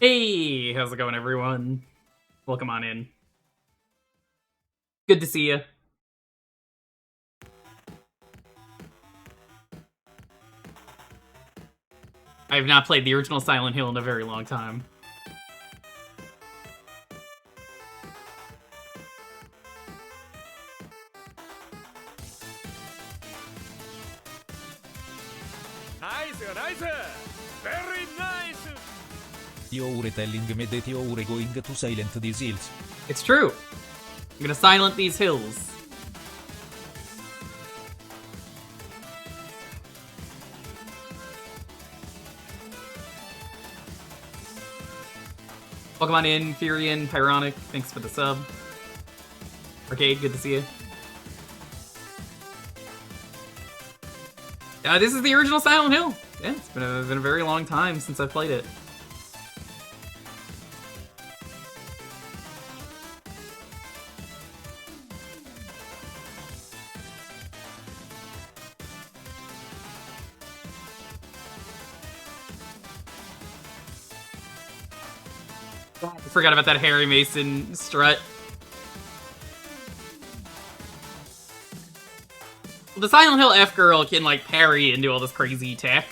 Hey, how's it going, everyone? Welcome on in. Good to see you. I have not played the original Silent Hill in a very long time. Nice, nice! Very nice! You're telling me that you're going to silent these hills. It's true. I'm gonna silent these hills. Welcome on in, Furion, Pyronic. Thanks for the sub. Arcade, good to see you. This is the original Silent Hill. Yeah, it's been a very long time since I've played it. I forgot about that Harry Mason strut. The Silent Hill F-Girl can, like, parry and do all this crazy tech.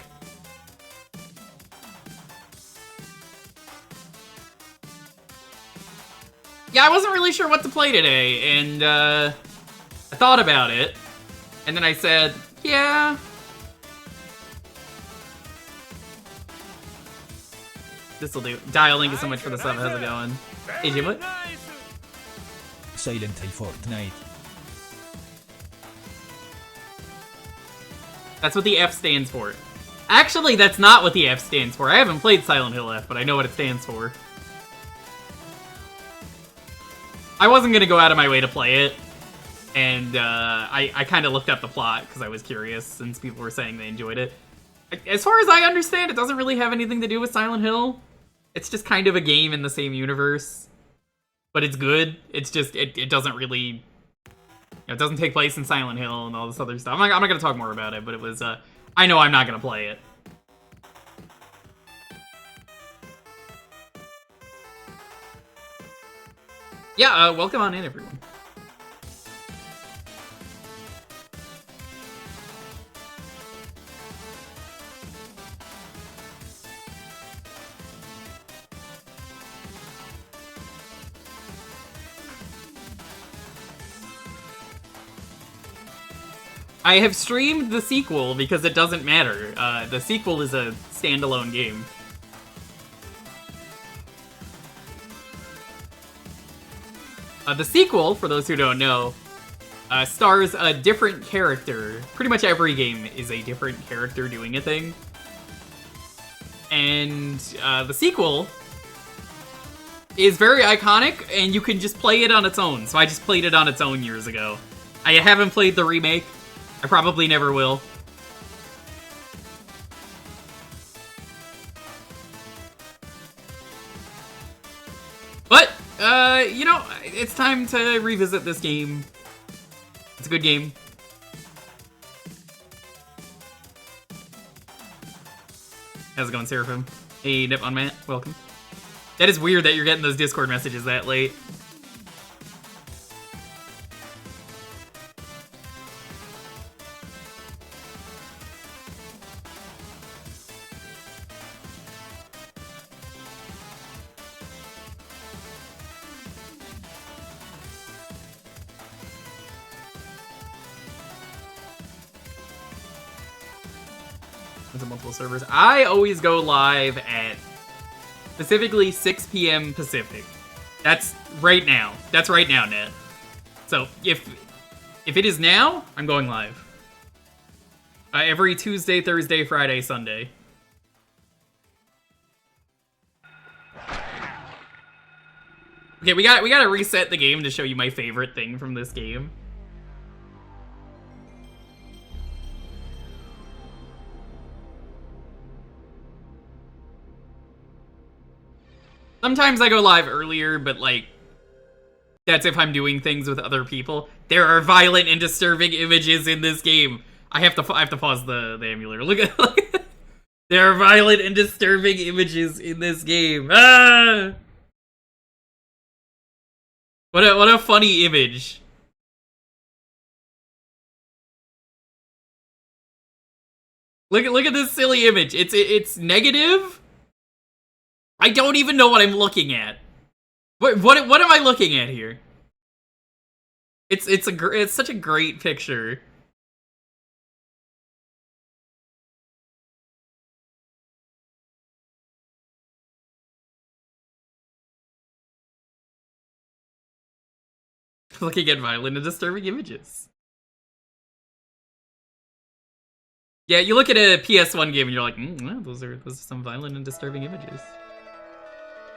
Yeah, I wasn't really sure what to play today, and, I thought about it. And then I said, yeah. This'll do. Dial, thank you so much for the sub. How's it going? Hey, Jimlet. Silent Hill Fortnite. That's what the F stands for. Actually, that's not what the F stands for. I haven't played Silent Hill F, but I know what it stands for. I wasn't gonna go out of my way to play it, and I kind of looked up the plot because I was curious, since people were saying they enjoyed it. As far as I understand, it doesn't really have anything to do with Silent Hill. It's just kind of a game in the same universe. But it's good. It's just, it doesn't really... It doesn't take place in Silent Hill and all this other stuff. I'm not gonna talk more about it, but it was, I know I'm not gonna play it. Yeah, welcome on in, everyone. I have streamed the sequel because it doesn't matter. The sequel is a standalone game. The sequel, for those who don't know, stars a different character. Pretty much every game is a different character doing a thing. And the sequel is very iconic, and you can just play it on its own. So I just played it on its own years ago. I haven't played the remake. I probably never will. But, you know, it's time to revisit this game. It's a good game. How's it going, Seraphim? Hey, Nip on Matt, welcome. That is weird that you're getting those Discord messages that late. Multiple servers. I always go live at specifically 6 p.m. Pacific. That's right now. That's right now, Net. So if it is now, I'm going live. Every Tuesday, Thursday, Friday, Sunday. Okay, we gotta reset the game to show you my favorite thing from this game. Sometimes I go live earlier, but, like, that's if I'm doing things with other people. There are violent and disturbing images in this game. I have to pause the emulator. Look at There are violent and disturbing images in this game. Ah! What a funny image. Look at this silly image. It's negative. I don't even know what I'm looking at. What am I looking at here? It's such a great picture. Looking at violent and disturbing images. Yeah, you look at a PS1 game and you're like, well, those are some violent and disturbing images.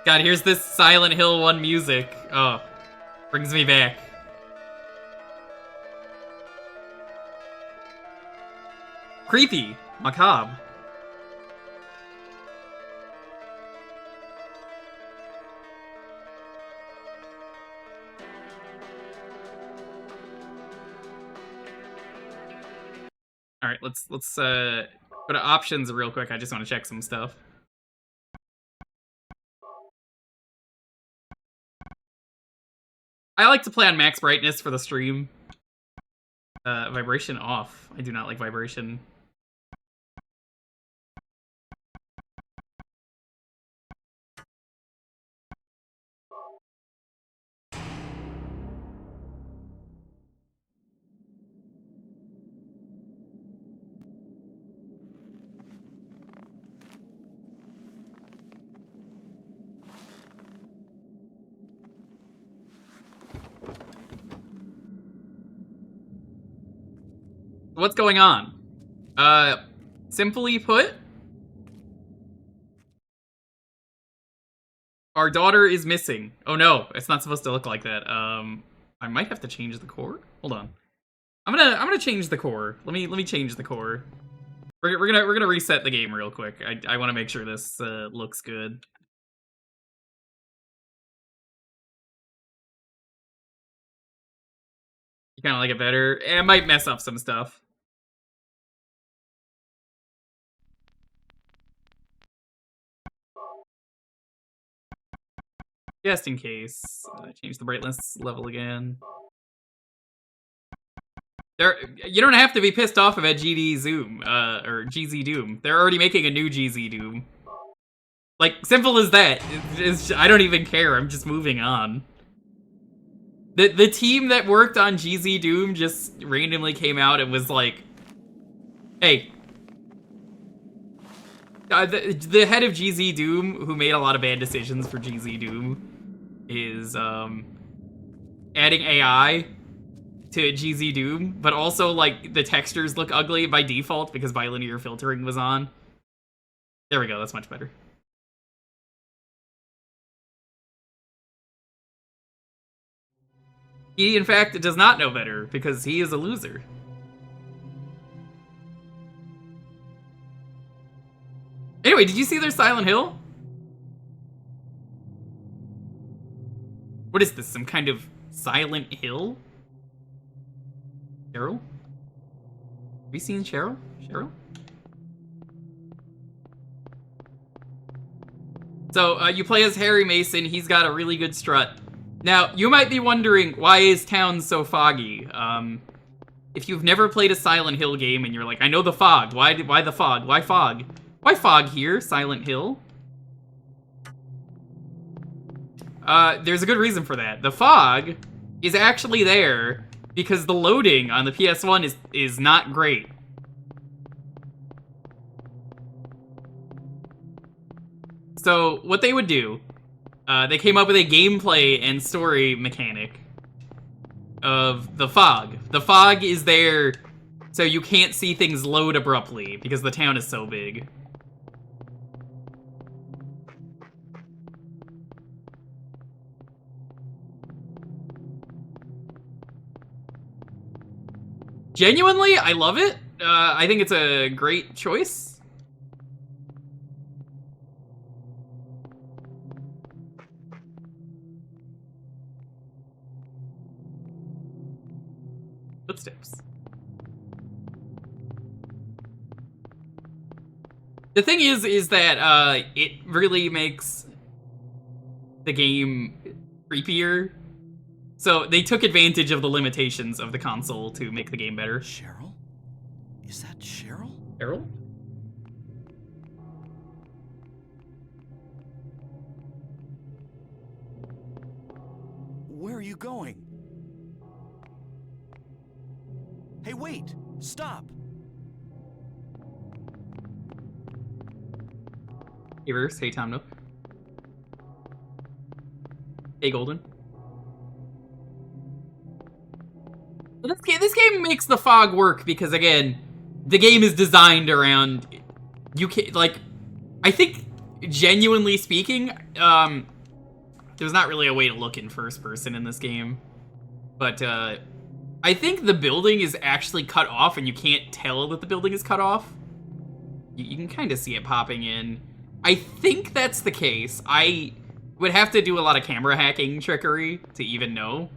God, here's this Silent Hill 1 music. Oh, brings me back. Creepy, macabre. All right, let's go to options real quick. I just want to check some stuff. I like to play on max brightness for the stream. Vibration off. I do not like vibration. What's going on? Simply put, our daughter is missing. Oh no, it's not supposed to look like that. I might have to change the core. Hold on. I'm gonna change the core. Let me change the core. We're gonna reset the game real quick. I want to make sure this looks good. You kind of like it better. It might mess up some stuff. Just in case. Change the brightness level again. You don't have to be pissed off about GD Zoom, or GZ Doom. They're already making a new GZ Doom. Like, simple as that. I don't even care, I'm just moving on. The team that worked on GZ Doom just randomly came out and was like, hey, the head of GZ Doom, who made a lot of bad decisions for GZ Doom, is adding AI to GZ Doom, but also like the textures look ugly by default because bilinear filtering was on. There we go, that's much better. He, in fact, does not know better because he is a loser. Anyway, did you see their Silent Hill? What is this, some kind of Silent Hill? Cheryl? Have you seen Cheryl? Cheryl? So, you play as Harry Mason. He's got a really good strut. Now, you might be wondering, why is town so foggy? If you've never played a Silent Hill game and you're like, I know the fog. Why the fog? Why fog? Why fog here, Silent Hill? There's a good reason for that. The fog is actually there because the loading on the PS1 is not great. So, what they would do, they came up with a gameplay and story mechanic of the fog. The fog is there so you can't see things load abruptly because the town is so big. Genuinely, I love it. I think it's a great choice. Footsteps. The thing is that it really makes the game creepier. So they took advantage of the limitations of the console to make the game better. Cheryl? Is that Cheryl? Cheryl? Where are you going? Hey, wait! Stop! Hey, Verse. Hey, Tom Nook. Hey, Golden. This game makes the fog work because, again, the game is designed around... You can like... I think, genuinely speaking, there's not really a way to look in first person in this game. But, I think the building is actually cut off and you can't tell that the building is cut off. You can kind of see it popping in. I think that's the case. I would have to do a lot of camera hacking trickery to even know.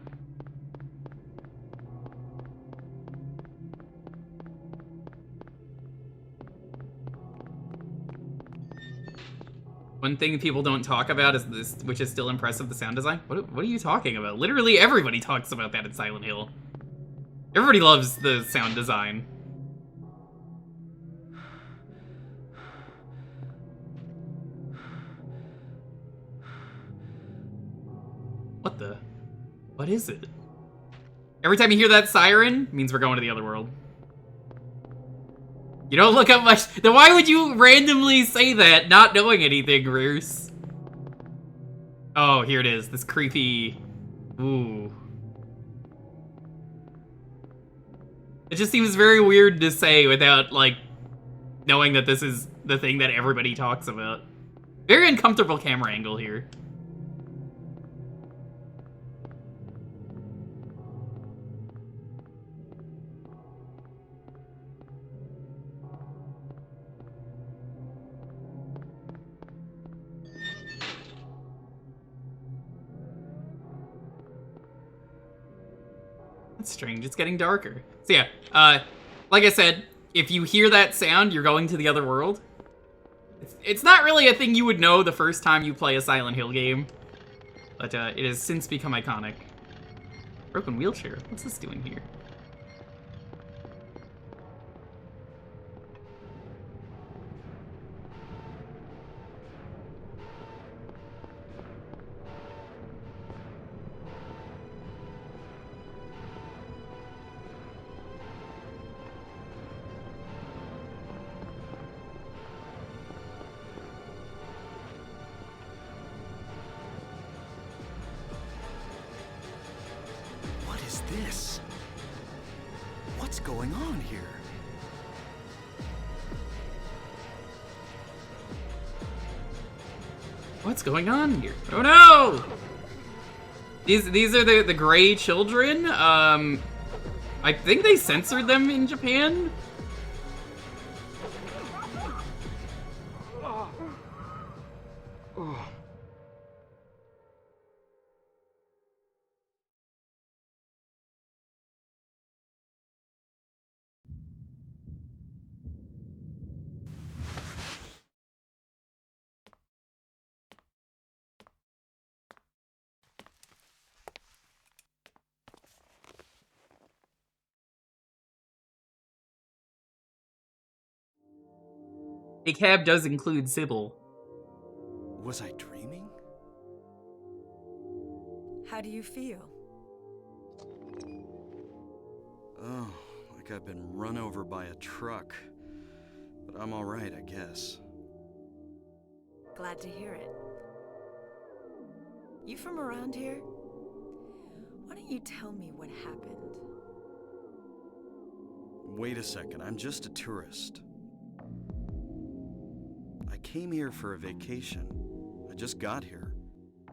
One thing people don't talk about is this, which is still impressive, the sound design. What are you talking about? Literally everybody talks about that in Silent Hill. Everybody loves the sound design. What the? What is it? Every time you hear that siren, means we're going to the other world. You don't look up much. Then why would you randomly say that, not knowing anything, Roos? Oh, here it is. This creepy... Ooh. It just seems very weird to say without, like, knowing that this is the thing that everybody talks about. Very uncomfortable camera angle here. That's strange. It's getting darker. So yeah, like I said, if you hear that sound, you're going to the other world. It's not really a thing you would know the first time you play a Silent Hill game, but it has since become iconic. Broken wheelchair. What's this doing here? This? What's going on here? What's going on here? Oh no! These are the gray children. I think they censored them in Japan. A cab does include Sybil. Was I dreaming? How do you feel? Oh, like I've been run over by a truck. But I'm all right, I guess. Glad to hear it. You from around here? Why don't you tell me what happened? Wait a second, I'm just a tourist. I came here for a vacation. I just got here.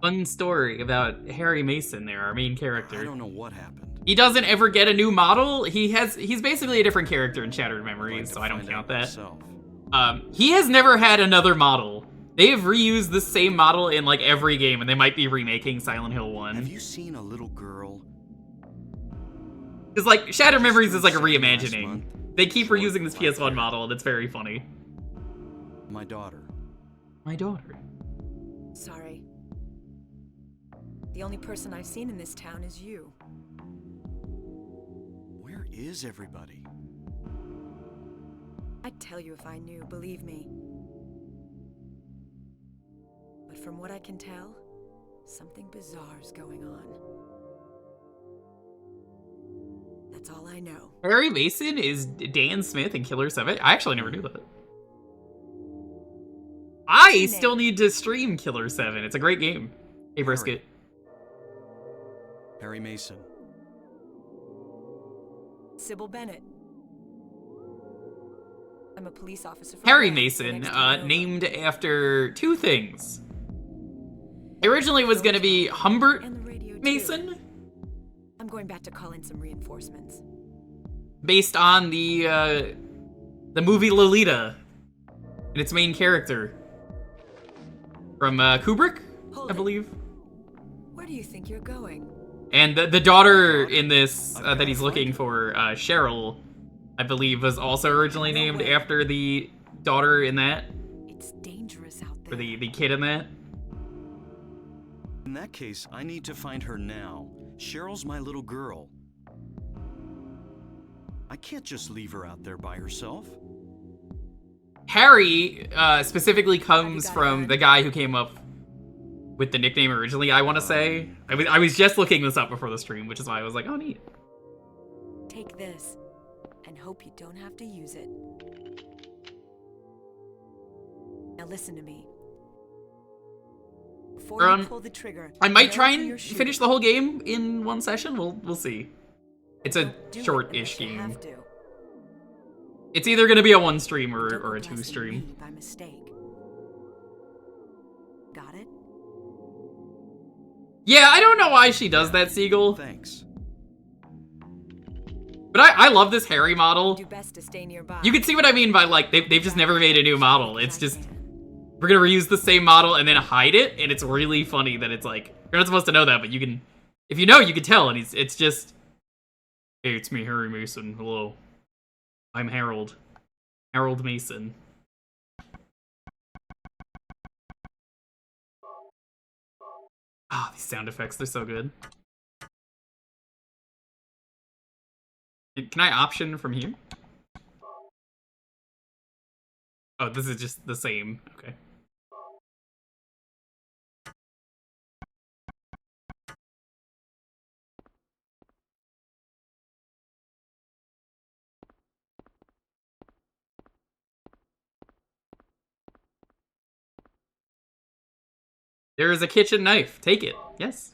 Fun story about Harry Mason there, our main character. I don't know what happened. He doesn't ever get a new model. He's basically a different character in Shattered Memories, so I don't count that. He has never had another model. They have reused the same model in like every game, and they might be remaking Silent Hill 1. Have you seen a little girl? Because like Shattered Memories is like a reimagining. They keep reusing this PS1 model, and it's very funny. My daughter. My daughter. Sorry. The only person I've seen in this town is you. Where is everybody? I'd tell you if I knew, believe me. But from what I can tell, something bizarre's going on. That's all I know. Harry Mason is Dan Smith in Killer 7? I actually never knew that. I still need to stream Killer 7. It's a great game. Hey, Brisket. Harry Mason. Sybil Bennett. I'm a police officer from Harry Wales, the Mason, next town over. named after two things. Originally was going to be Humbert And the radio too. Mason, I'm going back to call in some reinforcements. based on the movie Lolita and its main character from Kubrick, Hold I it. believe. Where do you think you're going? And the daughter in this that he's looking for, Cheryl, I believe, was also originally named after the daughter in that, It's dangerous out there. or the kid in that. In that case, I need to find her now. Cheryl's my little girl. I can't just leave her out there by herself. Harry specifically comes from the guy who came up with the nickname originally, I want to say. I was just looking this up before the stream, which is why I was like, oh, neat. Take this, and hope you don't have to use it. Now listen to me. Before you pull the trigger, I might know try who you're and shooting. finish the whole game in one session. We'll see. It's a Do it short-ish unless you game. have to. It's either going to be a one stream Don't or go a blasting two stream. me by mistake. Got it? Yeah, I don't know why she does that, Siegel. Thanks. But I love this Harry model. Do best to stay nearby. You can see what I mean by, like, they've just never made a new model. It's just, we're gonna reuse the same model and then hide it, and it's really funny that it's like, you're not supposed to know that, but you can, if you know, you can tell, and it's just, hey, it's me, Harry Mason, hello. I'm Harold. Harold Mason. Ah, these sound effects, they're so good. Can I option from here? Oh, this is just the same. Okay. There is a kitchen knife. Take it. Yes.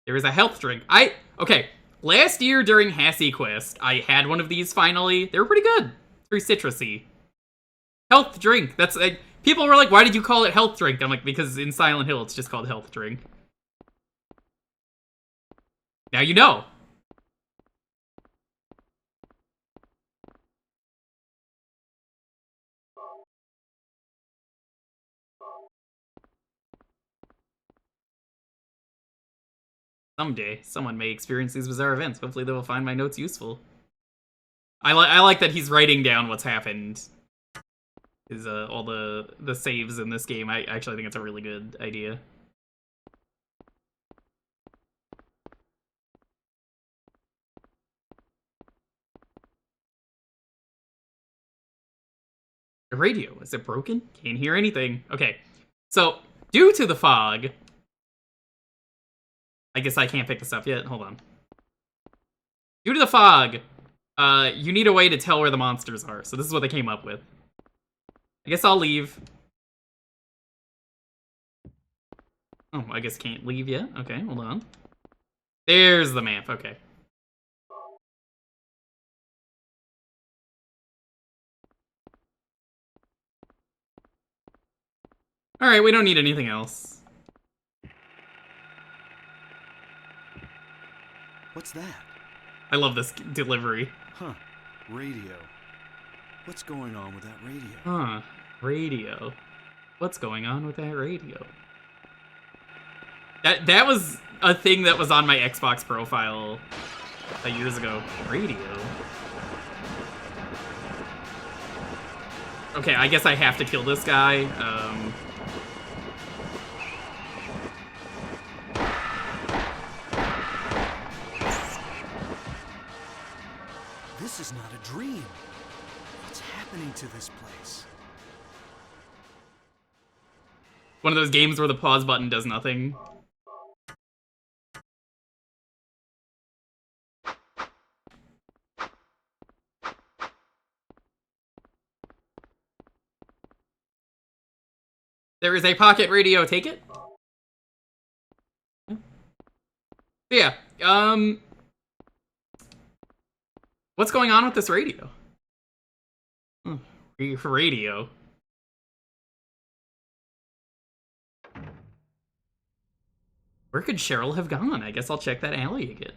There is a health drink. Okay. Last year during Hassie Quest, I had one of these finally. They were pretty good. It's very citrusy. Health drink. That's like, people were like, why did you call it health drink? I'm like, because in Silent Hill, it's just called health drink. Now you know. Someday, someone may experience these bizarre events. Hopefully they will find my notes useful. I like that he's writing down what's happened. Is all the saves in this game. I actually think it's a really good idea. The radio, is it broken? Can't hear anything. Okay, so due to the fog, I guess I can't pick this up yet. Hold on. Due to the fog, you need a way to tell where the monsters are. So this is what they came up with. I guess I'll leave. Oh, I guess can't leave yet. Okay, hold on. There's the map. Okay. Alright, we don't need anything else. What's that? I love this delivery. Huh. Radio. What's going on with that radio? Huh. Radio. What's going on with that radio? That was a thing that was on my Xbox profile years ago. Radio. Okay, I guess I have to kill this guy. This is not a dream. What's happening to this place? One of those games where the pause button does nothing. There is a pocket radio, take it? Yeah, what's going on with this radio? Radio. Where could Cheryl have gone? I guess I'll check that alley again.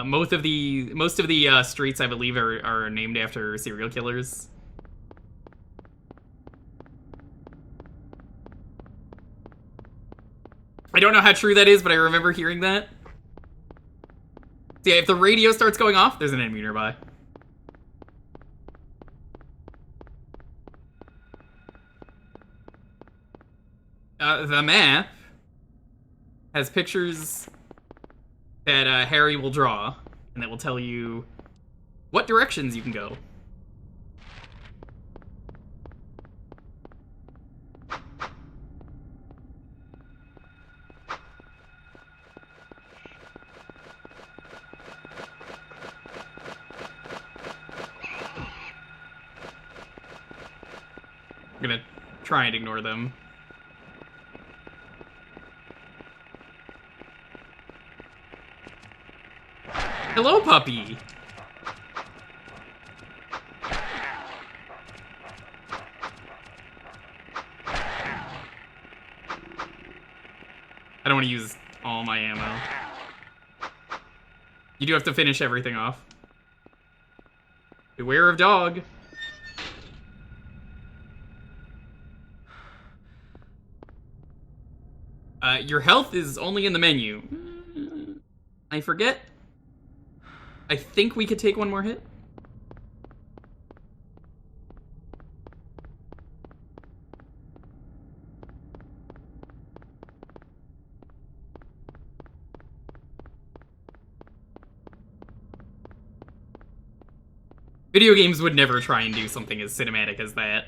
Most of the streets, I believe, are named after serial killers. I don't know how true that is, but I remember hearing that. So yeah, if the radio starts going off, there's an enemy nearby. The map has pictures that Harry will draw, and that will tell you what directions you can go. I'm gonna try and ignore them. Hello, puppy! I don't want to use all my ammo. You do have to finish everything off. Beware of dog. Your health is only in the menu. I forget. I think we could take one more hit. Video games would never try and do something as cinematic as that.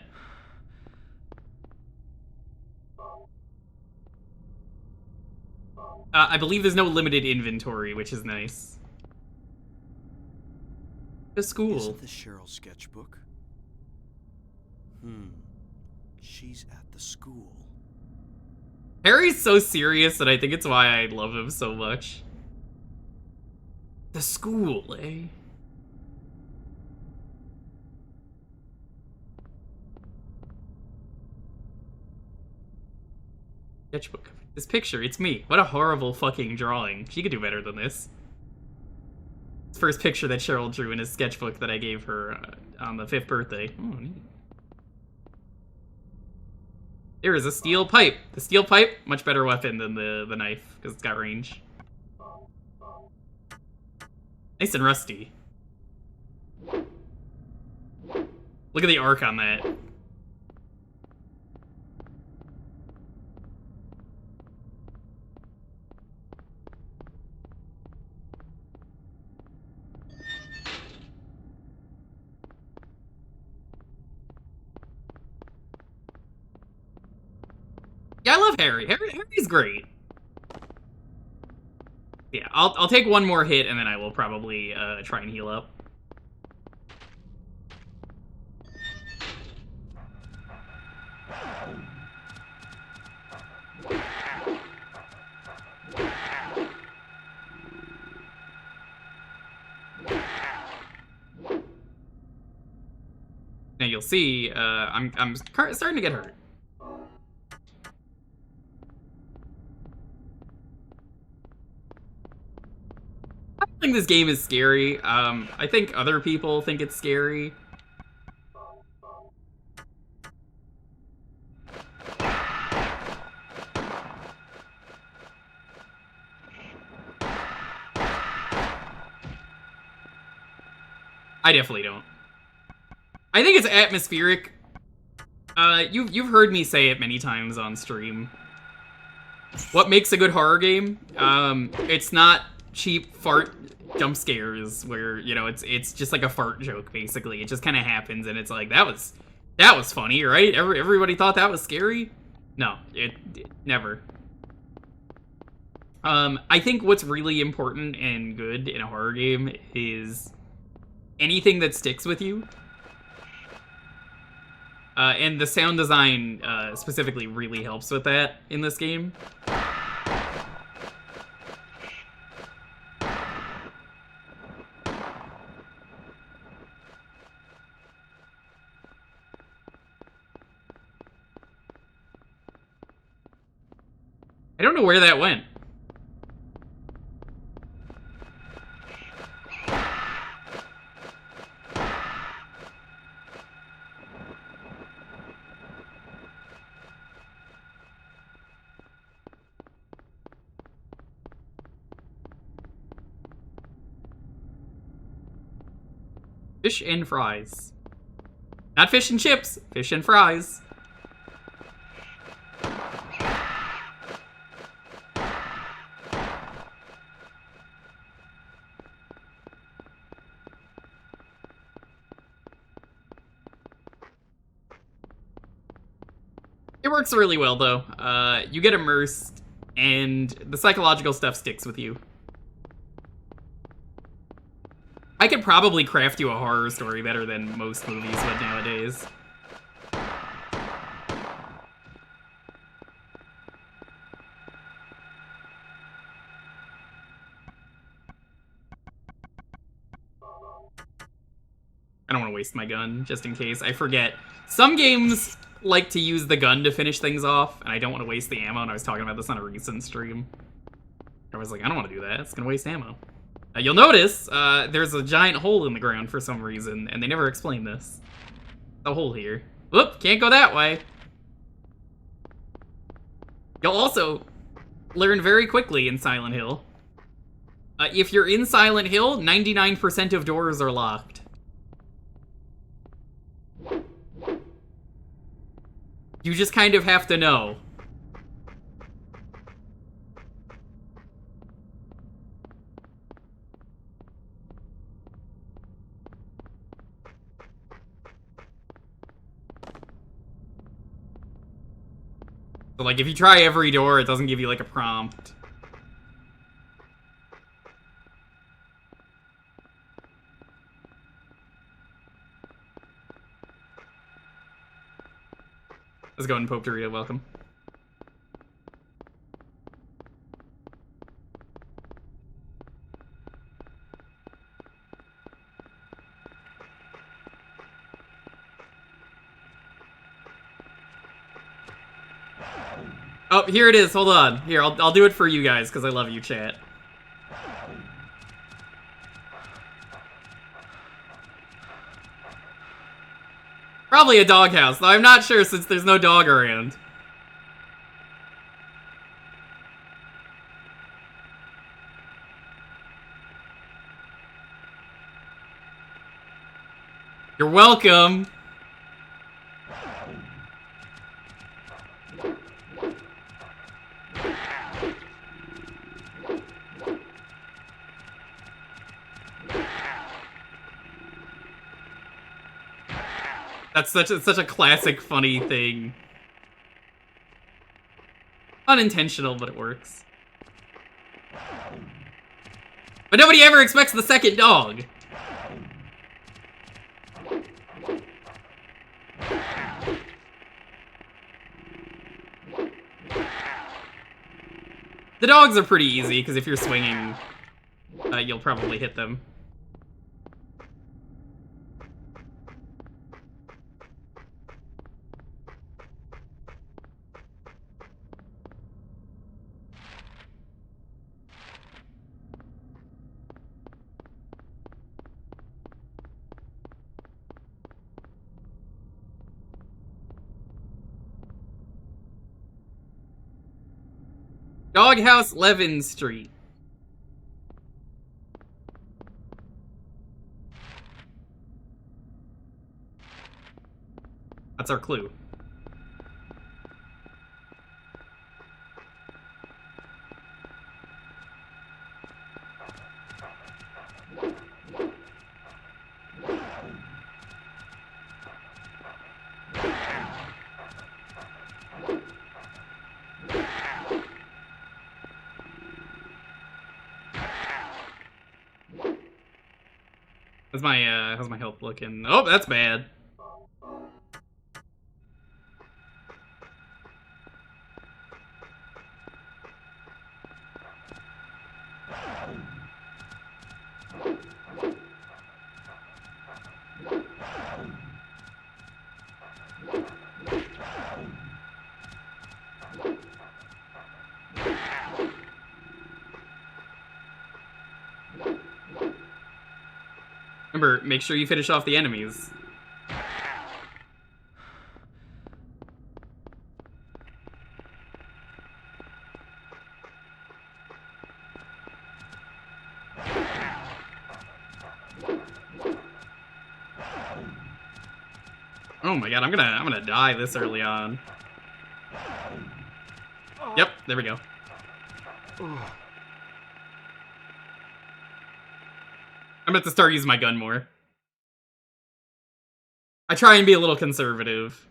I believe there's no limited inventory, which is nice. The school. Isn't this Cheryl's sketchbook? She's at the school. Harry's so serious that I think it's why I love him so much. The school, eh? Sketchbook. This picture, it's me. What a horrible fucking drawing. She could do better than this. First picture that Cheryl drew in his sketchbook that I gave her on the 5th birthday. Oh, neat. There is a steel pipe. The steel pipe, much better weapon than the knife, because it's got range. Nice and rusty. Look at the arc on that. Yeah, I love Harry. Harry's great. Yeah, I'll take one more hit and then I will probably try and heal up. Now you'll see, I'm starting to get hurt. I don't think this game is scary. I think other people think it's scary. I definitely don't. I think it's atmospheric. You've heard me say it many times on stream. What makes a good horror game? It's not cheap fart jump scares where, you know, it's just like a fart joke, basically. It just kind of happens, and it's like, that was funny, right? Everybody thought that was scary? No, it never. I think what's really important and good in a horror game is anything that sticks with you. And the sound design, specifically really helps with that in this game. I don't know where that went. Fish and fries. Not fish and chips, fish and fries. It works really well, though. You get immersed, and the psychological stuff sticks with you. I could probably craft you a horror story better than most movies would nowadays. I don't want to waste my gun, just in case. I forget. Some games like to use the gun to finish things off, and I don't want to waste the ammo, and I was talking about this on a recent stream. I was like, I don't want to do that. It's gonna waste ammo. You'll notice, there's a giant hole in the ground for some reason, and they never explain this. The hole here. Whoop, can't go that way. You'll also learn very quickly in Silent Hill. If you're in Silent Hill, 99% of doors are locked. You just kind of have to know. So, like, if you try every door, it doesn't give you, like, a prompt. Let's go and Pope Dorito, welcome. Oh, here it is. Hold on. Here, I'll do it for you guys, because I love you, chat. Probably a doghouse, though I'm not sure since there's no dog around. You're welcome. That's such a classic funny thing. Unintentional, but it works. But nobody ever expects the second dog. The dogs are pretty easy, because if you're swinging, you'll probably hit them. Doghouse Levin Street. That's our clue. How's my health looking? Oh, that's bad. Remember, make sure you finish off the enemies. Oh my god, I'm gonna die this early on. Yep, there we go. I'm about to start using my gun more. I try and be a little conservative.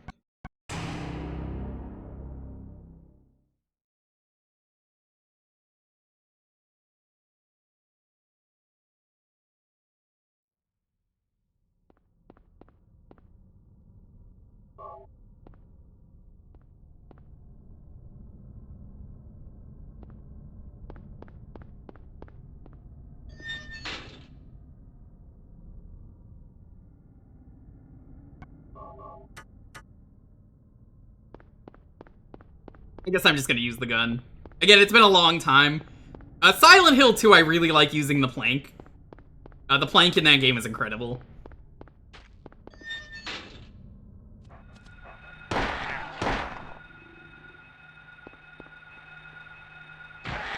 I guess I'm just gonna use the gun. Again, it's been a long time. Silent Hill 2, I really like using the plank. The plank in that game is incredible.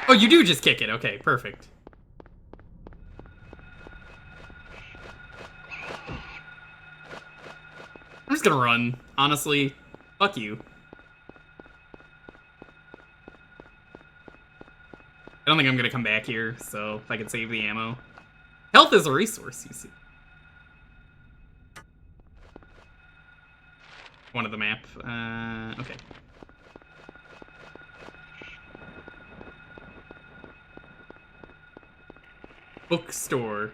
Oh, you do just kick it. Okay, perfect. I'm just gonna run, honestly. Fuck you. I don't think I'm gonna come back here, so if I can save the ammo. Health is a resource, you see. One of the map. Okay. Bookstore.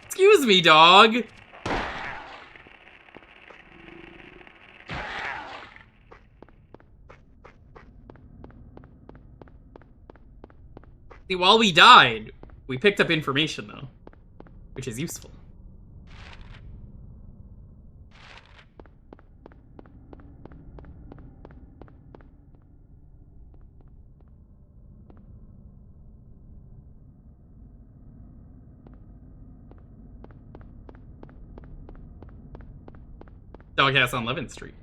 Excuse me, dog. See, while we died, we picked up information, though, which is useful. Doghouse on 11th Street.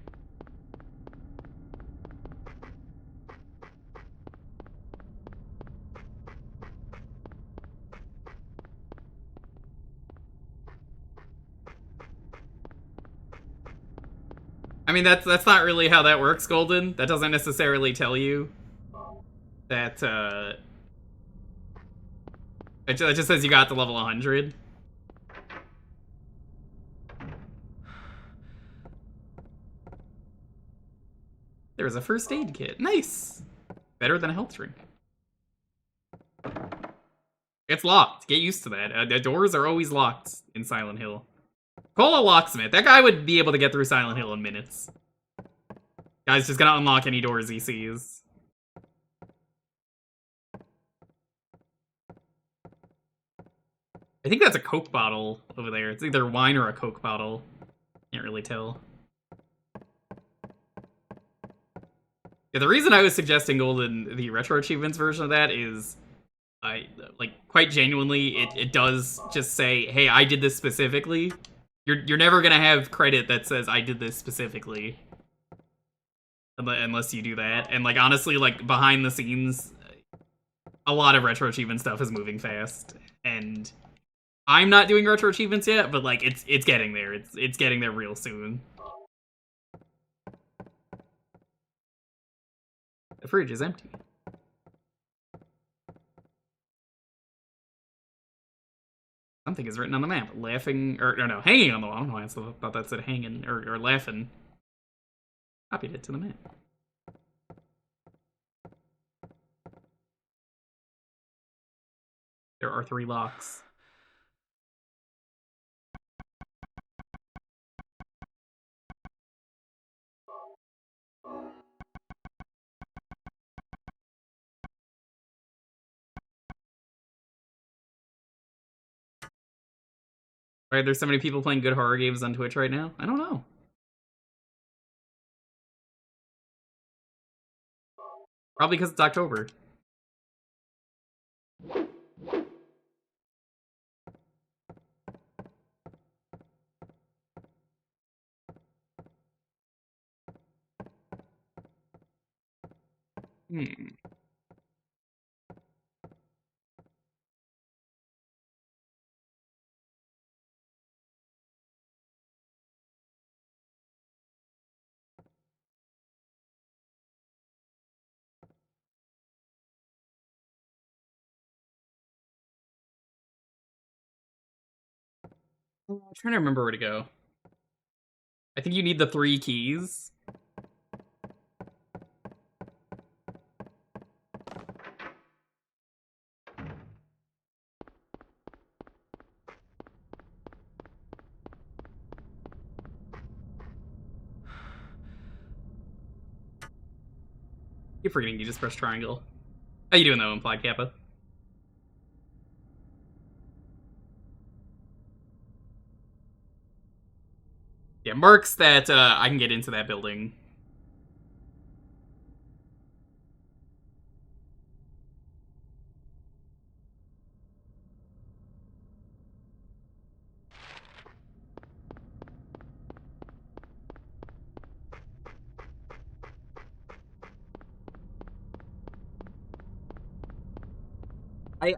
I mean, that's not really how that works, Golden. That doesn't necessarily tell you that, it just says you got to level 100. There's a first aid kit. Nice! Better than a health drink. It's locked. Get used to that. The doors are always locked in Silent Hill. Call a locksmith. That guy would be able to get through Silent Hill in minutes. Guy's just gonna unlock any doors he sees. I think that's a Coke bottle over there. It's either wine or a Coke bottle. Can't really tell. Yeah, the reason I was suggesting Golden, the retro achievements version of that is, quite genuinely, it does just say, hey, I did this specifically. You're never gonna have credit that says I did this specifically. Unless you do that. And, like, honestly, like, behind the scenes, a lot of retro achievement stuff is moving fast. And I'm not doing retro achievements yet, but, like, it's getting there. It's getting there real soon. The fridge is empty. Something is written on the map. Laughing, or no, hanging on the wall. I don't know why I thought that said hanging, or laughing. Copied it to the map. There are 3 locks. Why are there so many people playing good horror games on Twitch right now? I don't know. Probably because it's October. I'm trying to remember where to go. I think you need the 3 keys. Keep forgetting you just press triangle. How you doing though, Implied Kappa? Yeah, marks that I can get into that building.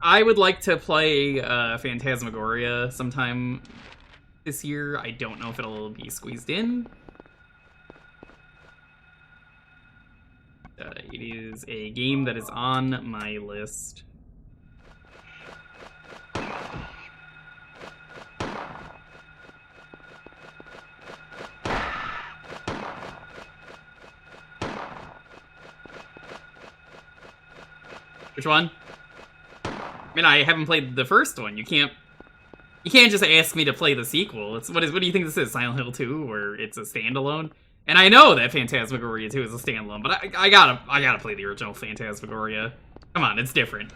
I would like to play Phantasmagoria sometime this year. I don't know if it'll be squeezed in. It is a game that is on my list. Which one? I mean, I haven't played the first one. You can't just ask me to play the sequel. What do you think this is? Silent Hill 2, or it's a standalone? And I know that Phantasmagoria 2 is a standalone, but I gotta play the original Phantasmagoria. Come on, it's different.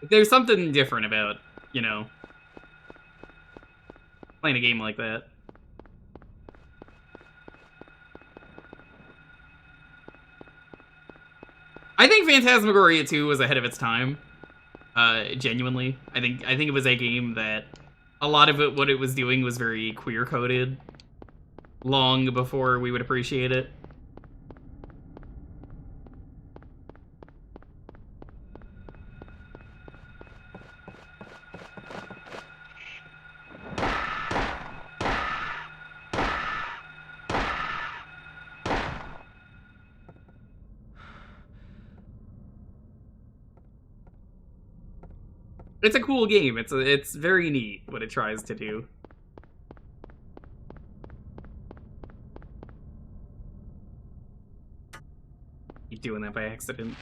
There's something different about, you know, playing a game like that. I think Phantasmagoria 2 was ahead of its time. Genuinely. I think it was a game that a lot of it, what it was doing was very queer-coded long before we would appreciate it. It's a cool game. It's very neat what it tries to do. Keep doing that by accident.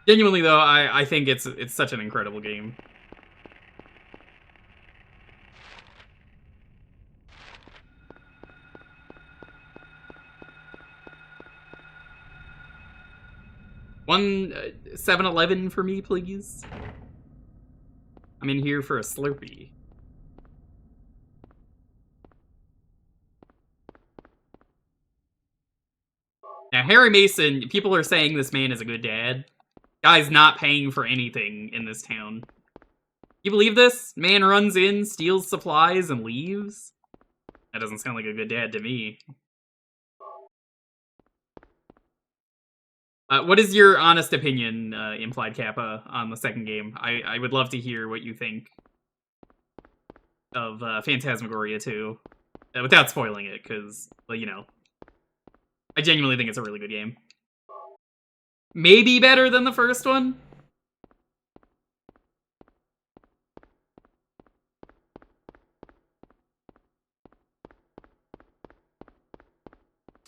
Genuinely though, I think it's such an incredible game. One 7-Eleven for me, please. I'm in here for a Slurpee. Now, Harry Mason, people are saying this man is a good dad. Guy's not paying for anything in this town. You believe this? Man runs in, steals supplies, and leaves? That doesn't sound like a good dad to me. What is your honest opinion, Implied Kappa, on the second game? I would love to hear what you think of Phantasmagoria 2. Without spoiling it, because, well, you know, I genuinely think it's a really good game. Maybe better than the first one?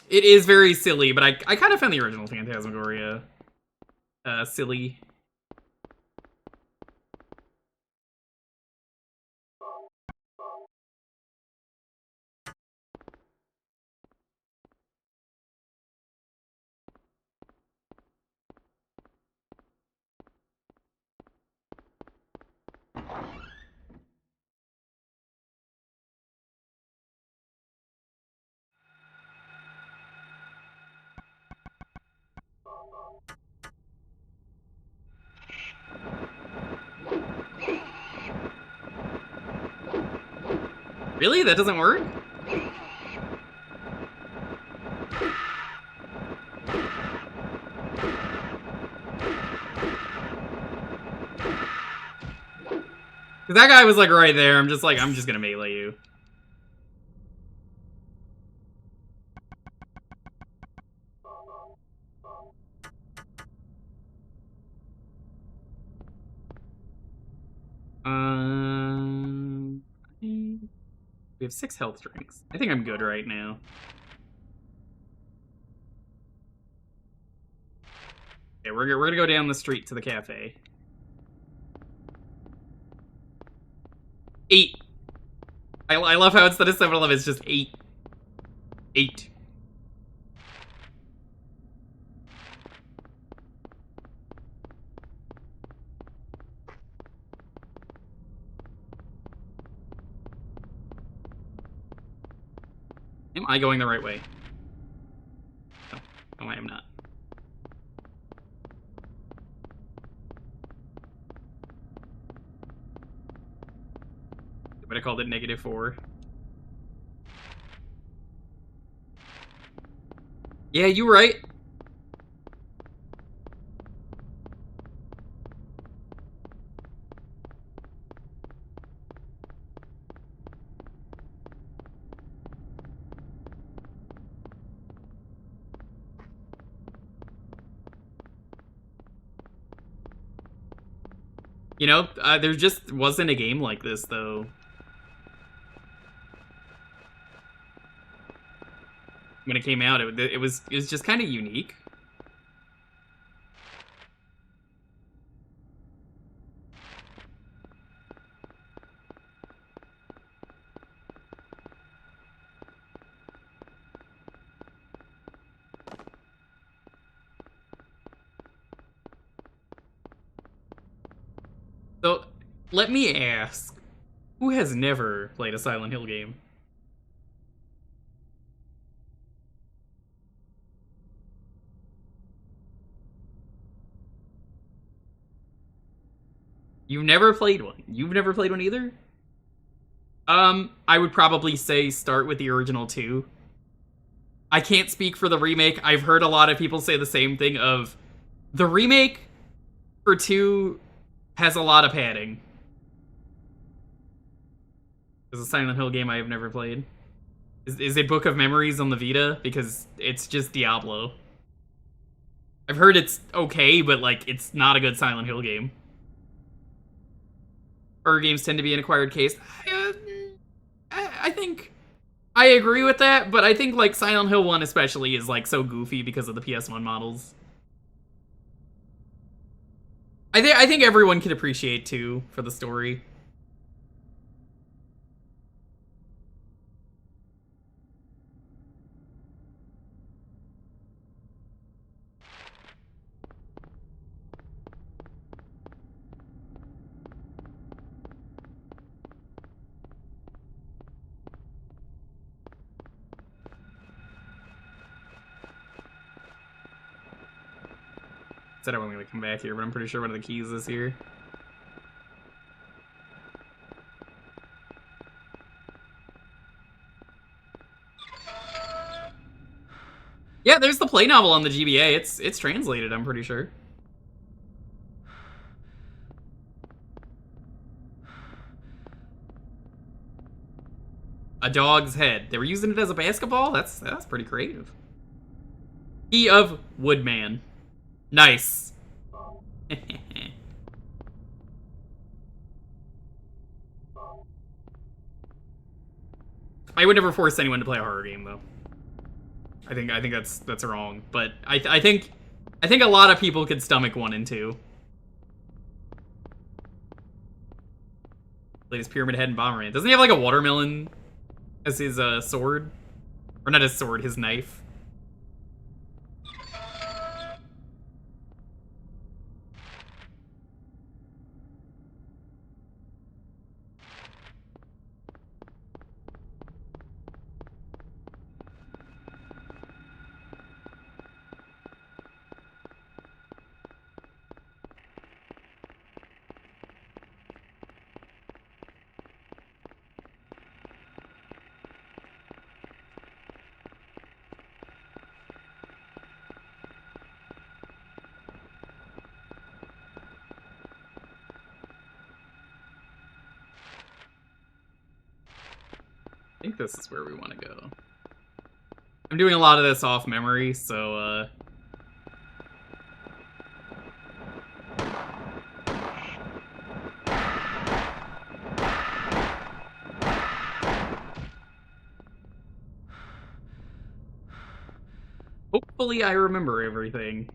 It is very silly, but I kind of found the original Phantasmagoria silly. Really? That doesn't work? Cause that guy was like right there. I'm just gonna melee you. We have 6 health drinks. I think I'm good right now. Okay, we're gonna go down the street to the cafe. 8. I love how instead of 7-Eleven, it's just 8. 8. Am I going the right way? No, I am not. But I called it -4. Yeah, you were right. You know, there just wasn't a game like this, though. When it came out, it was just kind of unique. So, let me ask, who has never played a Silent Hill game? You've never played one? You've never played one either? I would probably say start with the original 2. I can't speak for the remake. I've heard a lot of people say the same thing of the remake for 2 has a lot of padding. It's a Silent Hill game I have never played. Is it Book of Memories on the Vita? Because it's just Diablo. I've heard it's okay, but like it's not a good Silent Hill game. Horror games tend to be an acquired taste. I think I agree with that, but I think like Silent Hill 1 especially is like so goofy because of the PS1 models. I think everyone can appreciate 2 for the story. Said I wasn't gonna come back here, but I'm pretty sure one of the keys is here. Yeah, there's the play novel on the GBA. It's translated, I'm pretty sure. A dog's head. They were using it as a basketball? That's pretty creative. Key of Woodman. Nice. I would never force anyone to play a horror game, though. I think that's wrong, but I think a lot of people could stomach 1 and 2. Latest Pyramid Head and Bomberman. Doesn't he have like a watermelon as his sword? Or not his sword, his knife. I think this is where we want to go. I'm doing a lot of this off memory, so hopefully I remember everything.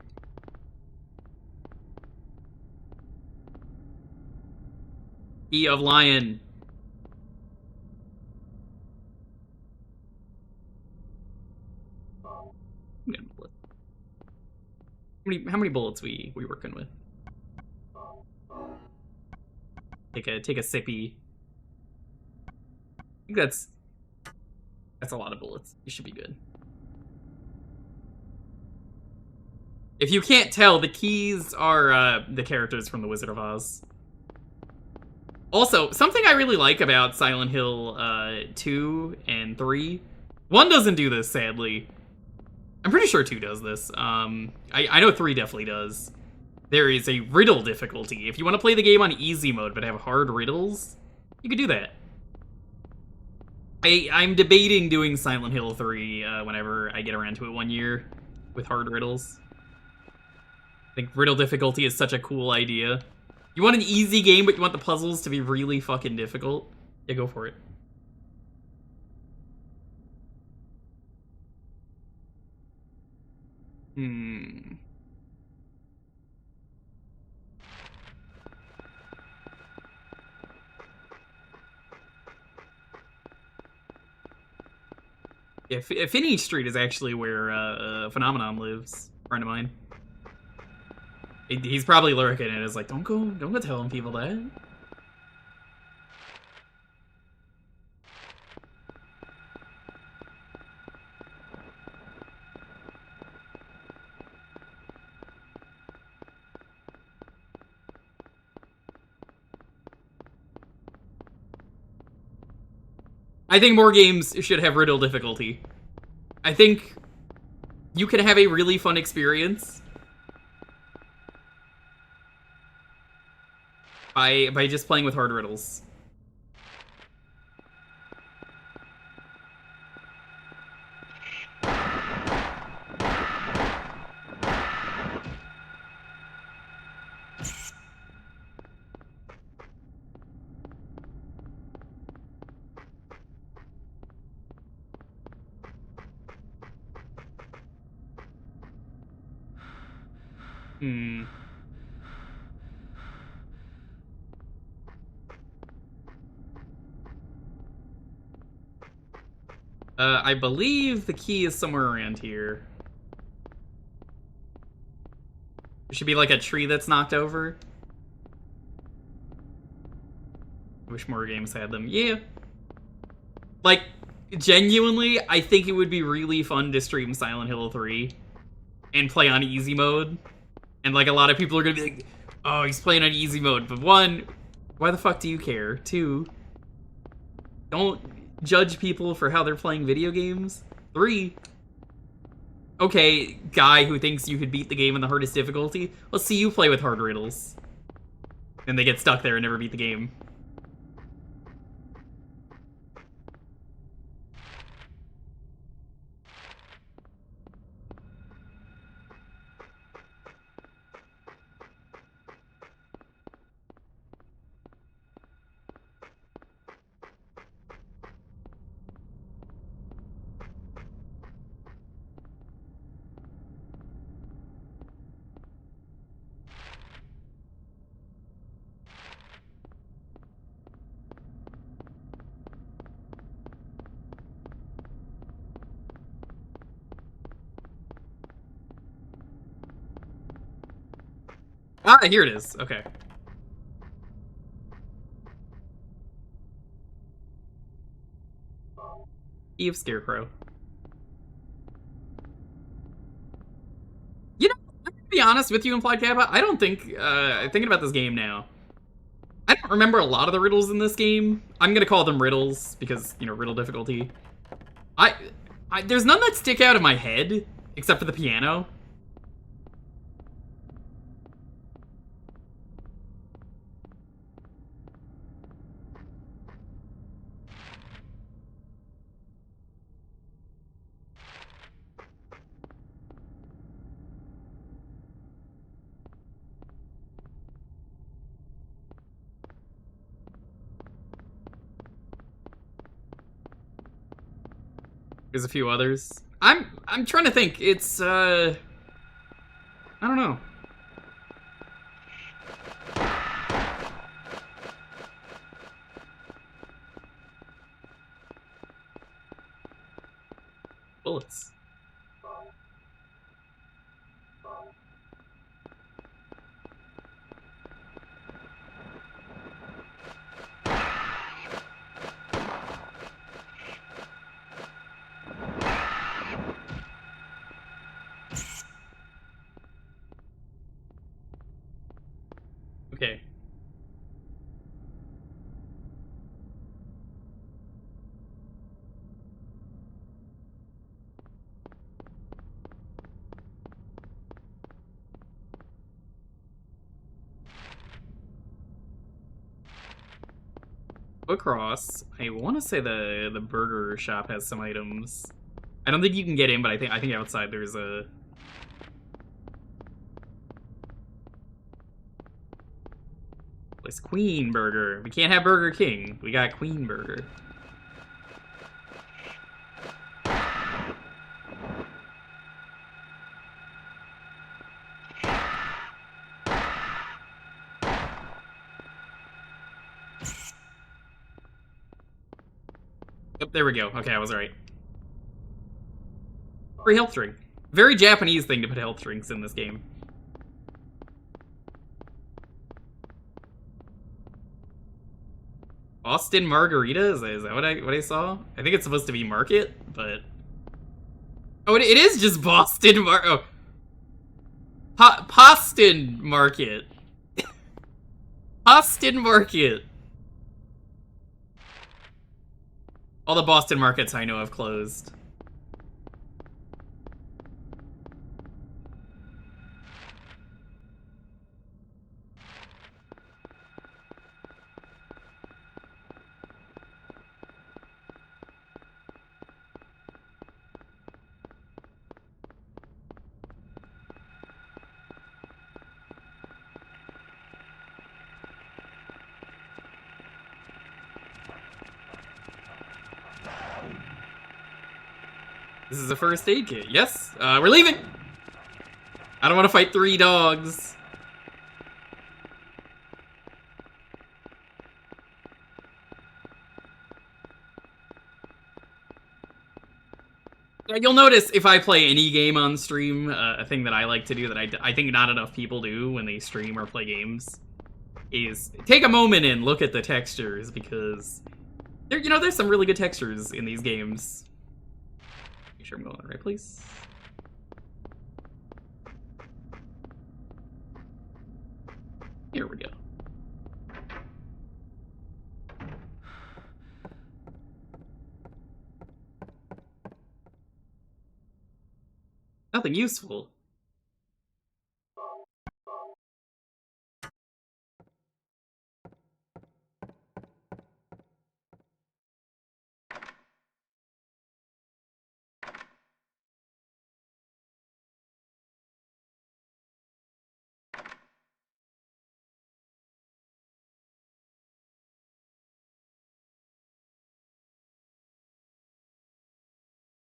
Key of Lion. How many bullets we working with? Take a sippy. I think that's a lot of bullets. You should be good. If you can't tell, the keys are the characters from The Wizard of Oz. Also, something I really like about Silent Hill 2 and 3. 1 doesn't do this, sadly. I'm pretty sure 2 does this. I know 3 definitely does. There is a riddle difficulty. If you want to play the game on easy mode but have hard riddles, you could do that. I'm debating doing Silent Hill 3 whenever I get around to it one year with hard riddles. I think riddle difficulty is such a cool idea. You want an easy game, but you want the puzzles to be really fucking difficult? Yeah, go for it. Yeah, Finney Street is actually where Phenomenon lives. A friend of mine. He's probably lurking and is like, don't go telling people that. I think more games should have riddle difficulty. I think you can have a really fun experience by just playing with hard riddles. I believe the key is somewhere around here. There should be like a tree that's knocked over. I wish more games had them. Yeah. Like, genuinely, I think it would be really fun to stream Silent Hill 3 and play on easy mode. And like a lot of people are gonna be like, oh, he's playing on easy mode. But one, why the fuck do you care? Two, don't judge people for how they're playing video games. Three, okay, guy who thinks you could beat the game in the hardest difficulty, let's see you play with hard riddles. And they get stuck there and never beat the game. Ah, here it is. Okay. Eve Scarecrow. You know, I'm gonna be honest with you, Implied Kappa. I don't think, thinking about this game now, I don't remember a lot of the riddles in this game. I'm gonna call them riddles because, you know, riddle difficulty. There's none that stick out in my head, except for the piano. There's a few others. I'm trying to think. It's I don't know. Bullets. Okay. Across. I want to say the burger shop has some items. I don't think you can get in, but I think outside there's a. It's Queen Burger. We can't have Burger King. We got Queen Burger. Yep, there we go. Okay, I was right. Free health drink. Very Japanese thing to put health drinks in this game. Austin Margarita? Is that what I saw? I think it's supposed to be Market, but... Oh, it is just Boston Oh. Poston Market. Poston Market. All the Boston markets I know have closed. This is a first aid kit. Yes, we're leaving. I don't want to fight 3 dogs. You'll notice if I play any game on stream, a thing that I like to do that I think not enough people do when they stream or play games is take a moment and look at the textures, because there's some really good textures in these games. Make sure I'm going on the right place. Here we go. Nothing useful.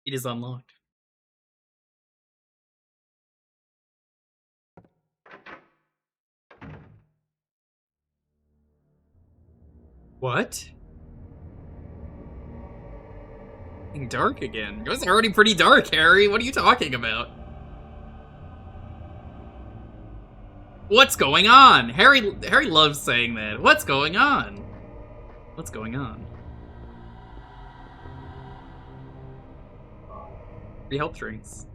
It is unlocked. What? Getting dark again. It was already pretty dark, Harry. What are you talking about? What's going on? Harry loves saying that. What's going on? What's going on? Free help drinks.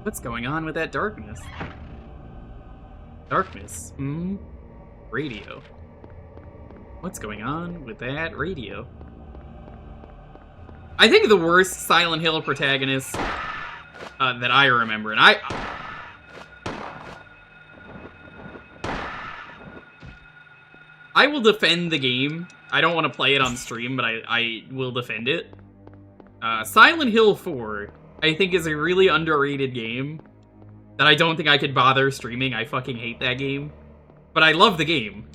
What's going on with that darkness? Darkness. Radio. What's going on with that radio? I think the worst Silent Hill protagonist that I remember, and I will defend the game. I don't want to play it on stream, but I will defend it. Silent Hill 4, I think, is a really underrated game that I don't think I could bother streaming. I fucking hate that game. But I love the game.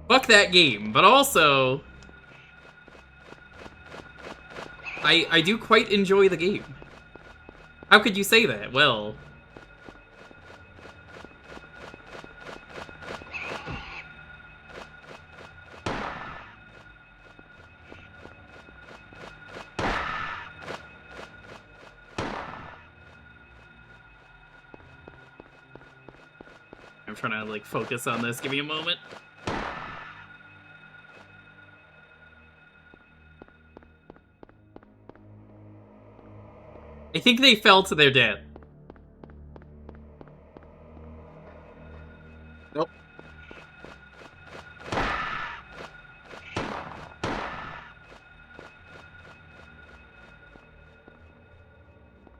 Fuck that game. But also, I do quite enjoy the game. How could you say that? Well, I'm trying to, like, focus on this. Give me a moment. I think they fell to their death. Nope.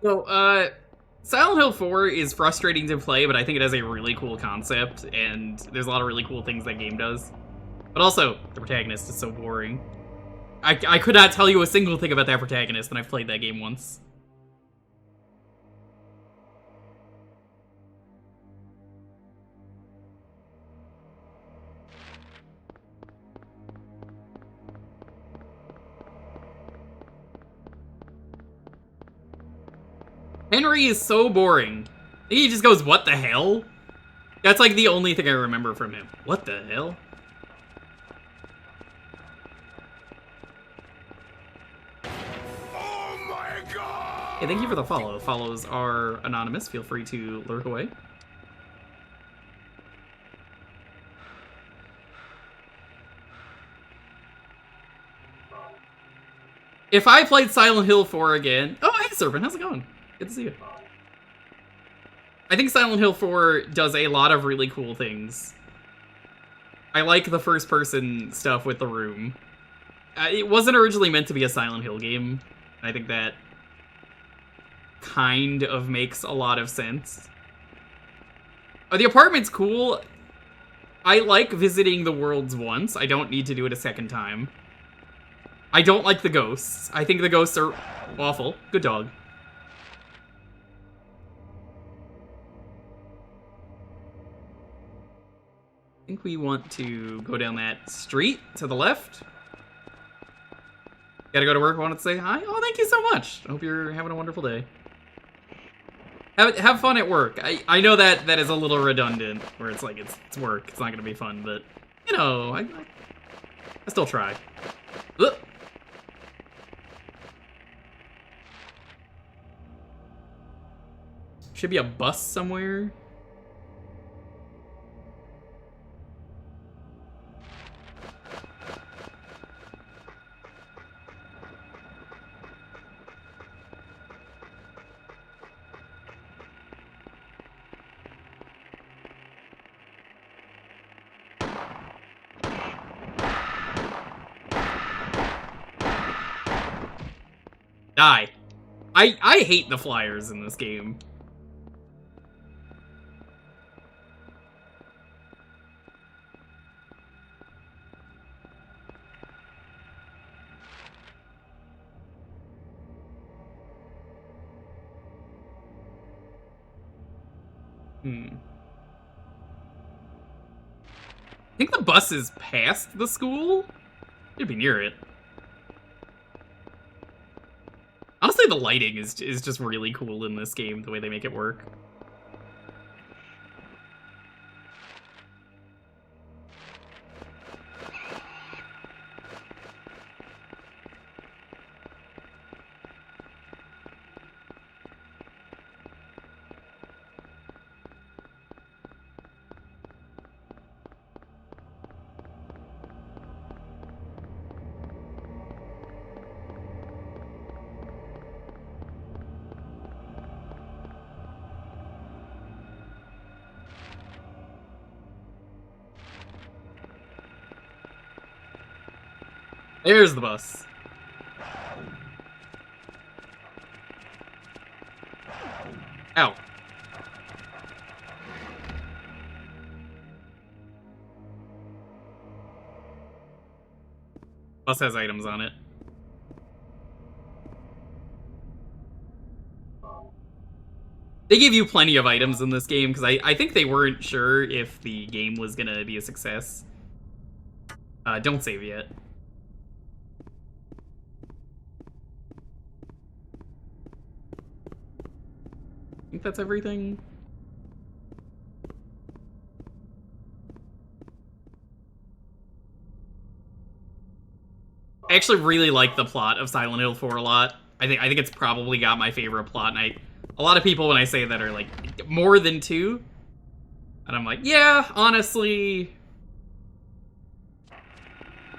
So, Silent Hill 4 is frustrating to play, but I think it has a really cool concept, and there's a lot of really cool things that game does. But also, the protagonist is so boring. I could not tell you a single thing about that protagonist, and I've played that game once. Henry is so boring. He just goes, "What the hell?" That's like the only thing I remember from him. What the hell? Oh my god! Hey, thank you for the follow. Follows are anonymous. Feel free to lurk away. if I played Silent Hill 4 again... Oh, hey, Serpent, how's it going? Good to see you. I think Silent Hill 4 does a lot of really cool things. I like the first-person stuff with the room. It wasn't originally meant to be a Silent Hill game. I think that kind of makes a lot of sense. The apartment's cool. I like visiting the worlds once. I don't need to do it a second time. I don't like the ghosts. I think the ghosts are awful. Good dog. I think we want to go down that street to the left. Gotta go to work. I wanted to say hi. Oh, thank you so much. I hope you're having a wonderful day. Have fun at work. I know that is a little redundant, where it's like, it's work. It's not gonna be fun, but, you know, I still try. Ugh. Should be a bus somewhere. Die. I hate the flyers in this game. I think the bus is past the school? It'd be near it. Honestly, the lighting is just really cool in this game, the way they make it work. There's the bus. Ow. Bus has items on it. They gave you plenty of items in this game, because I think they weren't sure if the game was gonna be a success. Don't save yet. I think that's everything. I actually really like the plot of Silent Hill 4 a lot. I think it's probably got my favorite plot, and a lot of people when I say that are like, more than 2. And I'm like, yeah, honestly,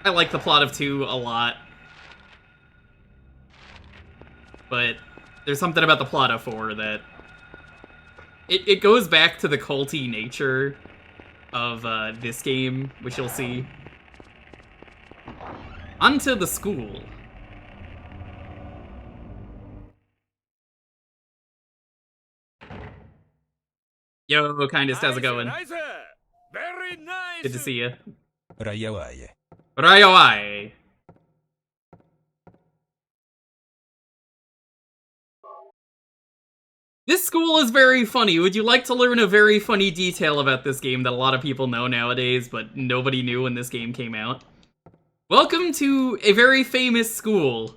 I like the plot of 2 a lot. But there's something about the plot of 4 that it goes back to the culty nature of this game, which you'll see. Onto the school. Yo, Kindest, how's it going? Very nice. Good to see you. Rayawai. Rayawai. This school is very funny. Would you like to learn a very funny detail about this game that a lot of people know nowadays, but nobody knew when this game came out? Welcome to a very famous school.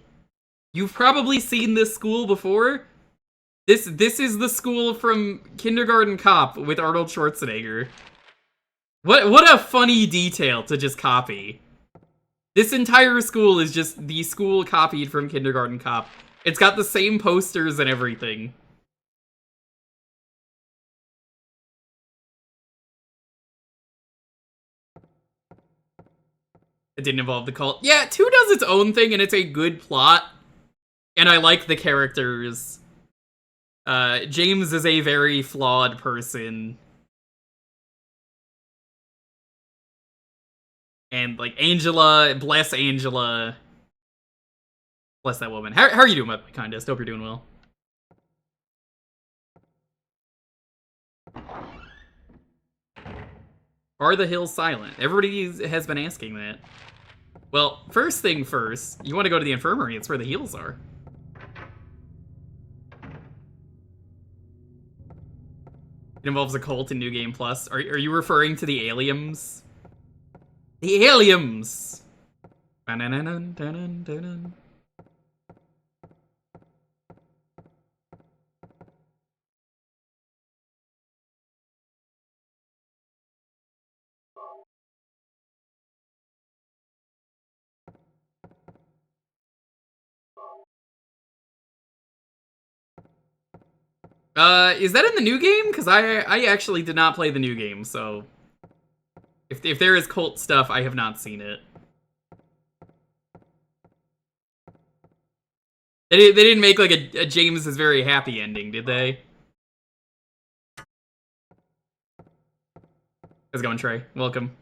You've probably seen this school before. This is the school from Kindergarten Cop with Arnold Schwarzenegger. What a funny detail to just copy. This entire school is just the school copied from Kindergarten Cop. It's got the same posters and everything. It didn't involve the cult. Yeah, 2 does its own thing, and it's a good plot. And I like the characters. James is a very flawed person. And, like, Angela, bless Angela. Bless that woman. How are you doing, my kindest? Hope you're doing well. Are the hills silent? Everybody has been asking that. Well, first thing first, you want to go to the infirmary. It's where the heals are. It involves a cult in New Game Plus. Are you referring to the aliens? The aliens! Is that in the new game? Because I actually did not play the new game, so... If there is cult stuff, I have not seen it. They didn't make, like, a James is very happy ending, did they? How's it going, Trey? Welcome.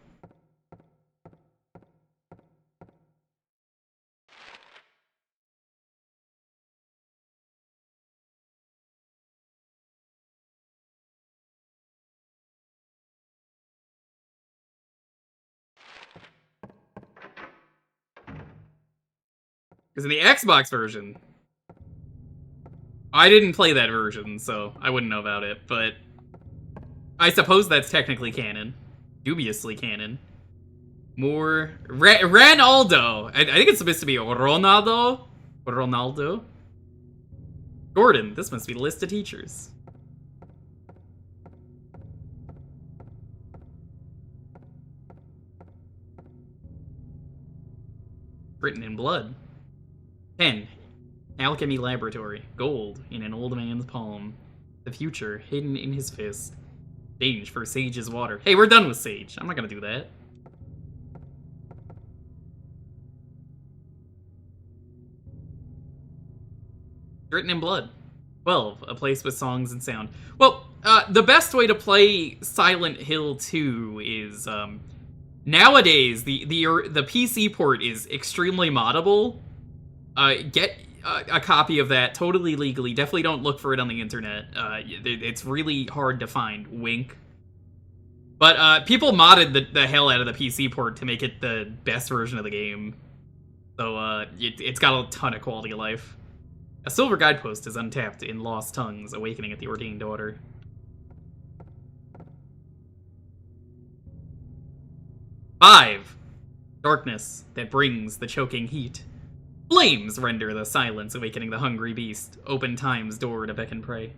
Because in the Xbox version, I didn't play that version, so I wouldn't know about it, but I suppose that's technically canon. Dubiously canon. More... Ronaldo! I think it's supposed to be Ronaldo? Ronaldo? Gordon, this must be the list of teachers. Written in blood. Pen. Alchemy Laboratory. Gold in an old man's palm. The future hidden in his fist. Sage for Sage's water. Hey, we're done with Sage. I'm not gonna do that. Written in blood. 12. A place with songs and sound. Well, the best way to play Silent Hill 2 is, nowadays, the PC port is extremely moddable. Get a copy of that totally legally. Definitely don't look for it on the internet. It's really hard to find. Wink. But people modded the hell out of the PC port to make it the best version of the game. So it's got a ton of quality of life. A silver guidepost is untapped in Lost Tongues, awakening at the ordained order. Five. Darkness that brings the choking heat. Flames render the silence, awakening the hungry beast. Open time's door to beck and pray.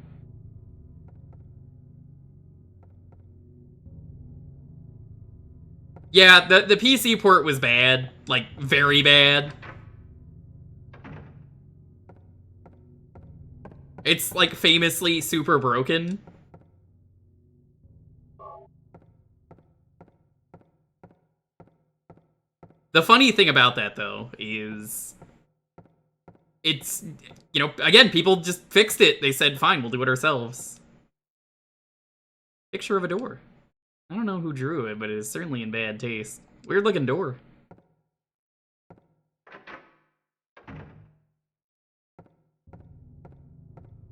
Yeah, the PC port was bad. Like, very bad. It's, like, famously super broken. The funny thing about that, though, is... It's, you know, again, people just fixed it. They said, fine, we'll do it ourselves. Picture of a door. I don't know who drew it, but it is certainly in bad taste. Weird looking door.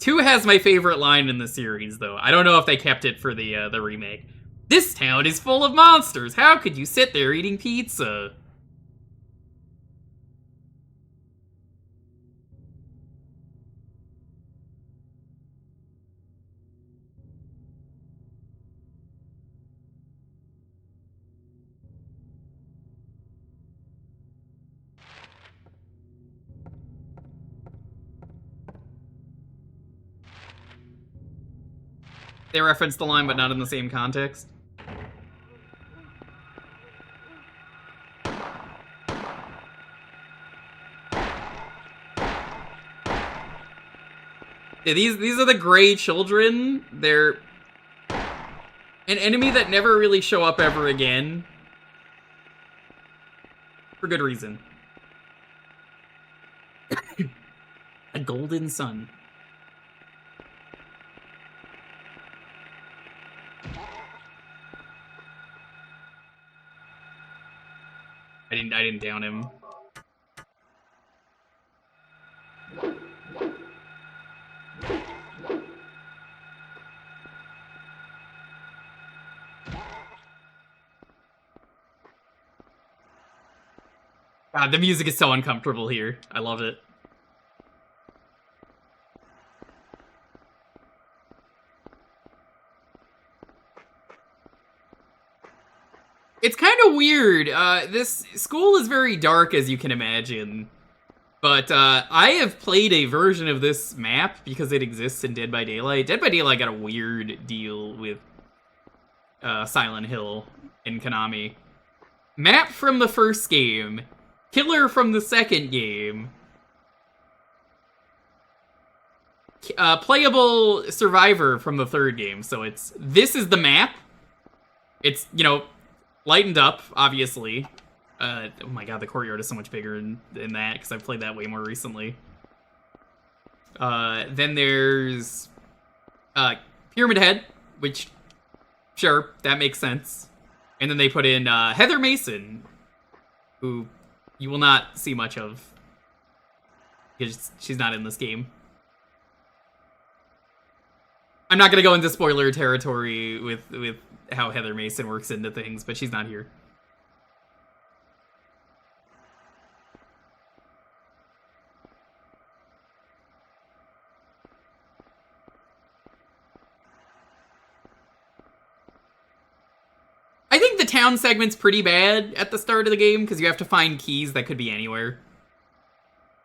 Two has my favorite line in the series, though. I don't know if they kept it for the remake. This town is full of monsters. How could you sit there eating pizza? They referenced the line, but not in the same context. Yeah, these are the gray children. They're an enemy that never really show up ever again. For good reason. A golden sun. I didn't down him. God, the music is so uncomfortable here. I love it. It's kind of weird. This school is very dark, as you can imagine. But I have played a version of this map because it exists in Dead by Daylight. Dead by Daylight got a weird deal with Silent Hill in Konami. Map from the first game, killer from the second game, playable survivor from the third game. So this is the map. It's, you know, lightened up, obviously. Oh my god, the courtyard is so much bigger than that, because I've played that way more recently. Then there's Pyramid Head, which, sure, that makes sense. And then they put in Heather Mason, who you will not see much of, because she's not in this game. I'm not gonna go into spoiler territory with how Heather Mason works into things, but she's not here. I think the town segment's pretty bad at the start of the game, because you have to find keys that could be anywhere.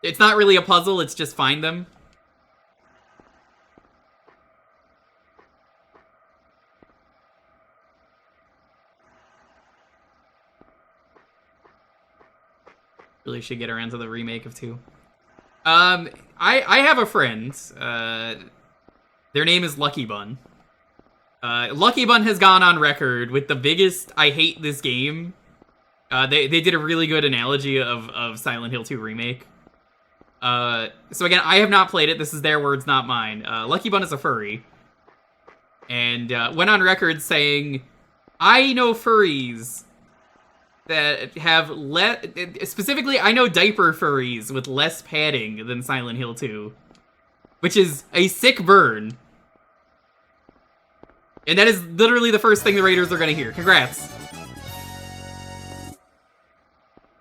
It's not really a puzzle, it's just find them. Really should get around to the remake of 2. I have a friend. Their name is Lucky Bun. Lucky Bun has gone on record with the biggest "I hate this game." They did a really good analogy of Silent Hill 2 remake. So again, I have not played it. This is their words, not mine. Lucky Bun is a furry, and went on record saying, "I know furries that have specifically, I know diaper furries with less padding than Silent Hill 2, which is a sick burn." And that is literally the first thing the Raiders are gonna hear. Congrats.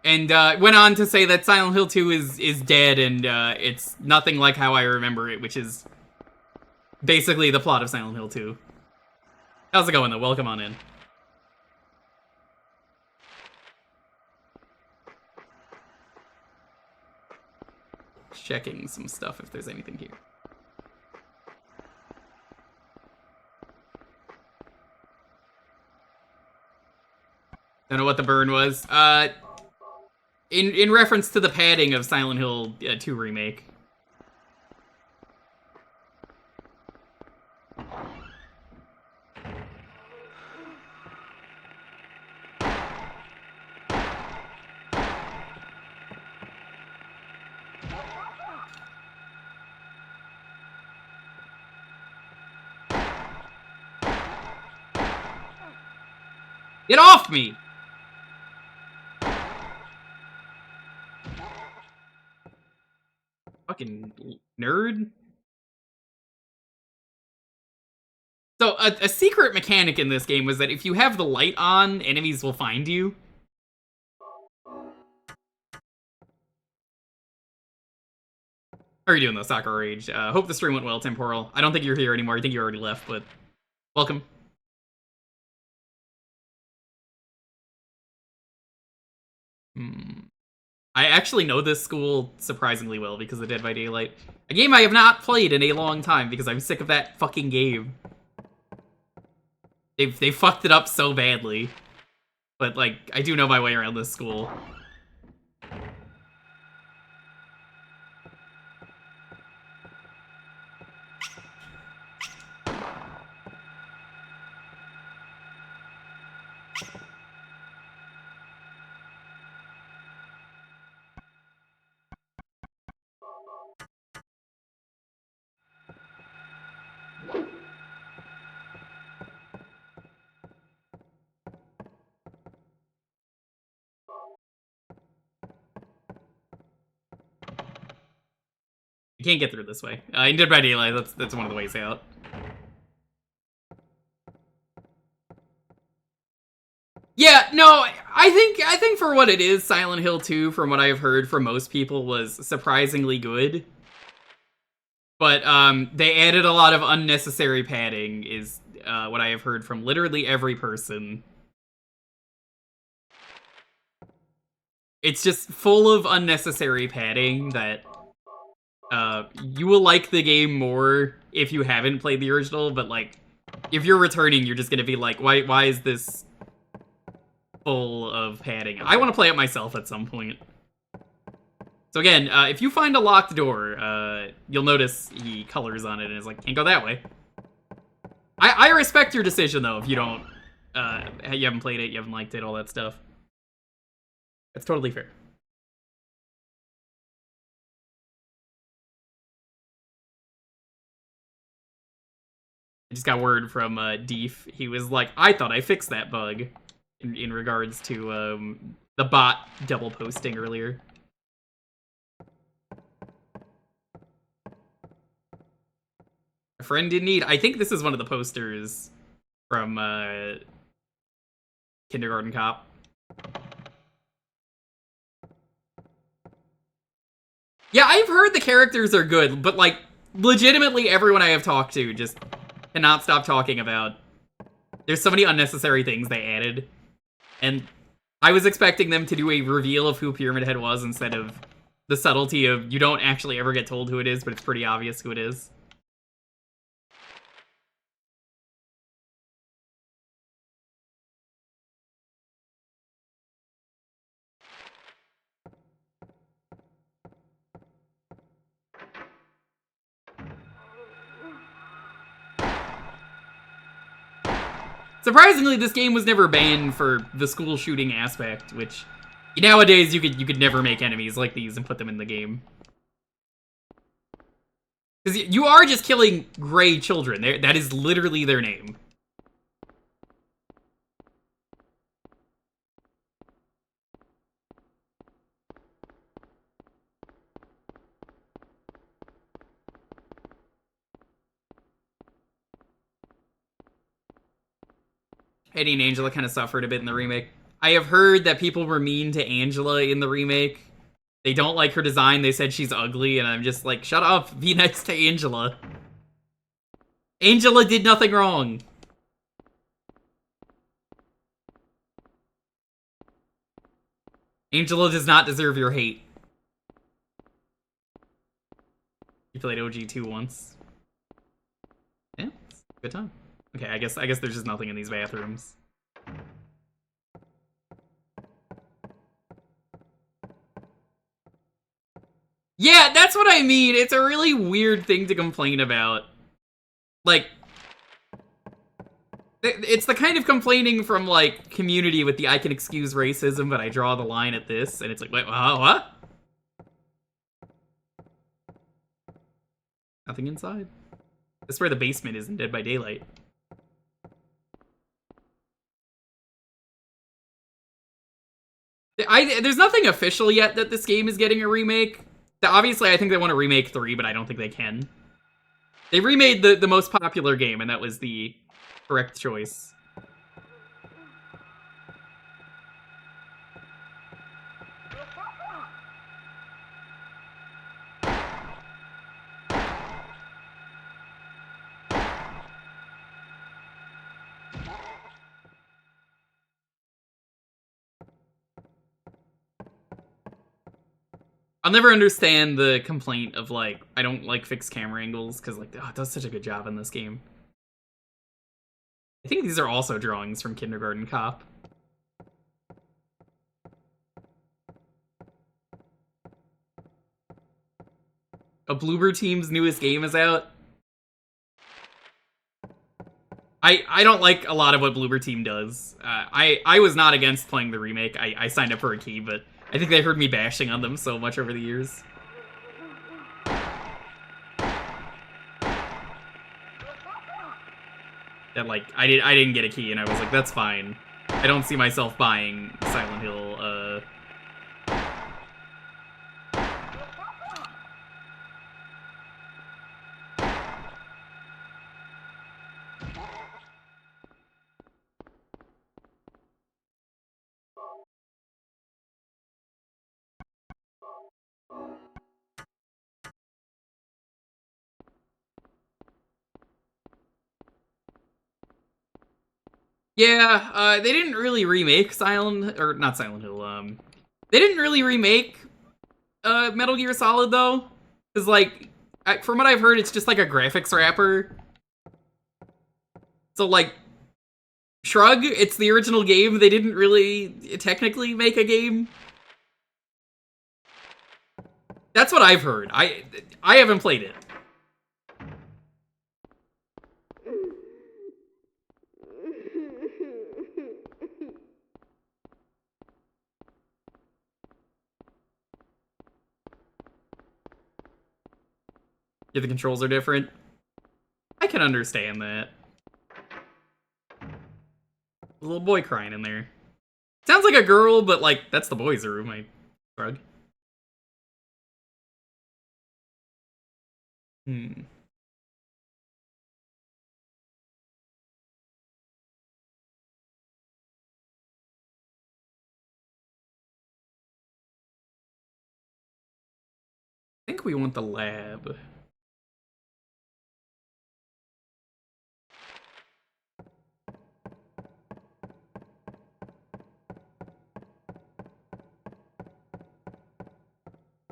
And went on to say that Silent Hill 2 is dead, and it's nothing like how I remember it, which is basically the plot of Silent Hill 2. How's it going, though? Welcome on in. Checking some stuff if there's anything here. Don't know what the burn was. In reference to the padding of Silent Hill 2 remake. Get off me! Fucking nerd. So, a secret mechanic in this game was that if you have the light on, enemies will find you. How are you doing, though, Soccer Rage? Hope the stream went well, Temporal. I don't think you're here anymore. I think you already left, but welcome. I actually know this school surprisingly well because of Dead by Daylight. A game I have not played in a long time because I'm sick of that fucking game. They fucked it up so badly. But, like, I do know my way around this school. You can't get through this way. In Dead by Daylight, that's one of the ways out. Yeah, no, I think for what it is, Silent Hill 2, from what I've heard from most people, was surprisingly good. But they added a lot of unnecessary padding, is what I have heard from literally every person. It's just full of unnecessary padding that you will like the game more if you haven't played the original, but like, if you're returning, you're just gonna be like, why is this full of padding? I want to play it myself at some point. So again, if you find a locked door, you'll notice he colors on it and is like, can't go that way. I respect your decision though, if you don't, you haven't played it, you haven't liked it, all that stuff. That's totally fair. I just got word from Deef. He was like, I thought I fixed that bug in regards to the bot double posting earlier. A friend in need. I think this is one of the posters from Kindergarten Cop. Yeah, I've heard the characters are good, but like, legitimately everyone I have talked to just cannot stop talking about. There's so many unnecessary things they added. And I was expecting them to do a reveal of who Pyramid Head was instead of the subtlety of you don't actually ever get told who it is, but it's pretty obvious who it is. Surprisingly, this game was never banned for the school shooting aspect, which nowadays you could never make enemies like these and put them in the game. Because you are just killing gray children. That is literally their name. Eddie and Angela kind of suffered a bit in the remake. I have heard that people were mean to Angela in the remake. They don't like her design. They said she's ugly, and I'm just like, shut up. Be nice to Angela. Angela did nothing wrong. Angela does not deserve your hate. You played OG2 once. Yeah, it's a good time. Okay, I guess there's just nothing in these bathrooms. Yeah, that's what I mean. It's a really weird thing to complain about. Like, it's the kind of complaining from, like, Community with the I can excuse racism, but I draw the line at this, and it's like, wait, what? Nothing inside. This is where the basement is in Dead by Daylight. There's nothing official yet that this game is getting a remake. Obviously, I think they want to remake 3, but I don't think they can. They remade the most popular game, and that was the correct choice. I'll never understand the complaint of, like, I don't like fixed camera angles, because, like, oh, it does such a good job in this game. I think these are also drawings from Kindergarten Cop. A Bloober Team's newest game is out. I don't like a lot of what Bloober Team does. I was not against playing the remake. I signed up for a key, but I think they heard me bashing on them so much over the years. That, like, I didn't get a key, and I was like, that's fine. I don't see myself buying Silent Hill, Yeah, they didn't really remake or not Silent Hill, they didn't really remake, Metal Gear Solid, though. Because, like, from what I've heard, it's just like a graphics wrapper. So, like, shrug, it's the original game. They didn't really technically make a game. That's what I've heard. I haven't played it. Yeah, the controls are different. I can understand that. A little boy crying in there. Sounds like a girl, but like, that's the boys' room, I shrug. Hmm. I think we want the lab.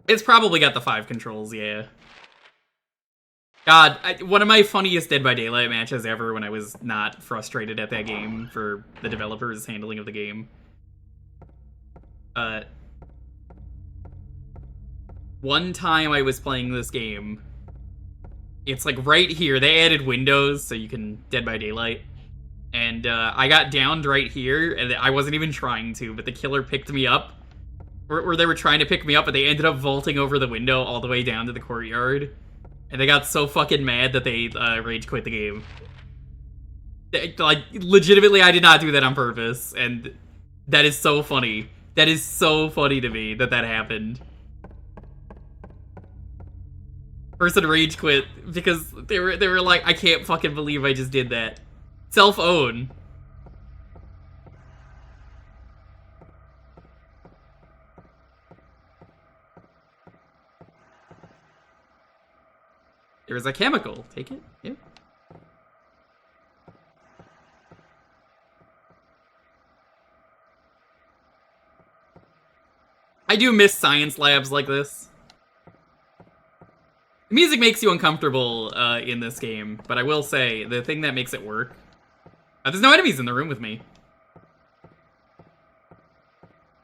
It's probably got the 5 controls, yeah. God, one of my funniest Dead by Daylight matches ever when I was not frustrated at that game for the developers' handling of the game. One time I was playing this game. It's like right here. They added windows so you can Dead by Daylight. And I got downed right here, and I wasn't even trying to, but the killer picked me up. Or they were trying to pick me up, but they ended up vaulting over the window all the way down to the courtyard. And they got so fucking mad that they rage quit the game. Like, legitimately, I did not do that on purpose, and that is so funny. That is so funny to me that that happened. Person rage quit because they were like, I can't fucking believe I just did that. Self-own. There's a chemical. Take it. Yeah. I do miss science labs like this. The music makes you uncomfortable in this game, but I will say, the thing that makes it work... there's no enemies in the room with me.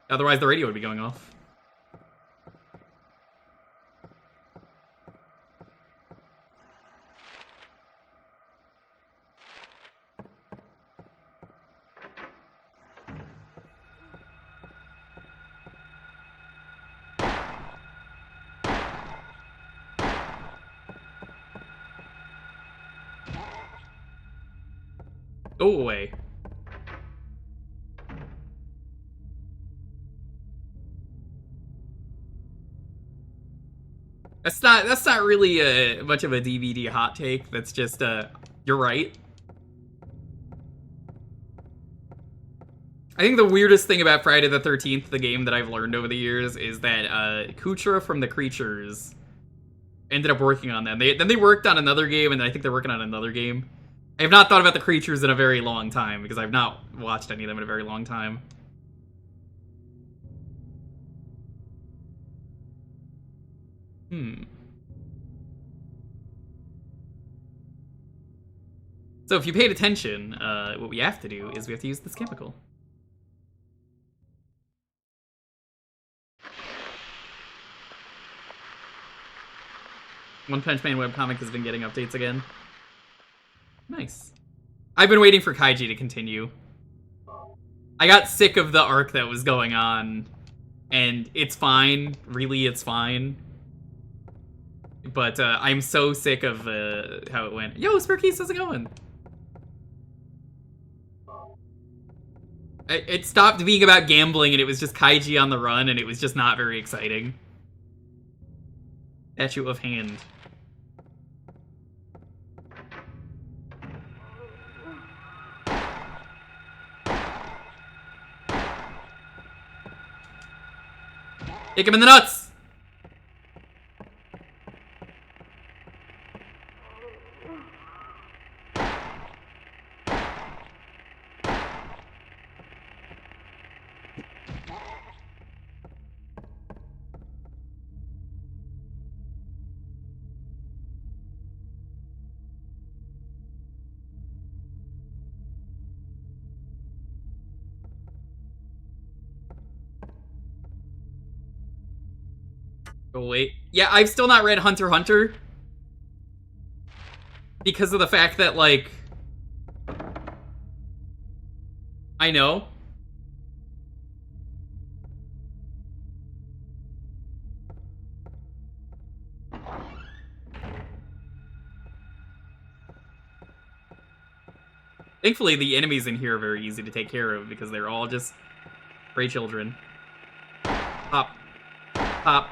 Otherwise the radio would be going off. Go away. That's not really much of a DVD hot take. That's just you're right. I think the weirdest thing about Friday the 13th, the game that I've learned over the years, is that Kuchera from the Creatures ended up working on them. Then they worked on another game, and I think they're working on another game. I have not thought about the Creatures in a very long time, because I've not watched any of them in a very long time. So if you paid attention, what we have to do is we have to use this chemical. One Punch Man webcomic has been getting updates again. Nice. I've been waiting for Kaiji to continue. I got sick of the arc that was going on, and it's fine. Really, it's fine. But I'm so sick of how it went. Yo, Spurkeys, how's it going? It stopped being about gambling, and it was just Kaiji on the run, and it was just not very exciting. Statue of Hand. Kick him in the nuts! Oh, wait. Yeah, I've still not read Hunter x Hunter. Because of the fact that, like... I know. Thankfully, the enemies in here are very easy to take care of because they're all just great children. Pop. Pop.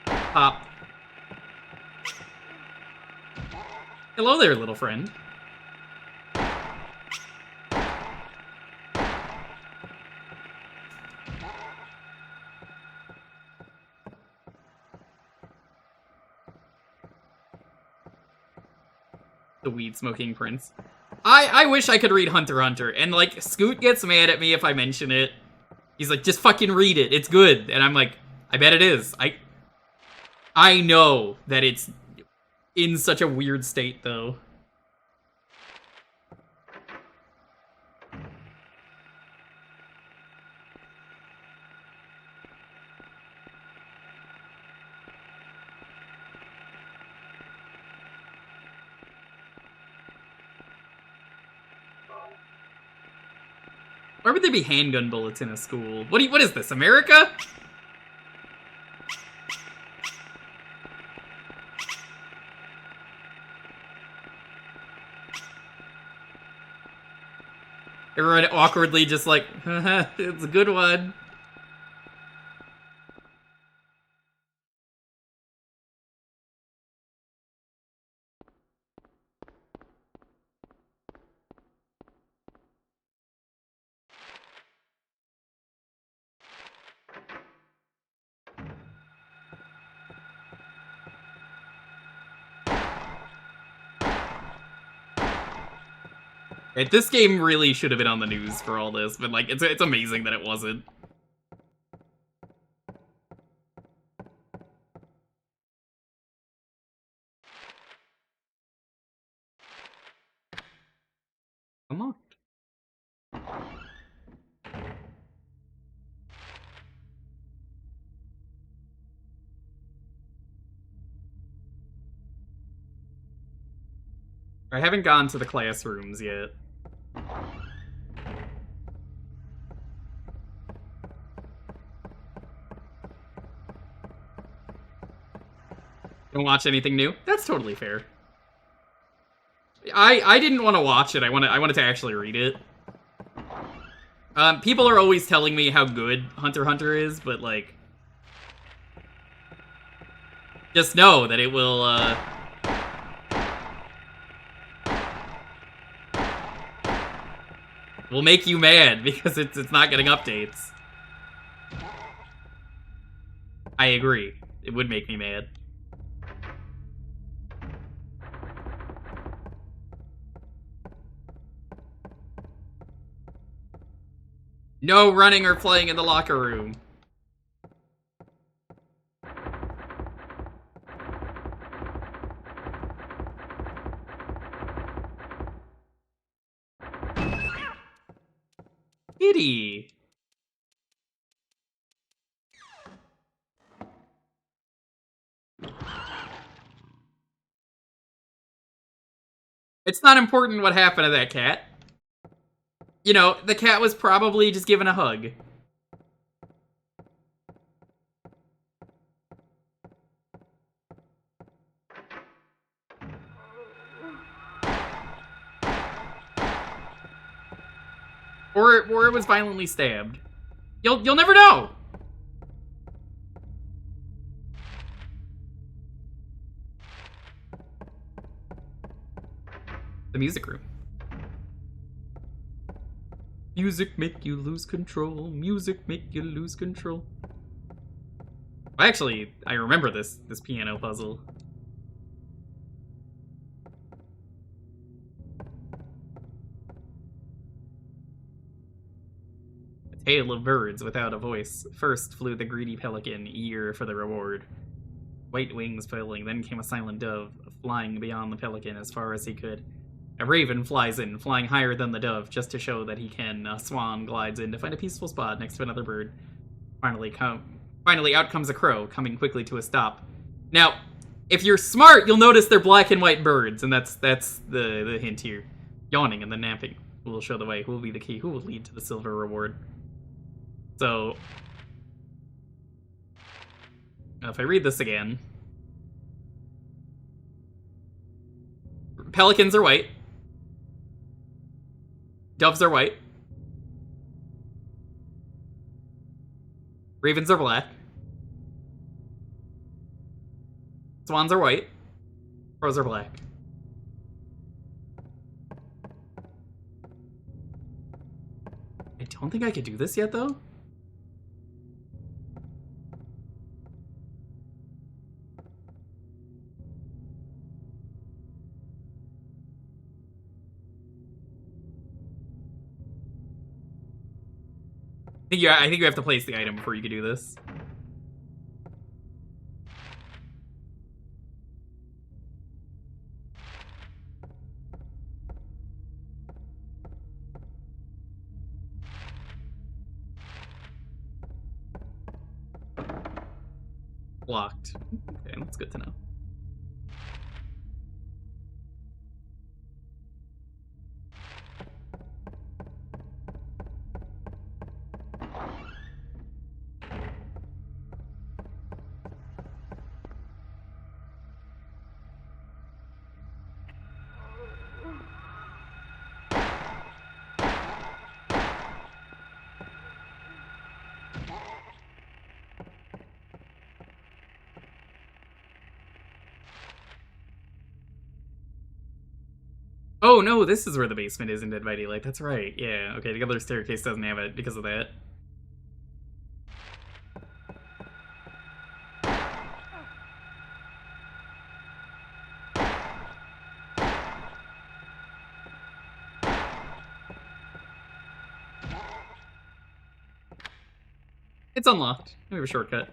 Pop. Hello there, little friend. The weed-smoking prince. I wish I could read Hunter x Hunter, and, like, Scoot gets mad at me if I mention it. He's like, just fucking read it, it's good. And I'm like, I bet it is. I know that it's in such a weird state, though. Why would there be handgun bullets in a school? What is this, America? Everyone awkwardly just like, haha, it's a good one. Right, this game really should have been on the news for all this, but like, it's amazing that it wasn't. Come on. I haven't gone to the classrooms yet. Don't watch anything new? That's totally fair. I didn't want to watch it. I wanted to actually read it. People are always telling me how good Hunter x Hunter is, but like, just know that it will make you mad because it's not getting updates. I agree. It would make me mad. No running or playing in the locker room. Kitty. It's not important what happened to that cat. You know, the cat was probably just given a hug. Or it was violently stabbed. You'll never know. The music room. Music make you lose control. Music make you lose control. Actually, I remember this piano puzzle. A tale of birds without a voice. First flew the greedy pelican, eager for the reward. White wings filling, then came a silent dove, flying beyond the pelican as far as he could. A raven flies in, flying higher than the dove, just to show that he can. A swan glides in to find a peaceful spot next to another bird. Finally Finally, out comes a crow, coming quickly to a stop. Now, if you're smart, you'll notice they're black and white birds, and that's the hint here. Yawning and then napping. Who will show the way? Who will be the key? Who will lead to the silver reward? So, if I read this again, pelicans are white. Doves are white. Ravens are black. Swans are white. Crows are black. I don't think I could do this yet, though. I think you have to place the item before you can do this. Locked. Okay, that's good to know. Oh no, this is where the basement is in Dead by Daylight. That's right. Yeah, okay, the other staircase doesn't have it because of that. It's unlocked. We have a shortcut.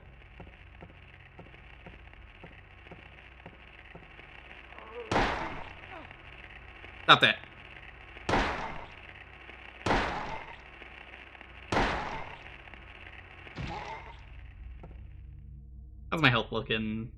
Stop that. How's my health looking?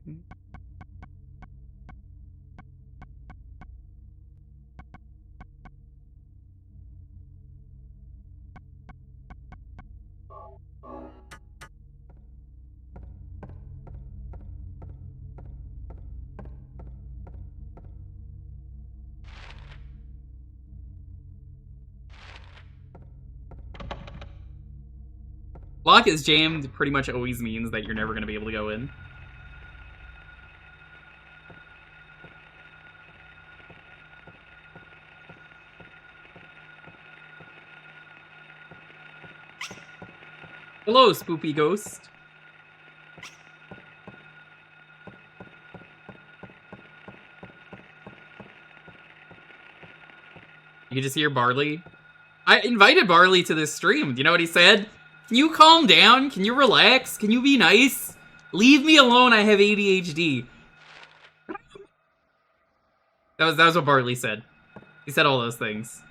Lock is jammed pretty much always means that you're never going to be able to go in. Hello, spoopy ghost. You can just hear Barley. I invited Barley to this stream. Do you know what he said? Can you calm down? Can you relax? Can you be nice? Leave me alone, I have ADHD. That was what Barley said. He said all those things.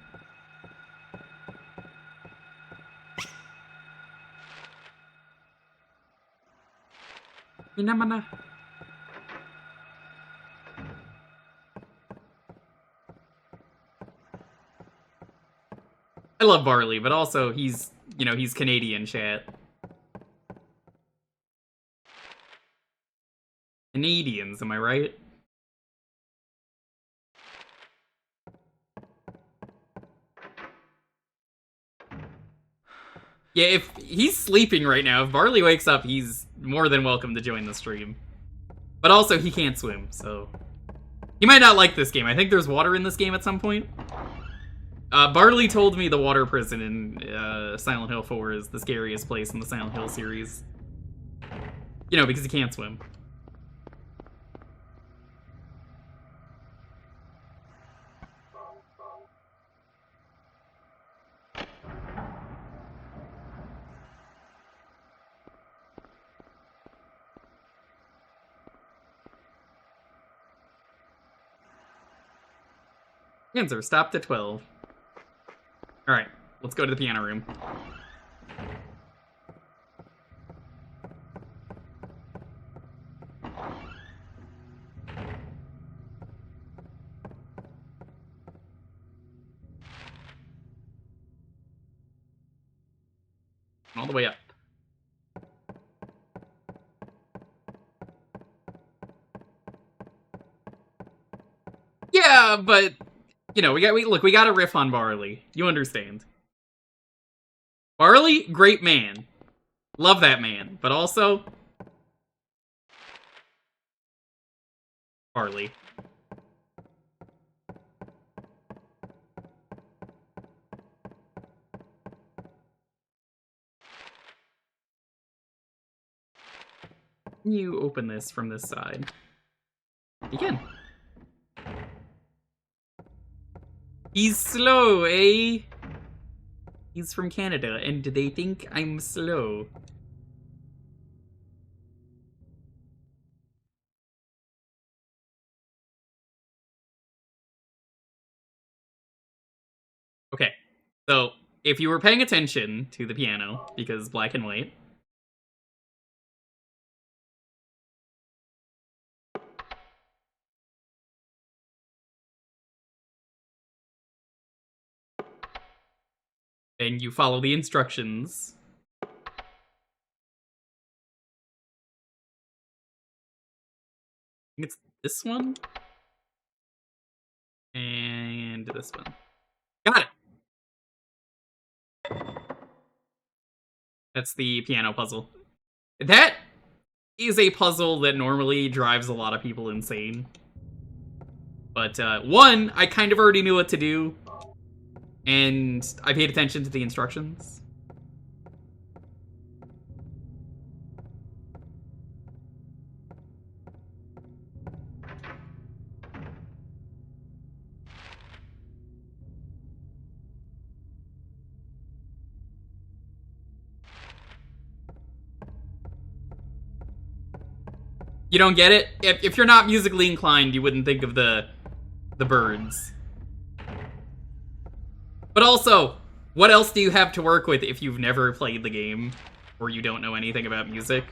Inamana. I love Barley, but also he's, you know, he's Canadian, chat. Canadians, am I right? Yeah, if he's sleeping right now, if Barley wakes up, he's more than welcome to join the stream. But also, he can't swim, so... He might not like this game. I think there's water in this game at some point. Barley told me the water prison in Silent Hill 4 is the scariest place in the Silent Hill series. You know, because he can't swim. Answer, stopped at 12. Alright, let's go to the piano room. All the way up. Yeah, but you know, we got a riff on Barley. You understand. Barley, great man. Love that man. But also Barley. You open this from this side. Begin. He's slow, eh? He's from Canada, and they think I'm slow. Okay, so if you were paying attention to the piano, because black and white, and you follow the instructions, I think it's this one, and this one. Got it! That's the piano puzzle. That is a puzzle that normally drives a lot of people insane. But, one, I kind of already knew what to do, and I paid attention to the instructions. You don't get it? If you're not musically inclined, you wouldn't think of the birds. But also, what else do you have to work with if you've never played the game or you don't know anything about music?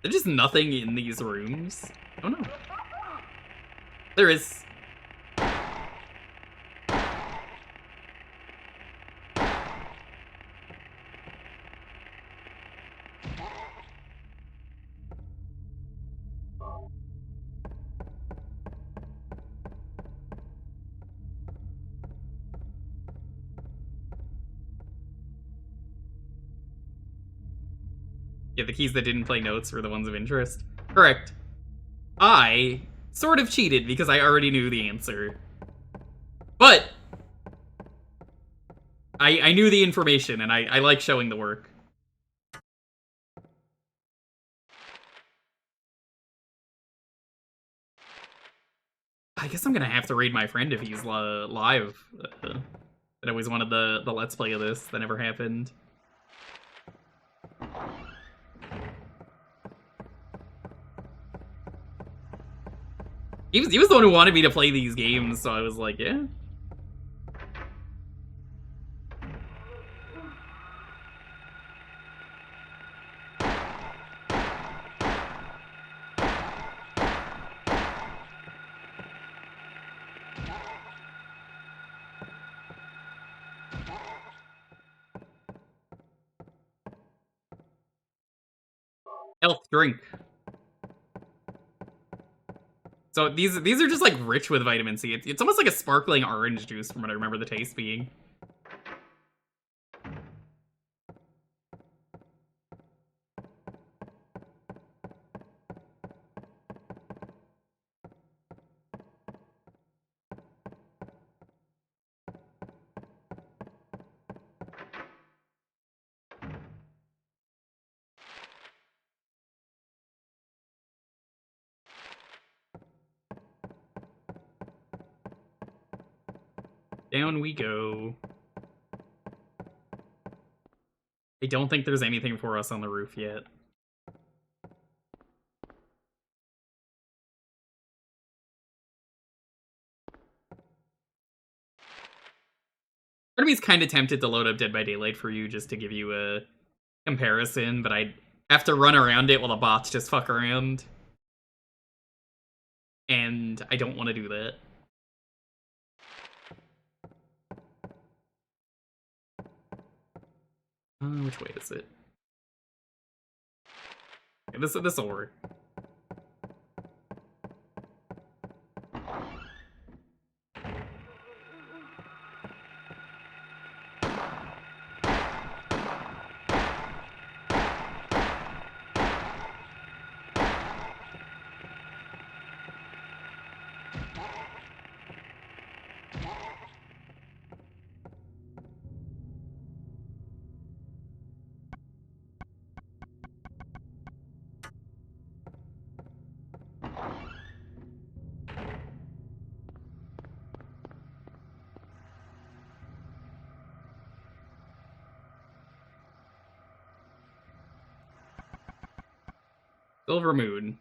There's just nothing in these rooms. Oh no. There is. Yeah, the keys that didn't play notes were the ones of interest. Correct. I sort of cheated because I already knew the answer. But I knew the information, and I like showing the work. I guess I'm gonna have to raid my friend if he's live. I always wanted the Let's Play of this. That never happened. He was the one who wanted me to play these games, so I was like, yeah. Health drink. So these are just like rich with vitamin C. It's almost like a sparkling orange juice from what I remember the taste being. Down we go. I don't think there's anything for us on the roof yet. Part of me's kind of tempted to load up Dead by Daylight for you just to give you a comparison, but I have to run around it while the bots just fuck around. And I don't want to do that. Which way is it? Yeah, this'll work. Silver Moon.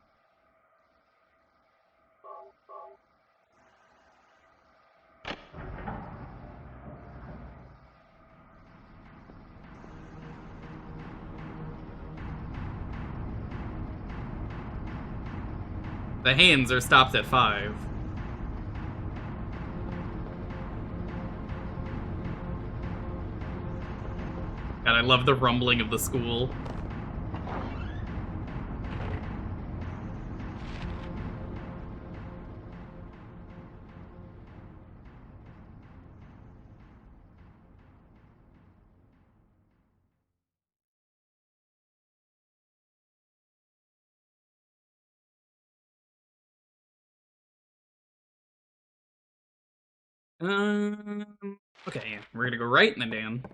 The hands are stopped at 5. God, I love the rumbling of the school. Okay, we're gonna go right and then down.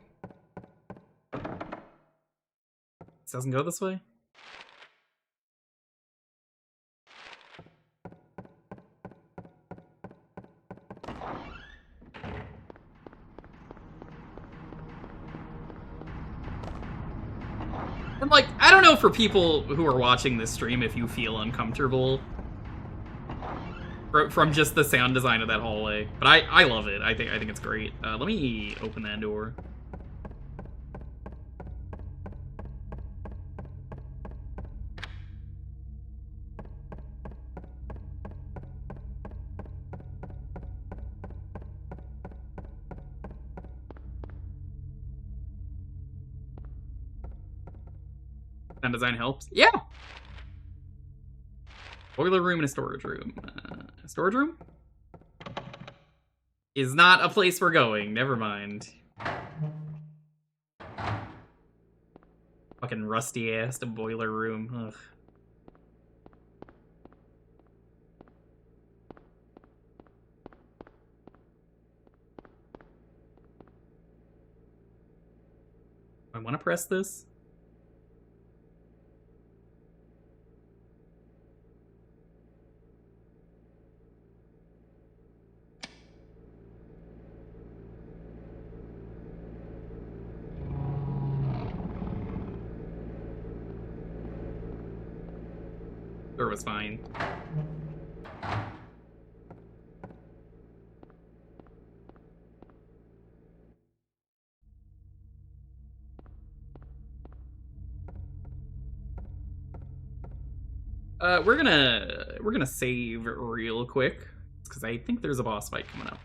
This doesn't go this way? And like, I don't know for people who are watching this stream if you feel uncomfortable from just the sound design of that hallway, but I love it. I think it's great. Let me open that door. Sound design helps. Yeah. Boiler room and a storage room. Storage room? Is not a place we're going. Never mind. Fucking rusty ass to boiler room. Ugh. I want to press this. Door was fine. We're gonna save real quick because I think there's a boss fight coming up.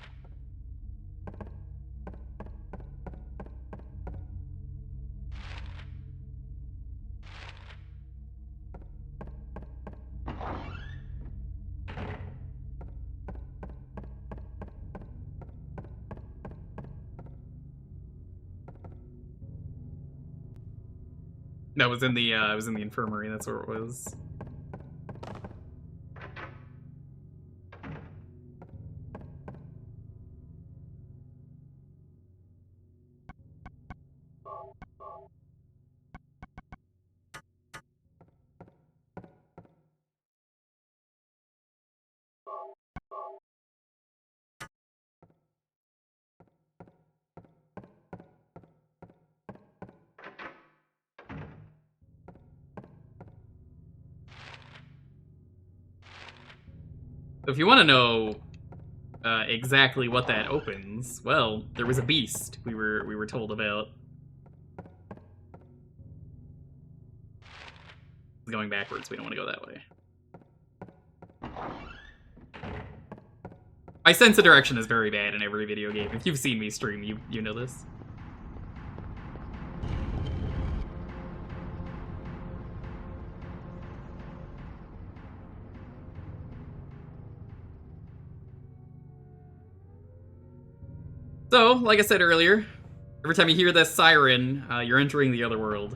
That was in the I was in the infirmary. That's where it was. If you want to know exactly what that opens, well, there was a beast we were told about. It's going backwards. We don't want to go that way. My sense of direction is very bad in every video game. If you've seen me stream, you know this. So, like I said earlier, every time you hear this siren, you're entering the other world.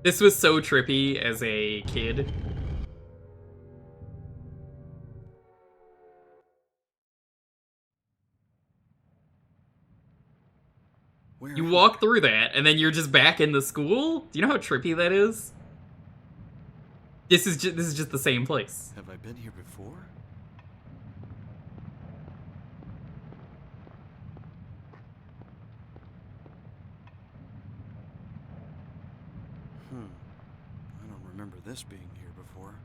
This was so trippy as a kid. Where You am walk I? through that, and then you're just back in the school? Do you know how trippy that is? This is just the same place. Have I been here before? I don't remember this being here before.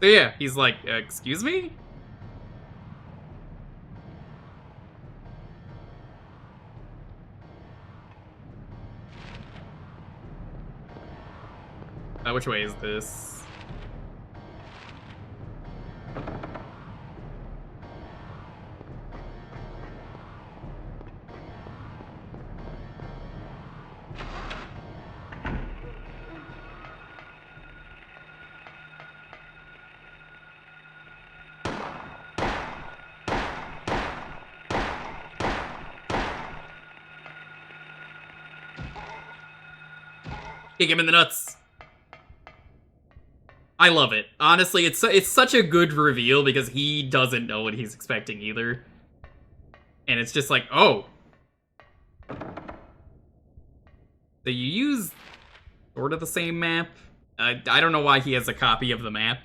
So yeah, he's like, excuse me? Which way is this? Kick him in the nuts. I love it. Honestly, it's such a good reveal because he doesn't know what he's expecting either. And it's just like, oh. So you use sort of the same map. I don't know why he has a copy of the map.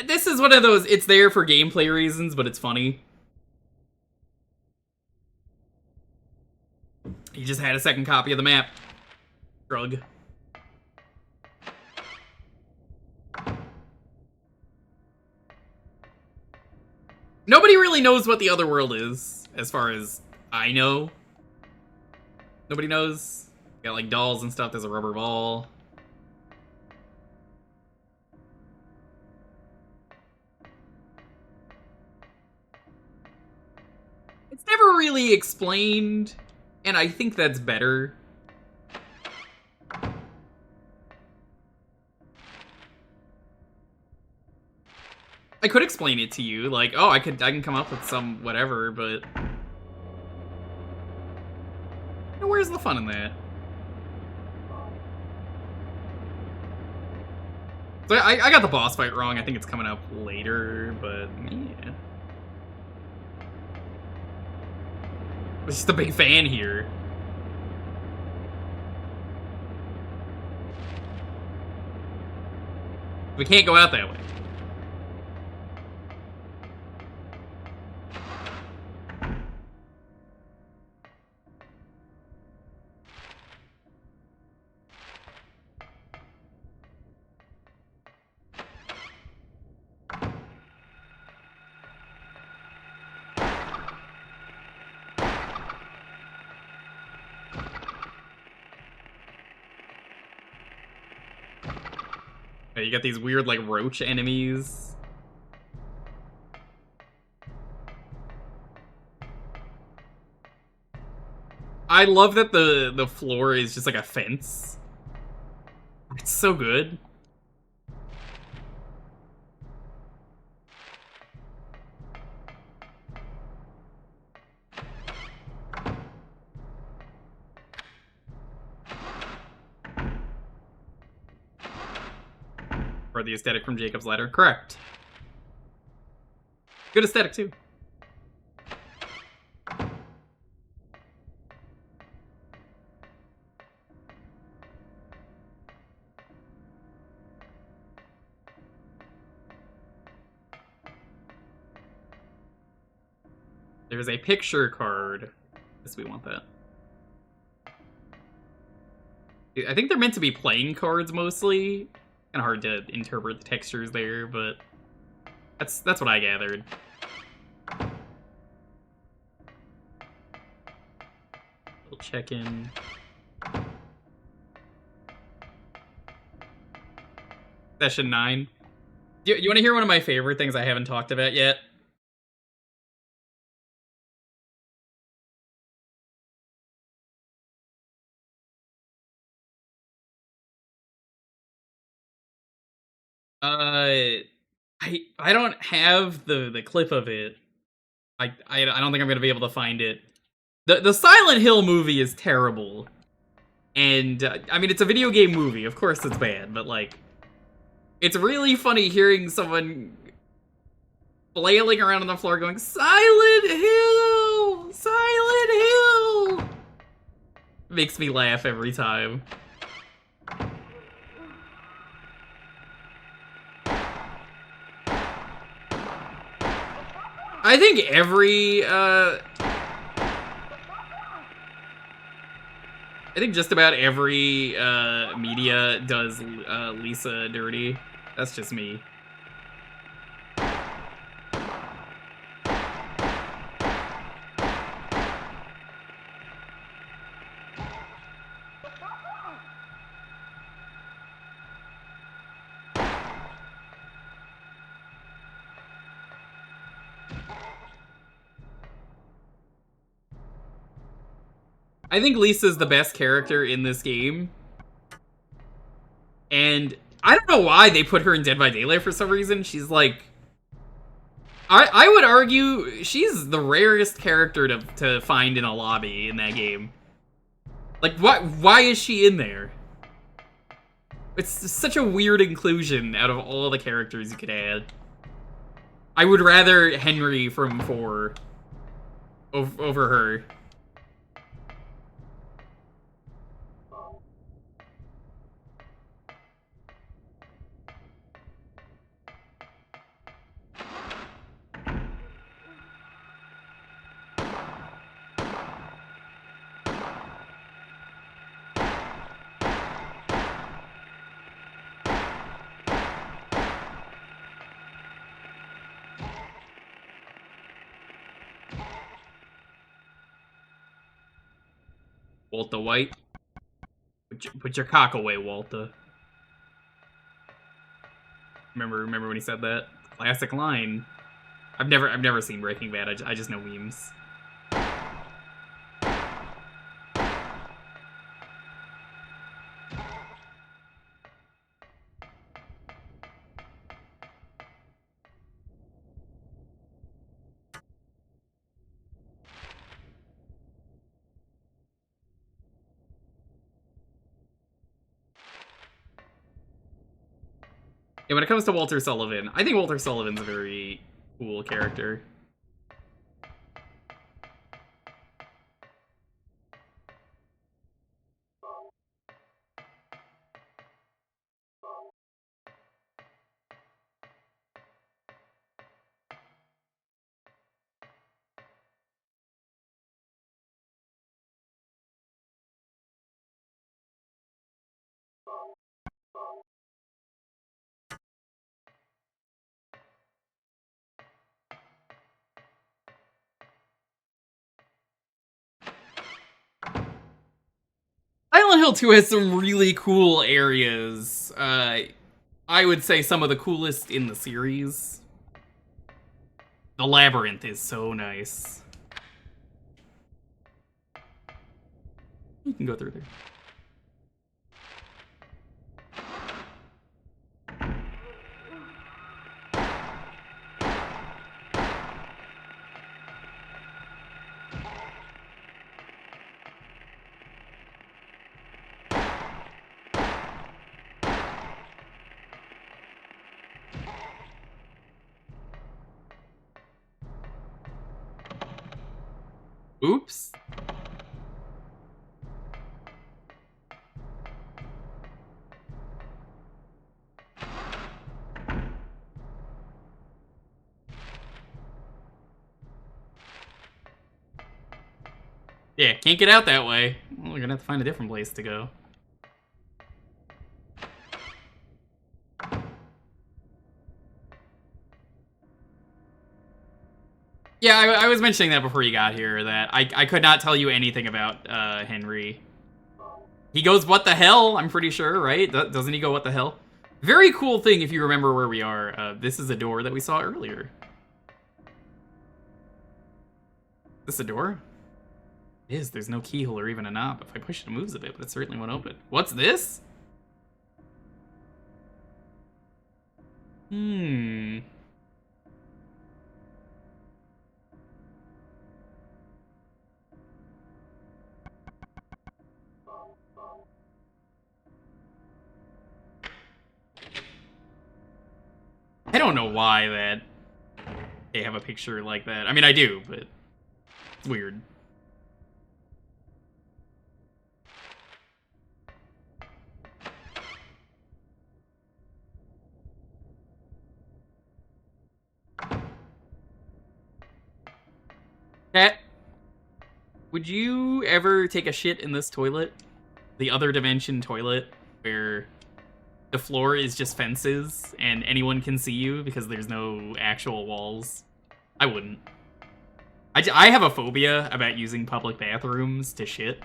This is one of those, it's there for gameplay reasons, but it's funny. He just had a second copy of the map. Shrug. Nobody really knows what the other world is, as far as I know. Nobody knows. Got like dolls and stuff, there's a rubber ball. It's never really explained, and I think that's better. I could explain it to you, like, oh, I can come up with some whatever, but where's the fun in that? So I got the boss fight wrong. I think it's coming up later, but yeah. I'm just a big fan here. We can't go out that way. You got these weird, like, roach enemies. I love that the floor is just like a fence. It's so good. Or the aesthetic from Jacob's Ladder. Correct. Good aesthetic, too. There's a picture card. Guess we want that. I think they're meant to be playing cards mostly. Kind of hard to interpret the textures there, but that's what I gathered. We'll check in. Session 9. You want to hear one of my favorite things I haven't talked about yet? I don't have the clip of it. I don't think I'm gonna be able to find it. The Silent Hill movie is terrible, and I mean it's a video game movie. Of course it's bad, but like, it's really funny hearing someone flailing around on the floor going Silent Hill, Silent Hill. Makes me laugh every time. I think just about every media does Lisa dirty. That's just me. I think Lisa's the best character in this game. And I don't know why they put her in Dead by Daylight for some reason. She's like... I would argue she's the rarest character to find in a lobby in that game. Like, why is she in there? It's such a weird inclusion out of all the characters you could add. I would rather Henry from 4 over her. Walter White. Put your cock away, Walter. Remember when he said that? Classic line. I've never seen Breaking Bad. I just know memes. Yeah, when it comes to Walter Sullivan, I think Walter Sullivan's a very cool character. Silent Hill 2 has some really cool areas. I would say some of the coolest in the series. The labyrinth is so nice. You can go through there. Oops. Yeah, can't get out that way. Well, we're gonna have to find a different place to go. Yeah, I was mentioning that before you got here, that I could not tell you anything about Henry. He goes, what the hell? I'm pretty sure, right? Doesn't he go, what the hell? Very cool thing if you remember where we are. This is a door that we saw earlier. Is this a door? It is. There's no keyhole or even a knob. If I push it, it moves a bit, but it certainly won't open. What's this? I don't know why that they have a picture like that. I mean, I do, but it's weird. Cat, would you ever take a shit in this toilet? The other dimension toilet, where the floor is just fences and anyone can see you because there's no actual walls? I wouldn't. I have a phobia about using public bathrooms to shit.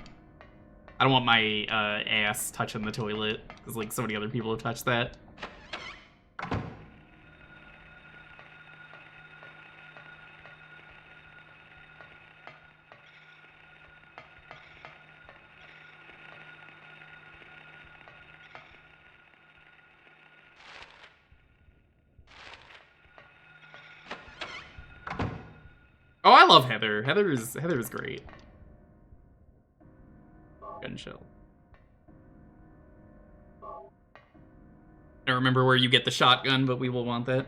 I don't want my ass touching the toilet because like so many other people have touched that. Oh, I love Heather. Heather's great. Gun shell. I don't remember where you get the shotgun, but we will want that.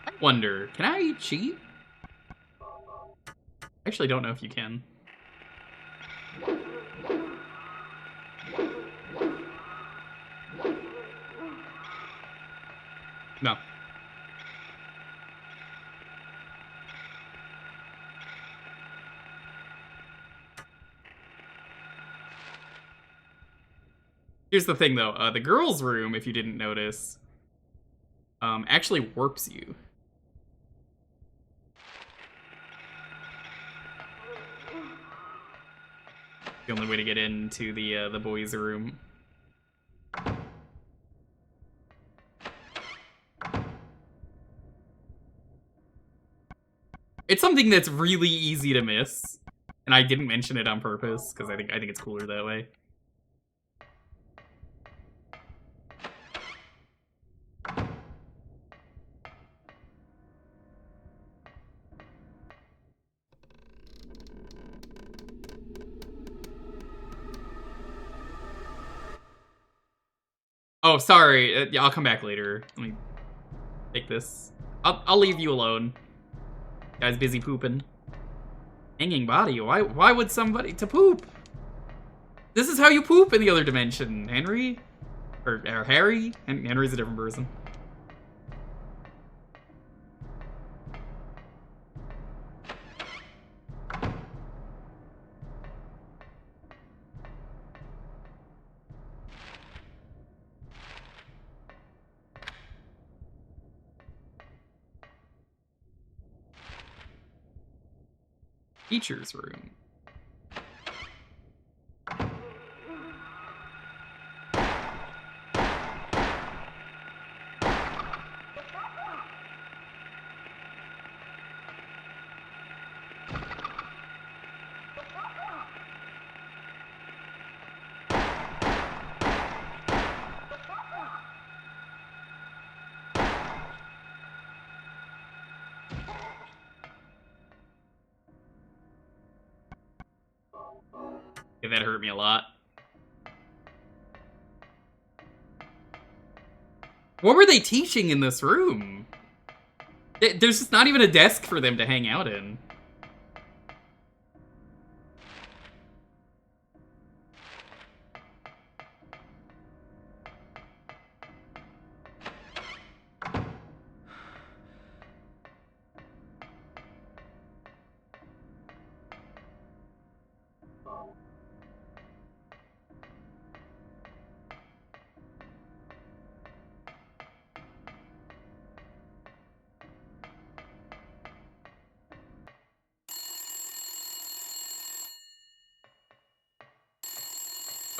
I wonder, can I cheat? I actually don't know if you can. No. Here's the thing, though. The girls' room, if you didn't notice, actually warps you. The only way to get into the boys' room. It's something that's really easy to miss, and I didn't mention it on purpose because I think it's cooler that way. Oh, sorry. Yeah, I'll come back later. Let me take this. I'll leave you alone. Guy's busy pooping. Hanging body. Why would somebody to poop? This is how you poop in the other dimension, Henry, or Harry. Henry's a different person. Teacher's room. Yeah, that hurt me a lot. What were they teaching in this room? There's just not even a desk for them to hang out in.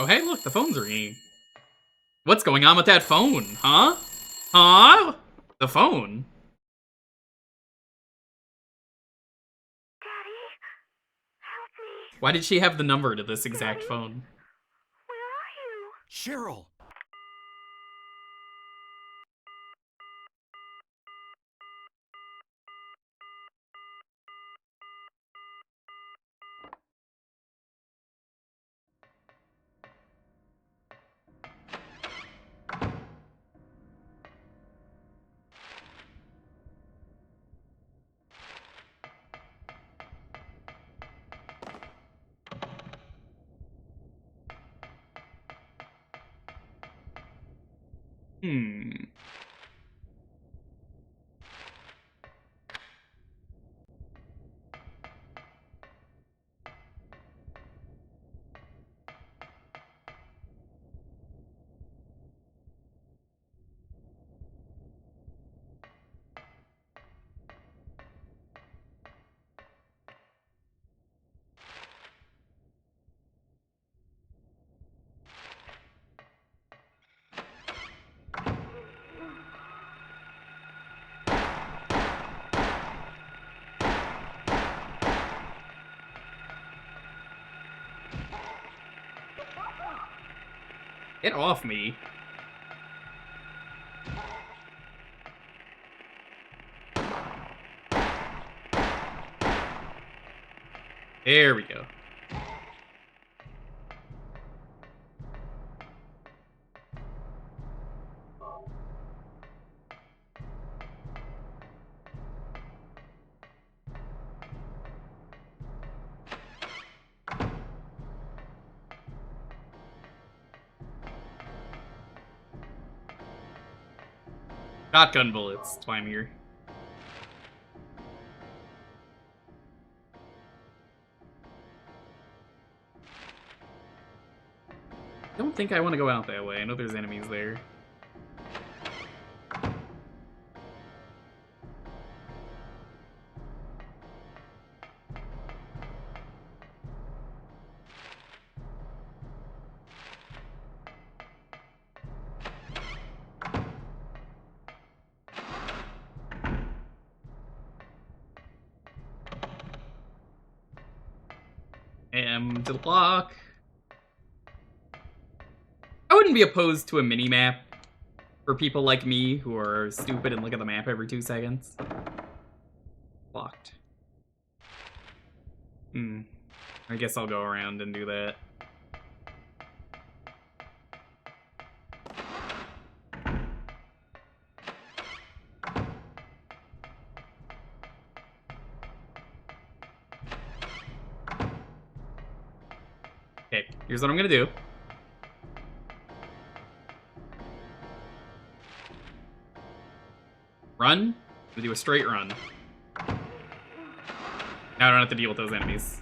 Oh, hey, look, the phone's ringing. What's going on with that phone, huh? Huh? The phone? Daddy, help me. Why did she have the number to this exact phone? Where are you? Cheryl! Hmm. Get off me. There we go. Shotgun bullets. That's why I'm here. I don't think I want to go out that way. I know there's enemies there. M to the block. I wouldn't be opposed to a mini-map for people like me who are stupid and look at the map every 2 seconds. Blocked. I guess I'll go around and do that. Okay, here's what I'm gonna do. Run. I'm gonna do a straight run. Now I don't have to deal with those enemies.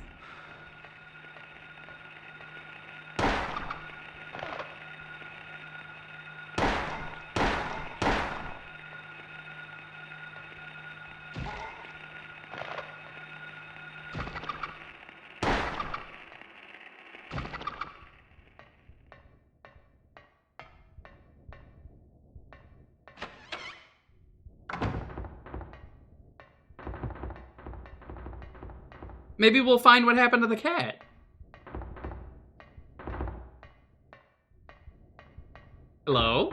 Maybe we'll find what happened to the cat. Hello?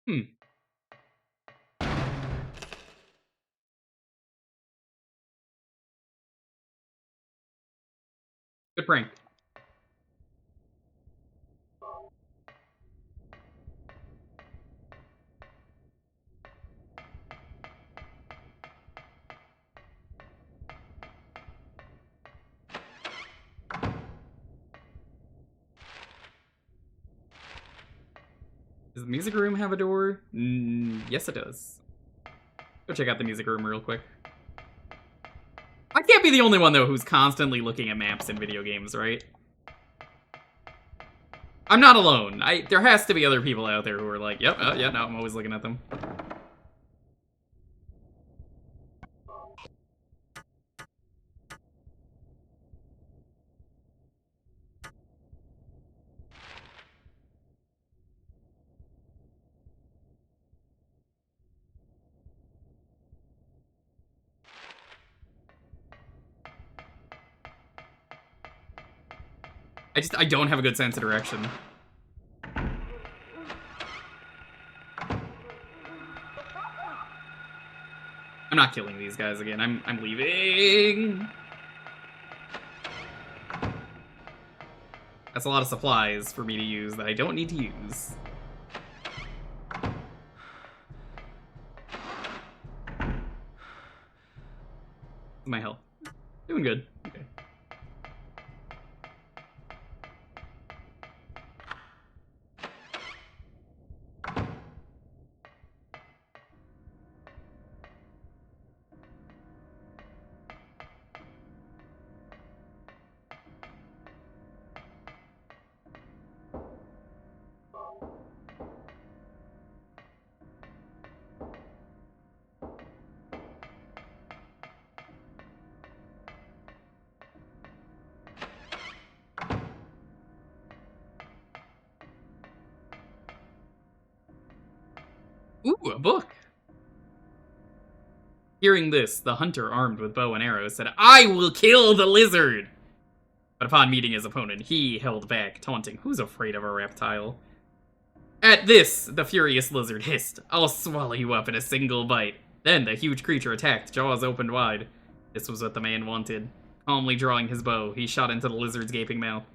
Hmm. Good prank. Does the music room have a door? Yes, it does. Go check out the music room real quick. I can't be the only one, though, who's constantly looking at maps in video games, right? I'm not alone. There has to be other people out there who are like, yep, yeah, no, I'm always looking at them. I don't have a good sense of direction. I'm not killing these guys again. I'm leaving. That's a lot of supplies for me to use that I don't need to use. My health. Doing good. Okay. Ooh, a book! Hearing this, the hunter armed with bow and arrow said, "I will kill the lizard!" But upon meeting his opponent, he held back, taunting, "Who's afraid of a reptile?" At this, the furious lizard hissed, "I'll swallow you up in a single bite." Then the huge creature attacked, jaws opened wide. This was what the man wanted. Calmly drawing his bow, he shot into the lizard's gaping mouth.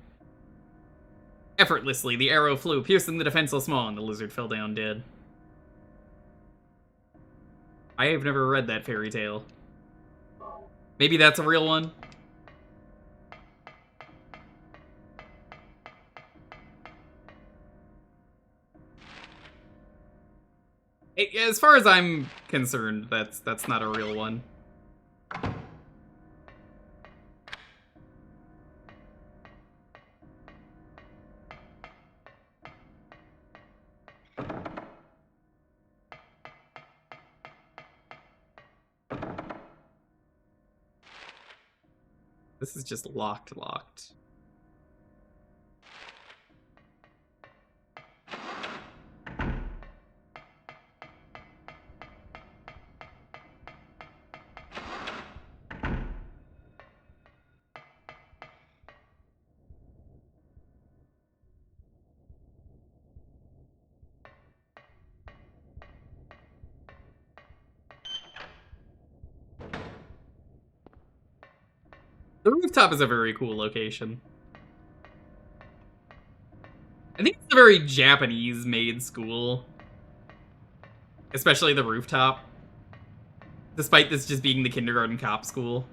Effortlessly, the arrow flew, piercing the defenseless maw, and the lizard fell down dead. I have never read that fairy tale. Maybe that's a real one? As far as I'm concerned, that's not a real one. This is just locked. The rooftop is a very cool location. I think it's a very Japanese-made school. Especially the rooftop. Despite this just being the kindergarten cop school.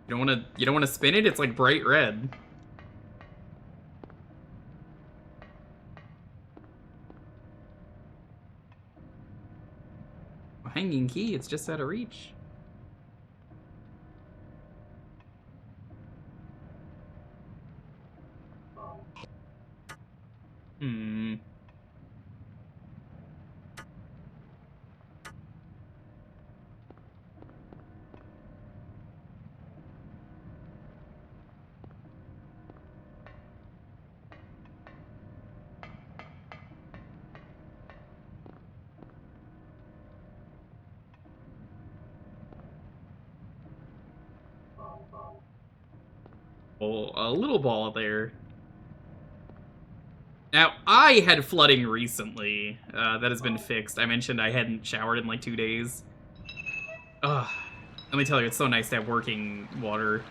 You don't wanna spin it? It's like bright red. A hanging key, it's just out of reach. Oh, a little ball there. Now, I had flooding recently. That has been fixed. I mentioned I hadn't showered in like 2 days. Ugh. Let me tell you, it's so nice to have working water.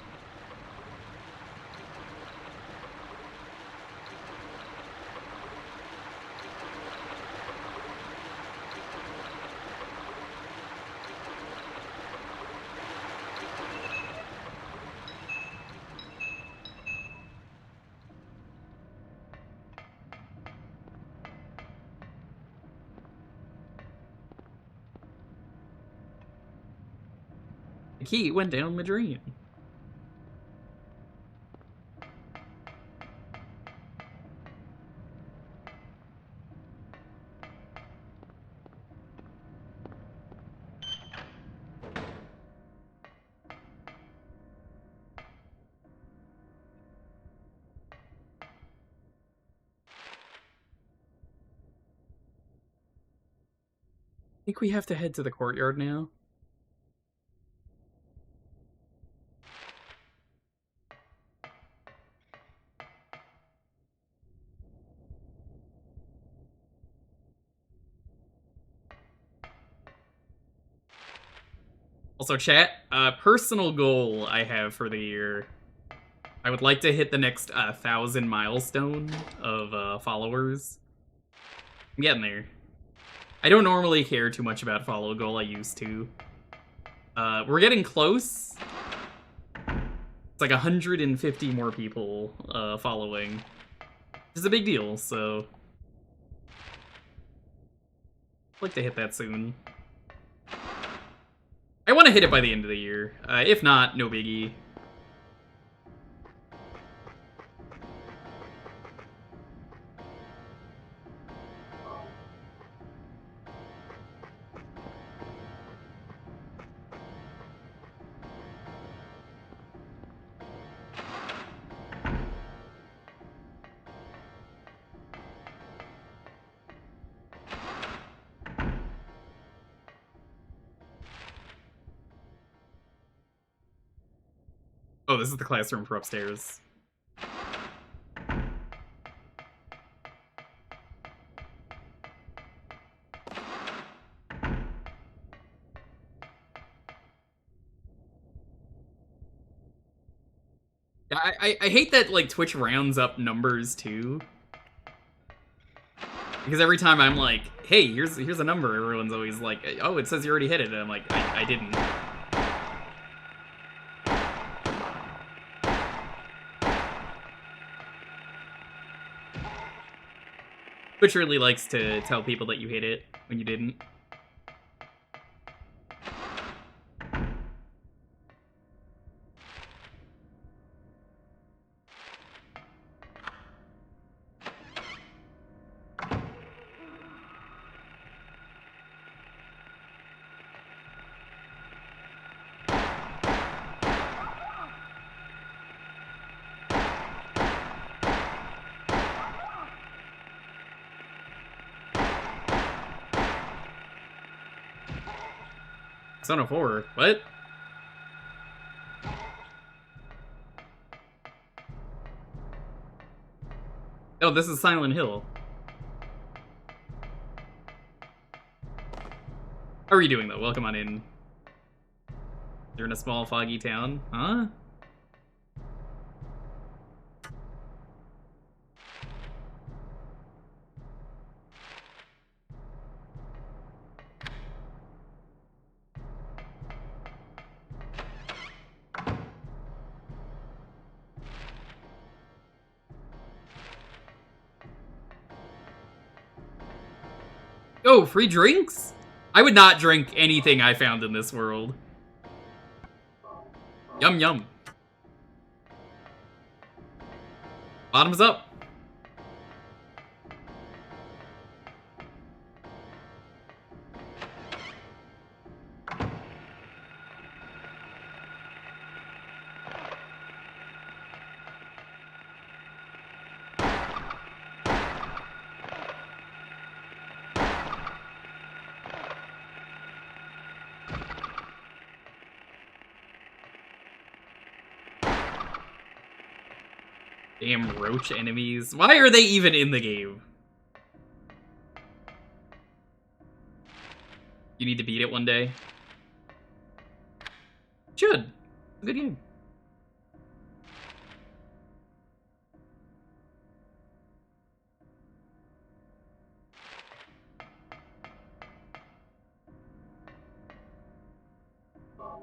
The key went down my drain. I think we have to head to the courtyard now. Also, chat, personal goal I have for the year. I would like to hit the next 1,000 milestone of followers. I'm getting there. I don't normally care too much about follow goal, I used to. We're getting close. It's like 150 more people following. Which is a big deal, so... I'd like to hit that soon. I want to hit it by the end of the year. If not, no biggie. Oh, this is the classroom for upstairs. I hate that, like, Twitch rounds up numbers, too. Because every time I'm like, hey, here's a number, everyone's always like, oh, it says you already hit it, and I'm like, I didn't. Twitch really likes to tell people that you hit it when you didn't. Son of 4. What? Oh, this is Silent Hill. How are you doing, though? Welcome on in. You're in a small, foggy town? Huh? Oh, free drinks? I would not drink anything I found in this world. Yum yum. Bottoms up. Damn roach enemies. Why are they even in the game? You need to beat it one day. Should. It's a good game.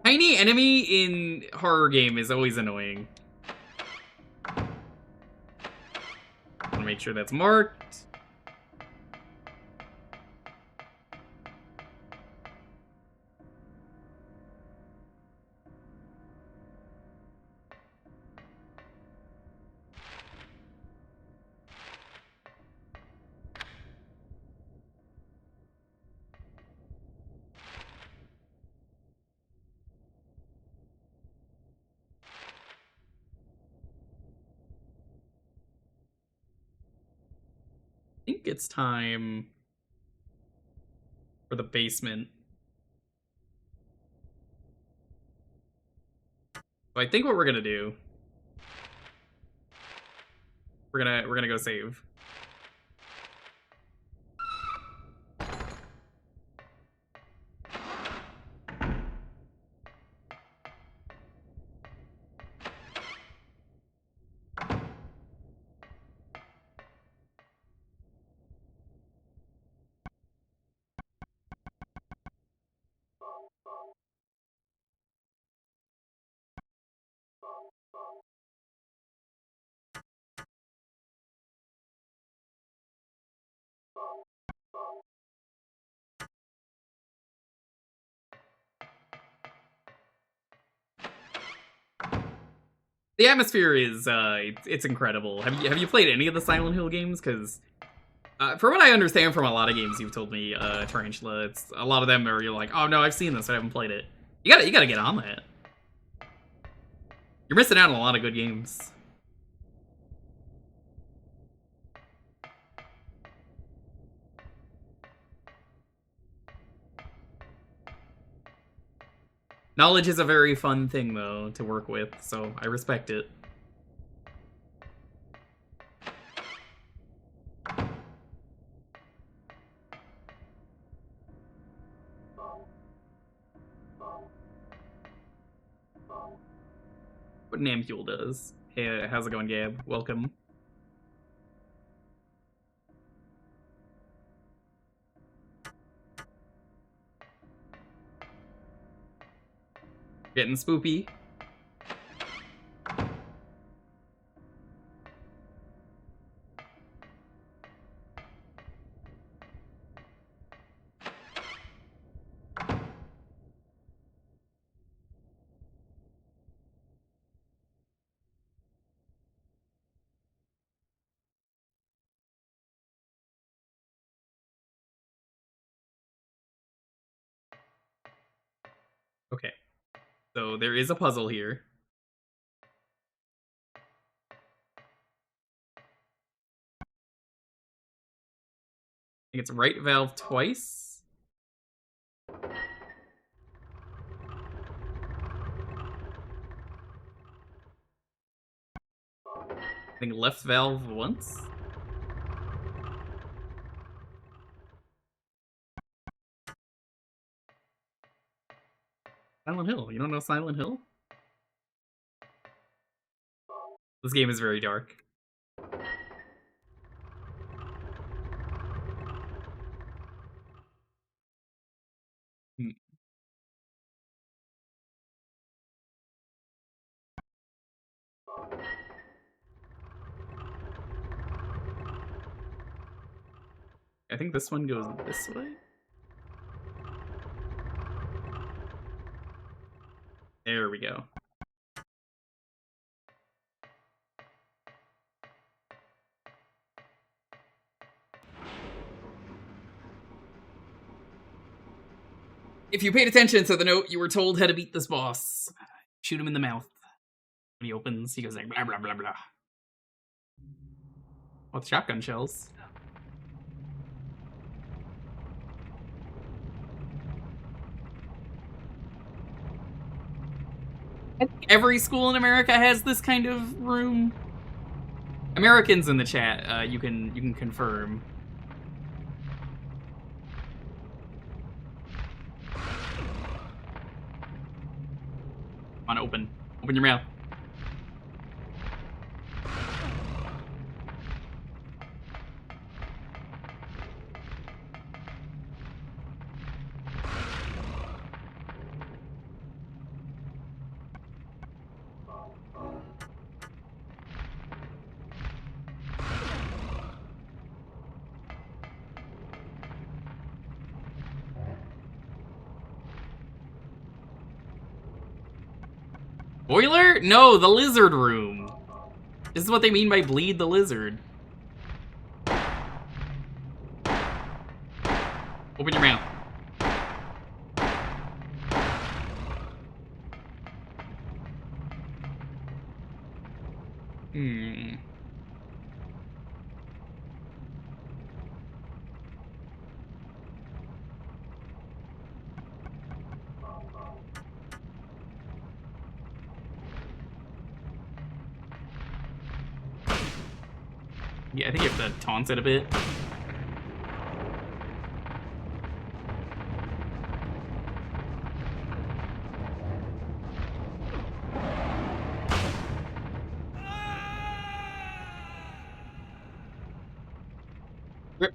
Tiny enemy in horror game is always annoying. Wanna make sure that's marked. I think it's time for the basement. So I think what we're gonna do, we're gonna go save. The atmosphere is it's incredible. Have you played any of the Silent Hill games? Because from what I understand from a lot of games you've told me, Tarantula, it's a lot of them are you're like, oh no, I've seen this, I haven't played it. You gotta get on that. You're missing out on a lot of good games. Knowledge is a very fun thing though to work with, so I respect it. What an ampule does. Hey, how's it going, Gab? Welcome. Getting spoopy. Okay. So there is a puzzle here. I think it's right valve twice. I think left valve once. Silent Hill. You don't know Silent Hill? This game is very dark. Hmm. I think this one goes this way. There we go. If you paid attention to the note, you were told how to beat this boss. Shoot him in the mouth. When he opens, he goes like blah blah blah blah. With shotgun shells. I think every school in America has this kind of room. Americans in the chat, you can confirm. on, open. Open your mouth. Boiler? No, the lizard room. This is what they mean by bleed the lizard. Open your mouth. Yeah, I think you have to taunt it a bit. Rip.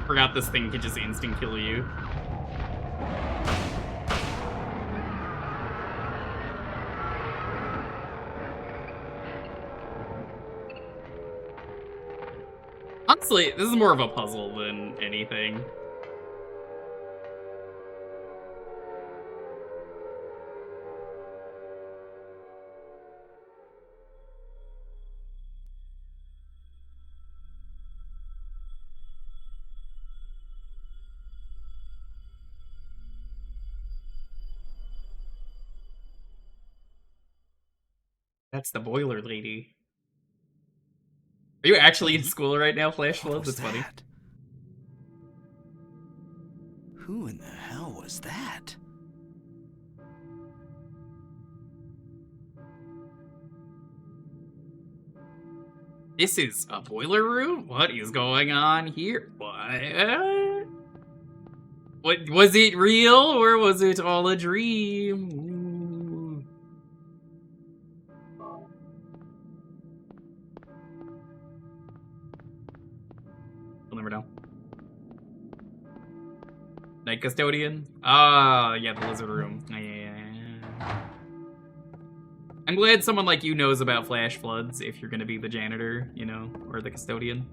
Forgot this thing could just instant kill you. Honestly, this is more of a puzzle than anything. That's the boiler lady. Are you actually in school right now, Flash Flood? That's funny. Who in the hell was that? This is a boiler room? What is going on here? What was it real or was it all a dream? Ooh. We'll never know. Night custodian? Ah, yeah, the lizard room. Yeah. I'm glad someone like you knows about flash floods if you're gonna be the janitor, you know, or the custodian.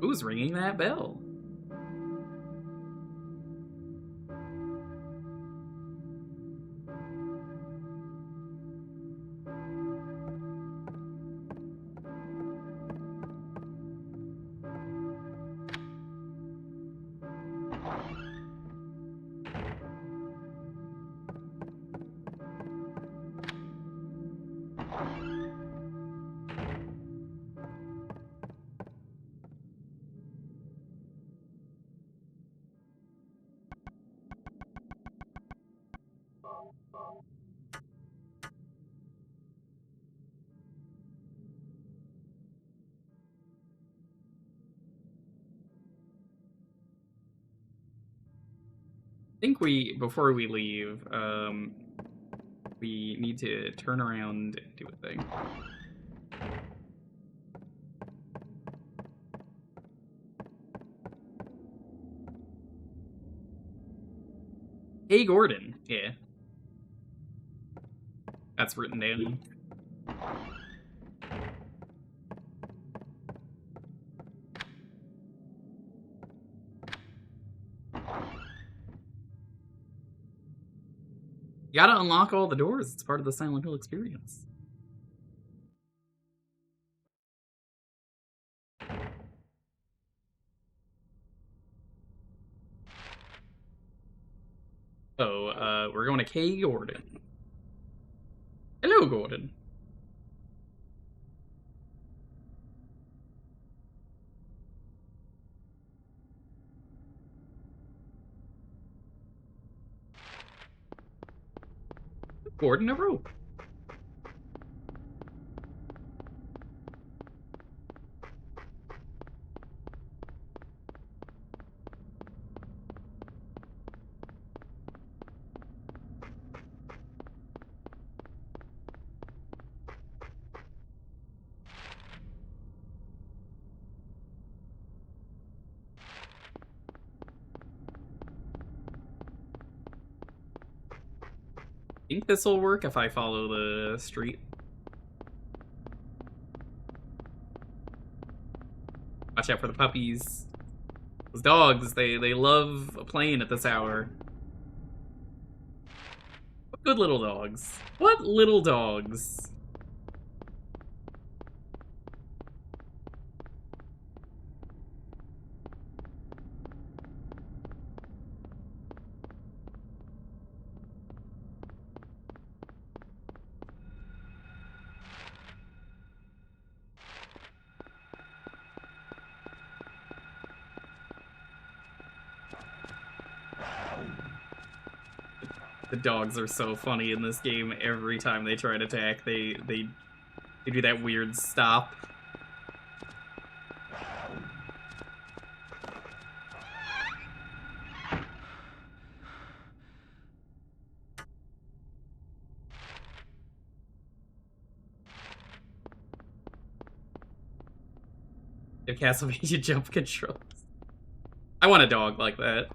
Who's ringing that bell? I think before we leave, we need to turn around and do a thing. K. Gordon. Yeah. That's written down. You gotta unlock all the doors. It's part of the Silent Hill experience. So, we're going to K. Gordon. Hello, Gordon. Gordon, a rope. I think this will work if I follow the street. Watch out for the puppies. Those dogs, they love playing at this hour. What good little dogs. What little dogs. The dogs are so funny in this game. Every time they try to attack, they do that weird stop. The Castlevania jump controls. I want a dog like that.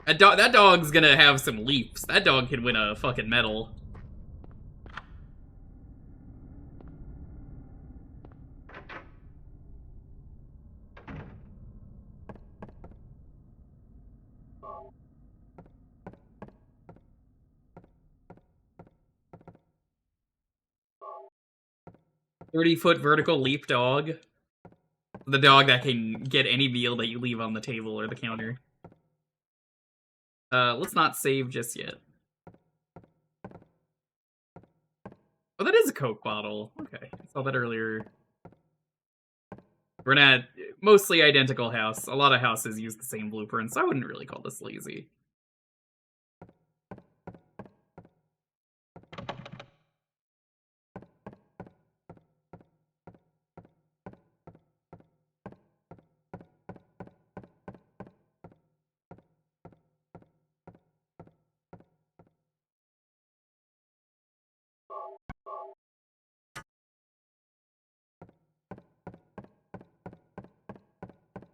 That dog's gonna have some leaps. That dog can win a fucking medal. "30-foot vertical leap dog." The dog that can get any meal that you leave on the table or the counter. Let's not save just yet. Oh, that is a Coke bottle. Okay, I saw that earlier. We're in a mostly identical house. A lot of houses use the same blueprints, so I wouldn't really call this lazy.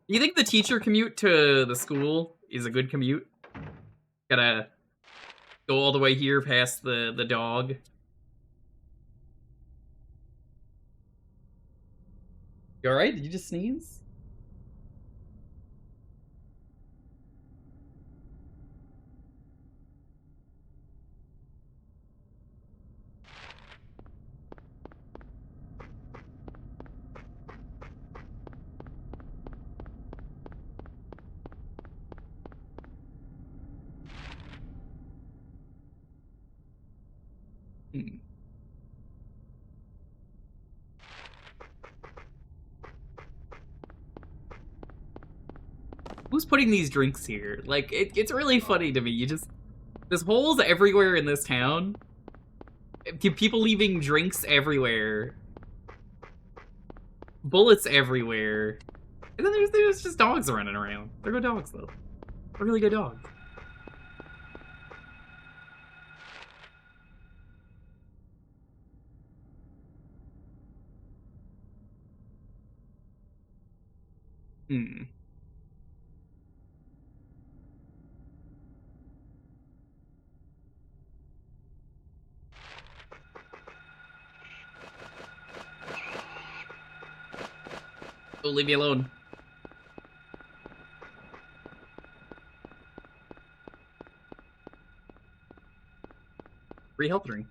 You think the teacher commute to the school is a good commute? Gotta go all the way here past the dog. You alright? Did you just sneeze? Hmm. Who's putting these drinks here? Like, it's really funny to me. There's holes everywhere in this town. People leaving drinks everywhere. Bullets everywhere. And then there's just dogs running around. They're good dogs, though. They're really good dogs. Hmm. Oh, leave me alone. Free health ring.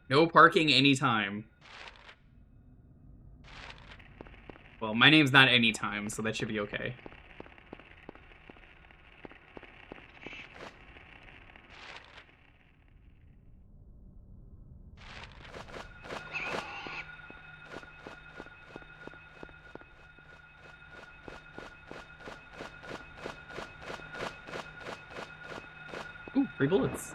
No parking anytime. Well, my name's not Anytime, so that should be okay. Ooh, 3 bullets.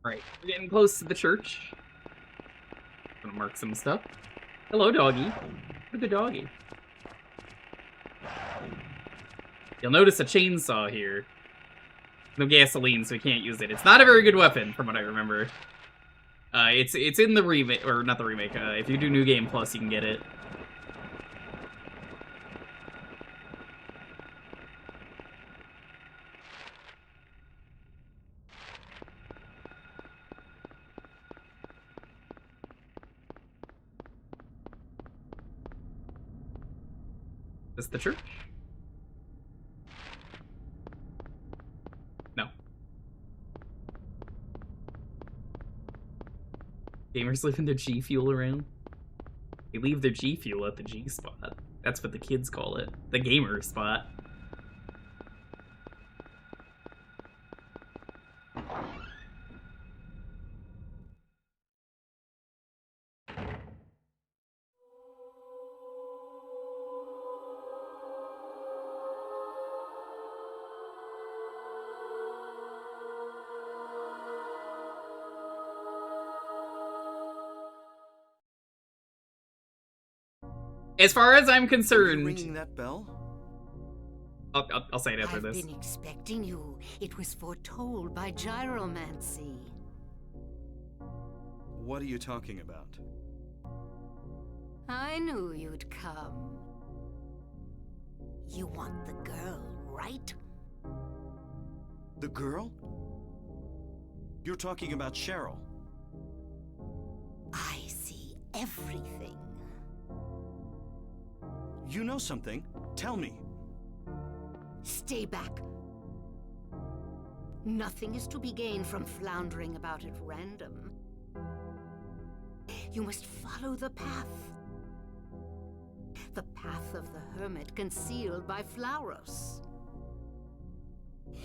Alright, we're getting close to the church. Gonna mark some stuff. Hello, doggy. Look at the doggy. You'll notice a chainsaw here. No gasoline, so we can't use it. It's not a very good weapon, from what I remember. It's in the remake, or not the remake. If you do New Game Plus, you can get it. Is this the church? No. Gamers leaving their G Fuel around? They leave their G Fuel at the G spot. That's what the kids call it. The gamer spot. As far as I'm Are you concerned, ringing that bell? I'll say it after I've this. been expecting you. It was foretold by gyromancy. What are you talking about? I knew you'd come. You want the girl, right? The girl? You're talking about Cheryl. I see everything. You know something. Tell me. Stay back. Nothing is to be gained from floundering about at random. You must follow the path. The path of the hermit concealed by Flauros.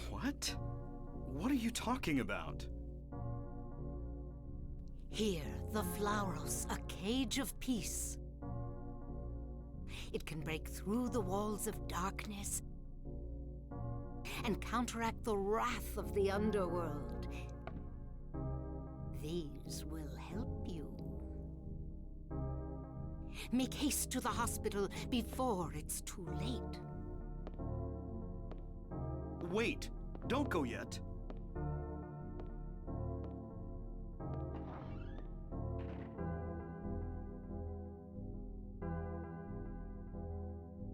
What? What are you talking about? Here, the Flauros, a cage of peace. It can break through the walls of darkness and counteract the wrath of the underworld. These will help you. Make haste to the hospital before it's too late. Wait! Don't go yet.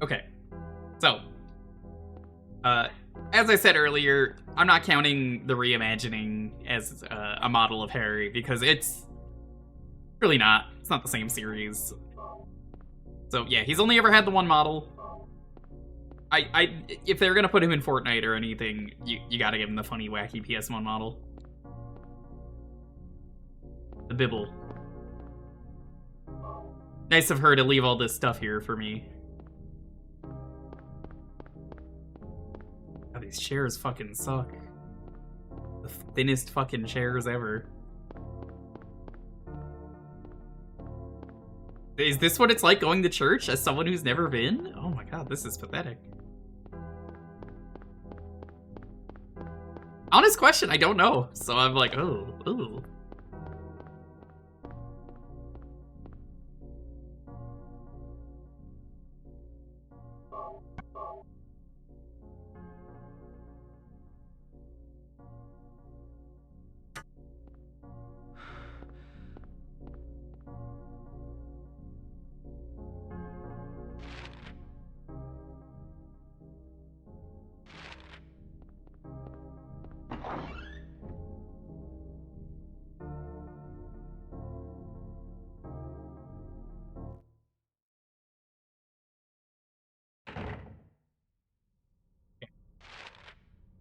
Okay. So, as I said earlier, I'm not counting the reimagining as a model of Harry because it's really not. It's not the same series. So yeah, he's only ever had the one model. If they're gonna put him in Fortnite or anything, you gotta give him the funny, wacky PS1 model. The Bibble. Nice of her to leave all this stuff here for me. God, these chairs fucking suck. The thinnest fucking chairs ever. Is this what it's like going to church as someone who's never been? Oh my god, this is pathetic. Honest question, I don't know. So I'm like, oh, ooh.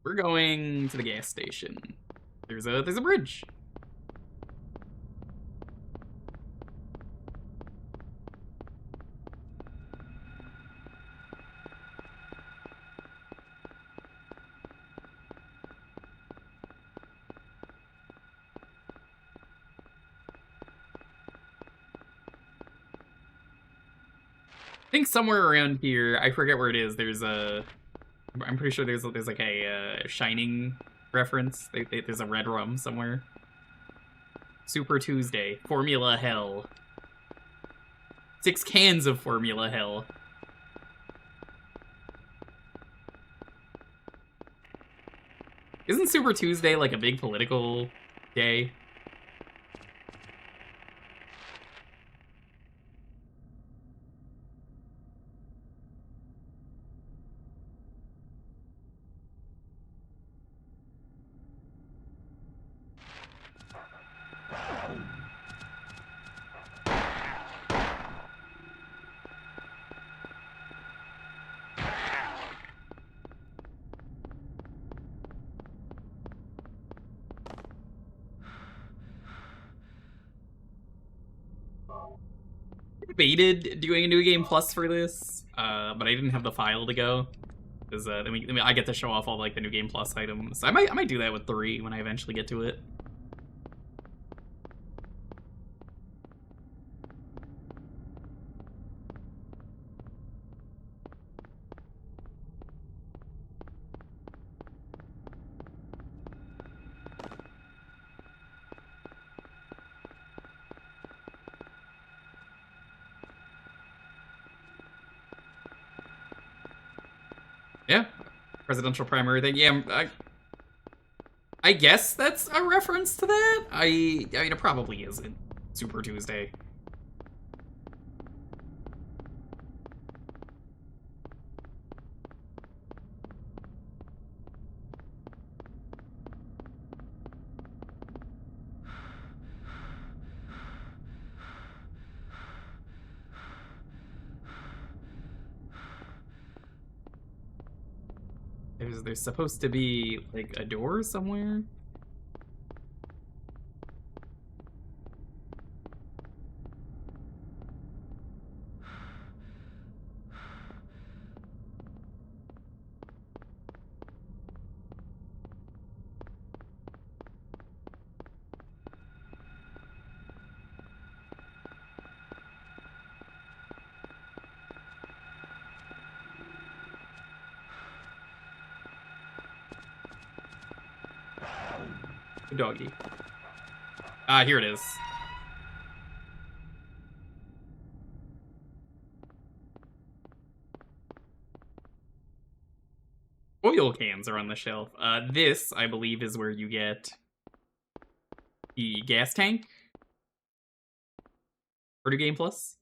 We're going to the gas station. There's a bridge. I think somewhere around here, I forget where it is. I'm pretty sure there's like a Shining reference. There's a red rum somewhere. Super Tuesday, Formula Hell. 6 cans of Formula Hell. Isn't Super Tuesday like a big political day? Debated doing a new game plus for this, but I didn't have the file to go because then I get to show off all like the new game plus items. I might do that with 3 when I eventually get to it. Yeah, presidential primary thing. Yeah, I guess that's a reference to that. I mean, it probably isn't. Super Tuesday. There's supposed to be like a door somewhere. Good doggy. Ah, here it is. Oil cans are on the shelf. This, I believe, is where you get the gas tank for New Game Plus.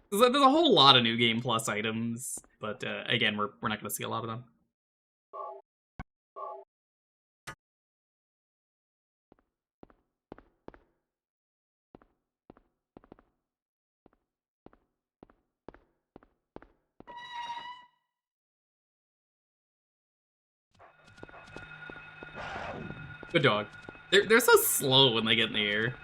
There's a whole lot of New Game Plus items, but again, we're not going to see a lot of them. Good dog. They're so slow when they get in the air.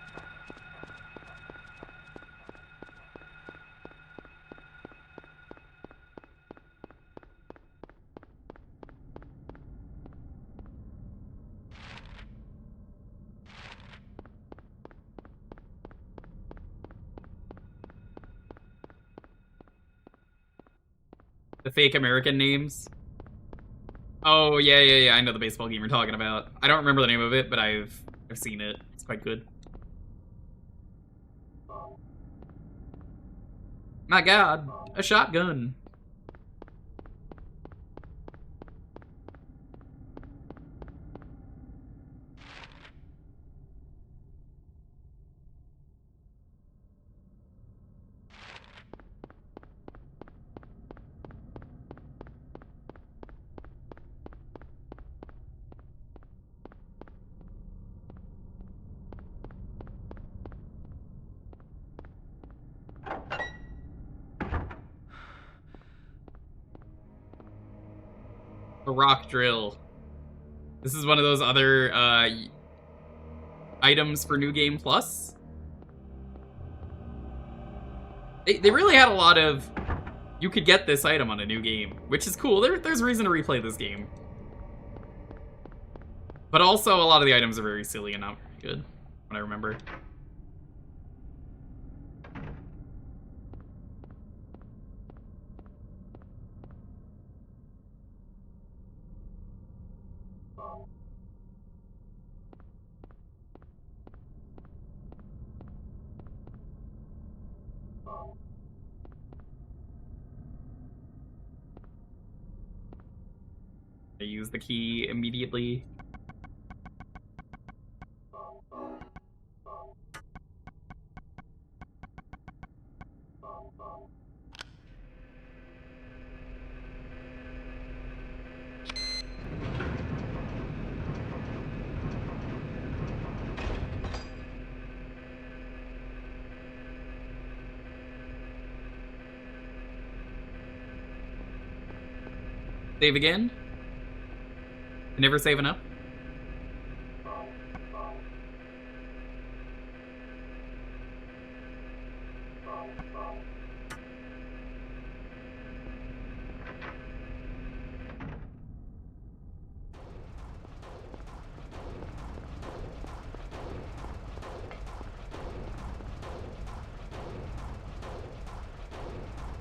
The fake American names. Oh, yeah, I know the baseball game you're talking about. I don't remember the name of it, but I've seen it. It's quite good. My god, a shotgun. A rock drill. This is one of those other items for New Game Plus. They really had a lot of... You could get this item on a new game, which is cool. There's reason to replay this game. But also, a lot of the items are very silly and not very good, what I remember. I use the key immediately. Save again? Never saving up?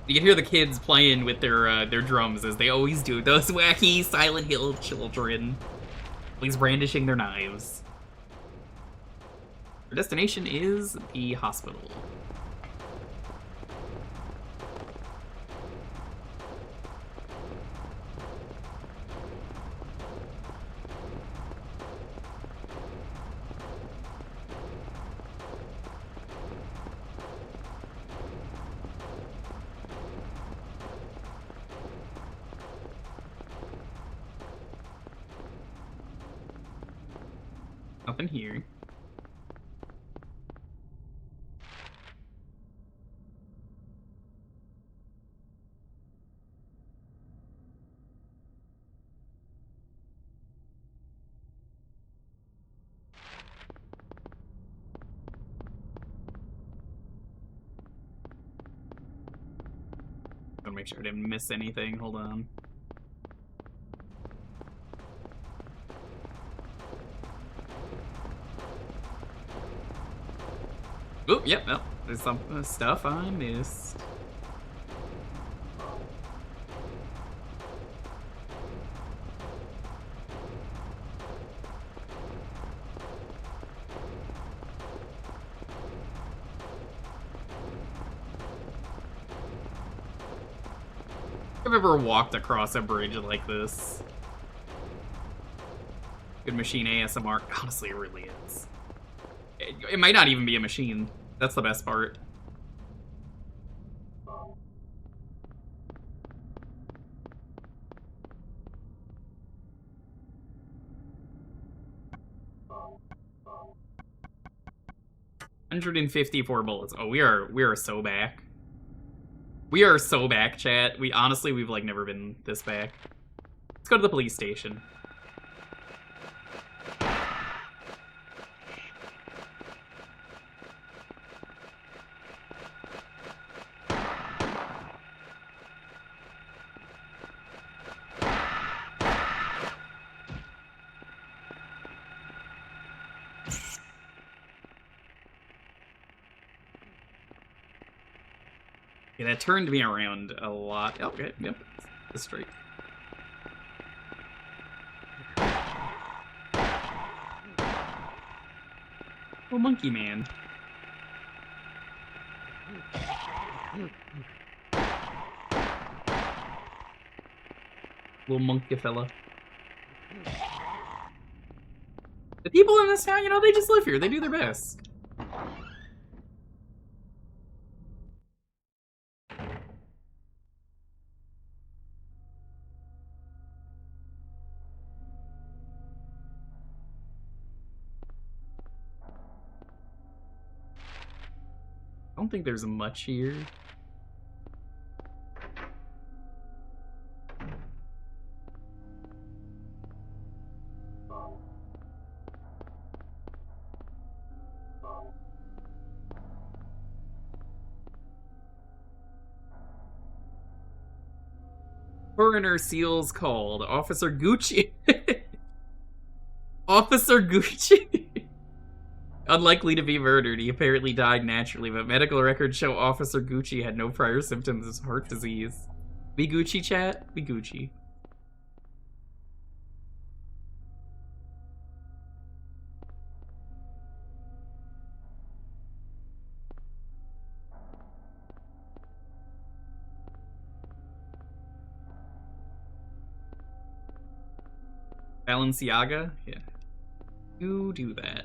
You can hear the kids playing with their drums, as they always do. Those wacky Silent Hill children. Always brandishing their knives. Our destination is the hospital. Nothing here. Gotta make sure I didn't miss anything. Hold on. Oop, yep, no. There's some stuff I missed. I've ever walked across a bridge like this. Good machine ASMR. Honestly, it really is. It might not even be a machine. That's the best part. $154 bullets. Oh, we are so back. We are so back, chat. We've like never been this back. Let's go to the police station. Yeah, that turned me around a lot. Oh, okay, yep, that's straight. Oh, monkey man. Little monkey fella. The people in this town, you know, they just live here. They do their best. I don't think there's much here. Coroner seals called. Officer Gucci. Officer Gucci. Unlikely to be murdered. He apparently died naturally, but medical records show Officer Gucci had no prior symptoms of heart disease. Be Gucci, chat? Be Gucci. Balenciaga? Yeah. You do that.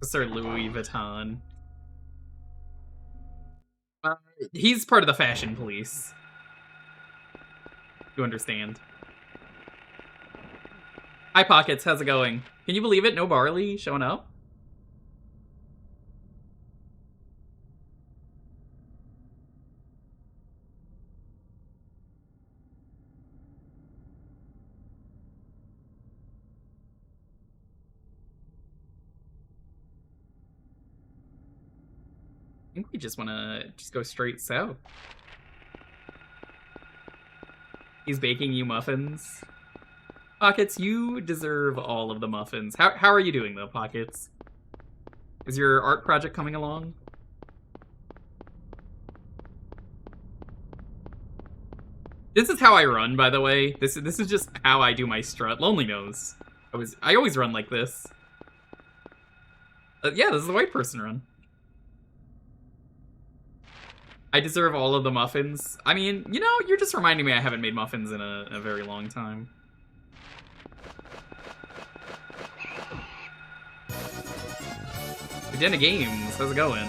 Officer Louis Vuitton. He's part of the fashion police. You understand. Hi, Pockets. How's it going? Can you believe it? No Barley showing up? I think we just want to just go straight south. He's baking you muffins. Pockets, you deserve all of the muffins. How are you doing, though, Pockets? Is your art project coming along? This is how I run, by the way. This is just how I do my strut. Lonely knows. I always run like this. Yeah, this is the white person run. I deserve all of the muffins. I mean, you know, you're just reminding me I haven't made muffins in a very long time. Jenna Games, how's it going?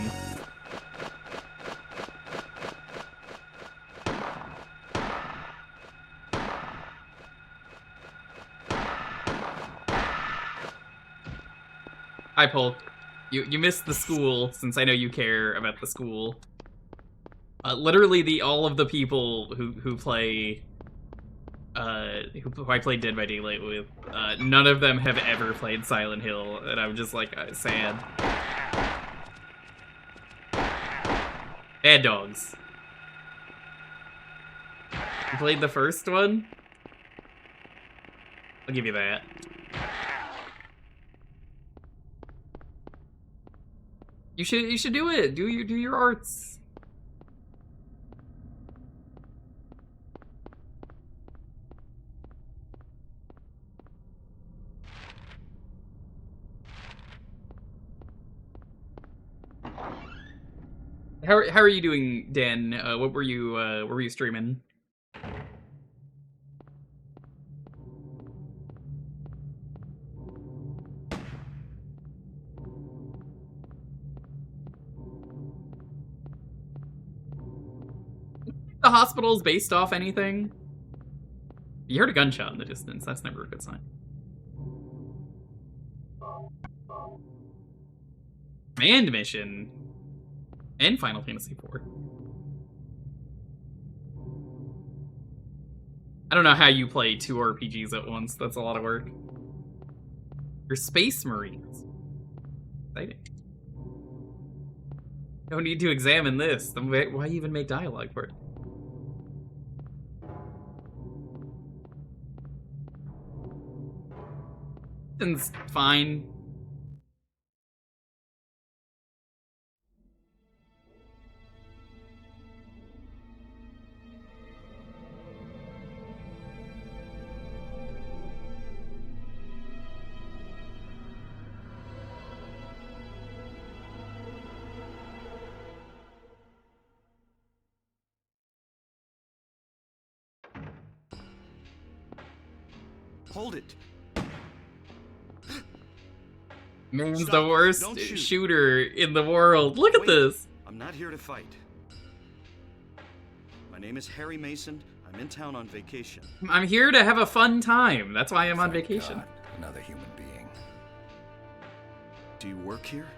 Hi, Polk. You missed the school, since I know you care about the school. Literally all of the people who play who I played Dead by Daylight with, none of them have ever played Silent Hill, and I'm just like sad. Bad Dogs. You played the first one? I'll give you that. You should do it. Do your arts. How are you doing, Dan? What were you streaming? The hospital's based off anything? You heard a gunshot in the distance. That's never a good sign. Command mission. And Final Fantasy IV. I don't know how you play 2 RPGs at once. That's a lot of work. You're Space Marines. Exciting. No need to examine this. Then why even make dialogue for it? It's fine. Hold it. Man's Stop. the worst Don't shoot. shooter in the world. Look at Wait. this. I'm not here to fight. My name is Harry Mason. I'm in town on vacation. I'm here to have a fun time. That's why I'm on Thank vacation. God, another human being. Do you work here?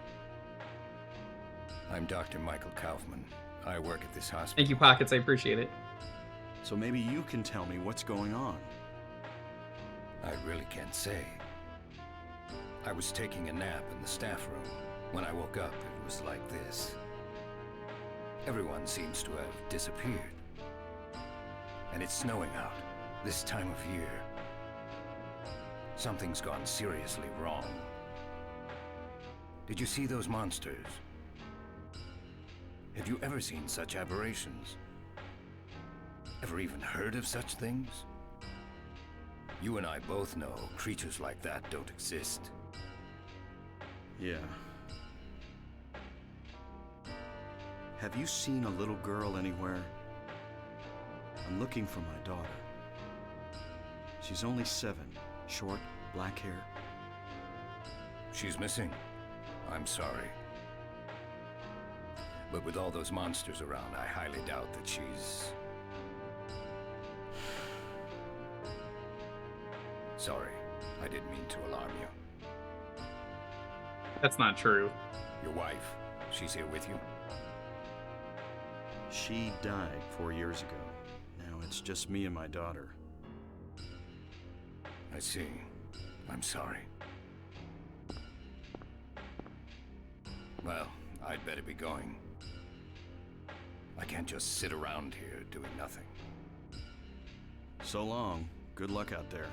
I'm Dr. Michael Kaufman. I work at this hospital. Thank you, Pockets. I appreciate it. So maybe you can tell me what's going on. I really can't say. I was taking a nap in the staff room. When I woke up, it was like this. Everyone seems to have disappeared. And it's snowing out, this time of year. Something's gone seriously wrong. Did you see those monsters? Have you ever seen such aberrations? Ever even heard of such things? You and I both know creatures like that don't exist. Yeah. Have you seen a little girl anywhere? I'm looking for my daughter. She's only 7, short, black hair. She's missing. I'm sorry. But with all those monsters around, I highly doubt that she's... Sorry, I didn't mean to alarm you. That's not true. Your wife, she's here with you? She died 4 years ago. Now it's just me and my daughter. I see. I'm sorry. Well, I'd better be going. I can't just sit around here doing nothing. So long. Good luck out there.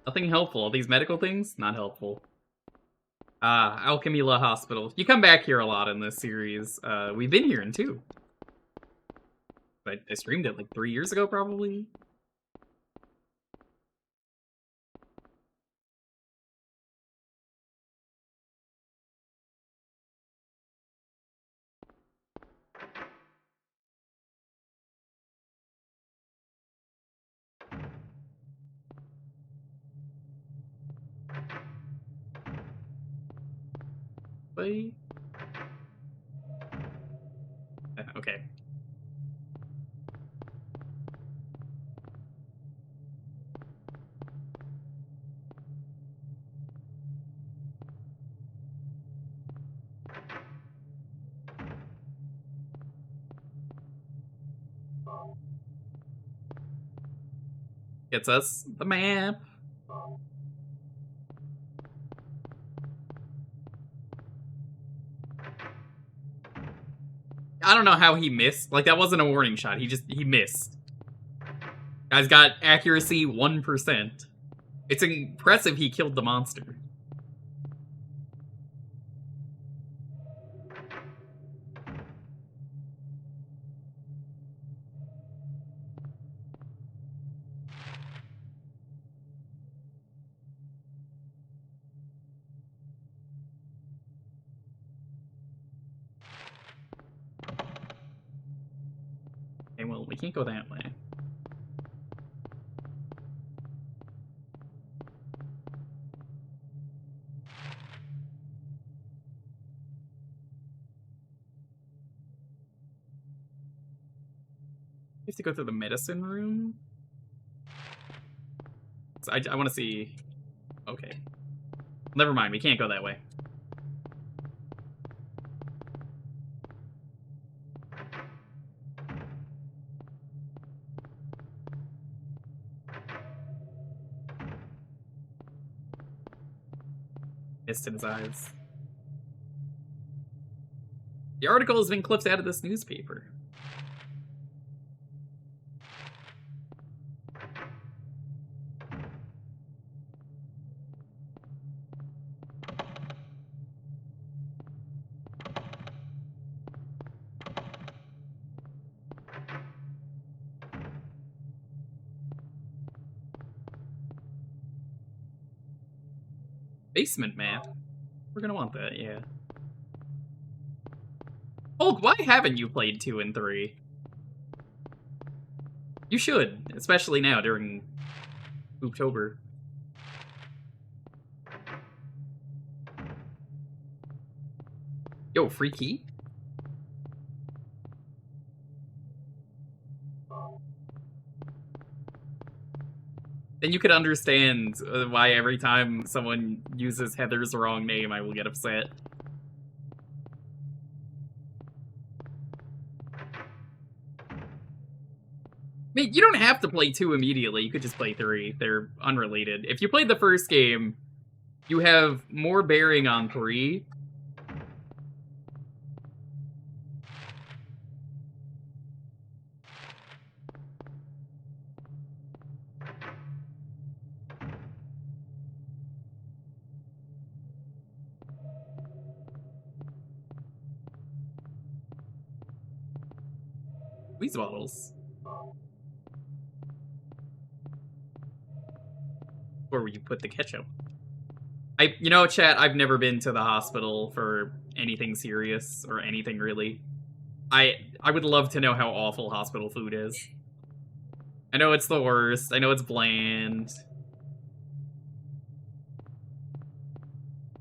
Nothing helpful. All these medical things, not helpful. Alchemila Hospital. You come back here a lot in this series. We've been here in 2. I streamed it like 3 years ago, probably. Wait. Okay. Gets us the map. I don't know how he missed. Like, that wasn't a warning shot. He missed. Guy's got accuracy 1%. It's impressive he killed the monster. Okay, well, we can't go that way. We have to go through the medicine room? So I want to see... Okay. Never mind, we can't go that way. Mist in his eyes. The article has been clipped out of this newspaper. Basement map. We're gonna want that, yeah. Hulk, why haven't you played 2 and 3? You should, especially now during October. Yo, free key? Then you could understand why every time someone uses Heather's wrong name, I will get upset. I mean, you don't have to play 2 immediately, you could just play 3. They're unrelated. If you played the first game, you have more bearing on 3. Squeeze bottles. Where would you put the ketchup? You know, chat, I've never been to the hospital for anything serious or anything really. I would love to know how awful hospital food is. I know it's the worst. I know it's bland.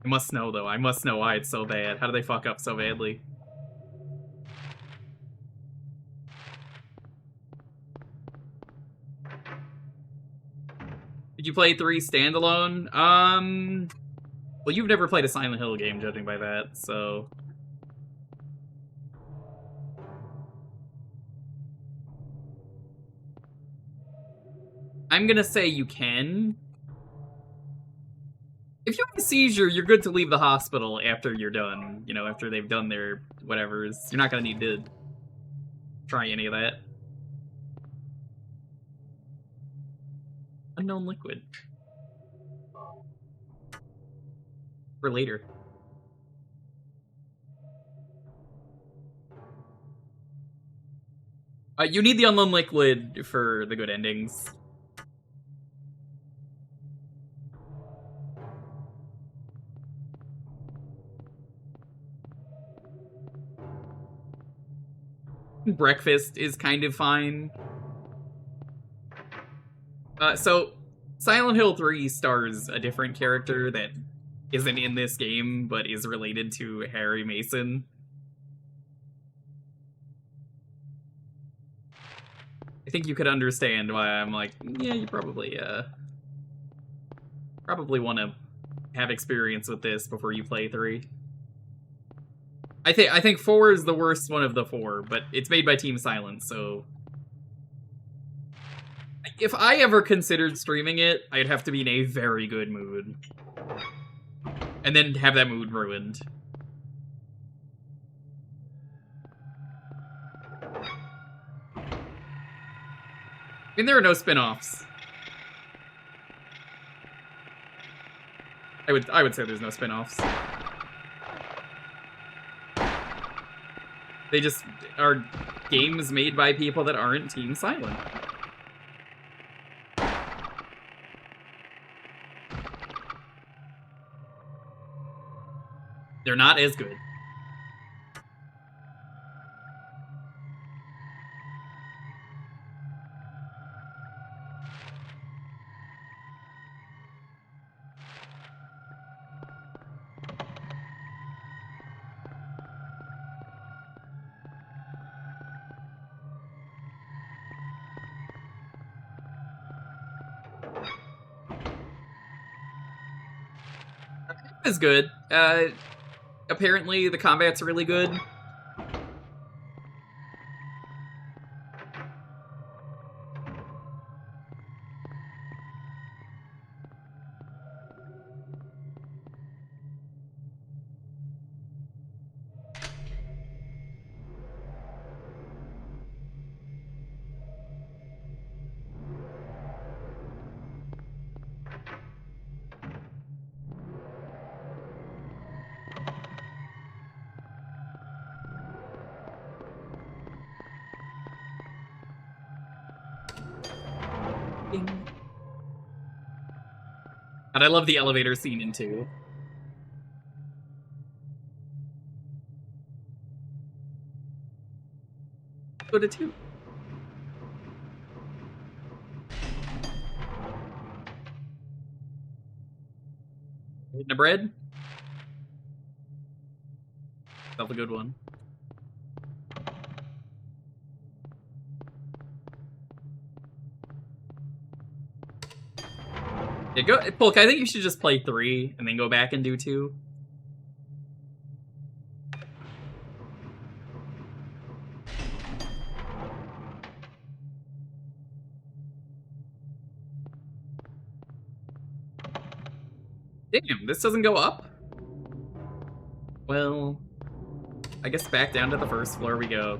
I must know, though. I must know why it's so bad. How do they fuck up so badly? Did you play 3 standalone? Well, you've never played a Silent Hill game, judging by that, so... I'm gonna say you can. If you have a seizure, you're good to leave the hospital after you're done. You know, after they've done their whatevers. You're not gonna need to try any of that. Unknown liquid. For later. You need the unknown liquid for the good endings. Breakfast is kind of fine. So, Silent Hill 3 stars a different character that isn't in this game, but is related to Harry Mason. I think you could understand why I'm like, yeah, you probably want to have experience with this before you play 3. I think 4 is the worst one of the 4, but it's made by Team Silent, so... If I ever considered streaming it, I'd have to be in a very good mood. And then have that mood ruined. I mean, there are no spin-offs. I would say there's no spin-offs. They just are games made by people that aren't Team Silent. They're not as good. Is good. Apparently the combat's really good. And I love the elevator scene in 2. Go to 2. Eating a bread? That's a good one. Yeah, go, Polk, I think you should just play 3 and then go back and do 2. Damn, this doesn't go up? Well, I guess back down to the first floor we go.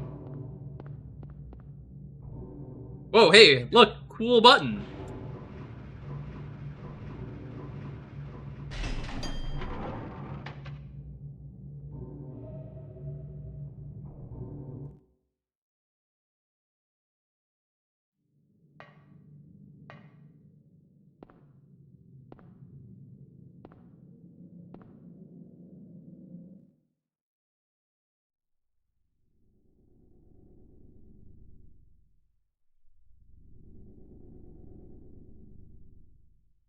Whoa, hey, look, cool button.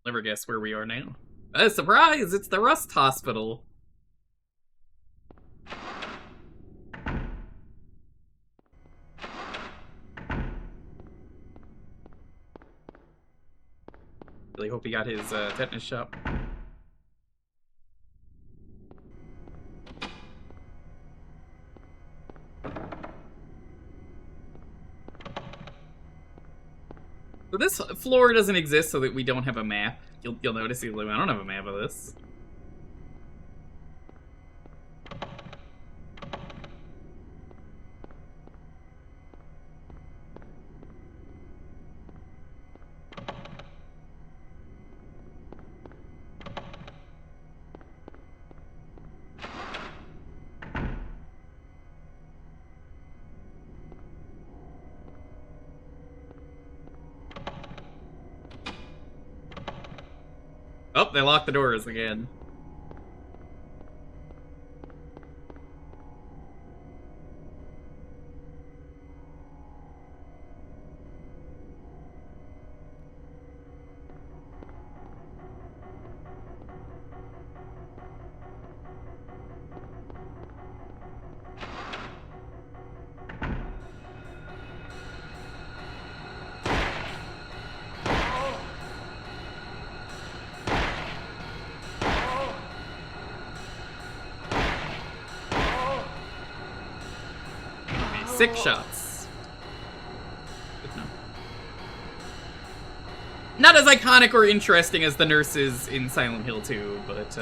Never guess where we are now. Surprise! It's the Rust Hospital. Really hope he got his tetanus shot. So this floor doesn't exist so that we don't have a map. You'll notice easily, I don't have a map of this. Oh, they locked the doors again. Okay, 6 shots. Good. No. Not as iconic or interesting as the nurses in Silent Hill 2, but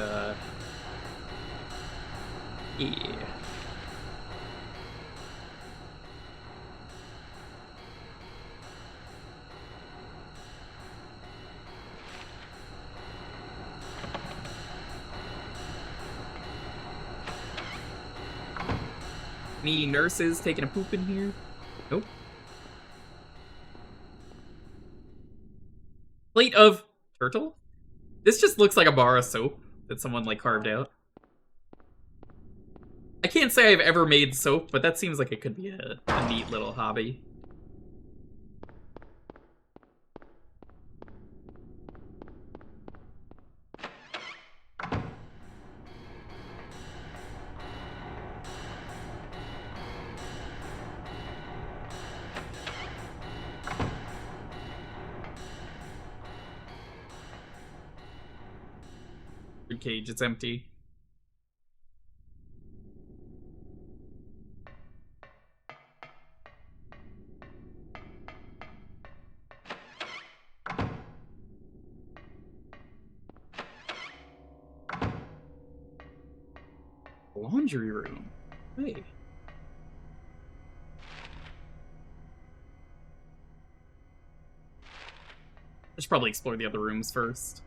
yeah. Any nurses taking a poop in here? Nope. Plate of turtle? This just looks like a bar of soap that someone like carved out. I can't say I've ever made soap, but that seems like it could be a neat little hobby. Cage, it's empty. Laundry room. Hey. I should probably explore the other rooms first.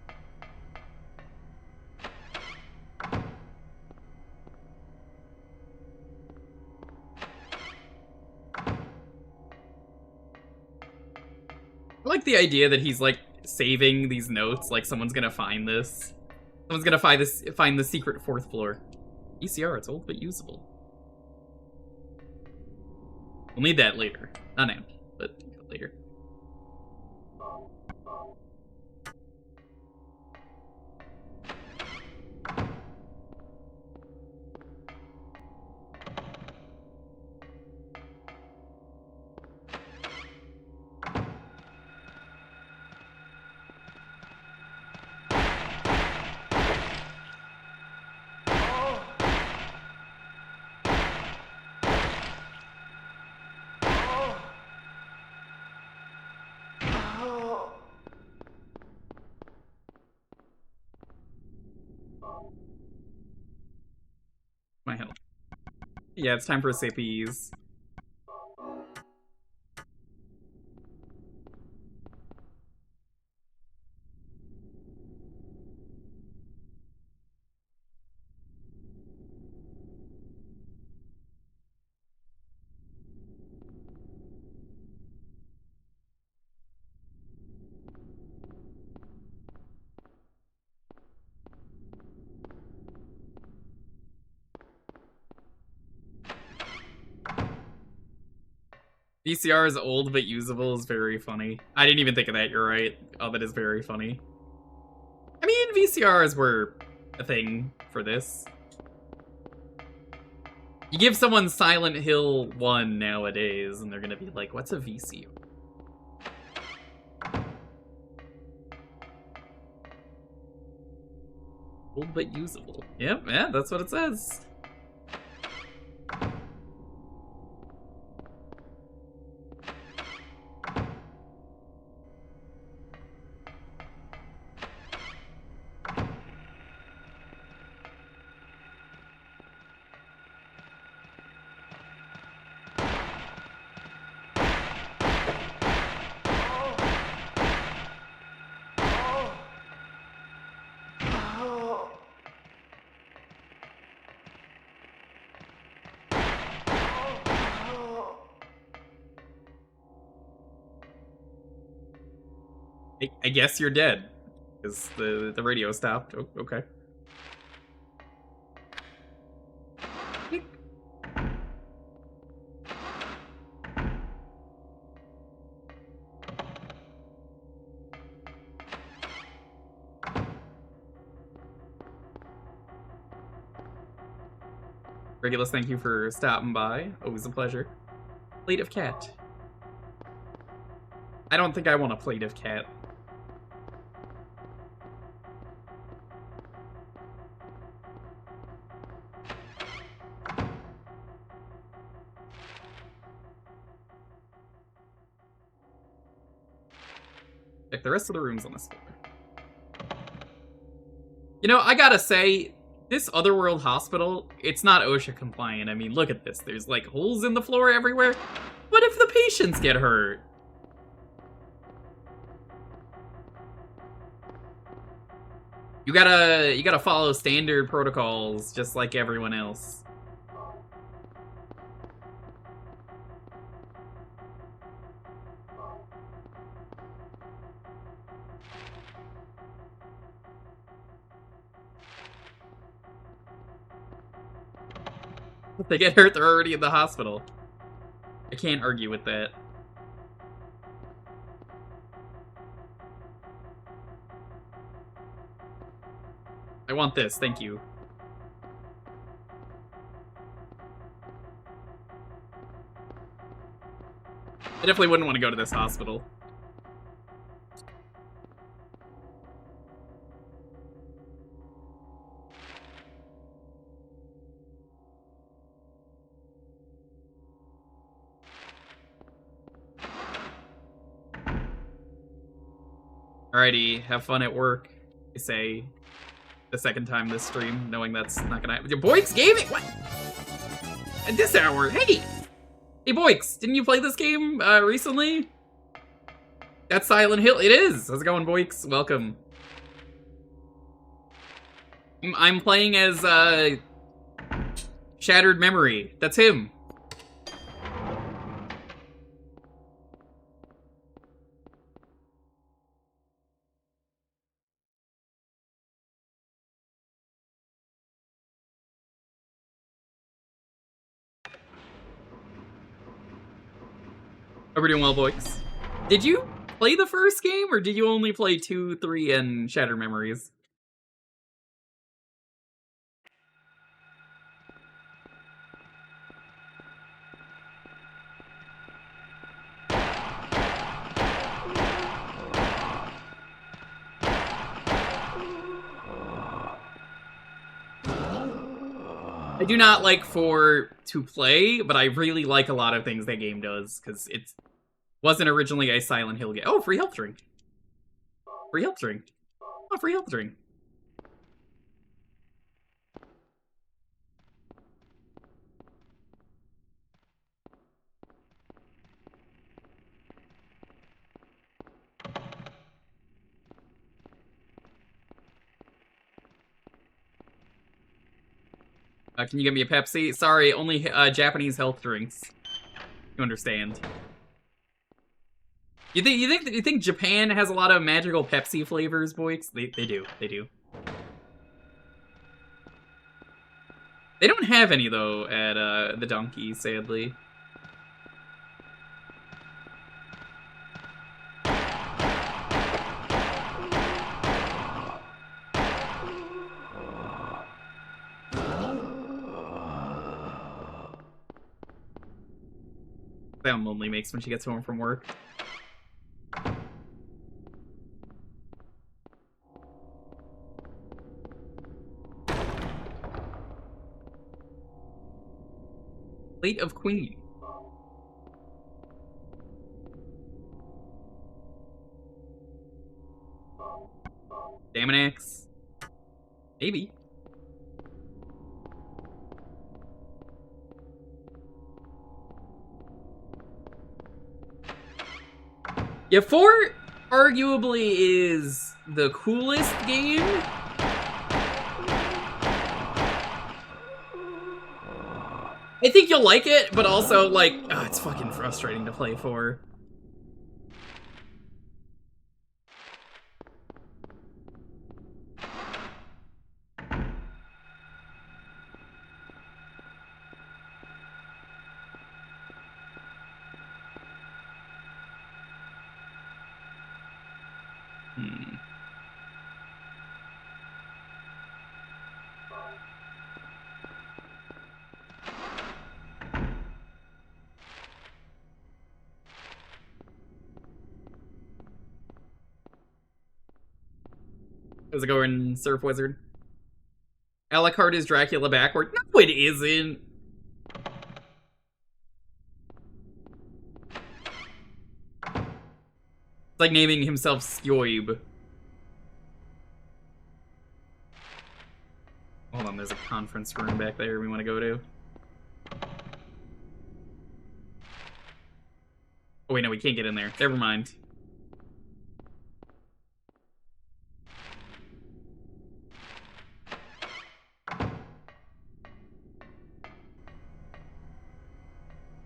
I like the idea that he's like saving these notes, like someone's gonna find this. Someone's gonna find the secret 4th floor. ECR, it's old but usable. We'll need that later. Not now, but later. My health. Yeah, it's time for SAPs. VCR is old but usable is very funny. I didn't even think of that, you're right. Oh, that is very funny. I mean, VCRs were a thing for this. You give someone Silent Hill 1 nowadays, and they're gonna be like, what's a VCR? Old but usable. Yep, yeah, that's what it says. I guess you're dead. Because the radio stopped. Oh, okay. Regulus, thank you for stopping by. Always a pleasure. Plate of cat. I don't think I want a plate of cat. Check the rest of the rooms on this floor. You know, I gotta say, this Otherworld hospital, it's not OSHA compliant. I mean, look at this. There's like holes in the floor everywhere. What if the patients get hurt? You gotta follow standard protocols just like everyone else. If they get hurt, they're already in the hospital. I can't argue with that. I want this, thank you. I definitely wouldn't want to go to this hospital. Alrighty, have fun at work, I say the second time this stream, knowing that's not gonna happen. Boix Gaming? What? At this hour? Hey! Hey Boix, didn't you play this game recently? That's Silent Hill. It is! How's it going, Boix? Welcome. I'm playing as Shattered Memory. That's him. Hope you're doing well, Boix. Did you play the first game, or did you only play 2, 3, and Shattered Memories? I do not like 4 to play, but I really like a lot of things that game does, because it's Wasn't originally a Silent Hill game. Oh, free health drink. Free health drink. Oh, free health drink. Can you get me a Pepsi? Sorry, only Japanese health drinks. You understand. You think Japan has a lot of magical Pepsi flavors, boys? They do. They do. They don't have any though at the Donkey, sadly. Sound Lonely makes when she gets home from work. Plate of Queen. Stamina Axe. Maybe. Yeah, 4 arguably is the coolest game. I think you'll like it, but also, like, oh, it's fucking frustrating to play 4. How's it going, Surf Wizard? Alucard is Dracula backward? No, it isn't. It's like naming himself Skjoib. Hold on, there's a conference room back there we want to go to. Oh wait, no, we can't get in there. Never mind.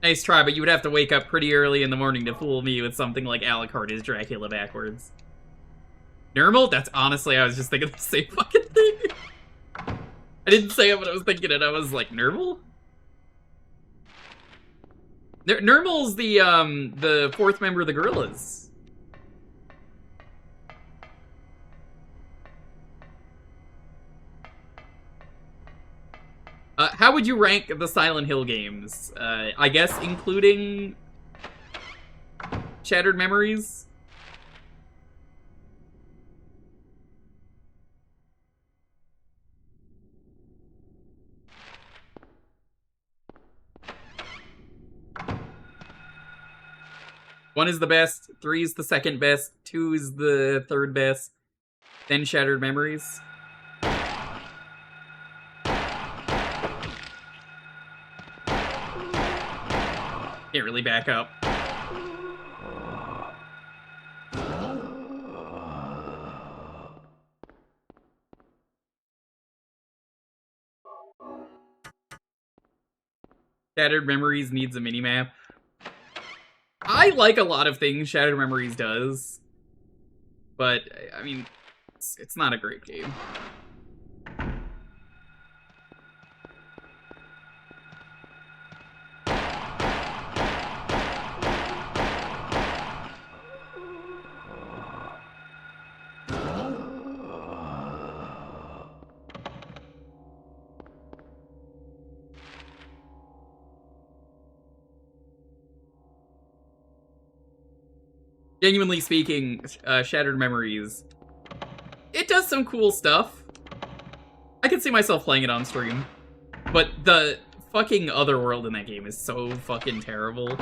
Nice try, but you would have to wake up pretty early in the morning to fool me with something like Alucard is Dracula backwards. Normal? That's honestly, I was just thinking the same fucking thing. I didn't say it, but I was thinking it. I was like, Normal? Normal's the 4th member of the Gorillas. How would you rank the Silent Hill games? I guess including Shattered Memories? One is the best, 3 is the second best, 2 is the third best, then Shattered Memories. Can't really back up. Shattered Memories needs a minimap. I like a lot of things Shattered Memories does, but, I mean, it's not a great game. Genuinely speaking, Shattered Memories, it does some cool stuff. I can see myself playing it on stream, but the fucking other world in that game is so fucking terrible.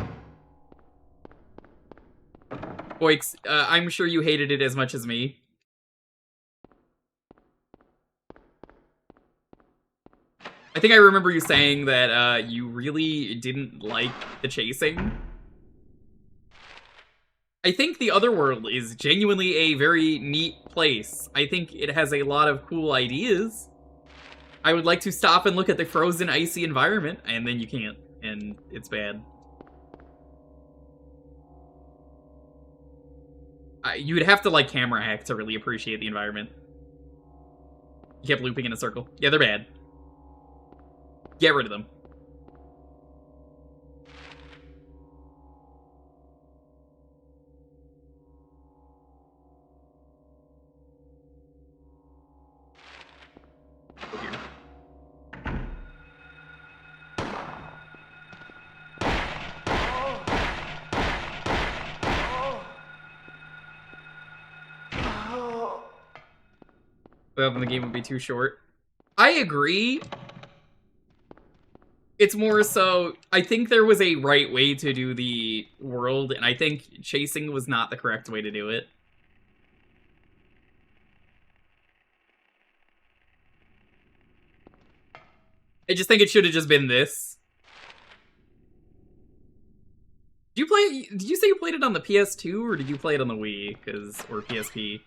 Boix, I'm sure you hated it as much as me. I think I remember you saying that you really didn't like the chasing. I think the Otherworld is genuinely a very neat place. I think it has a lot of cool ideas. I would like to stop and look at the frozen, icy environment, and then you can't, and it's bad. You would have to like camera hack to really appreciate the environment. You kept looping in a circle. Yeah, they're bad. Get rid of them. Go here. Well, then the game would be too short. I agree. It's more so, I think there was a right way to do the world, and I think chasing was not the correct way to do it. I just think it should have just been this. Did you say you played it on the PS2, or did you play it on the Wii? Or PSP?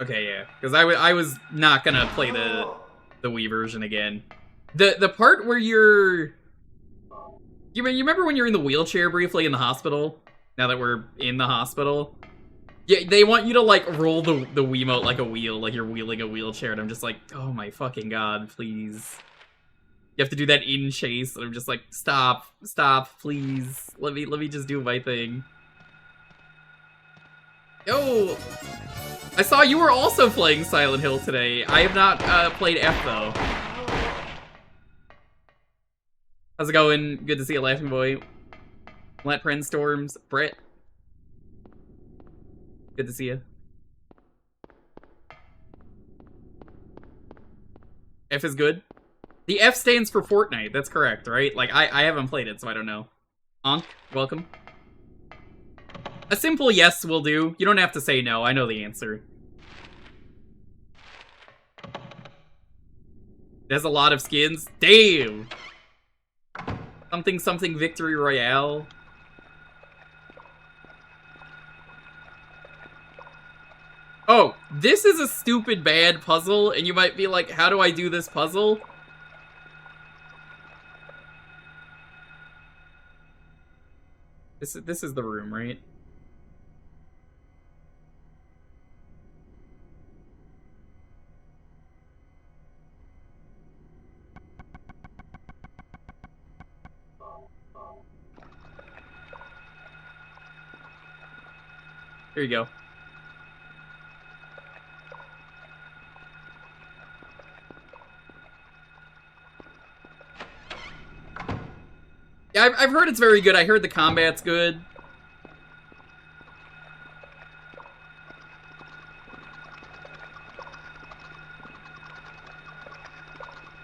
Okay, yeah, because I was not gonna play the Wii version again. The part where you remember when you're in the wheelchair briefly in the hospital? Now that we're in the hospital, yeah, they want you to like roll the Wiimote like a wheel, like you're wheeling a wheelchair, and I'm just like, oh my fucking god, please. You have to do that in chase, and I'm just like, stop, please. Let me just do my thing. Yo. I saw you were also playing Silent Hill today. I have not played F, though. How's it going? Good to see you, Laughing Boy. Let Pren Storms. Brett. Good to see you. F is good. The F stands for Fortnite. That's correct, right? Like, I haven't played it, so I don't know. Ankh, welcome. A simple yes will do. You don't have to say no. I know the answer. There's a lot of skins. Damn! Something Victory Royale. Oh, this is a stupid bad puzzle, and you might be like, how do I do this puzzle? This is the room, right? Here you go. Yeah, I've heard it's very good. I heard the combat's good.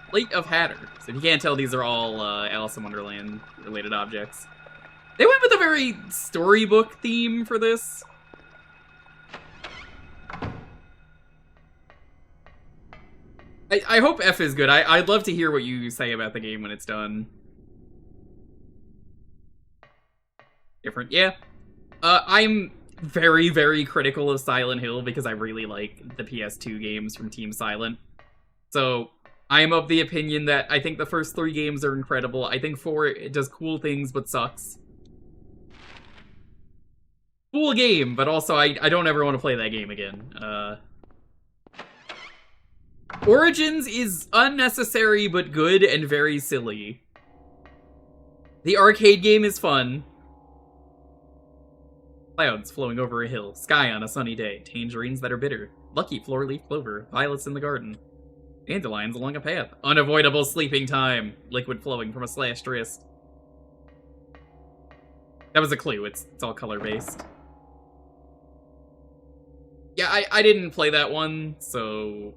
Plate of Hatter. So if you can't tell, these are all Alice in Wonderland related objects. They went with a very storybook theme for this. I hope F is good. I'd love to hear what you say about the game when it's done. Different, yeah. I'm very, very critical of Silent Hill because I really like the PS2 games from Team Silent. So, I am of the opinion that I think the first 3 games are incredible. I think 4, it does cool things, but sucks. Cool game, but also I don't ever want to play that game again. Origins is unnecessary but good and very silly. The arcade game is fun. Clouds flowing over a hill, sky on a sunny day, tangerines that are bitter, lucky floor-leaf clover, violets in the garden, dandelions along a path, unavoidable sleeping time, liquid flowing from a slashed wrist. That was a clue, it's all color-based. Yeah, I didn't play that one, so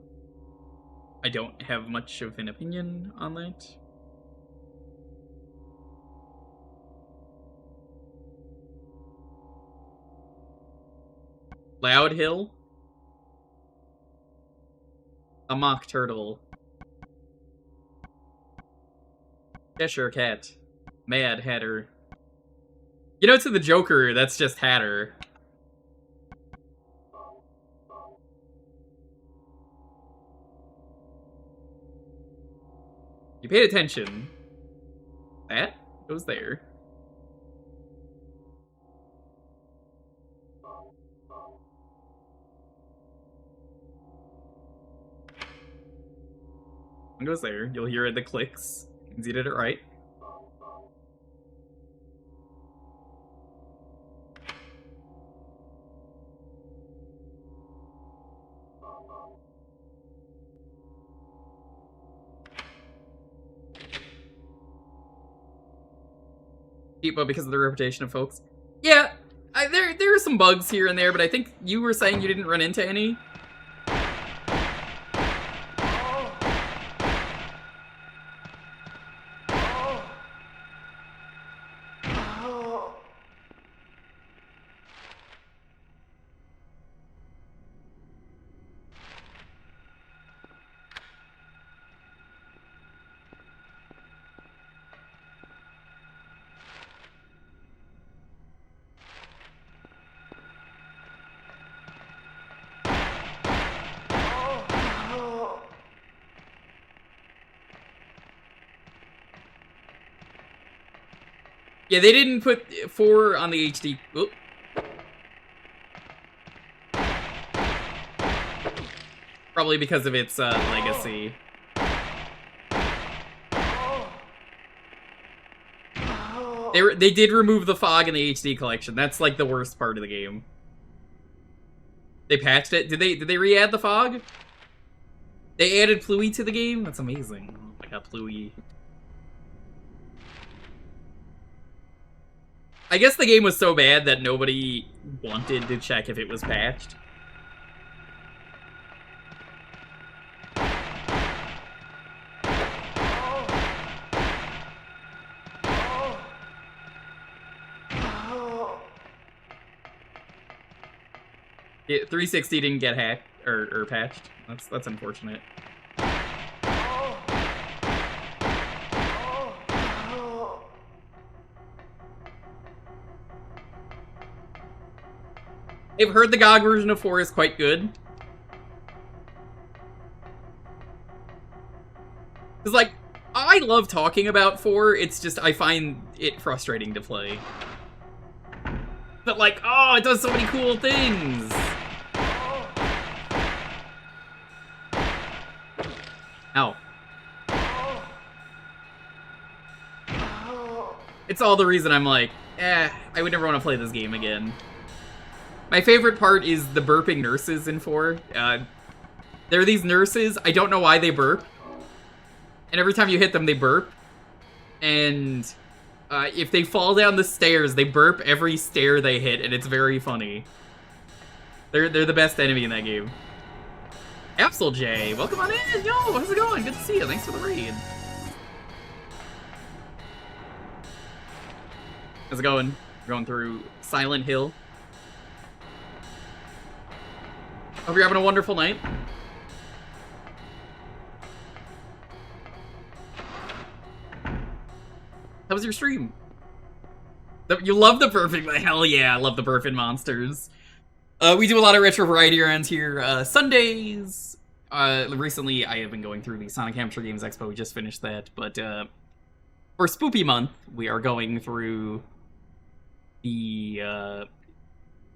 I don't have much of an opinion on that. Loud Hill. A mock turtle. Cheshire Cat. Mad Hatter. You know, to the Joker, that's just Hatter. You paid attention. That goes there. One goes there. You'll hear the clicks. You did it right. But because of the reputation of folks. Yeah, there are some bugs here and there, but I think you were saying you didn't run into any. Yeah, they didn't put 4 on the HD. Oop. Probably because of its legacy. They did remove the fog in the HD collection. That's like the worst part of the game. They patched it. Did they re-add the fog? They added Pluie to the game? That's amazing. Oh my god, Pluie. I guess the game was so bad that nobody wanted to check if it was patched. Yeah, 360 didn't get hacked or patched. That's unfortunate. I've heard the GOG version of 4 is quite good. Cause like, I love talking about 4, it's just I find it frustrating to play. But like, oh, it does so many cool things! Ow. It's all the reason I'm like, I would never want to play this game again. My favorite part is the burping nurses in 4. There are these nurses, I don't know why they burp. And every time you hit them, they burp. And if they fall down the stairs, they burp every stair they hit, and it's very funny. They're the best enemy in that game. Absol J, welcome on in! Yo, how's it going? Good to see you. Thanks for the raid. How's it going? We're going through Silent Hill. Hope you're having a wonderful night. How was your stream? You love the burping? Hell yeah, I love the burping monsters. We do a lot of retro variety around here. Sundays. Recently, I have been going through the Sonic Amateur Games Expo. We just finished that. But for Spoopy Month, we are going through the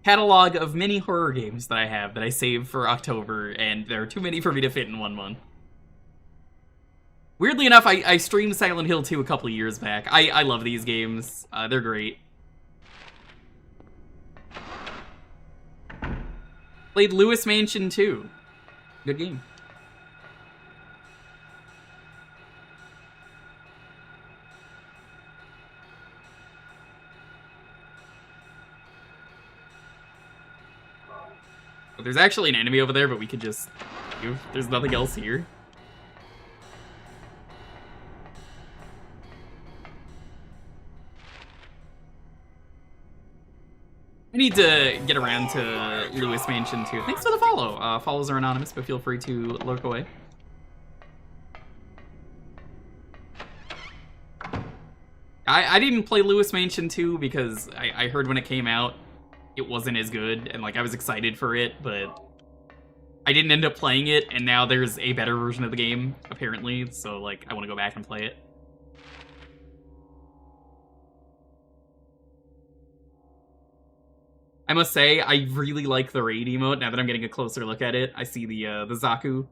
catalog of mini horror games that I have that I saved for October, and there are too many for me to fit in 1 month. Weirdly enough, I streamed Silent Hill 2 a couple of years back. I love these games. They're great. Played Lewis Mansion 2. Good game. But there's actually an enemy over there, but we could just... There's nothing else here. I need to get around to Lewis Mansion too. Thanks for the follow. Follows are anonymous, but feel free to lurk away. I didn't play Lewis Mansion 2 because I heard when it came out, it wasn't as good, and like I was excited for it, but I didn't end up playing it, and now there's a better version of the game, apparently, so like I want to go back and play it. I must say, I really like the raid emote now that I'm getting a closer look at it. I see the Zaku.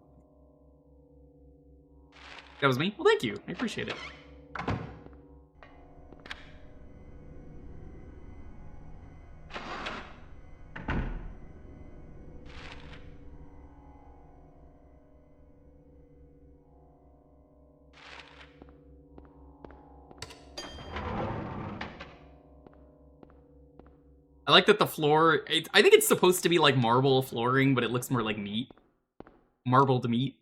That was me? Well, thank you. I appreciate it. I like that the floor, I think it's supposed to be like marble flooring, but it looks more like meat. Marbled meat.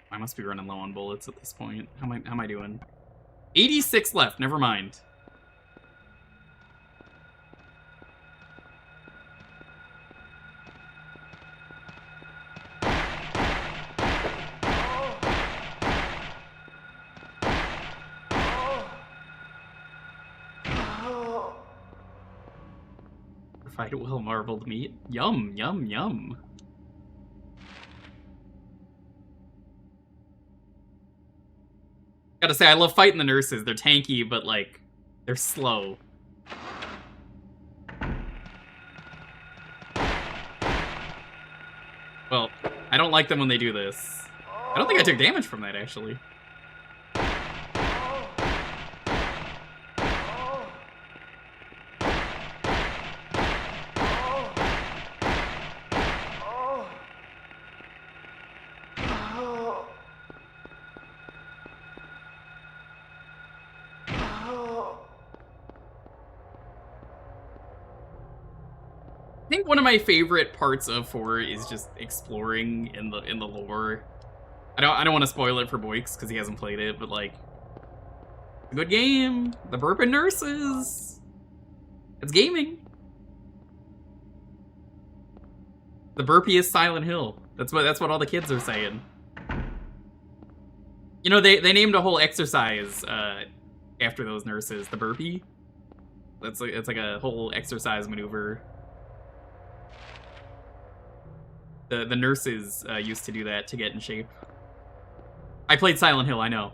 I must be running low on bullets at this point. How am I doing? 86 left, never mind. Fight well marbled meat. Yum, yum, yum. Gotta say, I love fighting the nurses. They're tanky, but, like, they're slow. Well, I don't like them when they do this. I don't think I took damage from that, actually. I think one of my favorite parts of 4 is just exploring in the lore. I don't want to spoil it for Boix because he hasn't played it, but like, a good game. The burping nurses. It's gaming. The burpiest Silent Hill. That's what all the kids are saying. You know, they named a whole exercise after those nurses. The burpee. It's like a whole exercise maneuver. The nurses used to do that to get in shape. I played Silent Hill, I know.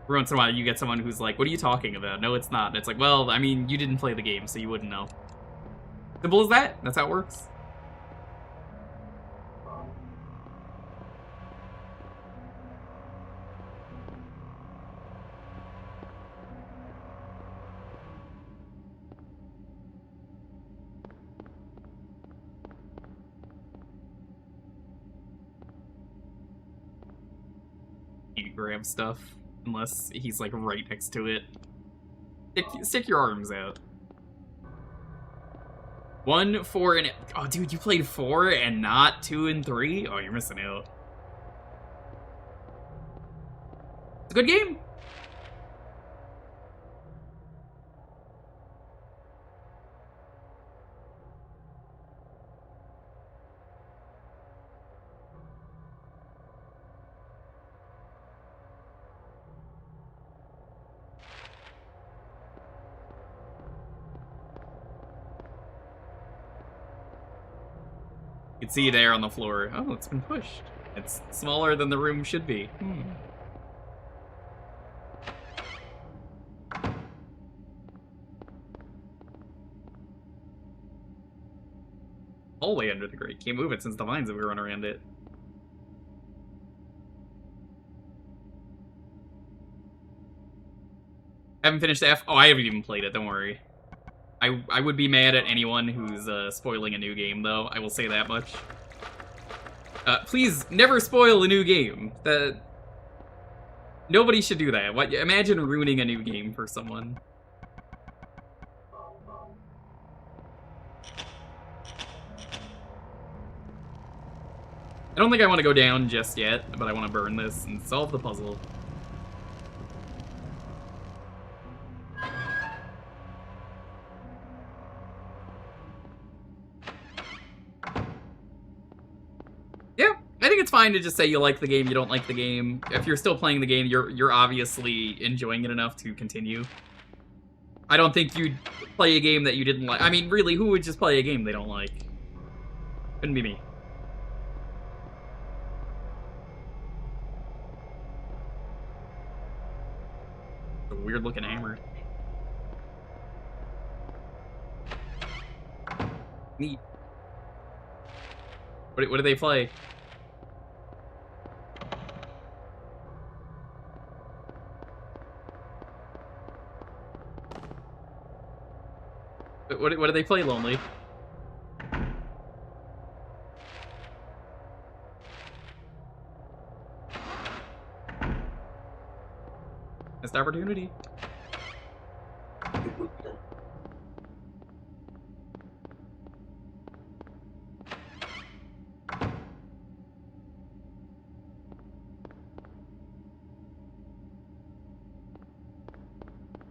Every once in a while, you get someone who's like, what are you talking about? No, it's not. And it's like, well, I mean, you didn't play the game, so you wouldn't know. Simple as that. That's how it works. You grab stuff. Unless he's, like, right next to it. Stick your arms out. 1, 4, and... Oh, dude, you played 4 and not 2 and 3? Oh, you're missing out. It's a good game. You can see there on the floor. Oh, it's been pushed. It's smaller than the room should be. Hallway under the grate. Can't move it since the vines have grown around it. Haven't finished F. Oh, I haven't even played it. Don't worry. I would be mad at anyone who's spoiling a new game, though. I will say that much. Please never spoil a new game. Nobody should do that. What? Imagine ruining a new game for someone. I don't think I want to go down just yet, but I want to burn this and solve the puzzle. Yeah, I think it's fine to just say you like the game, you don't like the game. If you're still playing the game, you're obviously enjoying it enough to continue. I don't think you'd play a game that you didn't like. I mean, really, who would just play a game they don't like? Couldn't be me. A weird looking hammer. Neat. What do they play? What do they play, Lonely? Missed opportunity.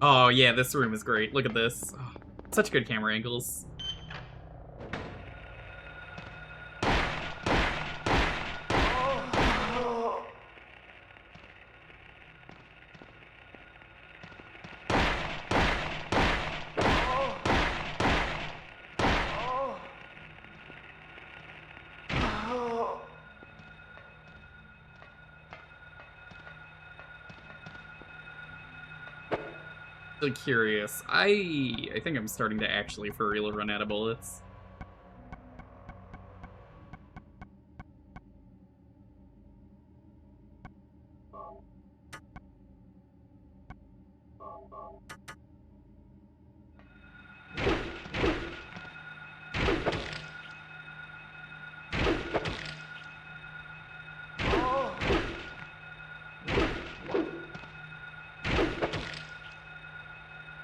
Oh yeah, this room is great. Look at this. Oh, such good camera angles. So curious. I think I'm starting to actually for real run out of bullets.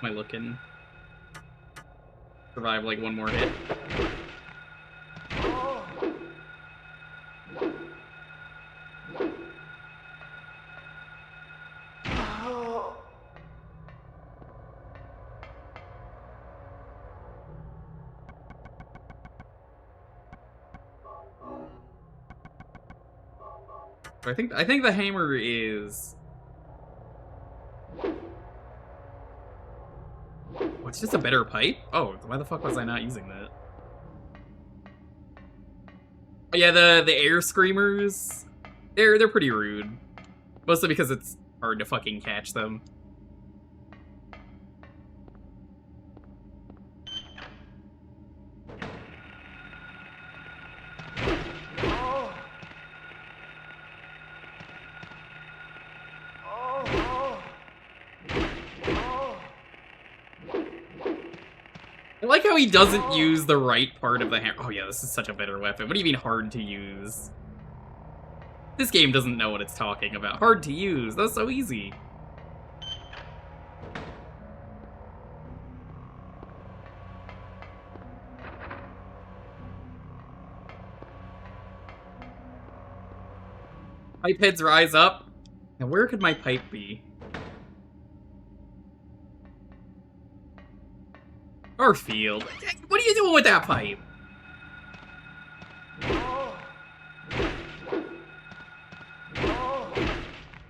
Am I looking? Survive like one more hit. I think the hammer is. It's just a better pipe? Oh, why the fuck was I not using that? Oh, yeah, the air screamers, they're pretty rude. Mostly because it's hard to fucking catch them. I like how he doesn't use the right part of the hammer. Oh yeah, this is such a better weapon. What do you mean hard to use? This game doesn't know what it's talking about. Hard to use. That's so easy. Pipe heads rise up. Now where could my pipe be? Garfield. What are you doing with that pipe?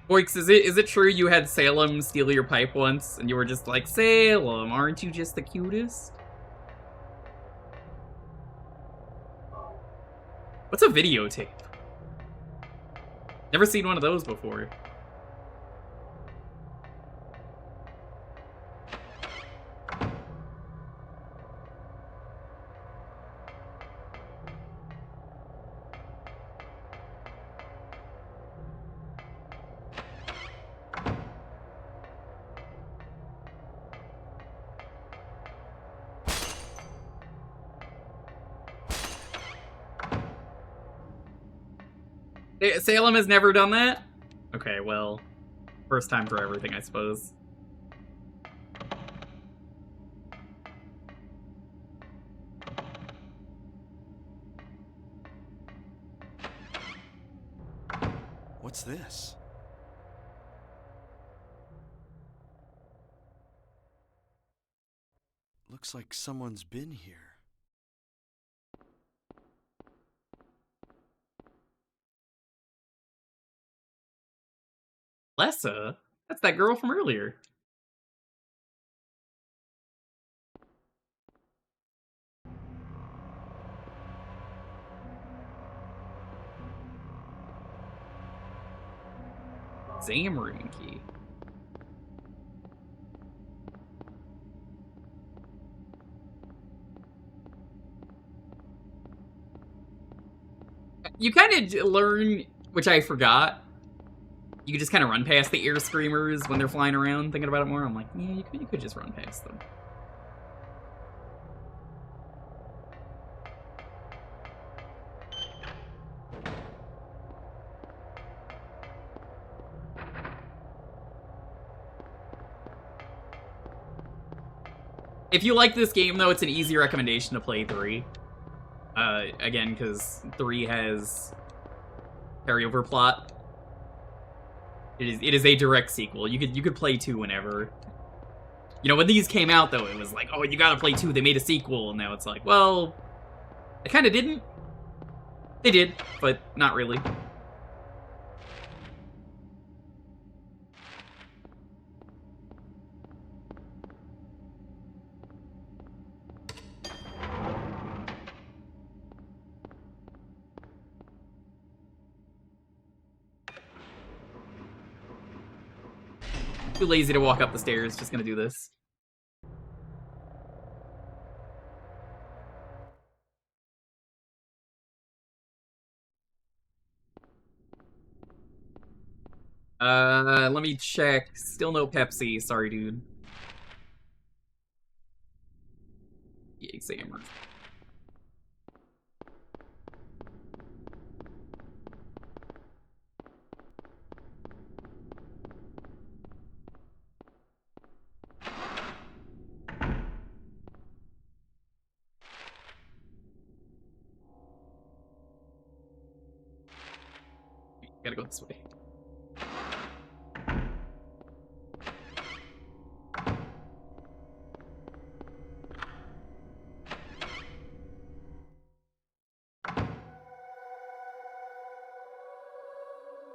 Boix, is it true you had Salem steal your pipe once, and you were just like, Salem, aren't you just the cutest? What's a videotape? Never seen one of those before. Salem has never done that? Okay, well, first time for everything, I suppose. What's this? Looks like someone's been here. Lessa? That's that girl from earlier. Exam room key. You kind of learn, which I forgot. You could just kind of run past the air screamers when they're flying around. Thinking about it more, I'm like, yeah, you could just run past them. If you like this game, though, it's an easy recommendation to play 3. Again, because 3 has carryover plot. It is a direct sequel. You could play 2 whenever. You know, when these came out, though, it was like, oh, you gotta play 2. They made a sequel, and now it's like, well, they kind of didn't. They did, but not really. Too lazy to walk up the stairs, just gonna do this. Let me check. Still no Pepsi. Sorry, dude. The examiner. Gotta go this way.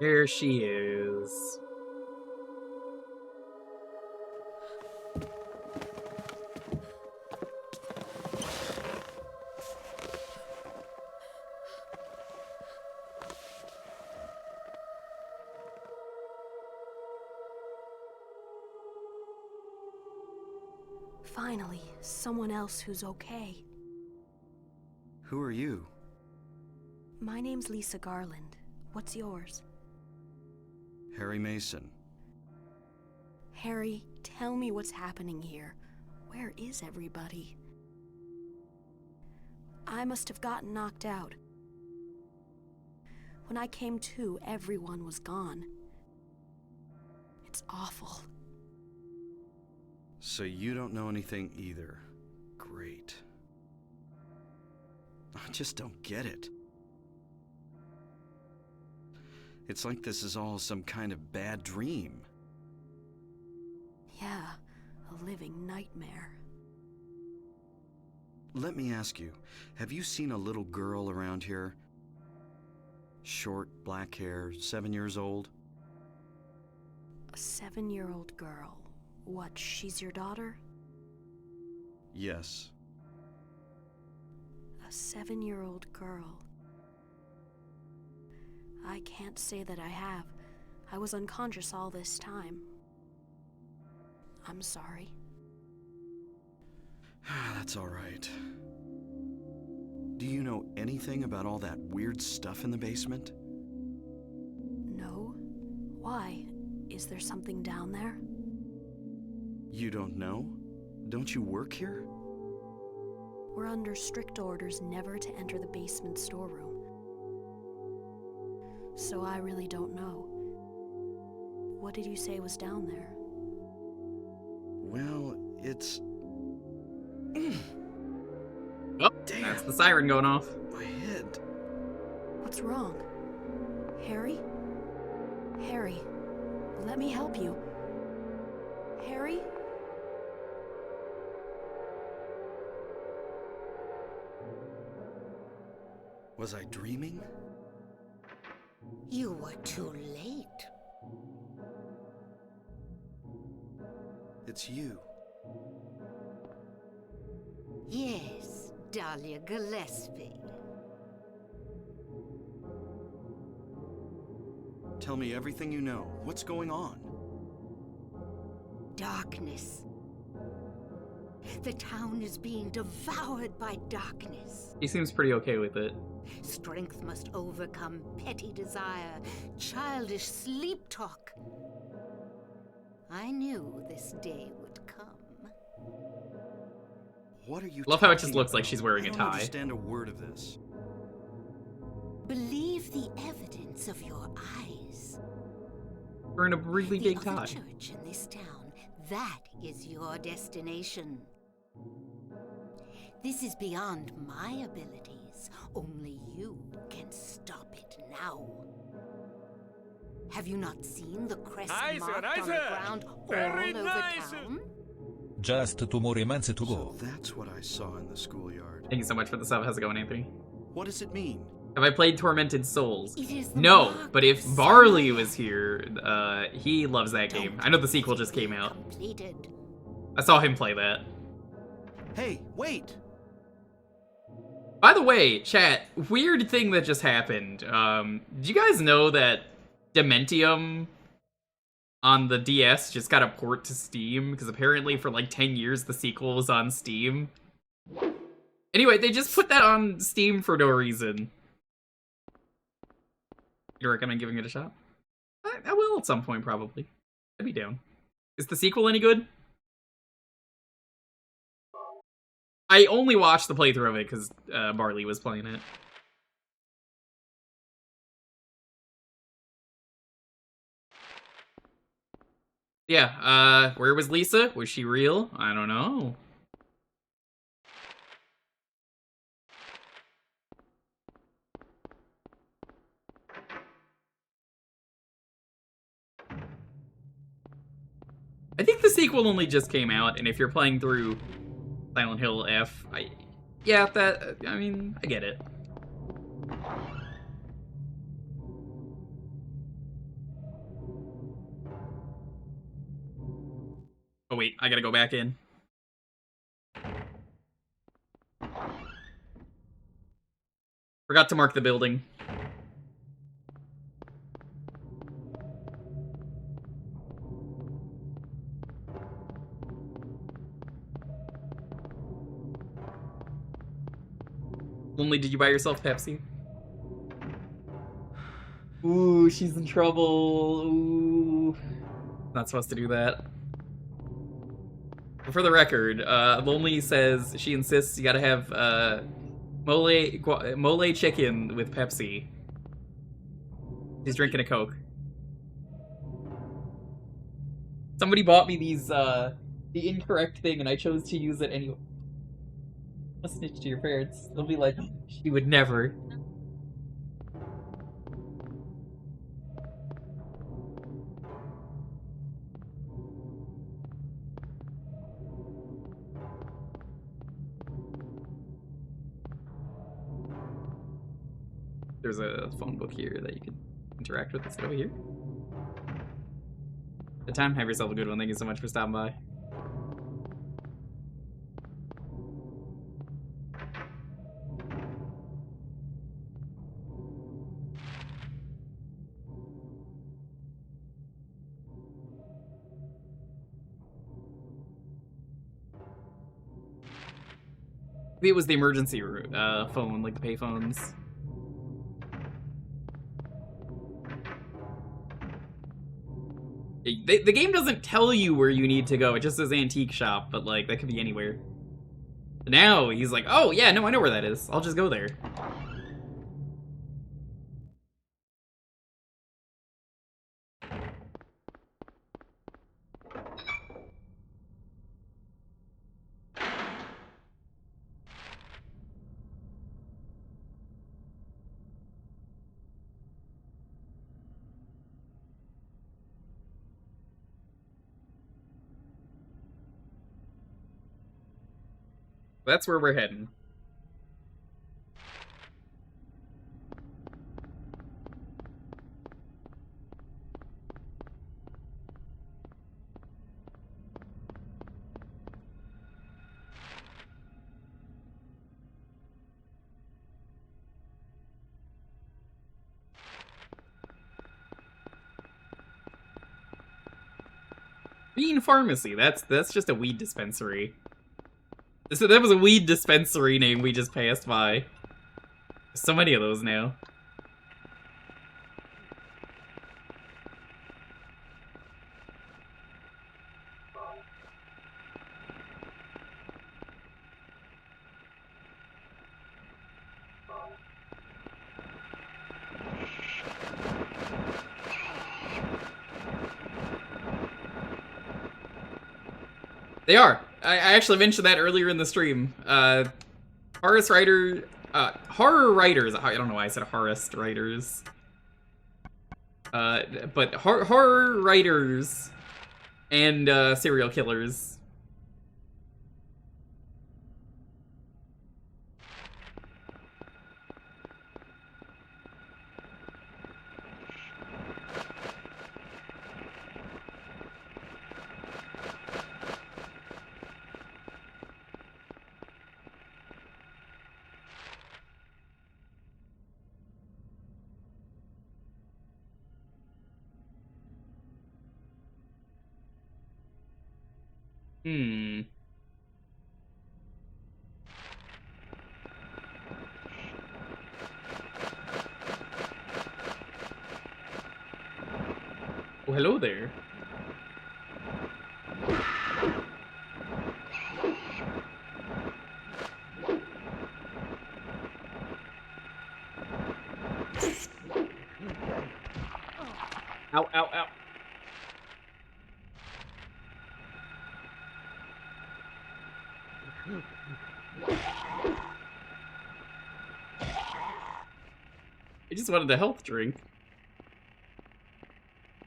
There she is. Finally, someone else who's okay. Who are you? My name's Lisa Garland. What's yours? Harry Mason. Harry, tell me what's happening here. Where is everybody? I must have gotten knocked out. When I came to, everyone was gone. It's awful. So you don't know anything either. Great. I just don't get it. It's like this is all some kind of bad dream. Yeah, a living nightmare. Let me ask you, have you seen a little girl around here? Short, black hair, 7 years old? A 7-year-old girl. What, she's your daughter? Yes. A 7-year-old girl. I can't say that I have. I was unconscious all this time. I'm sorry. That's all right. Do you know anything about all that weird stuff in the basement? No? Why? Is there something down there? You don't know? Don't you work here? We're under strict orders never to enter the basement storeroom. so I really don't know. What did you say was down there? Well, it's... Oh, Damn. that's the siren going off. my head. What's wrong? Harry? Harry, let me help you. Harry? Was I dreaming? You were too late. It's you. Yes, Dahlia Gillespie. Tell me everything you know. What's going on? Darkness. The town is being devoured by darkness. He seems pretty okay with it. Strength must overcome petty desire, childish sleep talk. I knew this day would come. What are you Love how it just talking looks like about? she's wearing a I don't tie. understand a word of this. Believe the evidence of your eyes. Wearing a really The big other tie. church in this town, that is your destination. This is beyond my abilities. Only you can stop it now. Have you not seen the crest Nice, marked nice. on the ground Very all over nice. town? Just 2 more months to So go. that's what I saw in the schoolyard. Thank you so much for the sub. How's it going, Anthony? What does it mean? Have I played Tormented Souls? It is the No, mark but if of Barley summer. was here, he loves that game. Don't I know the sequel just be came out. completed. I saw him play that. Hey, wait! By the way, chat, weird thing that just happened. Did you guys know that Dementium on the DS just got a port to Steam? Because apparently for like 10 years the sequel was on Steam. Anyway, they just put that on Steam for no reason. You recommend giving it a shot? I will at some point, probably. I'd be down. Is the sequel any good? I only watched the playthrough of it because Barley was playing it. Yeah, where was Lisa? Was she real? I don't know. I think the sequel only just came out, and if you're playing through Silent Hill F, I mean, I get it. Oh wait, I gotta go back in. Forgot to mark the building. Lonely, did you buy yourself Pepsi? Ooh, she's in trouble. Ooh. Not supposed to do that. For the record, Lonely says she insists you gotta have mole chicken with Pepsi. She's drinking a Coke. Somebody bought me these, the incorrect thing, and I chose to use it anyway. I'll snitch to your parents. They'll be like, she would never. There's a phone book here that you can interact with. Is it over here? Good time. Have yourself a good one. Thank you so much for stopping by. Maybe it was the emergency phone, like the payphones. The game doesn't tell you where you need to go. It just says antique shop, but like that could be anywhere. Now he's like, oh yeah, no, I know where that is. I'll just go there. That's where we're heading. Bean Pharmacy, that's just a weed dispensary. So that was a weed dispensary name we just passed by. There's so many of those now. They are. I actually mentioned that earlier in the stream. Horror writers. I don't know why I said horror writers. But horror writers and serial killers. Hmm. Oh, hello there. Ow, ow, ow. I just wanted a health drink.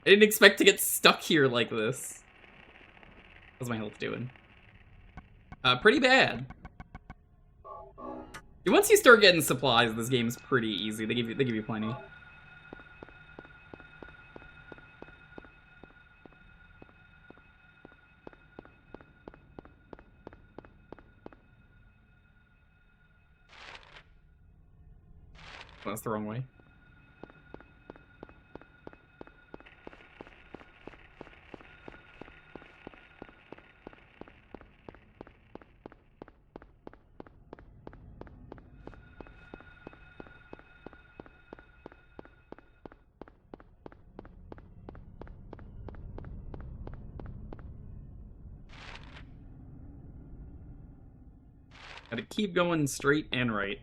I didn't expect to get stuck here like this. How's my health doing? Pretty bad. Once you start getting supplies, this game's pretty easy. They give you plenty. Oh, that's the wrong way. Gotta keep going straight and right.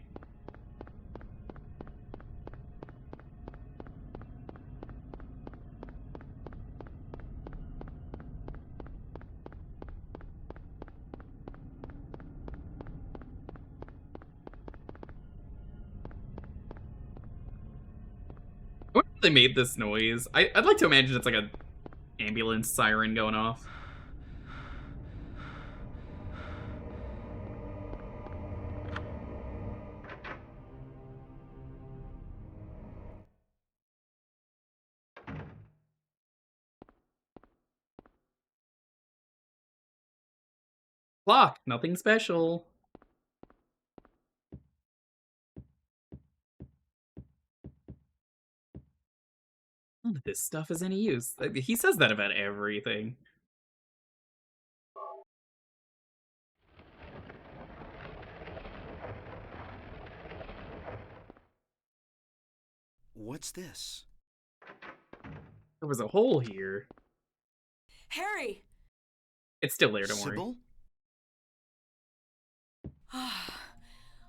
I wonder if they made this noise. I'd like to imagine it's like a ambulance siren going off. Clock, nothing special. None of this stuff is any use. He says that about everything. What's this? There was a hole here. Harry! It's still there, don't worry. Sybil?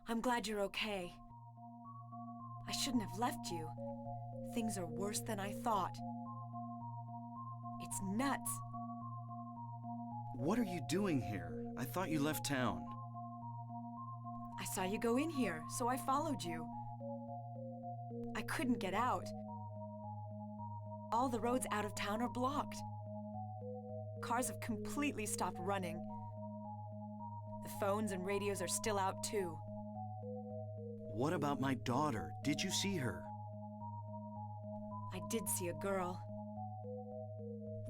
I'm glad you're okay. I shouldn't have left you. Things are worse than I thought. It's nuts. What are you doing here? I thought you left town. I saw you go in here, so I followed you. I couldn't get out. All the roads out of town are blocked. Cars have completely stopped running. The phones and radios are still out too. What about my daughter? Did you see her? I did see a girl.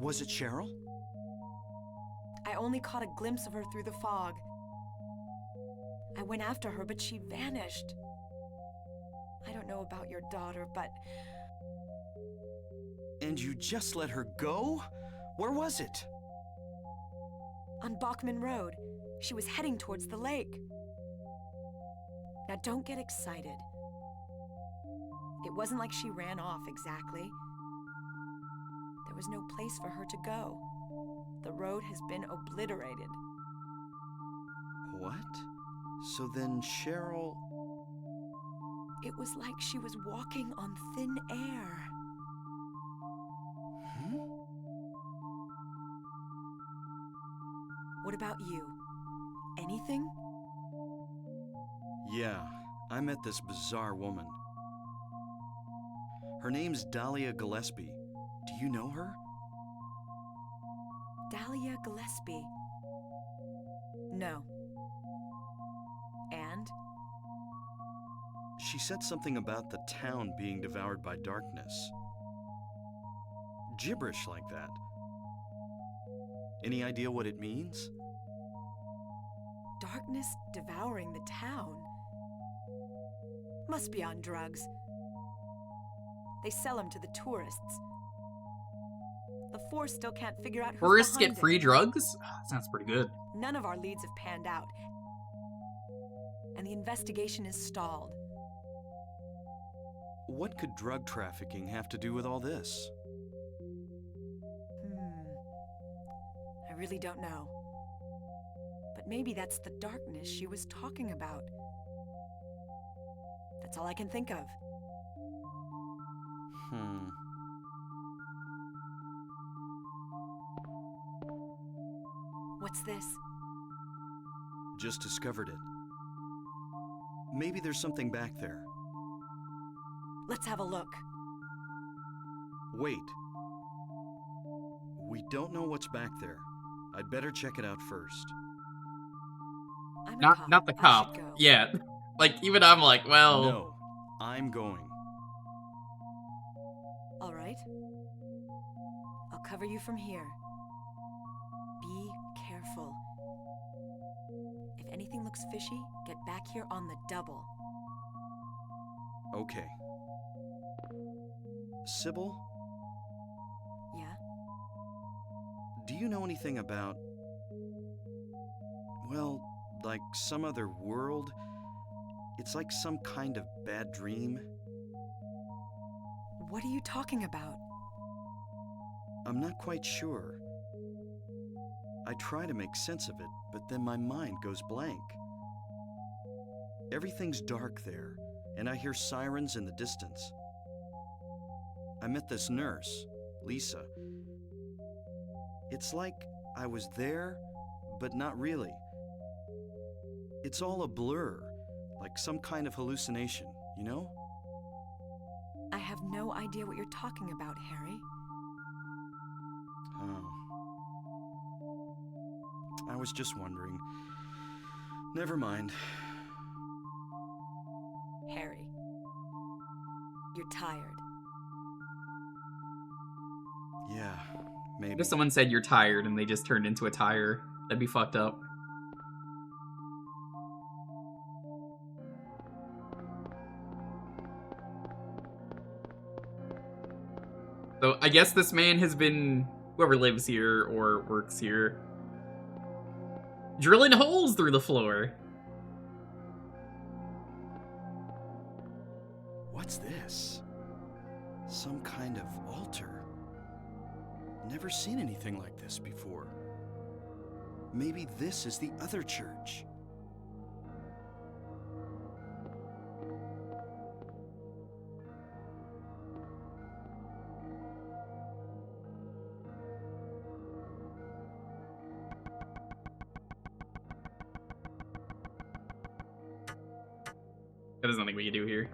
Was it Cheryl? I only caught a glimpse of her through the fog. I went after her, but she vanished. I don't know about your daughter, but... And you just let her go? Where was it? On Bachman Road. She was heading towards the lake. Now don't get excited. It wasn't like she ran off exactly. There was no place for her to go. The road has been obliterated. What? So then Cheryl... It was like she was walking on thin air. What about you? Anything? Yeah, I met this bizarre woman. Her name's Dahlia Gillespie. Do you know her? Dahlia Gillespie. No. And? She said something about the town being devoured by darkness. Gibberish like that. Any idea what it means? Darkness devouring the town? Must be on drugs. They sell them to the tourists. The Force still can't figure out who's Tourists behind get free it. drugs? Sounds pretty good. None of our leads have panned out. And the investigation is stalled. What could drug trafficking have to do with all this? I really don't know. But maybe that's the darkness she was talking about. That's all I can think of. What's this? Just discovered it. Maybe there's something back there. Let's have a look. Wait. We don't know what's back there. I'd better check it out first. I'm a cop. Not the I cop. should go. Yeah. Like, even I'm like, well... No, I'm going. All right. I'll cover you from here. Be careful. If anything looks fishy, get back here on the double. Okay. Sybil, Yeah? do you know anything about... well, like some other world? It's like some kind of bad dream. What are you talking about? I'm not quite sure. I try to make sense of it, but then my mind goes blank. Everything's dark there, and I hear sirens in the distance. I met this nurse, Lisa. It's like I was there, but not really. It's all a blur, like some kind of hallucination, you know? I have no idea what you're talking about, Harry. Oh. I was just wondering. Never mind. Harry. You're tired. Yeah, What maybe. if someone said you're tired and they just turned into a tire? That'd be fucked up. So I guess this man has been, whoever lives here or works here, drilling holes through the floor. What's this? Some kind of altar. Never seen anything like this before. Maybe this is the other church. There's nothing we can do here.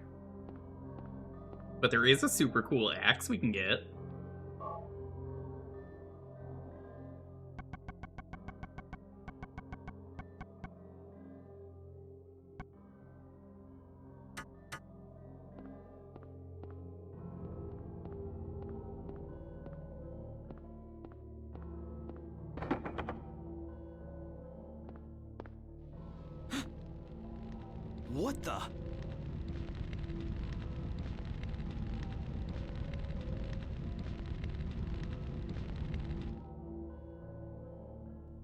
But there is a super cool axe we can get. What the?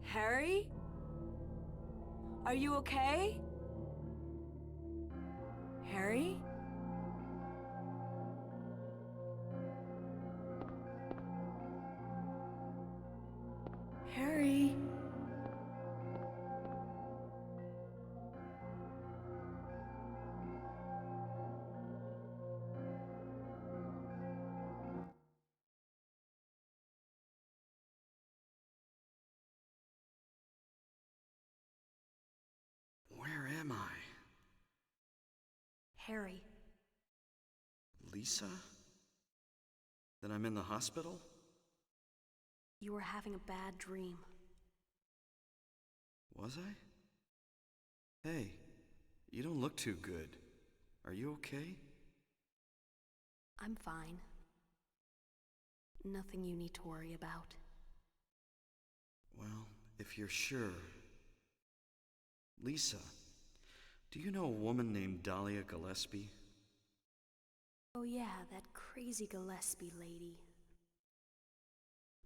Harry? Are you okay? Harry? Harry? Where am I? Harry, Lisa? Then I'm in the hospital? you were having a bad dream. Was I? Hey, you don't look too good. Are you okay? I'm fine. Nothing you need to worry about. Well, if you're sure. Lisa, do you know a woman named Dahlia Gillespie? Oh yeah, that crazy Gillespie lady.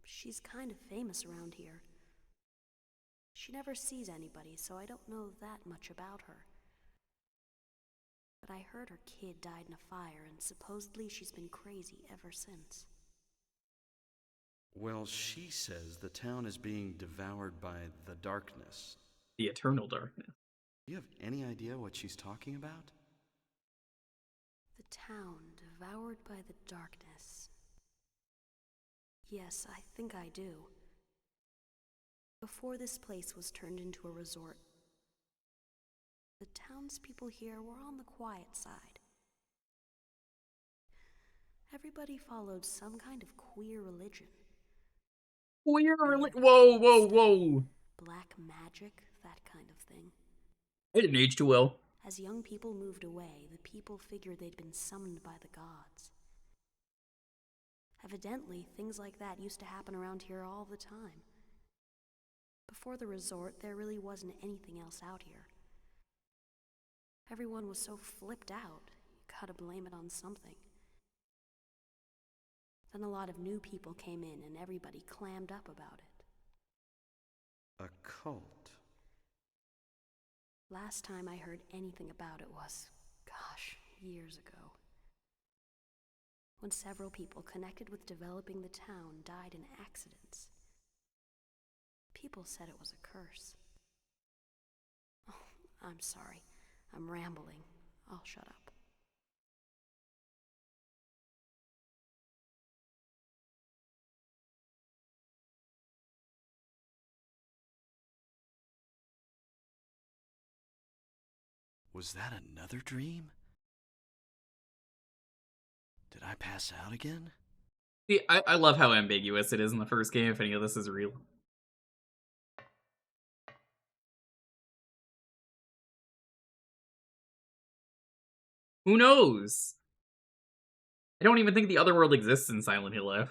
She's kind of famous around here. She never sees anybody, so I don't know that much about her. But I heard her kid died in a fire, and supposedly she's been crazy ever since. Well, she says the town is being devoured by the darkness. The eternal darkness. Do you have any idea what she's talking about? The town devoured by the darkness. Yes, I think I do. Before this place was turned into a resort, the townspeople here were on the quiet side. Everybody followed some kind of queer religion. Whoa, whoa, whoa. Black magic, that kind of thing. I didn't age too well. As young people moved away, the people figured they'd been summoned by the gods. Evidently, things like that used to happen around here all the time. Before the resort, there really wasn't anything else out here. Everyone was so flipped out, you gotta blame it on something. Then a lot of new people came in and everybody clammed up about it. A cult. Last time I heard anything about it was, gosh, years ago. When several people connected with developing the town died in accidents. People said it was a curse. Oh, I'm sorry. I'm rambling. I'll shut up. Was that another dream? Did I pass out again? See, I love how ambiguous it is in the first game if any of this is real. Who knows? I don't even think the other world exists in Silent Hill F.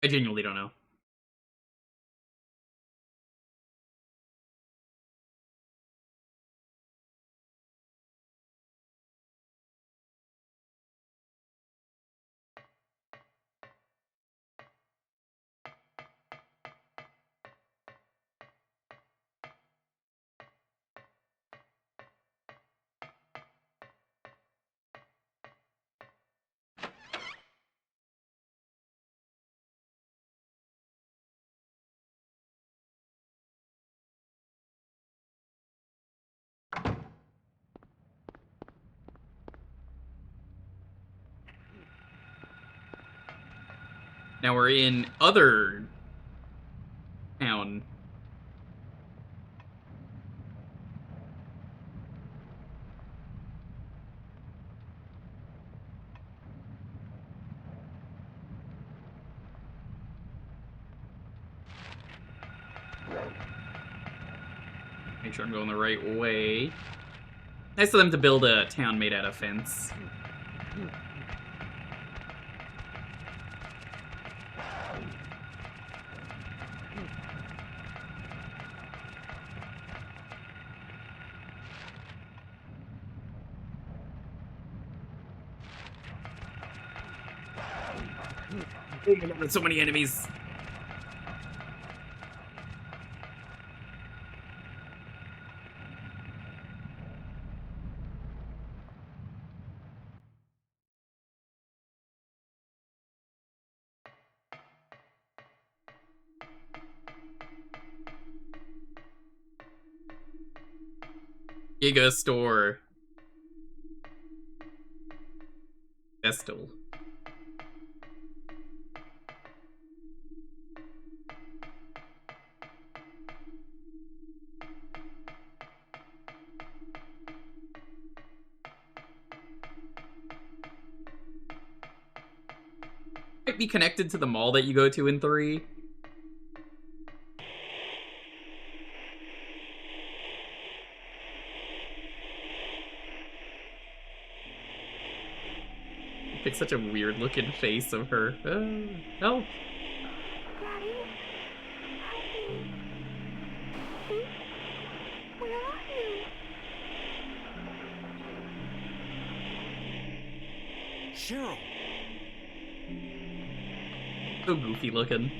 I genuinely don't know. Now we're in other town. Make sure I'm going the right way. Nice of them to build a town made out of fence. Oh my god, there's so many enemies. Giga Store. Vestal. Might be connected to the mall that you go to in 3. Pick such a weird looking face of her. Help. Daddy, help me. Please? Where are you? Cheryl! So goofy looking.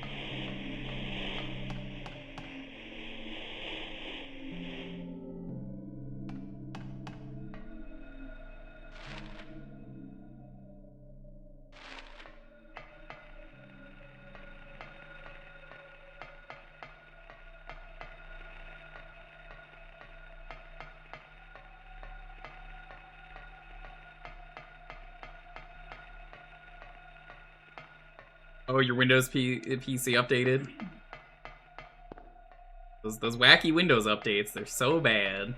Oh, your Windows PC updated? Those wacky Windows updates, they're so bad.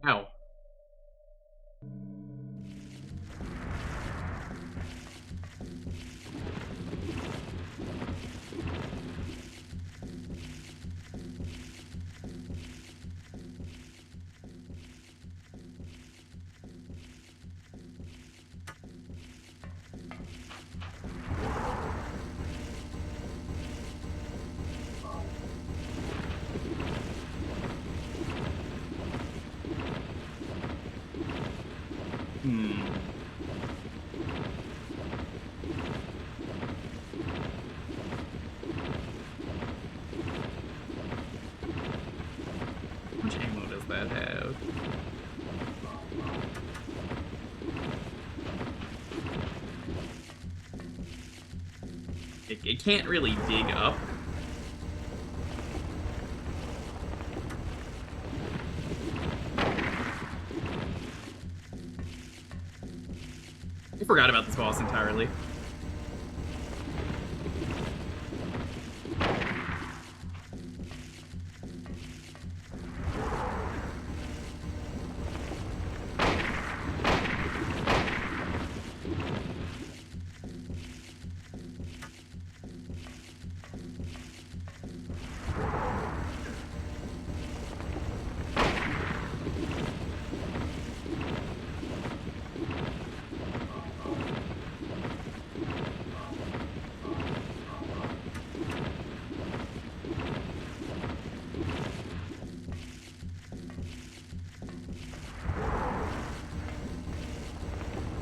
Ow. How much ammo does that have? It can't really dig up. I forgot about this boss entirely.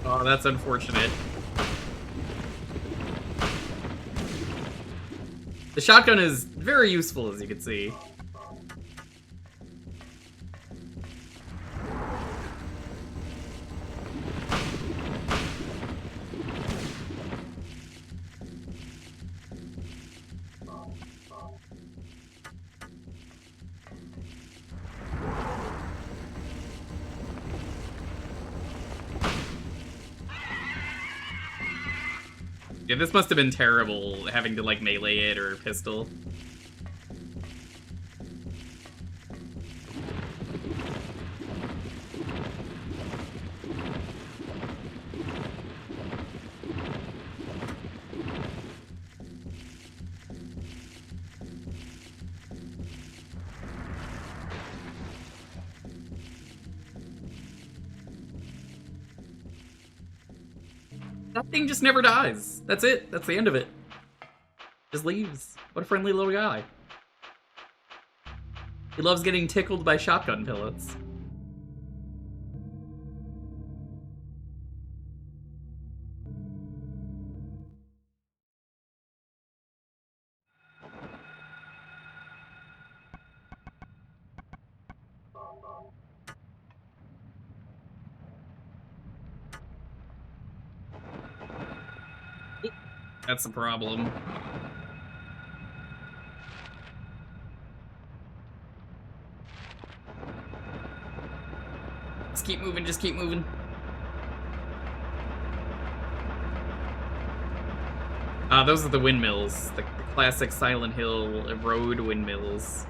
Oh, that's unfortunate. The shotgun is very useful, as you can see. Yeah, this must have been terrible, having to, like, melee it or pistol. That thing just never dies. That's it. That's the end of it. Just leaves. What a friendly little guy. He loves getting tickled by shotgun pellets. That's the problem. Just keep moving, just keep moving. Those are the windmills. The classic Silent Hill road windmills.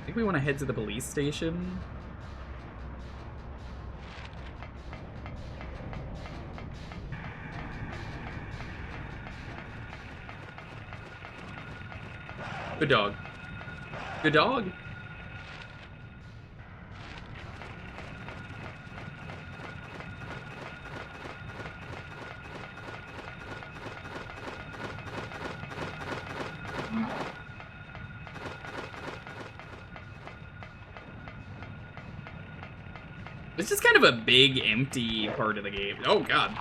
I think we want to head to the police station. Good dog. Good dog. It's just kind of a big, empty part of the game. Oh, God.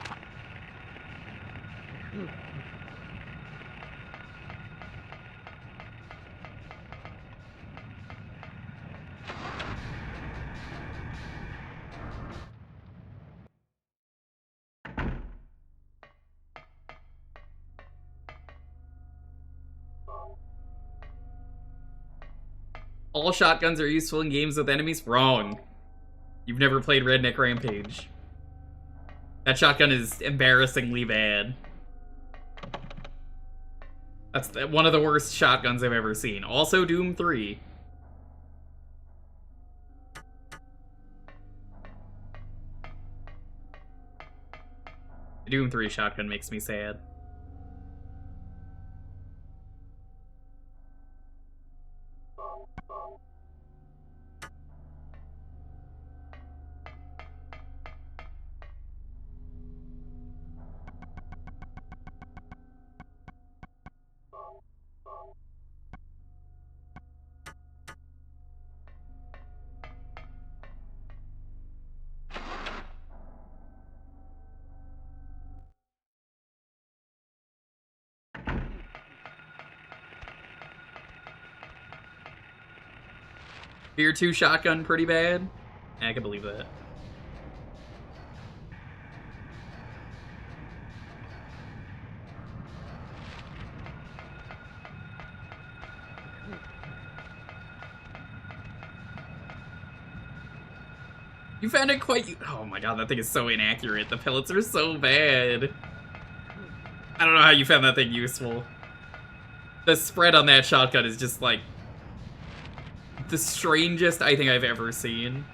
All shotguns are useful in games with enemies? Wrong. You've never played Redneck Rampage. That shotgun is embarrassingly bad. That's one of the worst shotguns I've ever seen. Also, Doom 3. The Doom 3 shotgun makes me sad. Fear 2 shotgun pretty bad? I can believe that. You found it quite... Oh my god, that thing is so inaccurate. The pellets are so bad. I don't know how you found that thing useful. The spread on that shotgun is just like... the strangest I think I've ever seen.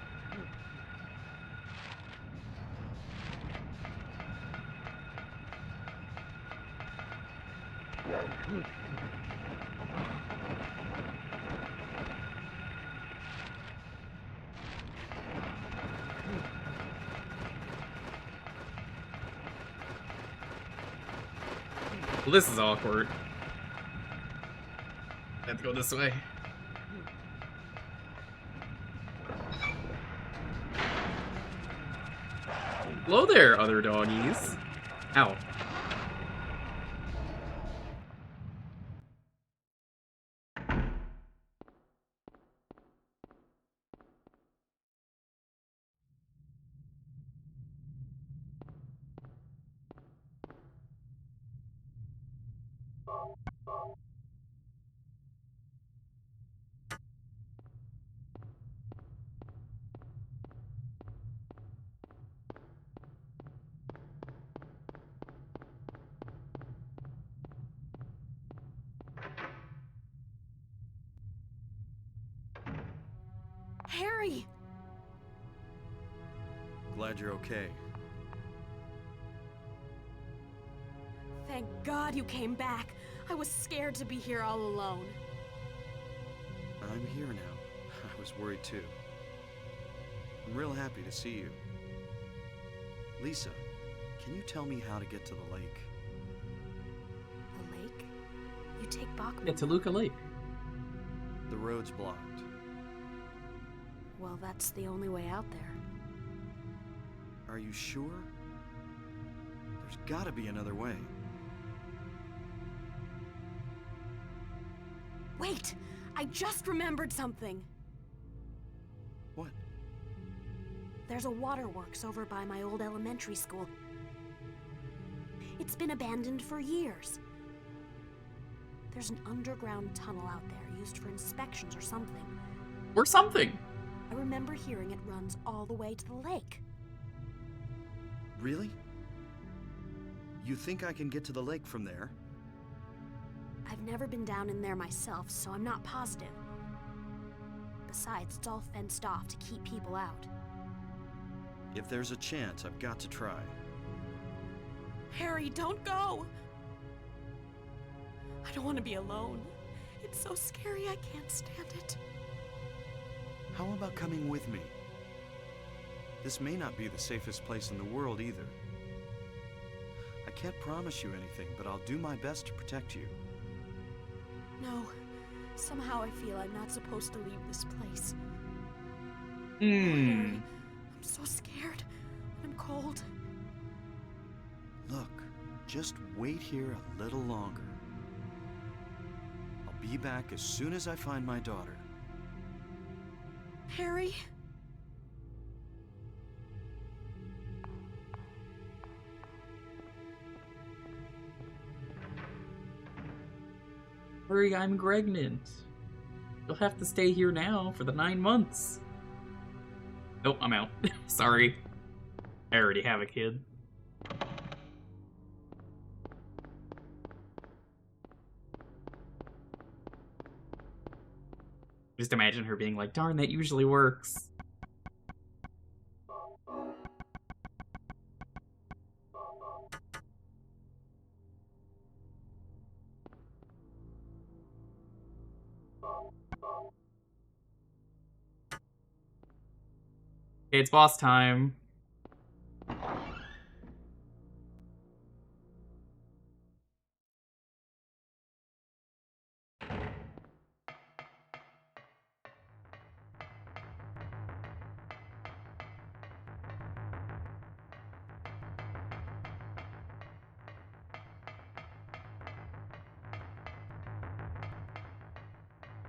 Well, this is awkward. I have to go this way. Hello there, other doggies. Ow. Harry! Glad you're okay. Thank God you came back. I was scared to be here all alone. I'm here now. was worried too. I'm real happy to see you. Lisa, can you tell me how to get to the lake? The lake? You take Bachman. Get to Luca Lake. The road's blocked. Well, that's the only way out there. Are you sure? There's gotta be another way. Wait! I just remembered something! What? There's a waterworks over by my old elementary school. It's been abandoned for years. There's an underground tunnel out there used for inspections or something. Or something. I remember hearing it runs all the way to the lake. Really? You think I can get to the lake from there? I've never been down in there myself, so I'm not positive. Besides, it's all fenced off to keep people out. If there's a chance, I've got to try. Harry, don't go! I don't want to be alone. It's so scary, I can't stand it. How about coming with me? This may not be the safest place in the world either. I can't promise you anything, but I'll do my best to protect you. No. Somehow I feel I'm not supposed to leave this place. Hmm. Harry, I'm so scared. I'm cold. Look, just wait here a little longer. I'll be back as soon as I find my daughter. Harry? Hurry, I'm pregnant. You'll have to stay here now for the 9 months. Nope, I'm out. Sorry. I already have a kid. Just imagine her being like, darn, that usually works. Okay, it's boss time.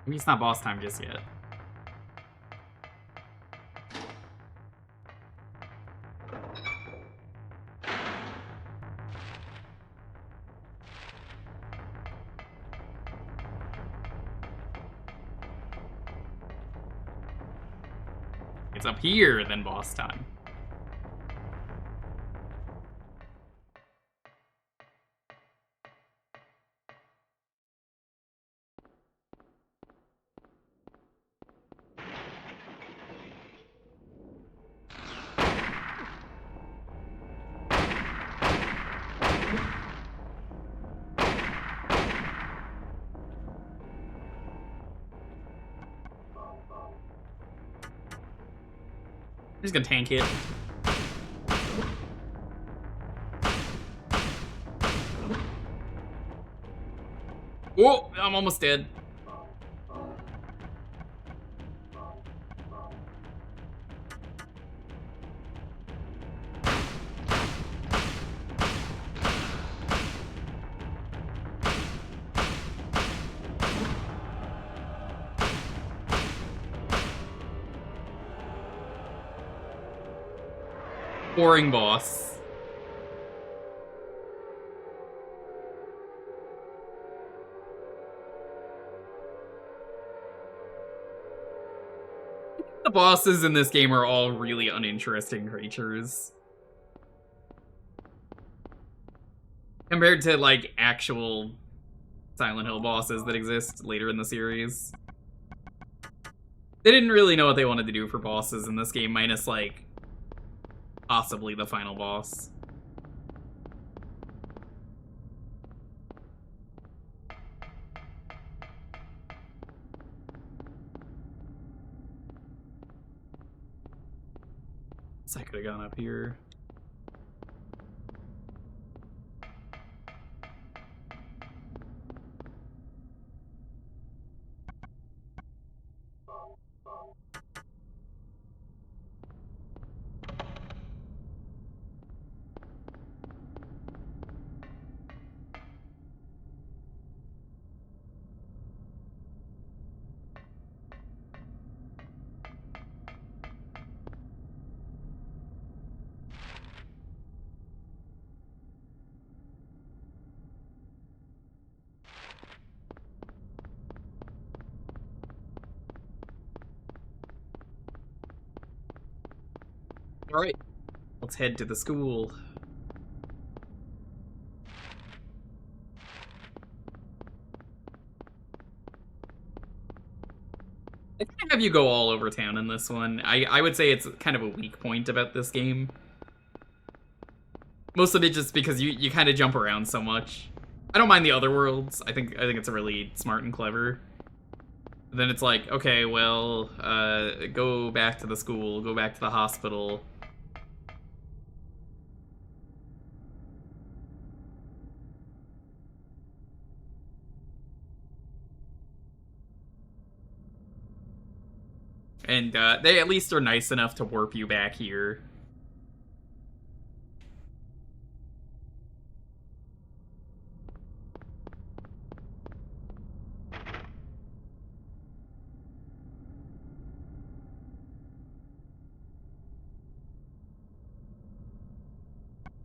I mean, it's not boss time just yet. It's up here, then boss time. I'm just gonna tank it. Whoa, I'm almost dead. Boring boss. The bosses in this game are all really uninteresting creatures. Compared to, like, actual Silent Hill bosses that exist later in the series. They didn't really know what they wanted to do for bosses in this game, minus, like, possibly the final boss. I could have gone up here. All right, let's head to the school. I kind of have you go all over town in this one. I would say it's kind of a weak point about this game. Most of it just because you kind of jump around so much. I don't mind the other worlds. I think it's really smart and clever. Then it's like, okay, well, go back to the school, go back to the hospital. And they at least are nice enough to warp you back here.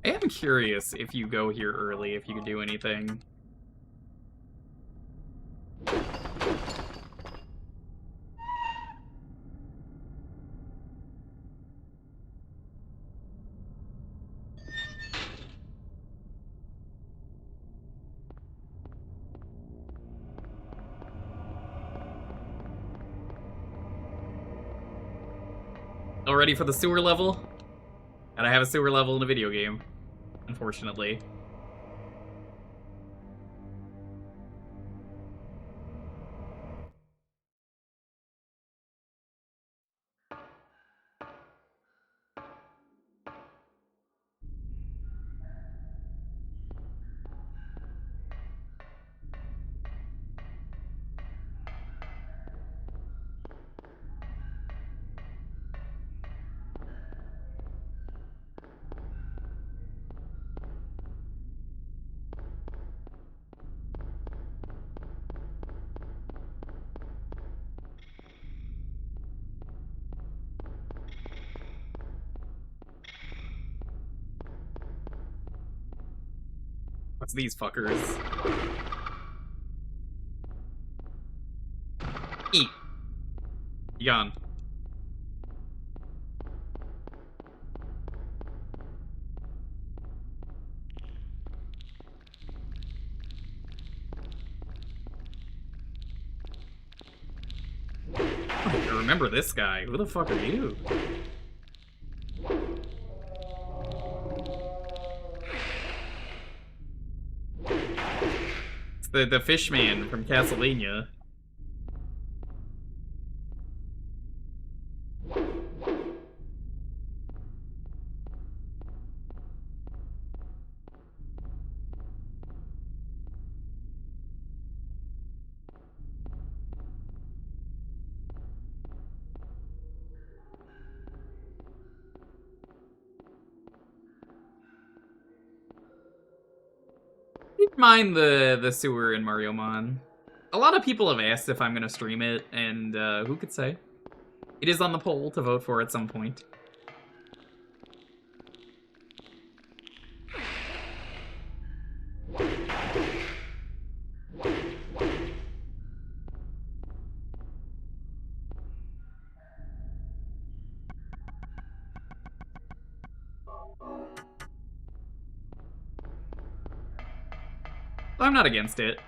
I am curious if you go here early, if you could do anything. All ready for the sewer level? Gotta have a sewer level in a video game, unfortunately. What's these fuckers? Eat. You gone. I remember this guy. Who the fuck are you? It's the fish man from Castlevania. Mind the sewer in Mario Mon. A lot of people have asked if I'm gonna stream it, and who could say? It is on the poll to vote for at some point. I'm not against it.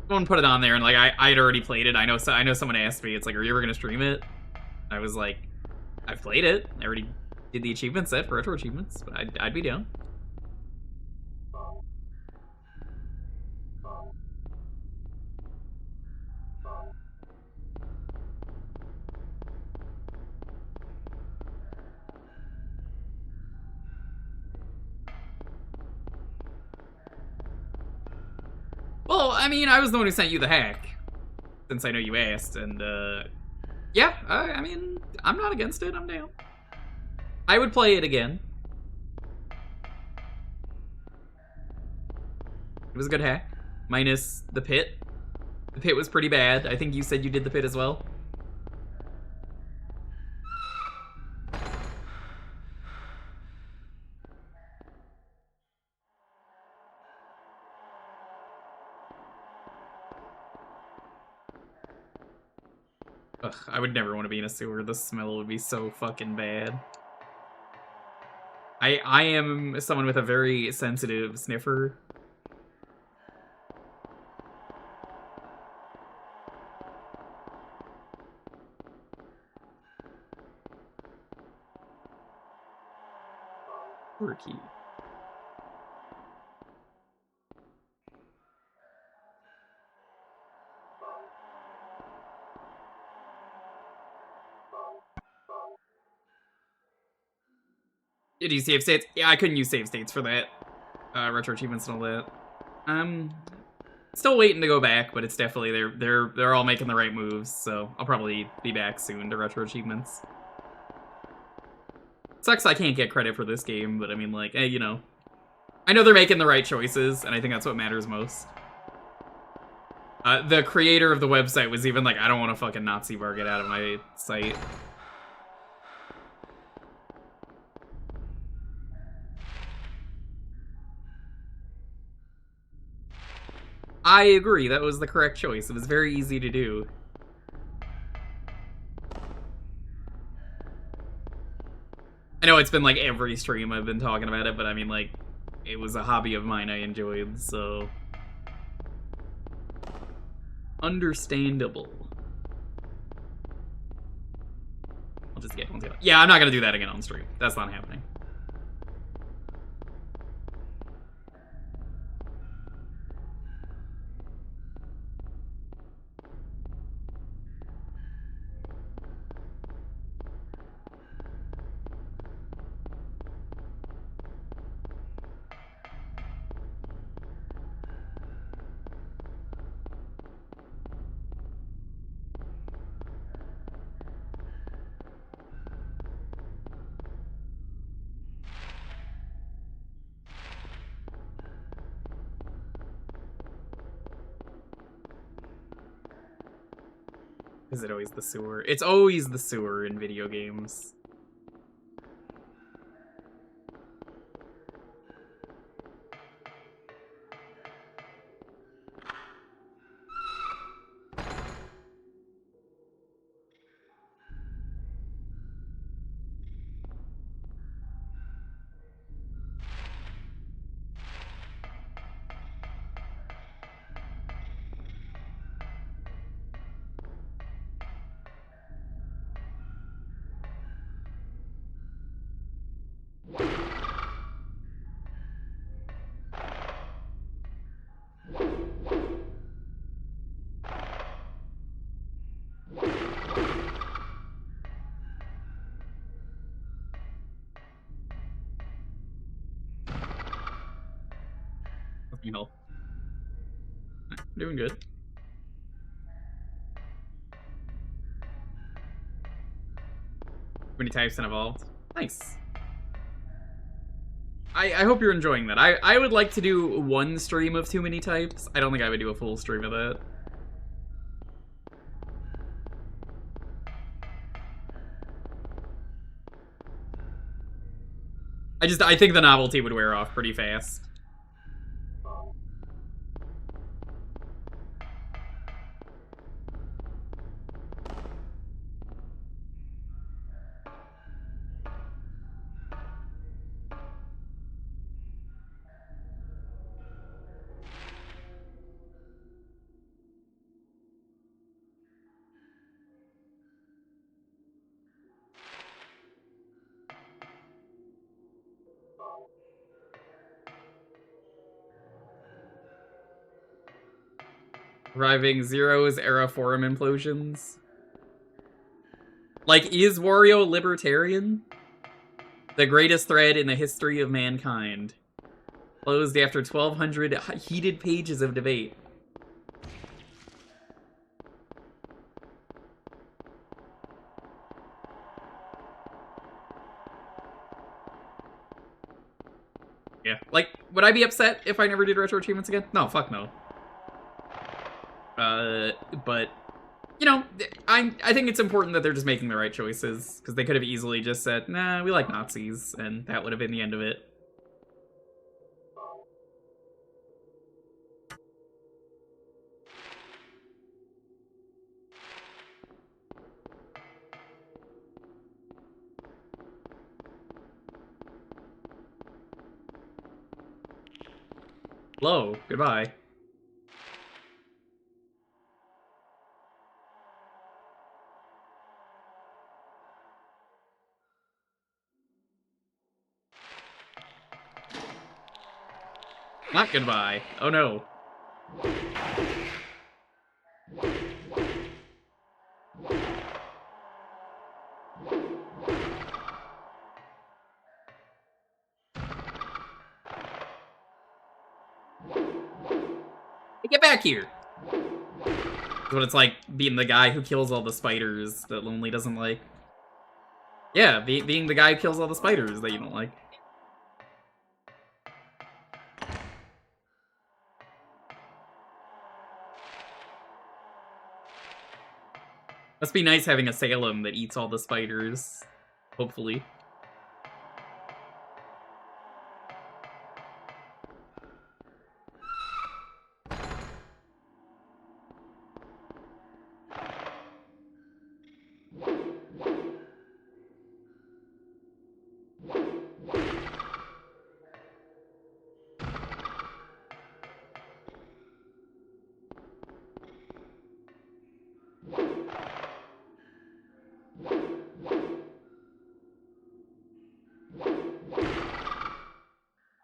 Someone put it on there, and like I'd already played it. I know someone asked me, it's like, are you ever gonna stream it? I was like, I've played it. I already did the achievement set for retro achievements, but I'd be down. Well, I mean, I was the one who sent you the hack, since I know you asked, and, yeah, I mean, I'm not against it, I'm down. I would play it again. It was a good hack, minus the pit. The pit was pretty bad. I think you said you did the pit as well. Ugh, I would never want to be in a sewer. The smell would be so fucking bad. I am someone with a very sensitive sniffer. Quirky. Did you save states? Yeah, I couldn't use save states for that. Retro achievements and all that. Still waiting to go back, but it's definitely they're all making the right moves, so I'll probably be back soon to retro achievements. Sucks I can't get credit for this game, but I mean, like, hey, you know, I know they're making the right choices, and I think that's what matters most. The creator of the website was even like, I don't want a fucking Nazi bar, get out of my site. I agree, that was the correct choice. It was very easy to do. I know it's been like every stream I've been talking about it, but I mean, like, it was a hobby of mine I enjoyed, so... Understandable. I'll just get one. Yeah, I'm not gonna do that again on stream. That's not happening. Is it always the sewer? It's always the sewer in video games. You know, doing good. Many types and evolved. Nice. I hope you're enjoying that. I would like to do one stream of Too Many Types. I don't think I would do a full stream of that. I think the novelty would wear off pretty fast. Surviving Zero's era forum implosions. Like, is Wario libertarian? The greatest thread in the history of mankind. Closed after 1,200 heated pages of debate. Yeah, like, would I be upset if I never did retro achievements again? No, fuck no. But, you know, I think it's important that they're just making the right choices, because they could have easily just said, nah, we like Nazis, and that would have been the end of it. Hello, goodbye. Not goodbye. Oh no. Hey, get back here! That's what it's like being the guy who kills all the spiders that Lonely doesn't like. Yeah, being the guy who kills all the spiders that you don't like. Must be nice having a Salem that eats all the spiders. Hopefully.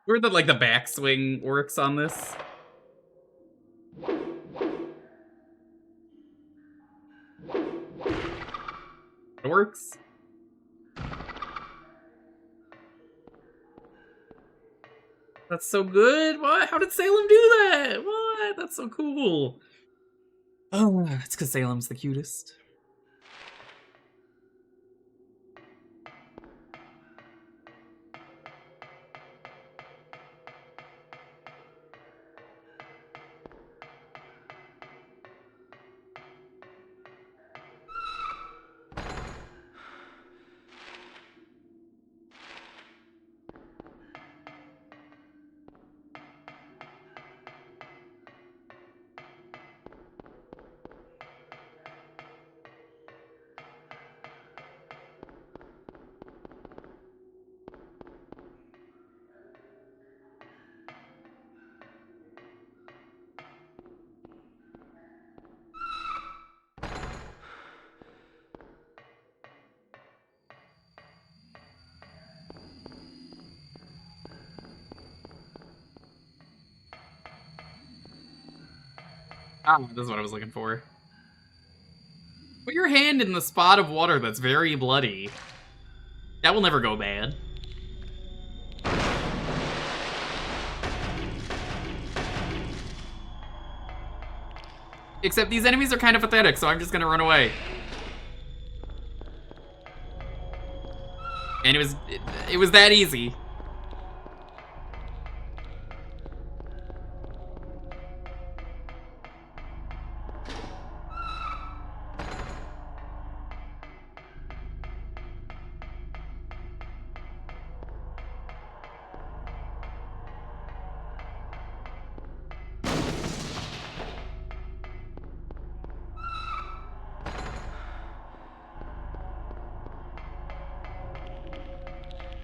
Where the, like, the backswing works on this. It works. That's so good. What? How did Salem do that? What? That's so cool. Oh, it's because Salem's the cutest. Ah, this is what I was looking for. Put your hand in the spot of water that's very bloody. That will never go bad. Except these enemies are kind of pathetic, so I'm just gonna run away. And it was that easy.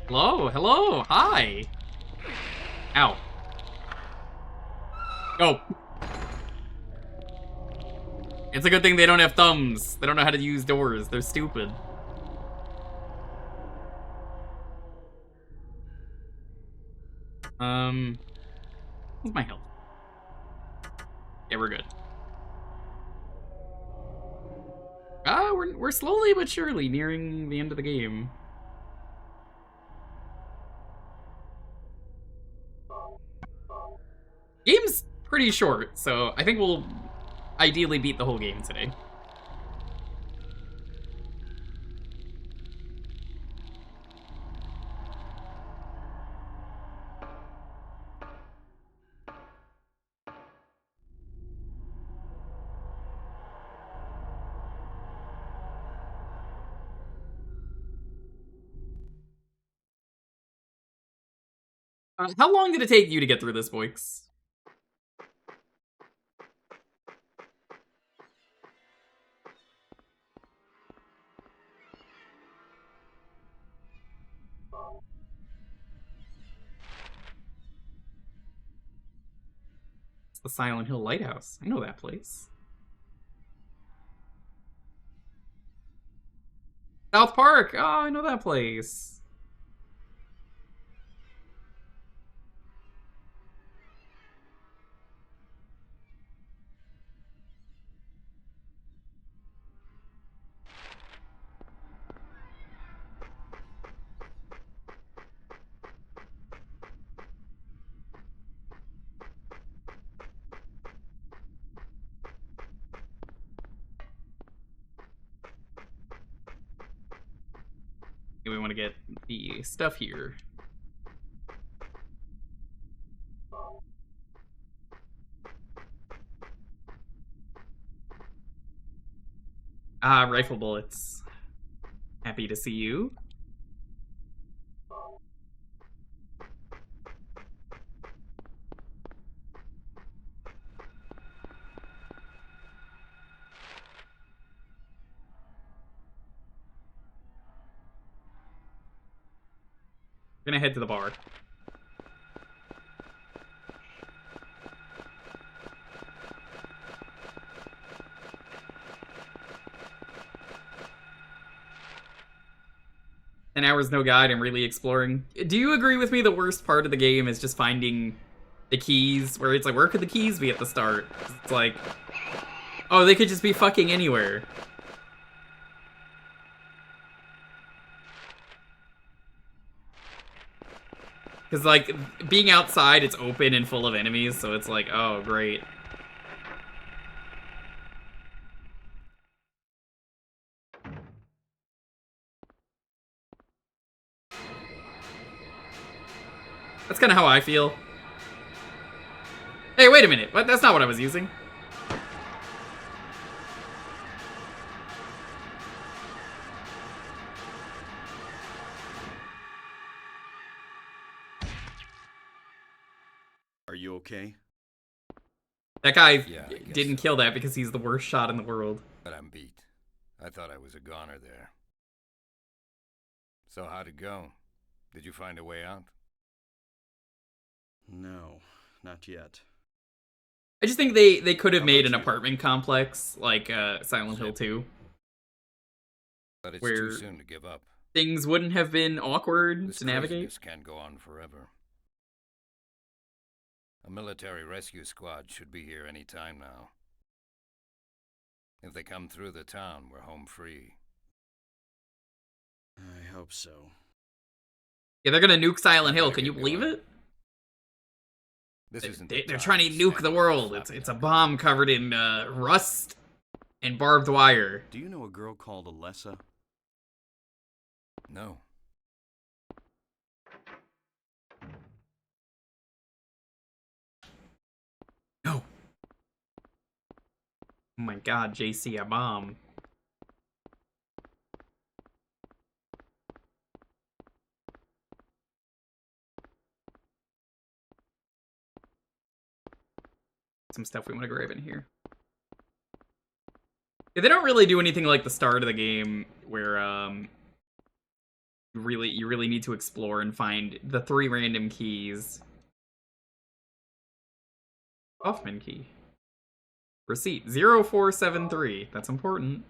Hello, hello, hi. Ow. Go. It's a good thing they don't have thumbs. They don't know how to use doors. They're stupid. What's my health? Yeah, we're good. we're slowly but surely nearing the end of the game. Game's pretty short, so I think we'll ideally beat the whole game today. How long did it take you to get through this, Boix? It's the Silent Hill Lighthouse. I know that place. South Park! Oh, I know that place. We want to get the stuff here. Ah, rifle bullets. Happy to see you. We're gonna head to the bar. An hour's no guide and really exploring. Do you agree with me the worst part of the game is just finding the keys, where it's like, where could the keys be at the start? It's like, oh, they could just be fucking anywhere. Because, like, being outside, it's open and full of enemies, so it's like, oh, great. That's kind of how I feel. Hey, wait a minute. What? That's not what I was using. Are you okay? That guy Yeah, I guess didn't so. kill that because he's the worst shot in the world. But I'm beat. I thought I was a goner there. So how'd it go? Did you find a way out? No, not yet. I just think they could have How made about an you? apartment complex like Silent Hill 2. But it's Where too soon to give up. Things wouldn't have been awkward This to navigate. craziness can't go on forever. A military rescue squad should be here any time now. If they come through the town, we're home free. I hope so. Yeah, they're gonna nuke Silent Hill. Better Can you get believe going. it? This isn't the They're time trying to stand nuke the around world. flapping It's a our bomb covered in rust and barbed wire. Do you know a girl called Alessa? No. No. Oh my god, JC, a bomb. Some stuff we want to grab in here. Yeah, they don't really do anything like the start of the game where you really need to explore and find the 3 random keys. Hoffman key. Receipt 0473. That's important.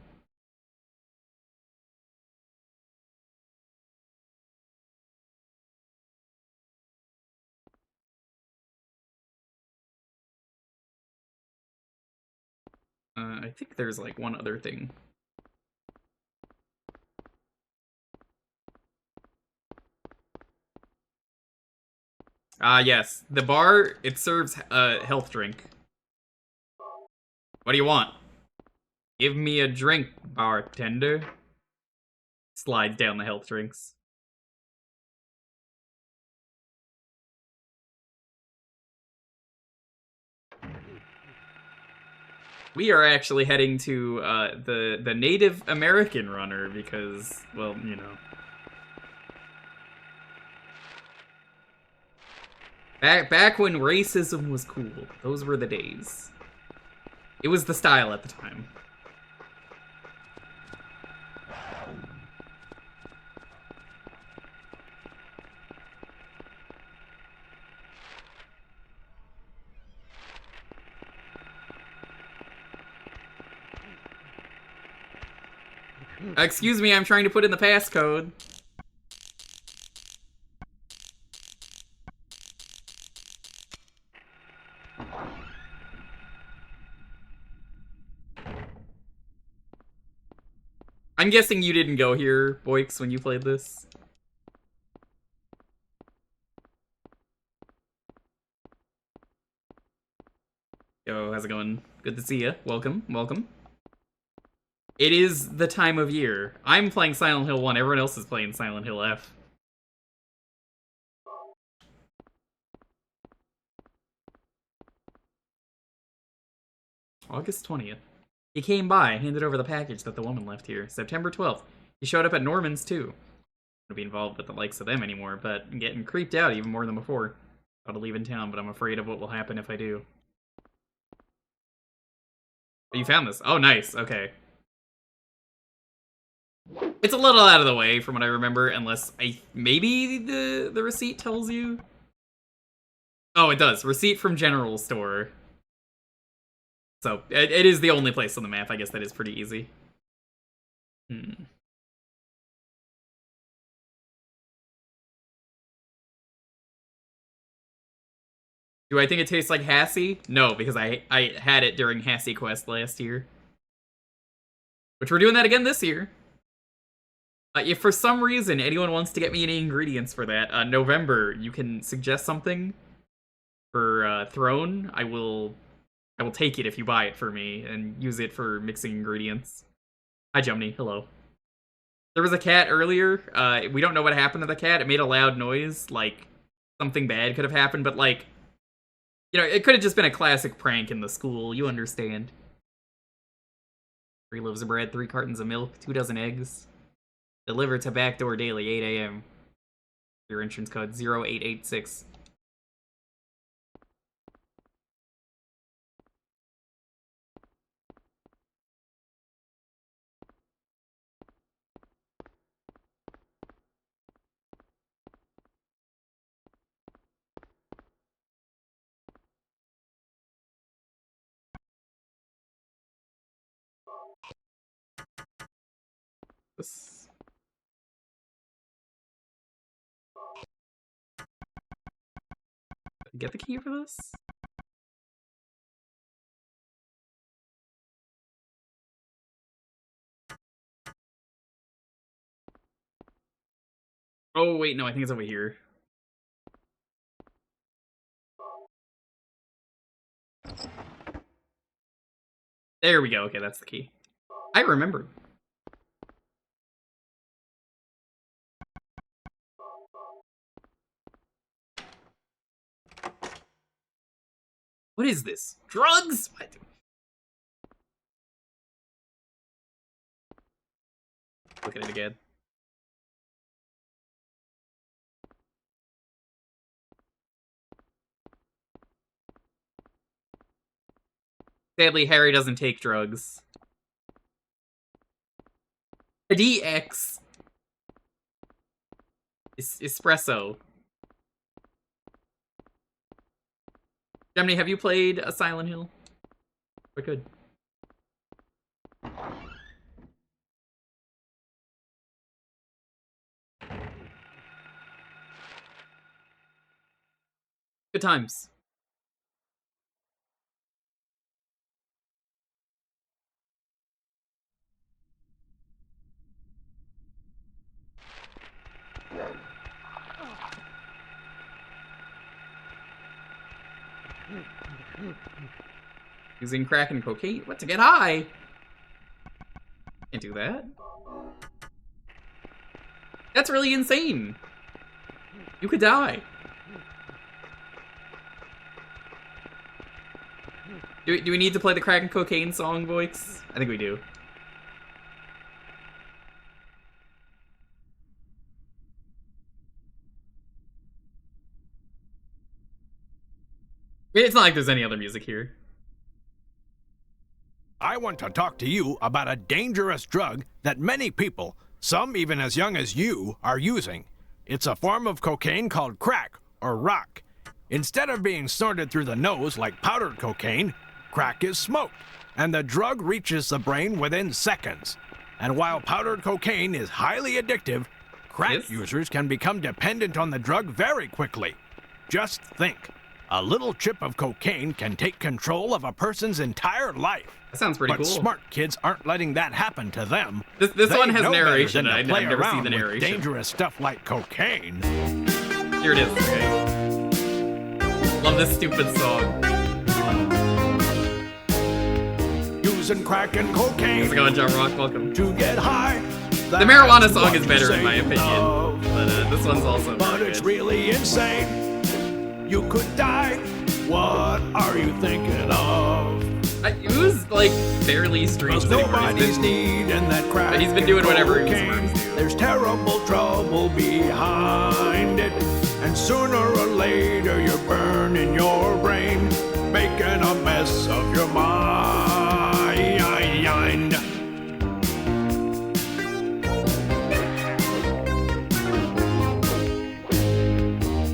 I think there's like one other thing. Yes. The bar, it serves a health drink. What do you want? Give me a drink, bartender. Slides down the health drinks. We are actually heading to the Native American runner because, well, you know. Back when racism was cool. Those were the days. It was the style at the time. Excuse me, I'm trying to put in the passcode. I'm guessing you didn't go here, Boix, when you played this. Yo, how's it going? Good to see you. Welcome, welcome. It is the time of year. I'm playing Silent Hill 1, everyone else is playing Silent Hill F. August 20th. He came by, handed over the package that the woman left here. September 12th. He showed up at Norman's, too. I don't be involved with the likes of them anymore, but I'm getting creeped out even more than before. About to leave in town, but I'm afraid of what will happen if I do. Oh, you found this? Oh, nice. Okay. It's a little out of the way from what I remember, unless maybe the receipt tells you. Oh, it does. Receipt from general store. So it is the only place on the map. I guess that is pretty easy. Do I think it tastes like Hassie? No, because I had it during Hassie Quest last year. Which we're doing that again this year. If for some reason anyone wants to get me any ingredients for that, November, you can suggest something for Throne. I will take it if you buy it for me and use it for mixing ingredients. Hi, Jumney. Hello. There was a cat earlier. We don't know what happened to the cat. It made a loud noise, like something bad could have happened, but like, you know, it could have just been a classic prank in the school. You understand. 3 loaves of bread, 3 cartons of milk, 2 dozen eggs. Delivered to backdoor daily, 8 a.m. Your entrance code 0886. This. Did I get the key for this? Oh, wait, no, I think it's over here. There we go. Okay, that's the key. I remembered. What is this? Drugs? What? Look at it again. Sadly, Harry doesn't take drugs. A DX. Espresso. Gemini, have you played a Silent Hill? I could. Good times. Using crack and cocaine? What, to get high? Can't do that. That's really insane. You could die. Do we need to play the crack and cocaine song, Voix? I think we do. It's not like there's any other music here. I want to talk to you about a dangerous drug that many people, some even as young as you, are using. It's a form of cocaine called crack, or rock. Instead of being snorted through the nose like powdered cocaine, crack is smoked, and the drug reaches the brain within seconds. And while powdered cocaine is highly addictive, crack users can become dependent on the drug very quickly. Just think. A little chip of cocaine can take control of a person's entire life. That sounds pretty cool. But smart kids aren't letting that happen to them. This one has narration. I've never seen the narration. Dangerous stuff like cocaine. Here it is. Okay. Love this stupid song. Using crack and cocaine. How's it going, John Rock? Welcome. To get high. The marijuana song is better in my opinion, but this one's also. But it's really insane. You could die. What are you thinking of? It was like barely street. Nobody's needing that crack. But he's been doing whatever his worms do. There's terrible trouble behind it, and sooner or later you're burning your brain, making a mess of your mind.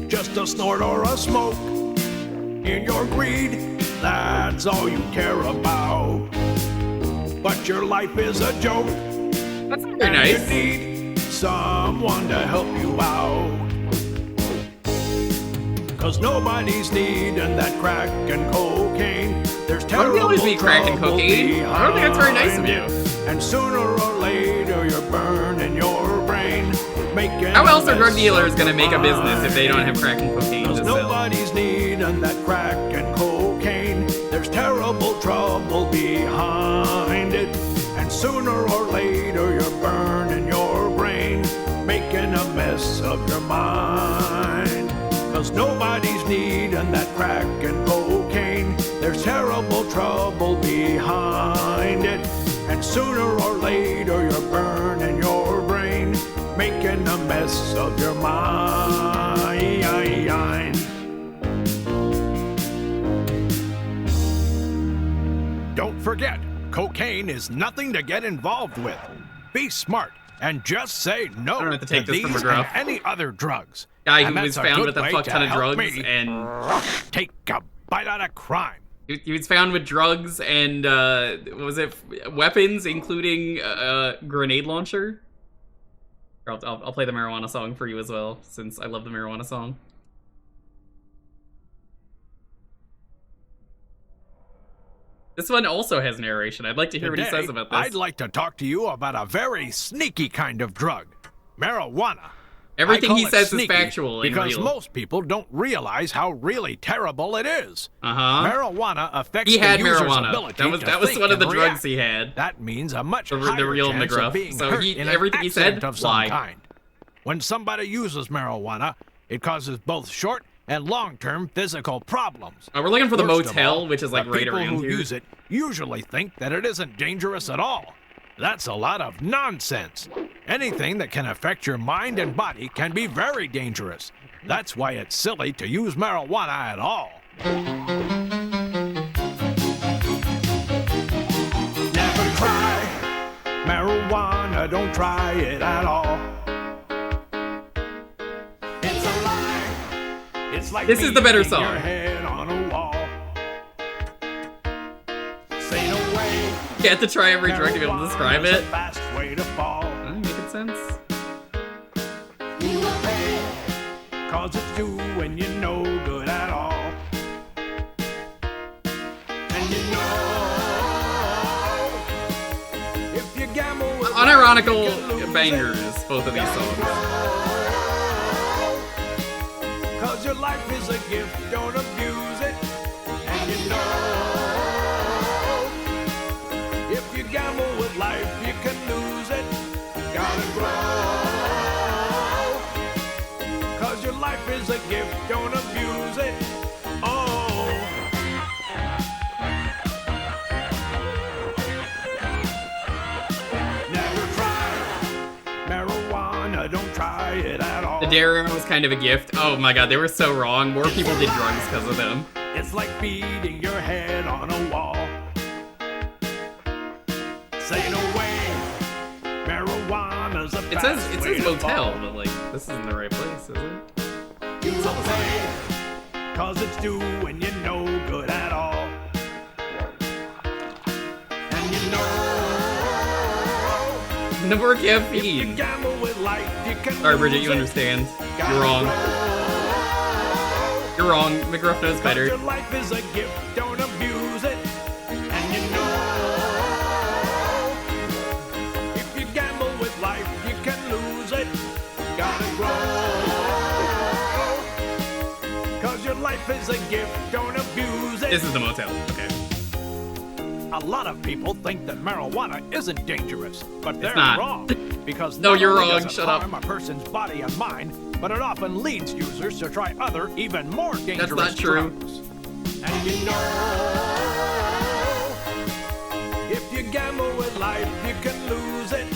Just a snort or a smoke in your greed, that's all you care about. But your life is a joke. That's very nice. You need someone to help you out. 'Cause nobody's needing that crack and cocaine. There's terrible Why would always be crack and cocaine? I don't think that's very nice of you. And sooner or later you're burning your brain. How else are drug dealers gonna make a business if they don't have crack and cocaine to sell? Nobody's needing that crack and cocaine. There's terrible trouble behind it, and sooner or later you're burning your brain, making a mess of your mind. 'Cause nobody's needing that crack and cocaine. There's terrible trouble behind it, and sooner or later you're burning your brain, making a mess of your mind. Don't forget, cocaine is nothing to get involved with. Be smart and just say no I don't have to take this these from and McGruff. any other drugs. Guy And who was that's a found good with a way fuck to ton of help drugs me and take a bite out of crime. he was found with drugs and what was it? Weapons, including a grenade launcher. I'll play the marijuana song for you as well, since I love the marijuana song. This one also has narration. I'd like to hear what he says about this. I'd like to talk to you about a very sneaky kind of drug, marijuana. Everything he says is sneaky factual and because real. most people don't realize how really terrible it is. Marijuana affects He had the user's marijuana. ability That was to one of the think and drugs react. he had. That means a much The higher real chance McGruff. of being So hurt he- in an everything he accident said, of some lie. kind. When somebody uses marijuana, it causes both short and long-term physical problems. We're looking for the First of motel, all, which is like the right people around who here. use it usually think that it isn't dangerous at all. That's a lot of nonsense. Anything that can affect your mind and body can be very dangerous. That's why it's silly to use marijuana at all. Never try marijuana, don't try it at all. It's a lie. It's like This is the better beating song. your head on a wall. Say no way. You have to try every drug to be able to describe Marijuana's it. a fast way to fall. Making sense. You will pay, 'cause it's doing you no good at all. And you know, if you gamble with Unironical life, you can lose bangers, it. both of these songs. 'Cause your life is a gift, don't abuse it. life is a gift, don't abuse it. Oh. Never try marijuana, don't try it at all. The dare was kind of a gift. Oh my god, they were so wrong. More people did drugs because of them. It's like beating your head on a wall. Say no way. Marijuana's a It says motel, but like this isn't the right place, is it? You will pay, cause it's doing you no good at all. And you know, No more if you caffeine. gamble with life, you can Alright, Bridget, lose you it. understand. Gotta You're wrong. grow. You're wrong. McGruff knows better. Your life is a gift, don't abuse it. And you know, if you gamble with life, you can lose it. Gotta grow. Cause your life is a gift, don't abuse it. This is the motel. Okay. A lot of people think that marijuana isn't dangerous, but they're not. wrong. Because No, not you're only wrong. does it Shut up. harm a person's body and mind, but it often leads users to try other, even more dangerous not true. drugs. And you know, if you gamble with life, you can lose it.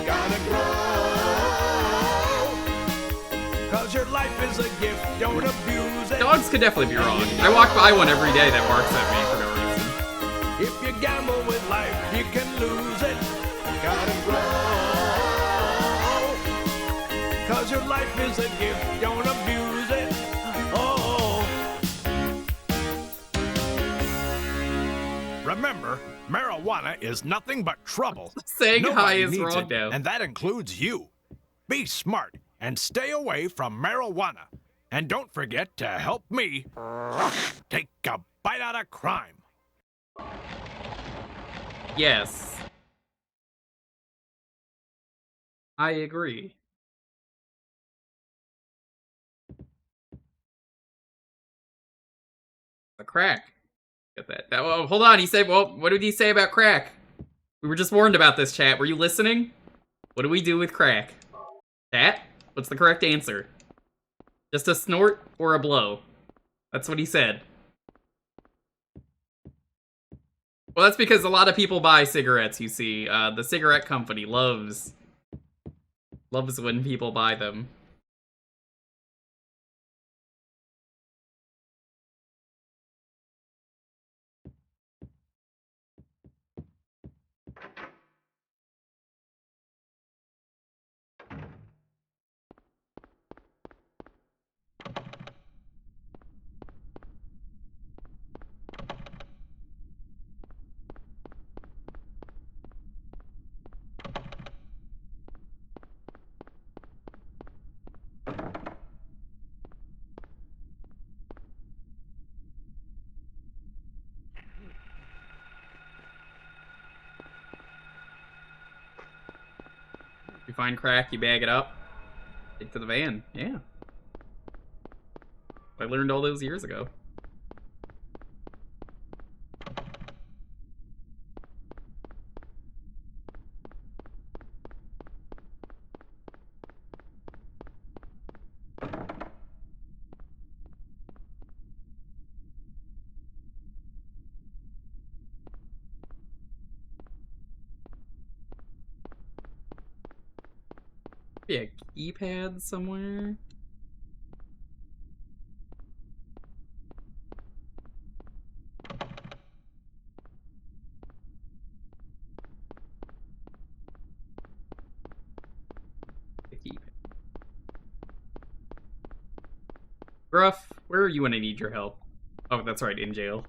Gotta grow. Cause your life is a gift, don't abuse it. Dogs could definitely be wrong. I walk by one every day that barks at me for no reason. If you gamble with life, you can lose it. Gotta grow. Cause your life is a gift, don't abuse it. Oh. Remember, marijuana is nothing but trouble. Saying Nobody hi is needs wrong it, now. and that includes you. Be smart and stay away from marijuana. And don't forget to help me take a bite out of crime. Yes. I agree. A crack. Get that. Oh, hold on. He said, well, what did he say about crack? We were just warned about this, chat. Were you listening? What do we do with crack? Chat? What's the correct answer? Just a snort or a blow? That's what he said. Well, that's because a lot of people buy cigarettes, you see. The cigarette company loves when people buy them. You find crack, you bag it up, take it to the van. Yeah. I learned all those years ago. Be a keypad somewhere. A keypad. Gruff, where are you when I need your help? Oh, that's right, in jail.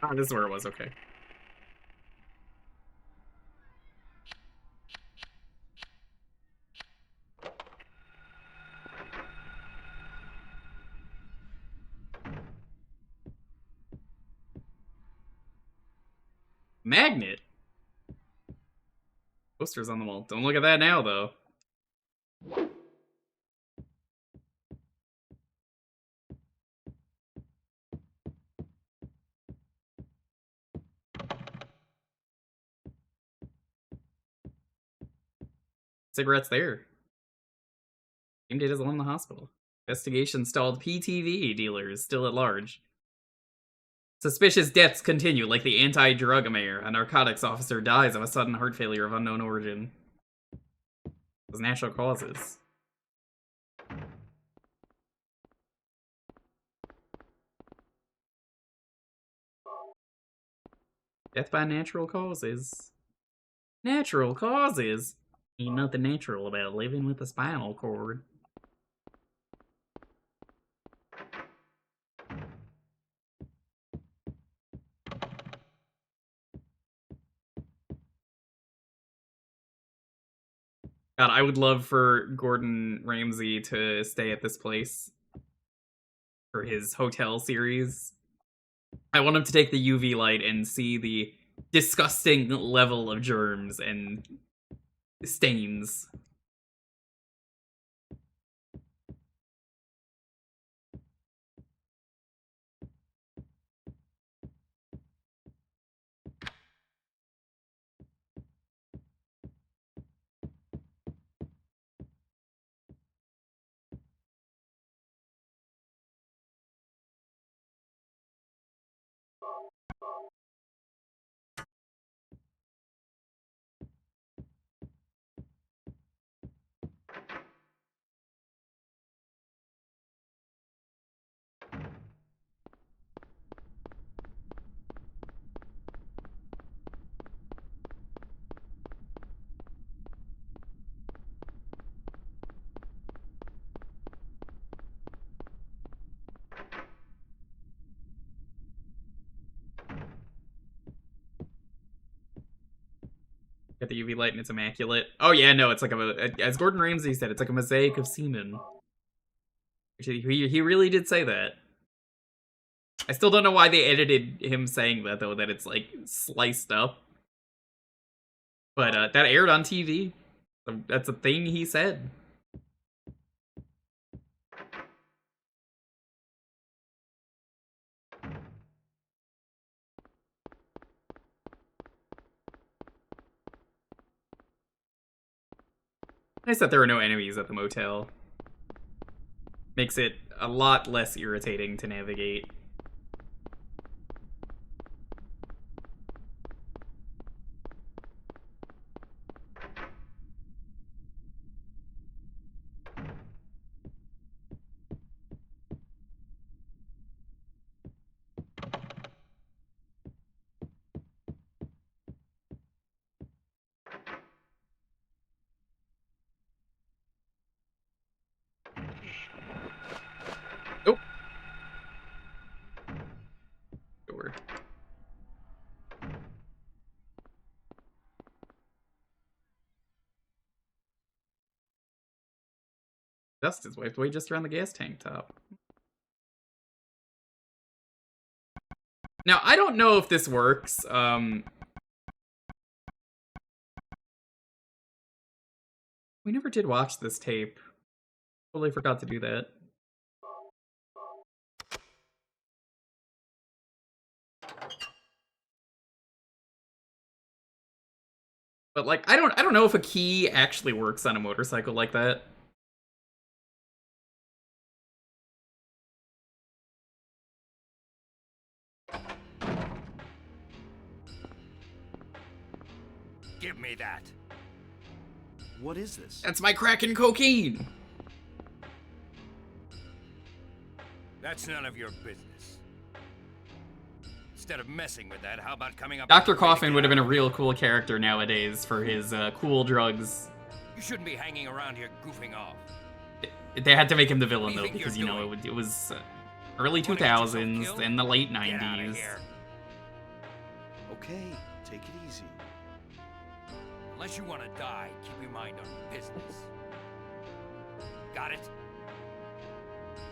Ah, this is where it was, okay. Magnet? Posters on the wall. Don't look at that now, though. Cigarettes there. Same date as the one in the hospital. Investigation stalled. PTV dealers still at large. Suspicious deaths continue, like the anti-drug mayor. A narcotics officer dies of a sudden heart failure of unknown origin. Those natural causes. Death by natural causes. Natural causes? Ain't nothing natural about living with a spinal cord. God, I would love for Gordon Ramsay to stay at this place for his hotel series. I want him to take the UV light and see the disgusting level of germs and stains. Got the UV light and it's immaculate. Oh yeah, no, it's like as Gordon Ramsay said, it's like a mosaic of semen. He really did say that. I still don't know why they edited him saying that, though, that it's, like, sliced up. But, that aired on TV. That's a thing he said. Nice that there are no enemies at the motel. Makes it a lot less irritating to navigate. Oh. Door. Dust is wiped away just around the gas tank top. Now, I don't know if this works. We never did watch this tape. Totally forgot to do that. But like, I don't know if a key actually works on a motorcycle like that. Give me that. What is this? That's my crack and cocaine. That's none of your business. Instead of messing with that, how about coming up Dr. with a way to Coffin get would have out been a of real here? cool character nowadays for his cool drugs. You shouldn't be hanging around here goofing off. They had to make him the villain What do though, you think because you're you know doing? it was early You wanna get yourself 2000s killed? and the late Get outta 90s. here. Okay, take it easy. Unless you want to die, keep your mind on your business. Got it?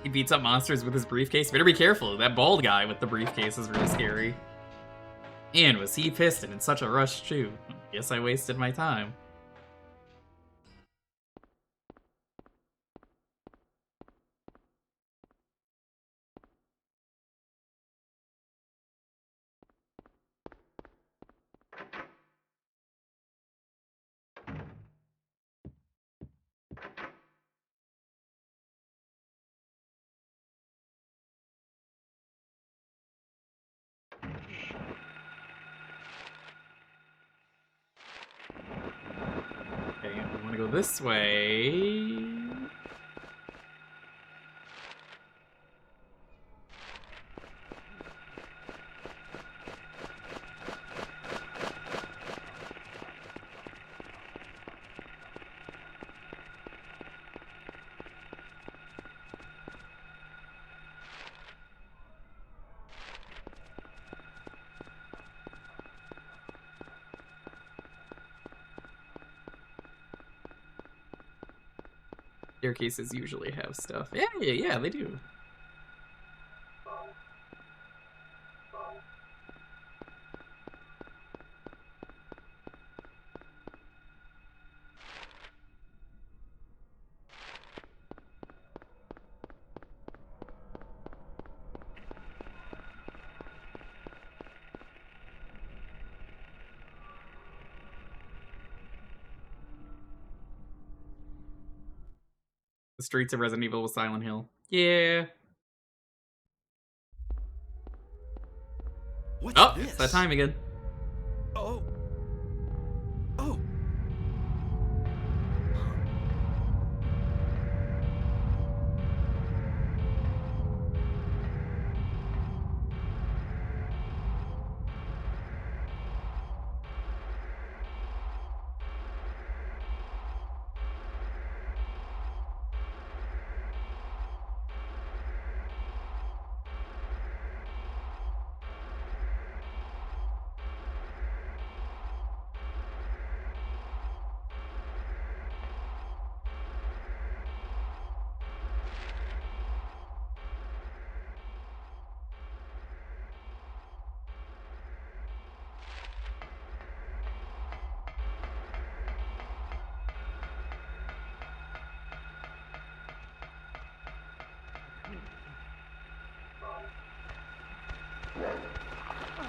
He beats up monsters with his briefcase. Better be careful. That bald guy with the briefcase is really scary. And was he pissed and in such a rush too? Guess I wasted my time. this way. Staircases usually have stuff. Yeah, they do. The streets of Resident Evil with Silent Hill. Yeah. What's this? It's that time again. Oh. Oh.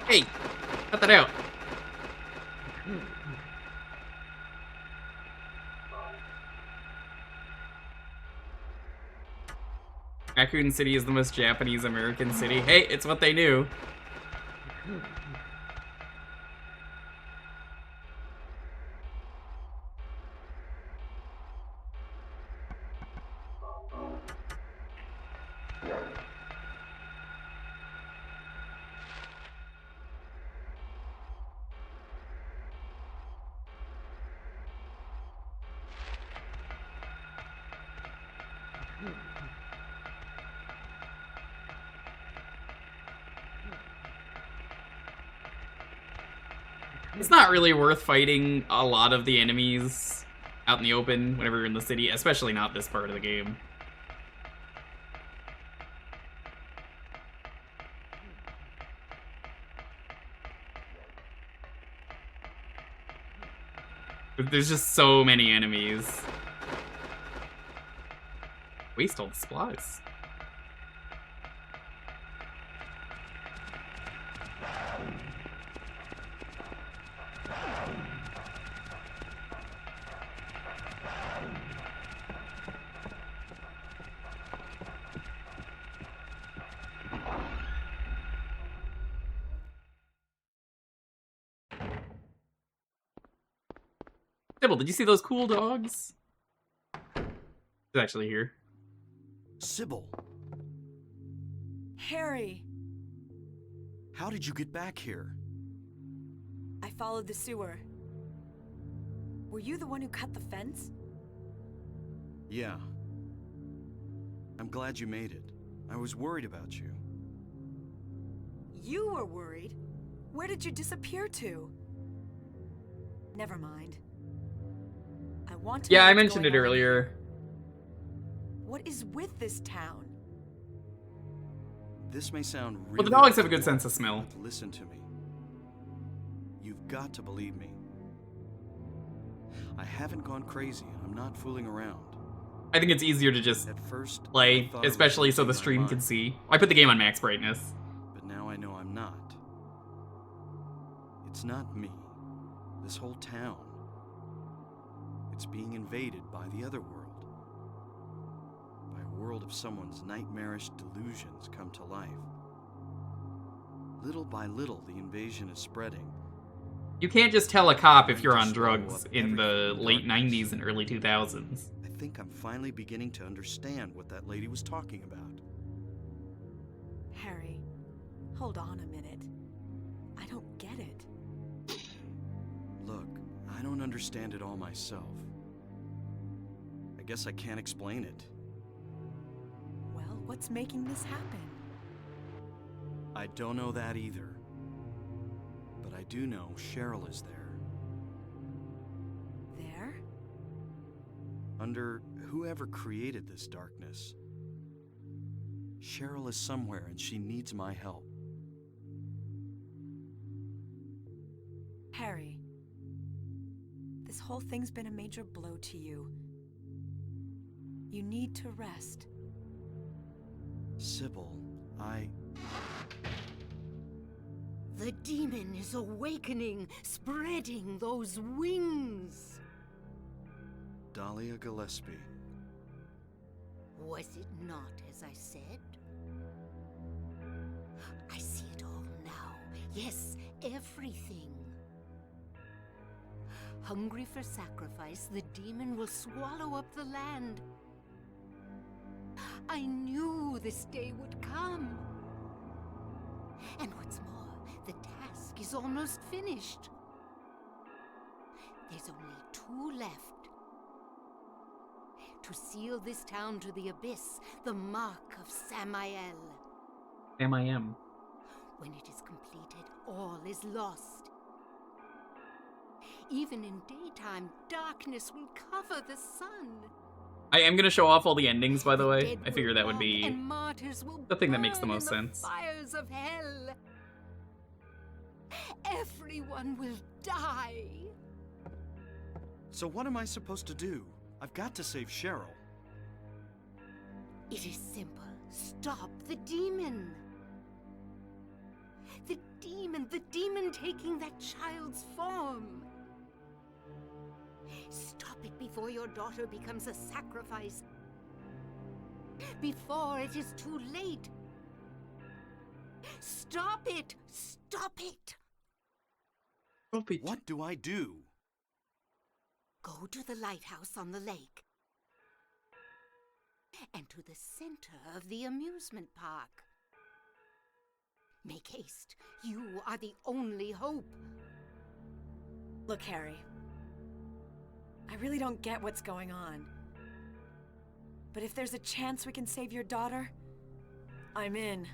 Hey, cut that out. Raccoon City is the most Japanese American city. Hey, it's what they knew. It's not really worth fighting a lot of the enemies out in the open whenever you're in the city, especially not this part of the game. There's just so many enemies. Waste all the supplies. Sybil, did you see those cool dogs? He's actually here. Sybil, Harry, how did you get back here? I followed the sewer. Were you the one who cut the fence? Yeah. I'm glad you made it. I was worried about you. You were worried? Where did you disappear to? Never mind. I want to know Yeah, I what's mentioned going it on earlier. here. What is with this town? This may sound really... Well, the dogs have a good sense of smell. But listen to me. You've got to believe me. I haven't gone crazy, and I'm not fooling around. I think it's easier to just At first, play, I thought I was especially so losing the my stream can mind, see. I put the game on max brightness. but now I know I'm not. It's not me. This whole town. It's being invaded by the other world. By a world of someone's nightmarish delusions come to life. Little by little, the invasion is spreading. You can't just tell a cop if you're on Just follow drugs up in the everything in late darkness. 90s and early 2000s. I think I'm finally beginning to understand what that lady was talking about. Harry, hold on a minute. I don't get it. Look, I don't understand it all myself. I guess I can't explain it. Well, what's making this happen? I don't know that either. But I do know Cheryl is there. There? Under whoever created this darkness. Cheryl is somewhere and she needs my help. Harry, this whole thing's been a major blow to you. You need to rest. Sybil, The demon is awakening, spreading those wings. Dahlia Gillespie. Was it not as I said? I see it all now. Yes, everything. Hungry for sacrifice, the demon will swallow up the land. I knew this day would come. And what's more, the task is almost finished. There's only 2 left. To seal this town to the abyss, the mark of Samael. M.I.M. When it is completed, all is lost. Even in daytime, darkness will cover the sun. I am going to show off all the endings, by the way. Dead I figure will that would walk, be and martyrs will the thing that makes the burn most in sense. Fires of hell. Everyone will die. So what am I supposed to do? I've got to save Cheryl. It is simple. Stop the demon. The demon taking that child's form. Stop it before your daughter becomes a sacrifice. Before it is too late. Stop it! Stop it! What do I do? Go to the lighthouse on the lake. And to the center of the amusement park. Make haste. You are the only hope. Look, Harry. I really don't get what's going on. But if there's a chance we can save your daughter, I'm in.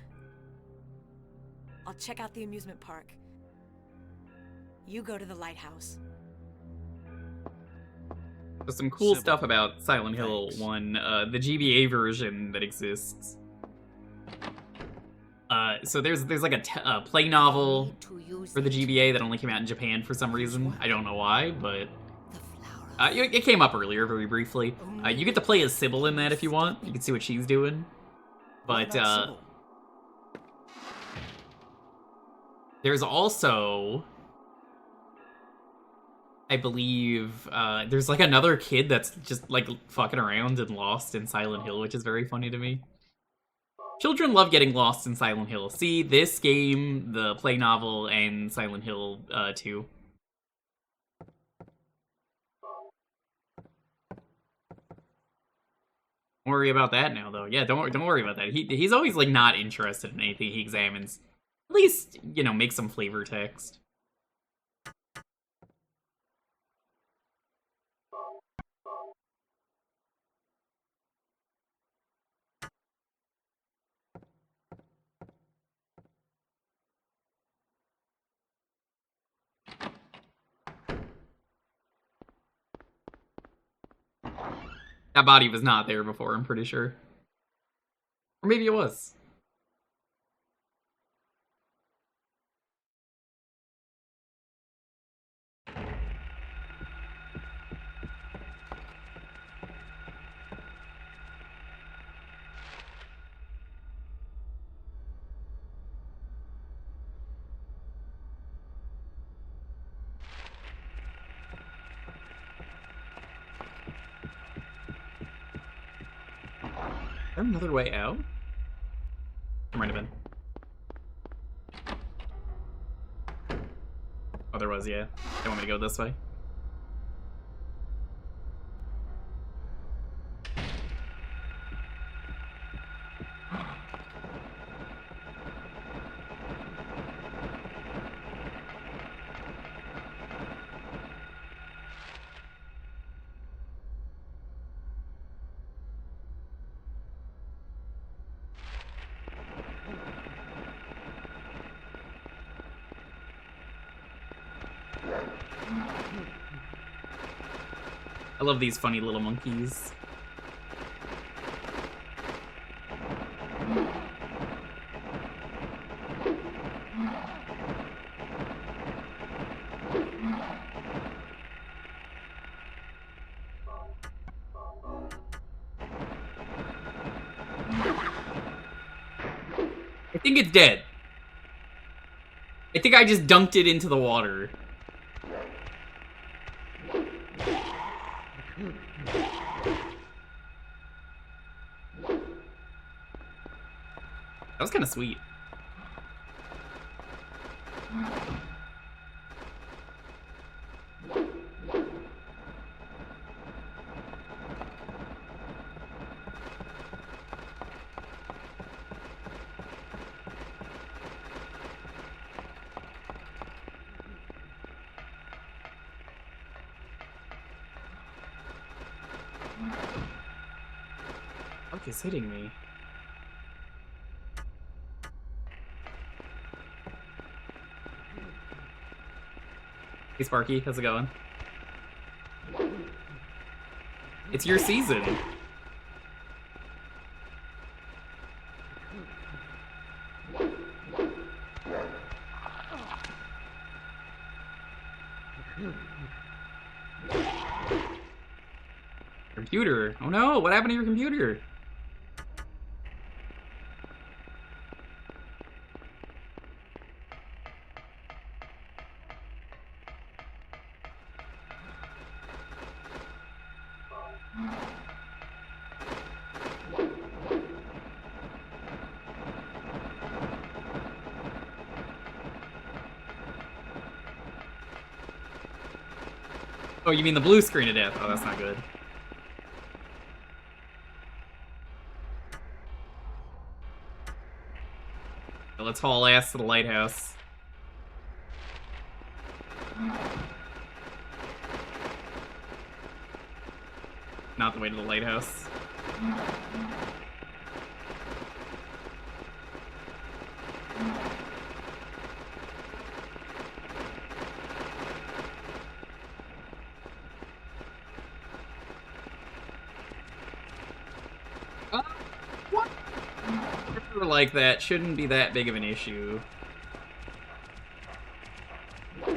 I'll check out the amusement park. You go to the lighthouse. There's some cool Sybil. stuff about Silent Hill Thanks. 1, the GBA version that exists. So there's like a play novel Need to use for the it. GBA that only came out in Japan for some reason. what? I don't know why, but The flower of it came up earlier very briefly. You get to play as Sybil in that if you want. You can see what she's doing. What But about Sybil? there's also, I believe, there's like another kid that's just like fucking around and lost in Silent Hill, which is very funny to me. Children love getting lost in Silent Hill. See, this game, the play novel, and Silent Hill 2. Don't worry about that now, though. Yeah, don't worry about that. He's always like not interested in anything he examines. At least, you know, make some flavor text. That body was not there before, I'm pretty sure. Or maybe it was. Is there another way out? There might have been. Oh, there was. was, yeah. They want me to go this way. I love these funny little monkeys. I think it's dead. I think I just dunked it into the water. That was kind of sweet. Fuck is hitting me? Hey Sparky, how's it going? It's your season. Computer. Oh no, what happened to your computer? Oh, you mean the blue screen of death? Oh, that's not good. Let's haul ass to the lighthouse. Not the way to the lighthouse. What? Like that shouldn't be that big of an issue. The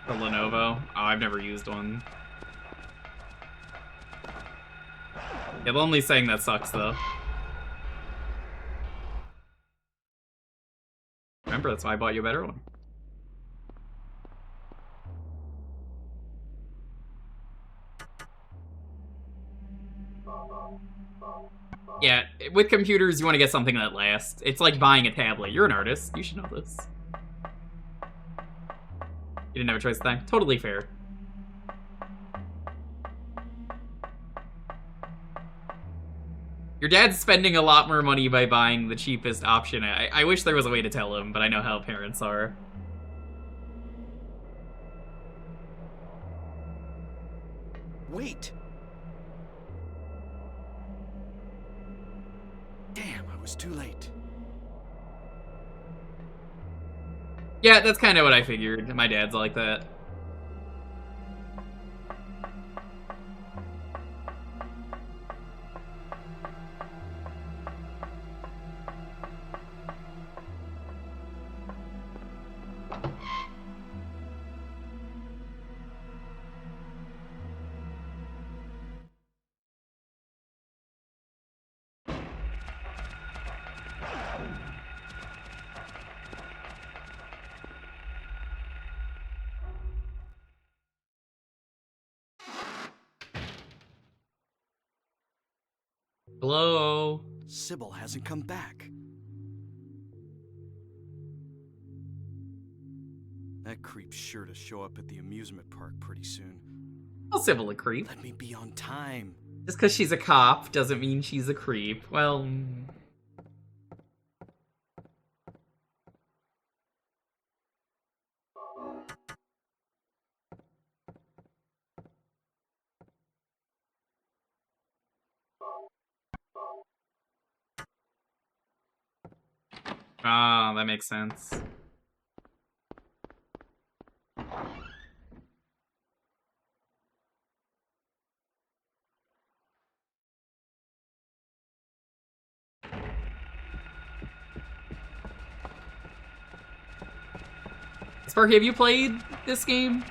Lenovo? Oh, I've never used one. Yeah, the only saying that sucks though. Remember, that's why I bought you a better one. Yeah, with computers, you want to get something that lasts. It's like buying a tablet. You're an artist. You should know this. You didn't have a choice at the time. Totally fair. Your dad's spending a lot more money by buying the cheapest option. I wish there was a way to tell him, but I know how parents are. Wait! Damn, I was too late. Yeah, that's kind of what I figured. My dad's like that. Hello? Sybil hasn't come back. That creep's sure to show up at the amusement park pretty soon. Well, Sybil a creep. Let me be on time. Just because she's a cop doesn't mean she's a creep. Well... Ah, that makes sense. Sparky, have you played this game?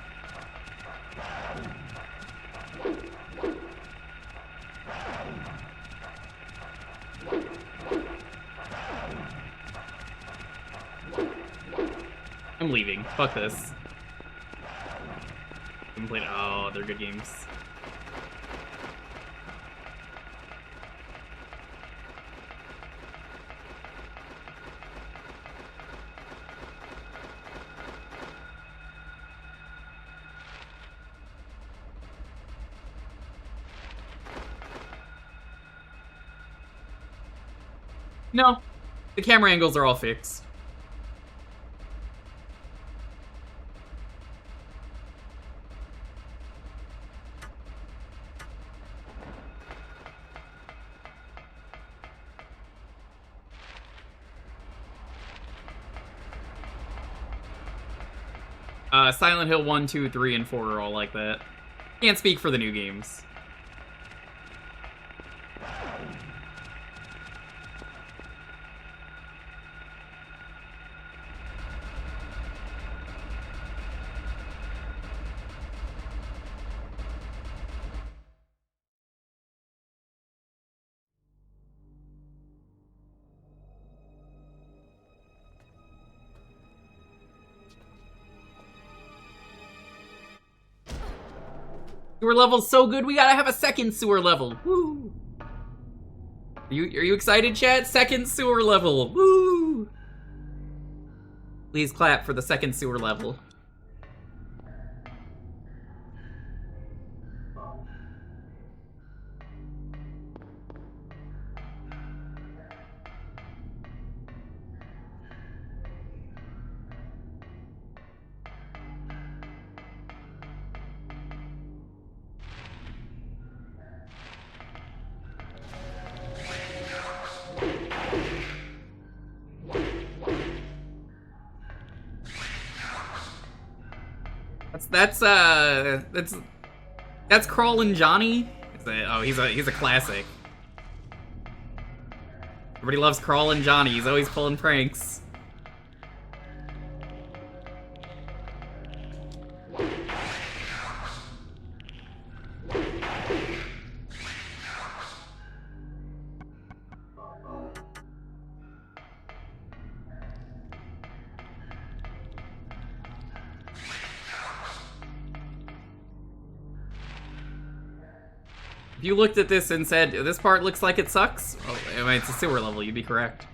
I'm leaving. Fuck this. Haven't played. Oh, they're good games. No, the camera angles are all fixed. Silent Hill 1, 2, 3, and 4 are all like that. Can't speak for the new games. Sewer level's so good, we gotta have a second sewer level. Woo! Are you excited, chat? Second sewer level. Woo! Please clap for the second sewer level. That's Crawlin' Johnny. Oh, he's a classic. Everybody loves Crawlin' Johnny. He's always pulling pranks. If you looked at this and said, this part looks like it sucks, oh, I mean, it's a sewer level, you'd be correct.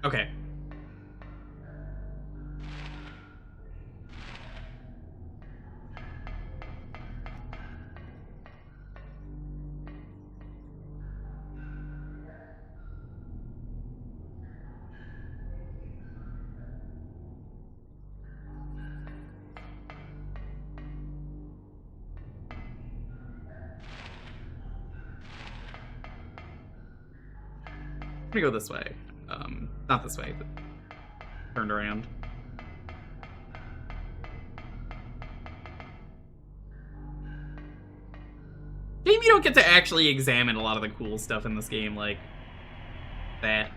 Okay. I'm gonna go this way. Not this way, but turned around. you don't get to actually examine a lot of the cool stuff in this game, like that.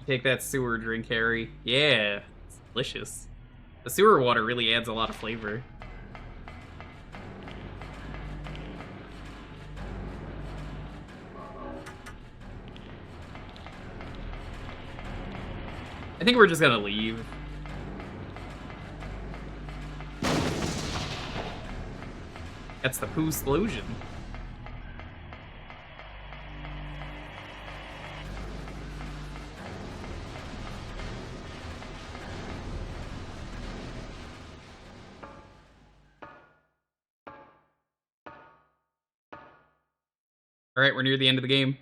Take that sewer drink, Harry. Yeah, it's delicious. The sewer water really adds a lot of flavor. I think we're just gonna leave. That's the poo explosion. Alright, we're near the end of the game.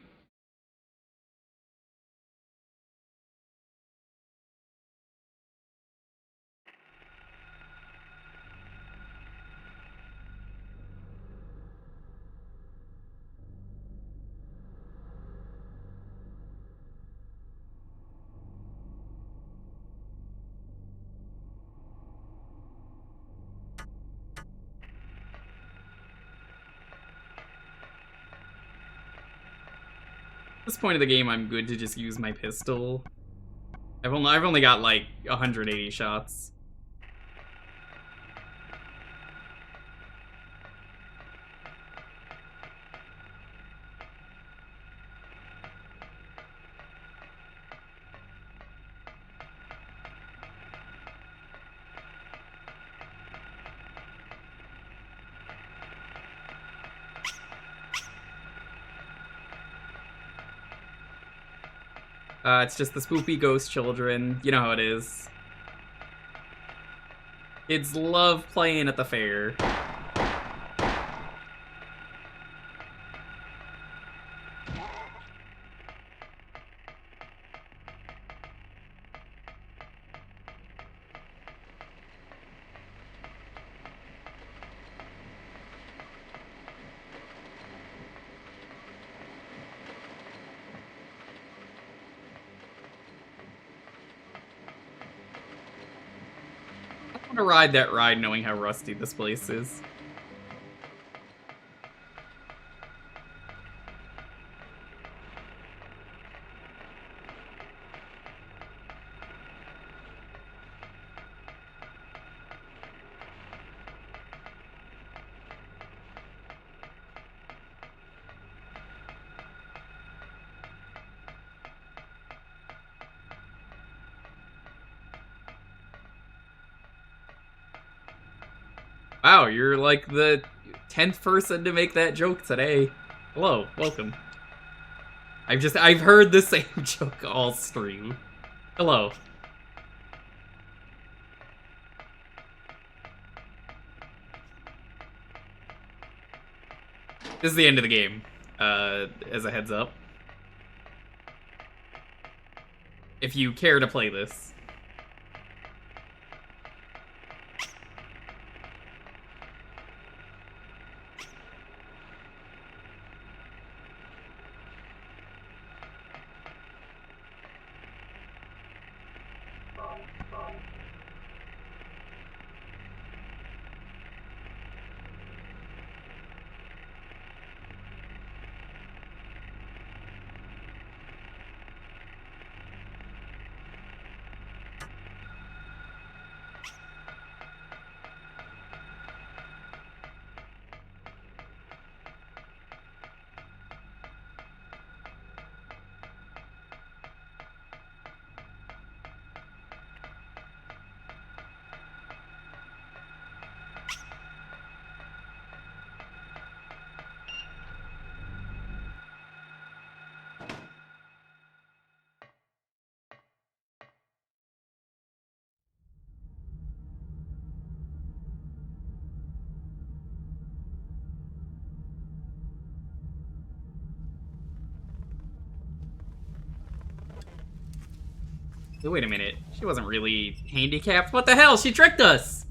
At this point of the game, I'm good to just use my pistol. I've only got like 180 shots. It's just the spoopy ghost children. You know how it is. Kids love playing at the fair. I want to ride that ride knowing how rusty this place is. Wow, you're like the 10th person to make that joke today. Hello, welcome. I've heard the same joke all stream. Hello. This is the end of the game, as a heads up. If you care to play this. Hey, wait a minute. She wasn't really handicapped. What the hell? She tricked us!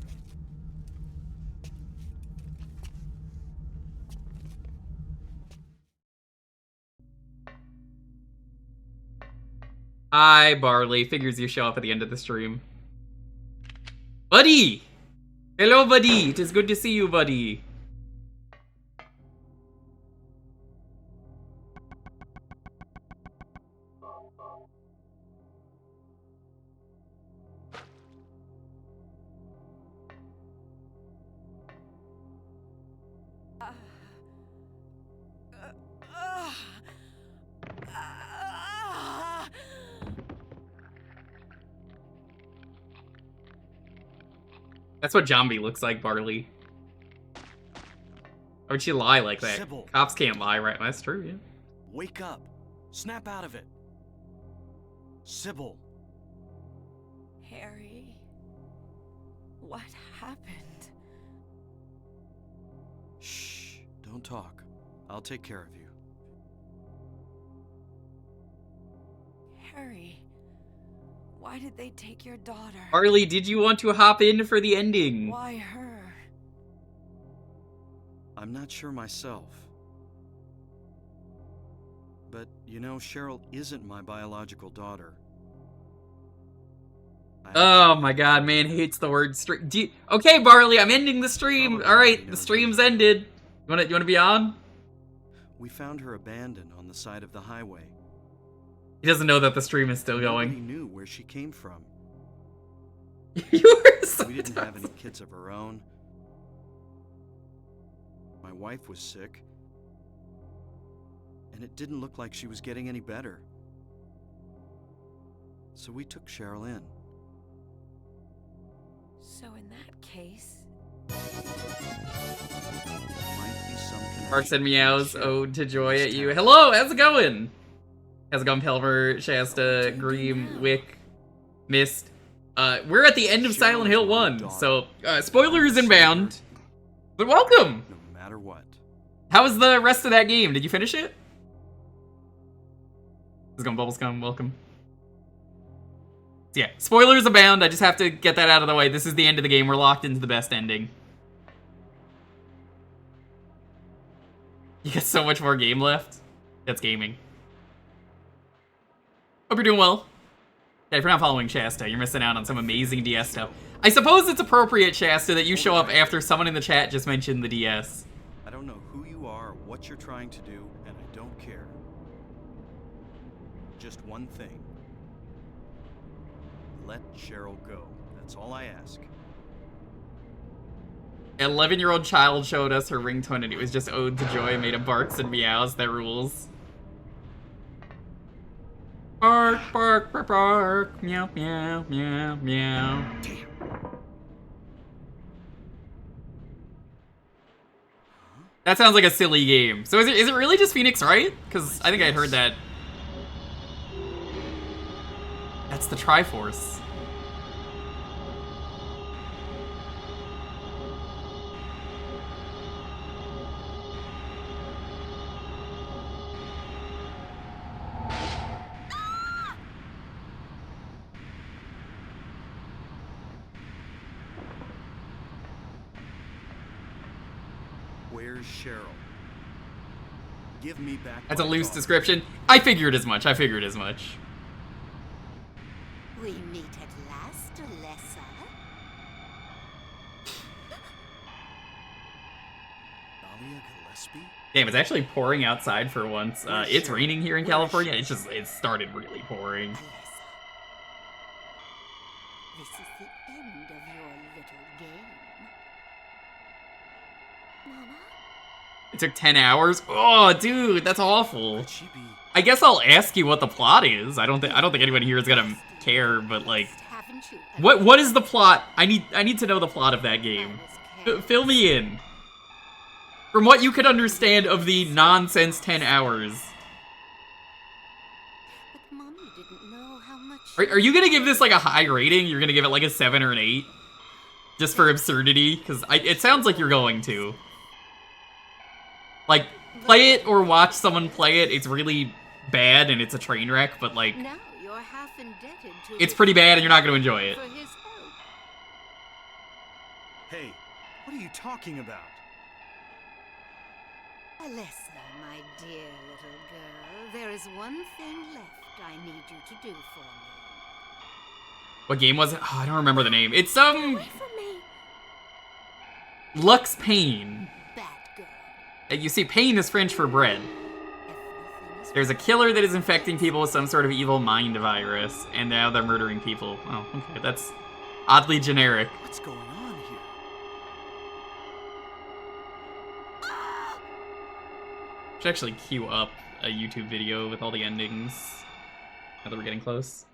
Hi, Barley. Figures you show up at the end of the stream. Buddy! Hello, buddy. It is good to see you, buddy. That's what Zombie looks like, Barley. Or would she lie like that? Sybil. Cops can't lie, right? That's true, yeah. Wake up. Snap out of it. Sybil. Harry, what happened? Shh. Don't talk. I'll take care of you. Harry, why did they take your daughter? Barley, did you want to hop in for the ending? Why her? I'm not sure myself. But, you know, Cheryl isn't my biological daughter. Oh my god, man hates the word stream. Okay, Barley, I'm ending the stream. Probably Alright, know the stream's ended. You wanna be on? We found her abandoned on the side of the highway. He doesn't know that the stream is still Nobody going. knew where she came from. You were so We didn't have any toxic. kids of her own. My wife was sick. And it didn't look like she was getting any better. So we took Cheryl in. So in that case... Might be some connection Barks and between meows, Cheryl ode to and joy this at you. town. Hello, how's it going? How's it going, Pelver, Shasta, Greem, Wick, Mist? We're at the end of Silent Hill 1, so spoilers inbound. But welcome! No matter what. How was the rest of that game? Did you finish it? How's it going, Bubblescum? Welcome. So yeah, spoilers abound. I just have to get that out of the way. This is the end of the game. We're locked into the best ending. You got so much more game left. That's gaming. Hope you're doing well. Yeah, if you're not following Shasta, you're missing out on some amazing DS stuff. I suppose it's appropriate, Shasta, that you show up after someone in the chat just mentioned the DS. I don't know who you are or what you're trying to do, and I don't care. Just one thing. Let Cheryl go. That's all I ask. An 11-year-old child showed us her ringtone and it was just Ode to Joy made of barks and meows. That rules. Bark, bark, bark, bark. Meow, meow, meow, meow. Damn. That sounds like a silly game. So is it really just Phoenix Wright? Because I think I heard that. That's the Triforce. Where's Cheryl? Give me back. That's a my loose daughter. description. I figured as much. I figured as much. We meet at last, Alessa. Dahlia Gillespie? Damn, it's actually pouring outside for once. It's raining here in Where's California. Cheryl? It started really pouring. Alessa. This is the end of your little game. Mama? It took 10 hours. Oh, dude, that's awful. Could she be? I guess I'll ask you what the plot is. I don't think anyone here is gonna care, but like, Haven't you what is the plot? I need to know the plot of that game. Fill me in. From what you could understand of the nonsense 10 hours. But Mommy didn't know how much. Are you gonna give this like a high rating? You're gonna give it like a 7 or an 8? Just for absurdity? Because it sounds like you're going to. Like, play it or watch someone play it. It's really bad and it's a train wreck, but like, Now you're you're half indebted to It's his pretty bad and you're not going to enjoy it. for his help. Hey, what are you talking about? Alyssa, my dear little girl, there is one thing left I need you to do for me. What game was it? Oh, I don't remember the name. It's Get away from me. Lux Pain. Bad girl. You see, pain is French for bread. Everything is There's a killer that is infecting people with some sort of evil mind virus, and now they're murdering people. Oh, okay, that's oddly generic. What's going on here? Should actually queue up a YouTube video with all the endings. Now that we're getting close.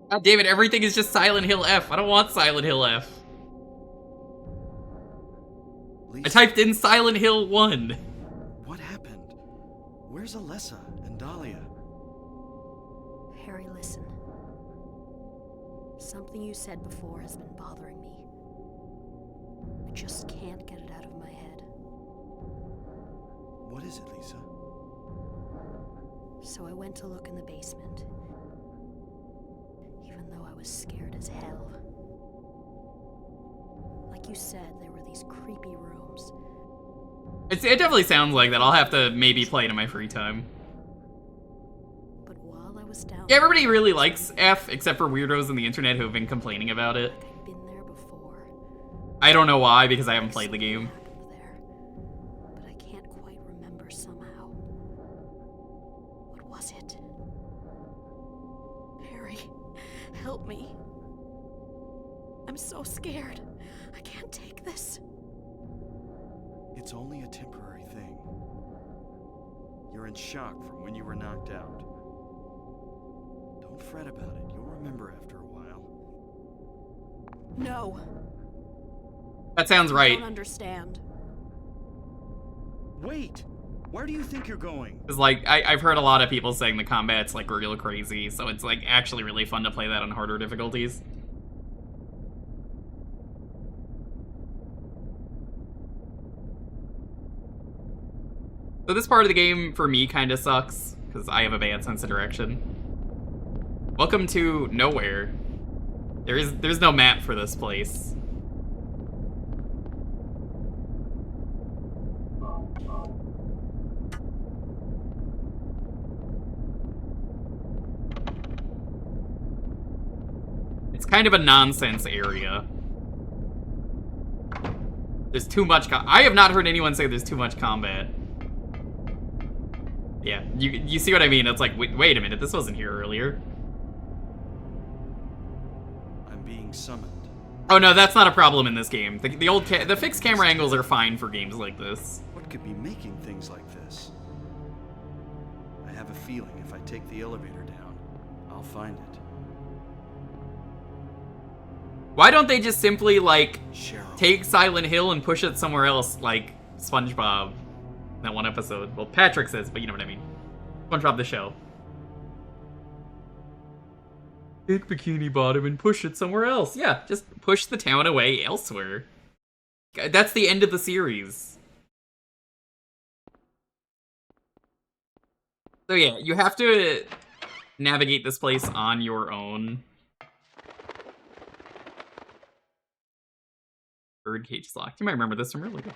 God damn it, everything is just Silent Hill F. I don't want Silent Hill F. I typed in Silent Hill 1. What happened? Where's Alessa and Dahlia? Harry, listen. Something you said before has been bothering me. I just can't get it out of my head. What is it, Lisa? So I went to look in the basement. Even though I was scared as hell. Like you said, there were these creepy rooms. It definitely sounds like that. I'll have to maybe play it in my free time. But while I was down Yeah, everybody really likes F, except for weirdos on the internet who have been complaining about it. like I'd been there before. I don't know why, because I haven't played the game. Happened there, but I can't quite remember somehow. What was it? Harry, help me. I'm so scared. I can't take this. It's only a temporary thing. You're in shock from when you were knocked out. Don't fret about it. You'll remember after a while. No, That sounds I right. don't understand. Wait! Where do you think you're going? Because, like, I've heard a lot of people saying the combat's, like, real crazy, so it's, like, actually really fun to play that on harder difficulties. So this part of the game, for me, kind of sucks, because I have a bad sense of direction. Welcome to nowhere. There's no map for this place. It's kind of a nonsense area. There's too much I have not heard anyone say there's too much combat. Yeah, you see what I mean? It's like, wait a minute, this wasn't here earlier. I'm being summoned. Oh no, that's not a problem in this game. The fixed camera angles are fine for games like this. What could be making things like this? I have a feeling if I take the elevator down, I'll find it. Why don't they just simply, like, Cheryl. take Silent Hill and push it somewhere else, like SpongeBob? That one episode. Well, Patrick says, but you know what I mean. SpongeBob the show. Take Bikini Bottom and push it somewhere else. Yeah, just push the town away elsewhere. That's the end of the series. So yeah, you have to navigate this place on your own. Birdcage is locked. You might remember this from really good.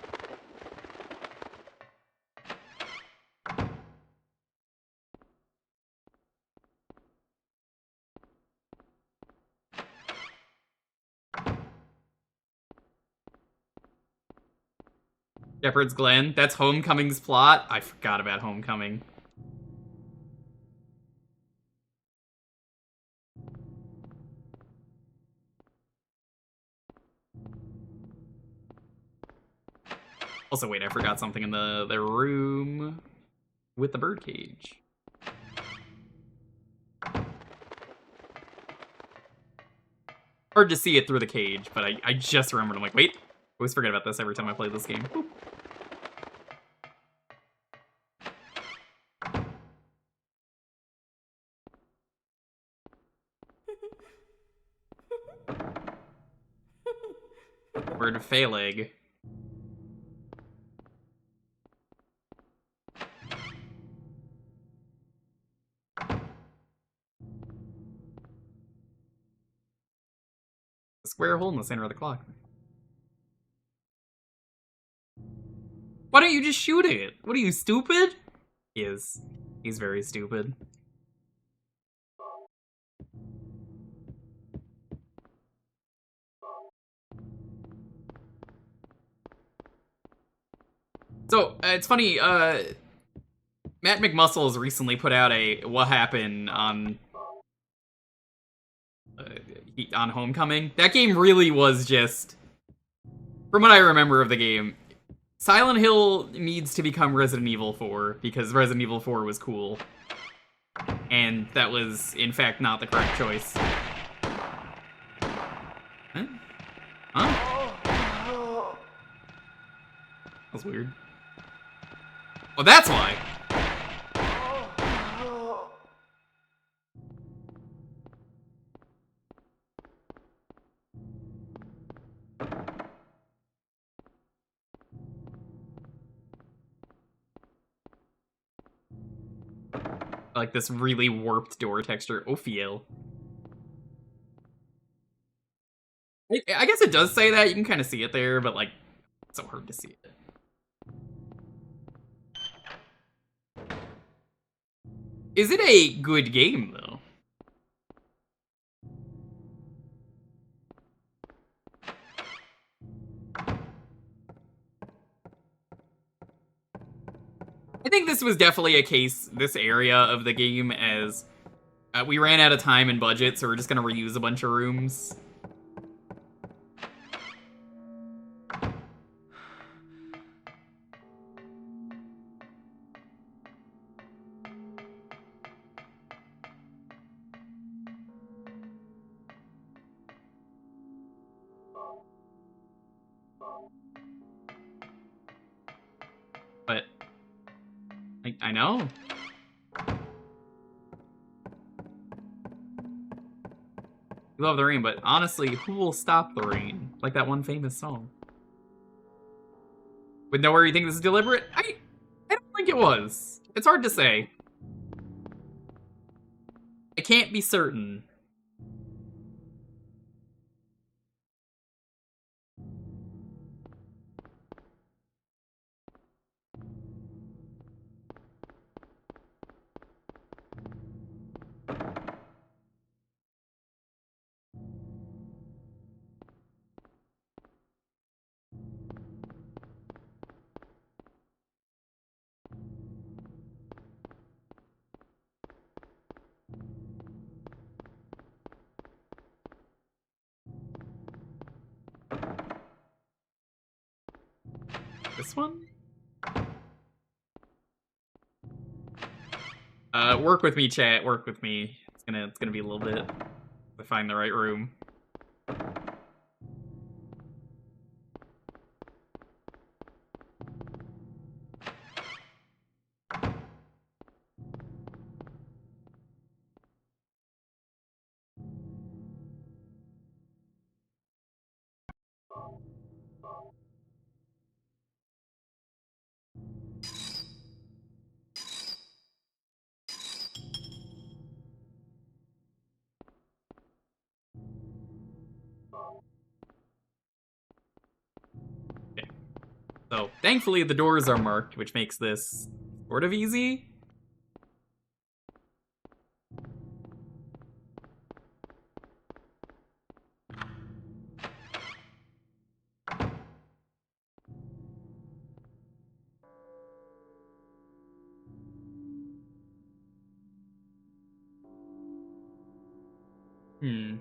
Shepherd's Glen. That's Homecoming's plot. I forgot about Homecoming. Also, wait, I forgot something in the room with the birdcage. Hard to see it through the cage, but I just remembered. I'm like, wait, I always forget about this every time I play this game. Boop. Word of Phaleg. A square hole in the center of the clock. Why don't you just shoot it? What are you, stupid? He is. He's very stupid. So, it's funny, Matt McMuscles recently put out a What Happened on Homecoming. That game really was just, from what I remember of the game, Silent Hill needs to become Resident Evil 4, because Resident Evil 4 was cool. And that was, in fact, not the correct choice. Huh? Huh? That's weird. Oh, that's why! Like this really warped door texture. Ophiel. I guess it does say that. You can kind of see it there, but like, it's so hard to see it. Is it a good game, though? I think this was definitely a case, this area of the game, as we ran out of time and budget, so we're just gonna reuse a bunch of rooms. But I know. We love the rain, but honestly, who will stop the rain? Like that one famous song. With nowhere you think this is deliberate? I don't think it was. It's hard to say. I can't be certain. This one? Work with me, chat. Work with me. It's gonna be a little bit to find the right room. Okay. So, thankfully the doors are marked, which makes this sort of easy. Hmm.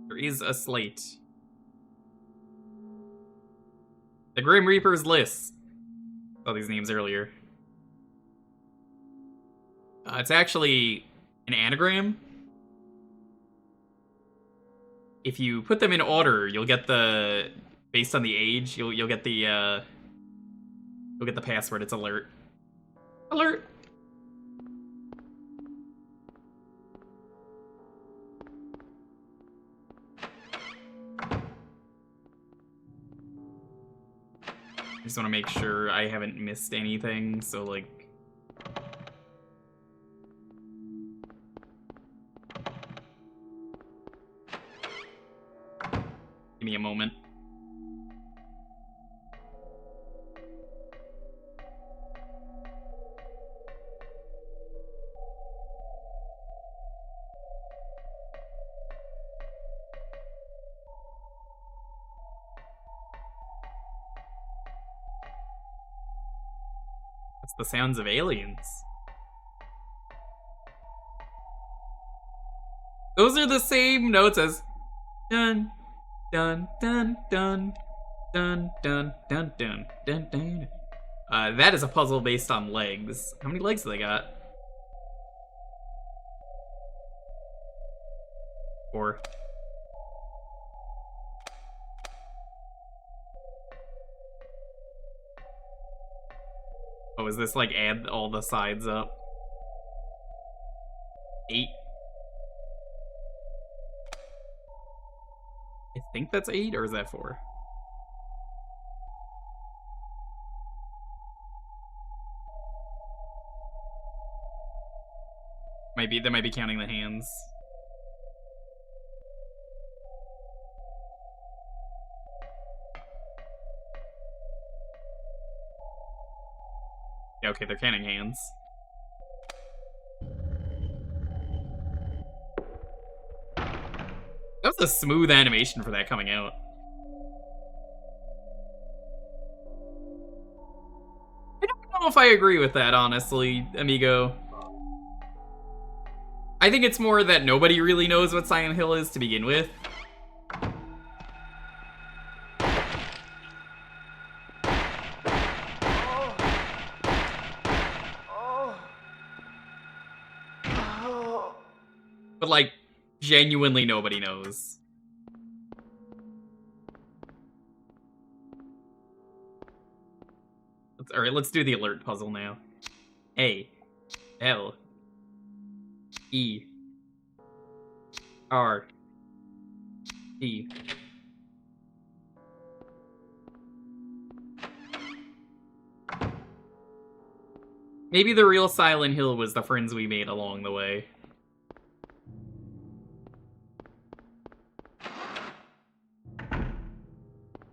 There is a slate. The Grim Reaper's list. Saw these names earlier. It's actually an anagram. if you put them in order, you'll get the based on the age, you'll get the password. It's alert. Alert. I just want to make sure I haven't missed anything, so like give me a moment. That's the sounds of aliens. Those are the same notes as dun dun dun dun dun dun dun dun dun dun. That is a puzzle based on legs. How many legs do they got? 4. Oh, is this like add all the sides up? 8. I think that's 8, or is that 4? They might be counting the hands. Yeah, okay, they're counting hands. That was a smooth animation for that coming out. I don't know if I agree with that, honestly, amigo. I think it's more that nobody really knows what Silent Hill is to begin with. But, like, genuinely nobody knows. Alright, let's do the alert puzzle now. A. L. E. R. T. Maybe the real Silent Hill was the friends we made along the way.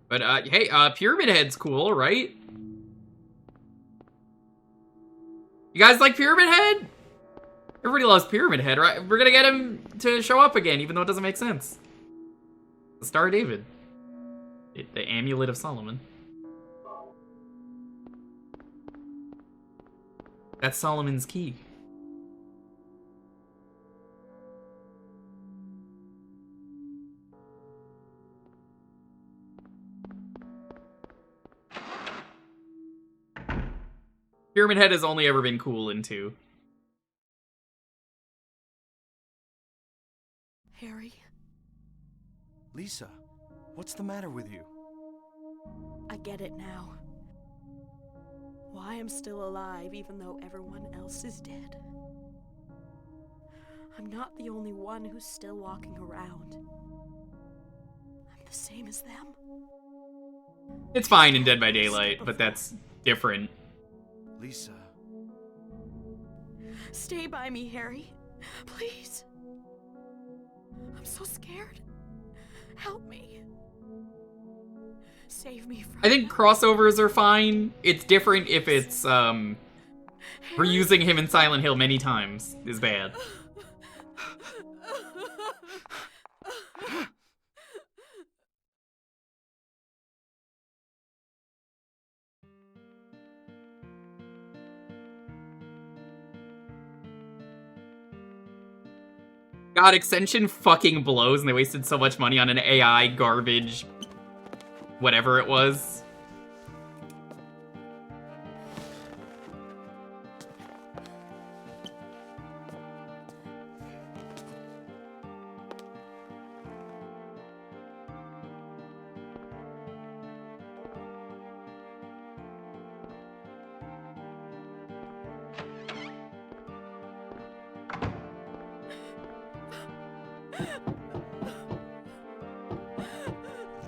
But, hey, Pyramid Head's cool, right? You guys like Pyramid Head? Everybody loves Pyramid Head, right? We're gonna get him to show up again, even though it doesn't make sense. The Star of David. The Amulet of Solomon. That's Solomon's key. Pyramid Head has only ever been cool in 2. Harry, Lisa, what's the matter with you? I get it now. Why I'm still alive even though everyone else is dead. I'm not the only one who's still walking around. I'm the same as them. It's fine in Dead by Daylight, but that's different. Lisa. Stay by me, Harry. Please. I'm so scared. Help me. Save me from... I think crossovers are fine. It's different if it's, reusing him in Silent Hill many times is bad. God, Extension fucking blows, and they wasted so much money on an AI garbage, whatever it was.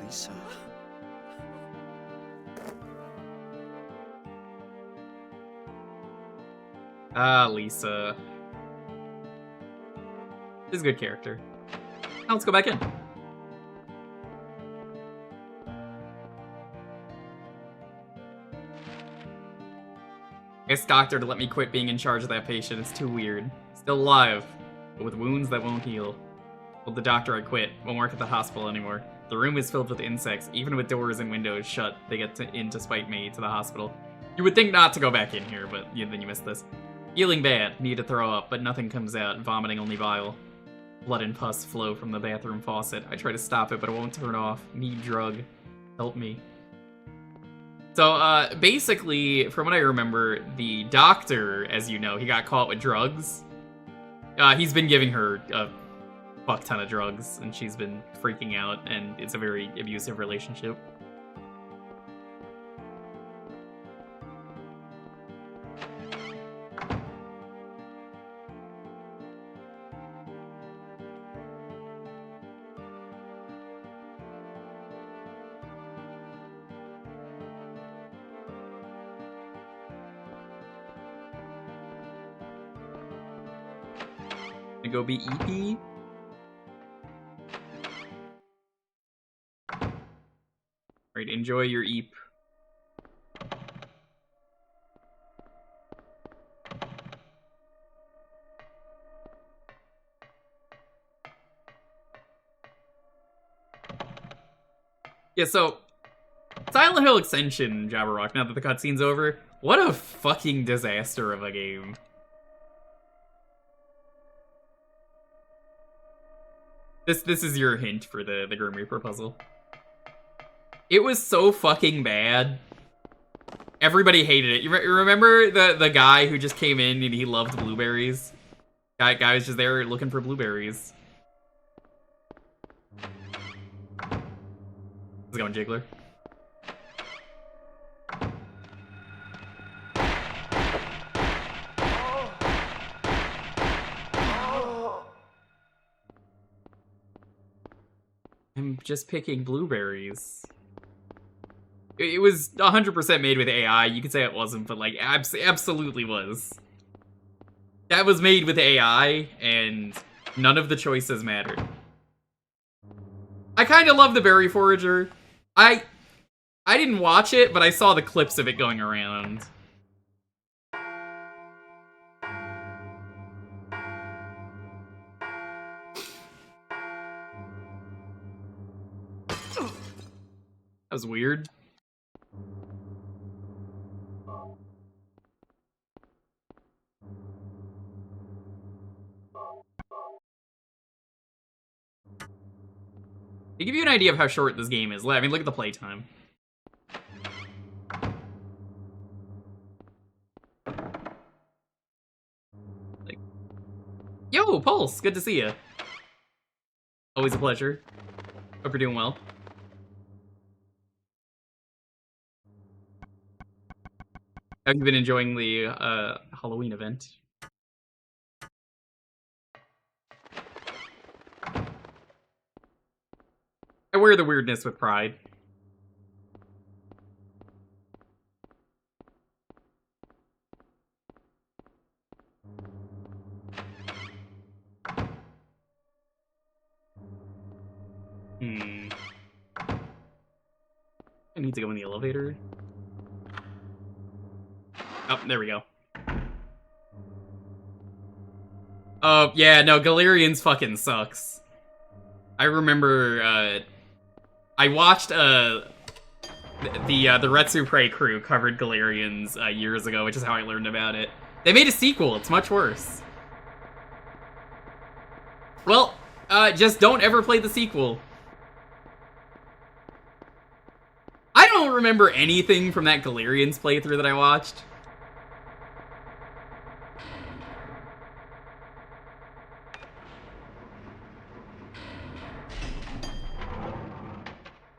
Lisa. Ah, Lisa. She's a good character. Now let's go back in. Ask doctor to let me quit being in charge of that patient. It's too weird. Still alive, but with wounds that won't heal. Told the doctor I quit. Won't work at the hospital anymore. The room is filled with insects. Even with doors and windows shut, they get in to spite me to the hospital. You would think not to go back in here, but then you missed this. Feeling bad. Need to throw up, but nothing comes out. Vomiting only bile. Blood and pus flow from the bathroom faucet. I try to stop it, but it won't turn off. Need drug. Help me. So, basically, from what I remember, the doctor, as you know, he got caught with drugs. He's been giving her a fuck ton of drugs, and she's been freaking out, and it's a very abusive relationship. Go be EP. Alright, enjoy your EAP. Yeah, so Silent Hill Extension, Jabba Rock, now that the cutscene's over, what a fucking disaster of a game. This is your hint for the Grim Reaper puzzle. It was so fucking bad. Everybody hated it. You remember the guy who just came in and he loved blueberries? Guy was just there looking for blueberries. How's it going, Jiggler? I'm just picking blueberries. It was 100% made with AI. You could say it wasn't, but like absolutely was. That was made with AI, and none of the choices mattered. I kind of love the Berry Forager. I didn't watch it, but I saw the clips of it going around. That was weird. To give you an idea of how short this game is, I mean, look at the playtime. Like, yo, Pulse, good to see you. Always a pleasure. Hope you're doing well. Have you been enjoying the Halloween event? I wear the weirdness with pride. I need to go in the elevator. Oh, there we go. Oh, yeah, no, Galerians fucking sucks. I remember, I watched, the Retsu Prey crew covered Galerians, years ago, which is how I learned about it. They made a sequel, it's much worse. Well, just don't ever play the sequel. I don't remember anything from that Galerians playthrough that I watched.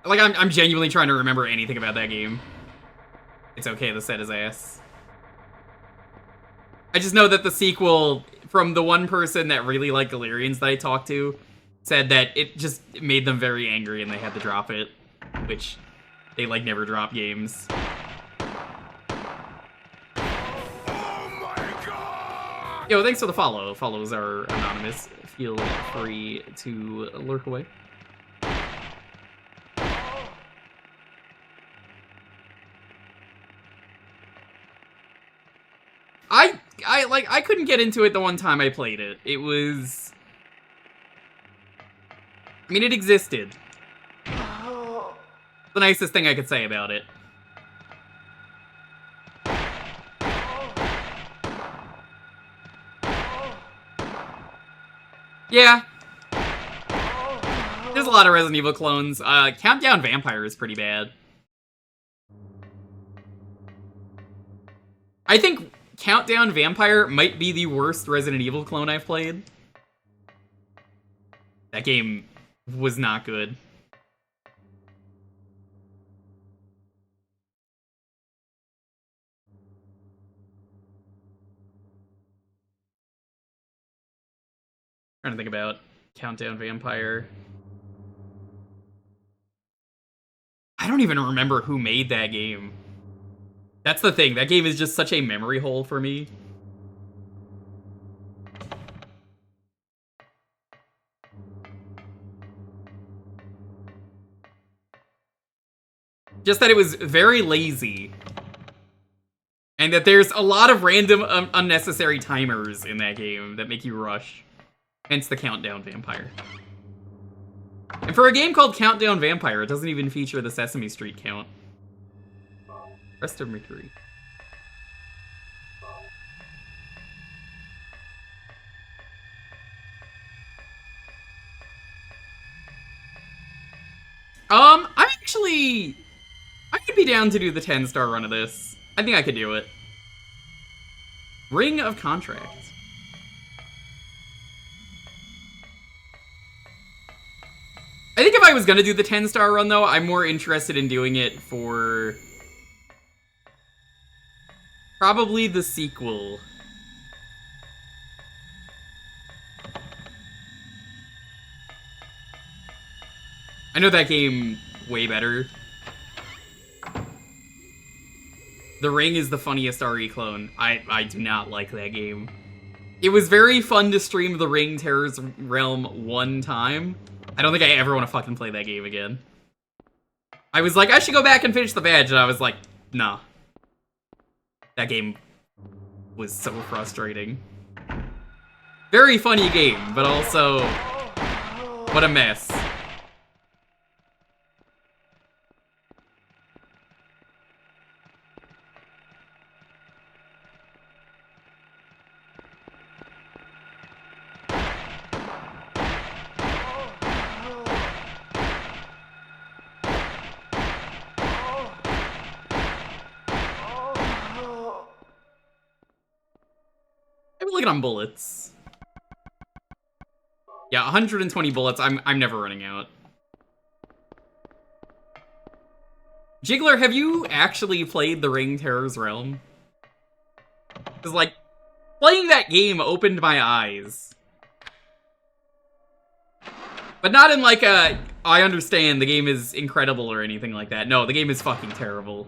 Like, I'm genuinely trying to remember anything about that game. It's okay to set his ass. I just know that the sequel, from the one person that really liked Galerians that I talked to, said that it just made them very angry and they had to drop it, which they, like, never drop games. Yo, thanks for the follow. Follows are anonymous. Feel free to lurk away. I couldn't get into it the one time I played it. It was... I mean, it existed. The nicest thing I could say about it. Yeah. There's a lot of Resident Evil clones. Countdown Vampire is pretty bad. I think Countdown Vampire might be the worst Resident Evil clone I've played. That game was not good. Trying to think about Countdown Vampire. I don't even remember who made that game. That's the thing. That game is just such a memory hole for me. Just that it was very lazy. And that there's a lot of random, unnecessary timers in that game that make you rush. Hence the Countdown Vampire. And for a game called Countdown Vampire, it doesn't even feature the Sesame Street count. Rest of Mercury. I could be down to do the 10-star run of this. I think I could do it. Ring of Contracts. I think if I was gonna do the 10-star run, though, I'm more interested in doing it for... probably the sequel. I know that game way better. The Ring is the funniest RE clone. I do not like that game. It was very fun to stream The Ring Terror's Realm one time. I don't think I ever want to fucking play that game again. I was like, I should go back and finish the badge, and I was like, nah. That game was so frustrating. Very funny game, but also, what a mess. Looking on bullets. Yeah, 120 bullets. I'm never running out. Jiggler, have you actually played The Ring Terror's Realm? Because, like, playing that game opened my eyes. But not in, like, I understand the game is incredible or anything like that. No, the game is fucking terrible.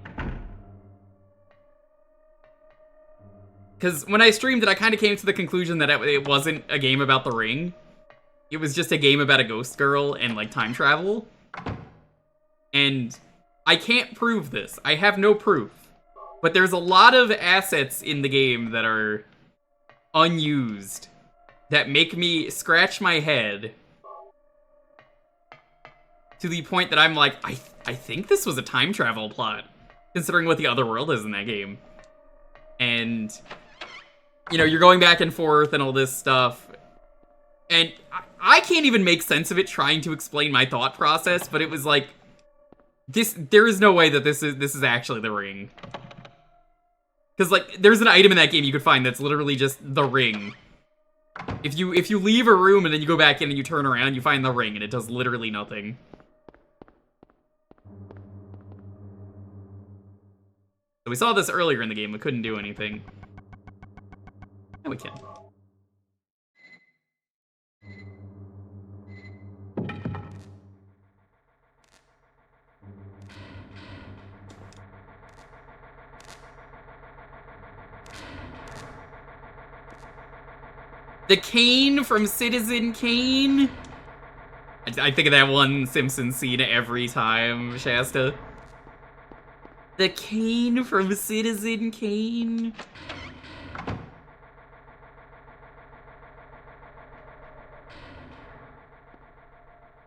Because when I streamed it, I kind of came to the conclusion that it wasn't a game about the ring. It was just a game about a ghost girl and, like, time travel. And I can't prove this. I have no proof. But there's a lot of assets in the game that are unused that make me scratch my head to the point that I'm like, I think this was a time travel plot, considering what the other world is in that game. And... you know, you're going back and forth and all this stuff. And I can't even make sense of it trying to explain my thought process, but it was like, there is no way that this is actually the ring. Because, like, there's an item in that game you could find that's literally just the ring. If you leave a room and then you go back in and you turn around, you find the ring, and it does literally nothing. So we saw this earlier in the game, we couldn't do anything. Now we can. The Kane from Citizen Kane. I think of that one Simpsons scene every time, Shasta. The Kane from Citizen Kane.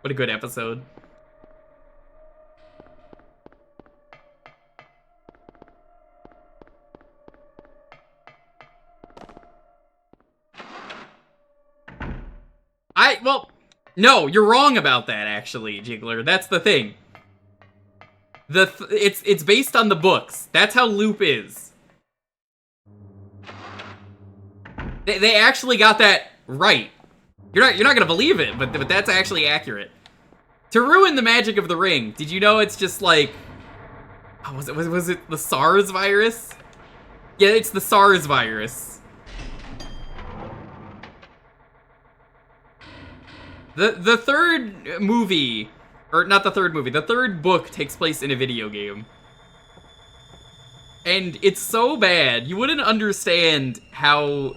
What a good episode. Well, no, you're wrong about that, actually, Jiggler. That's the thing. It's based on the books. That's how Loop is. They actually got that right. You're not gonna believe it, but that's actually accurate. To ruin the magic of the ring, did you know it's just like, oh, was it the SARS virus? Yeah, it's the SARS virus. The third movie, or not the third movie, the third book takes place in a video game. And it's so bad, you wouldn't understand how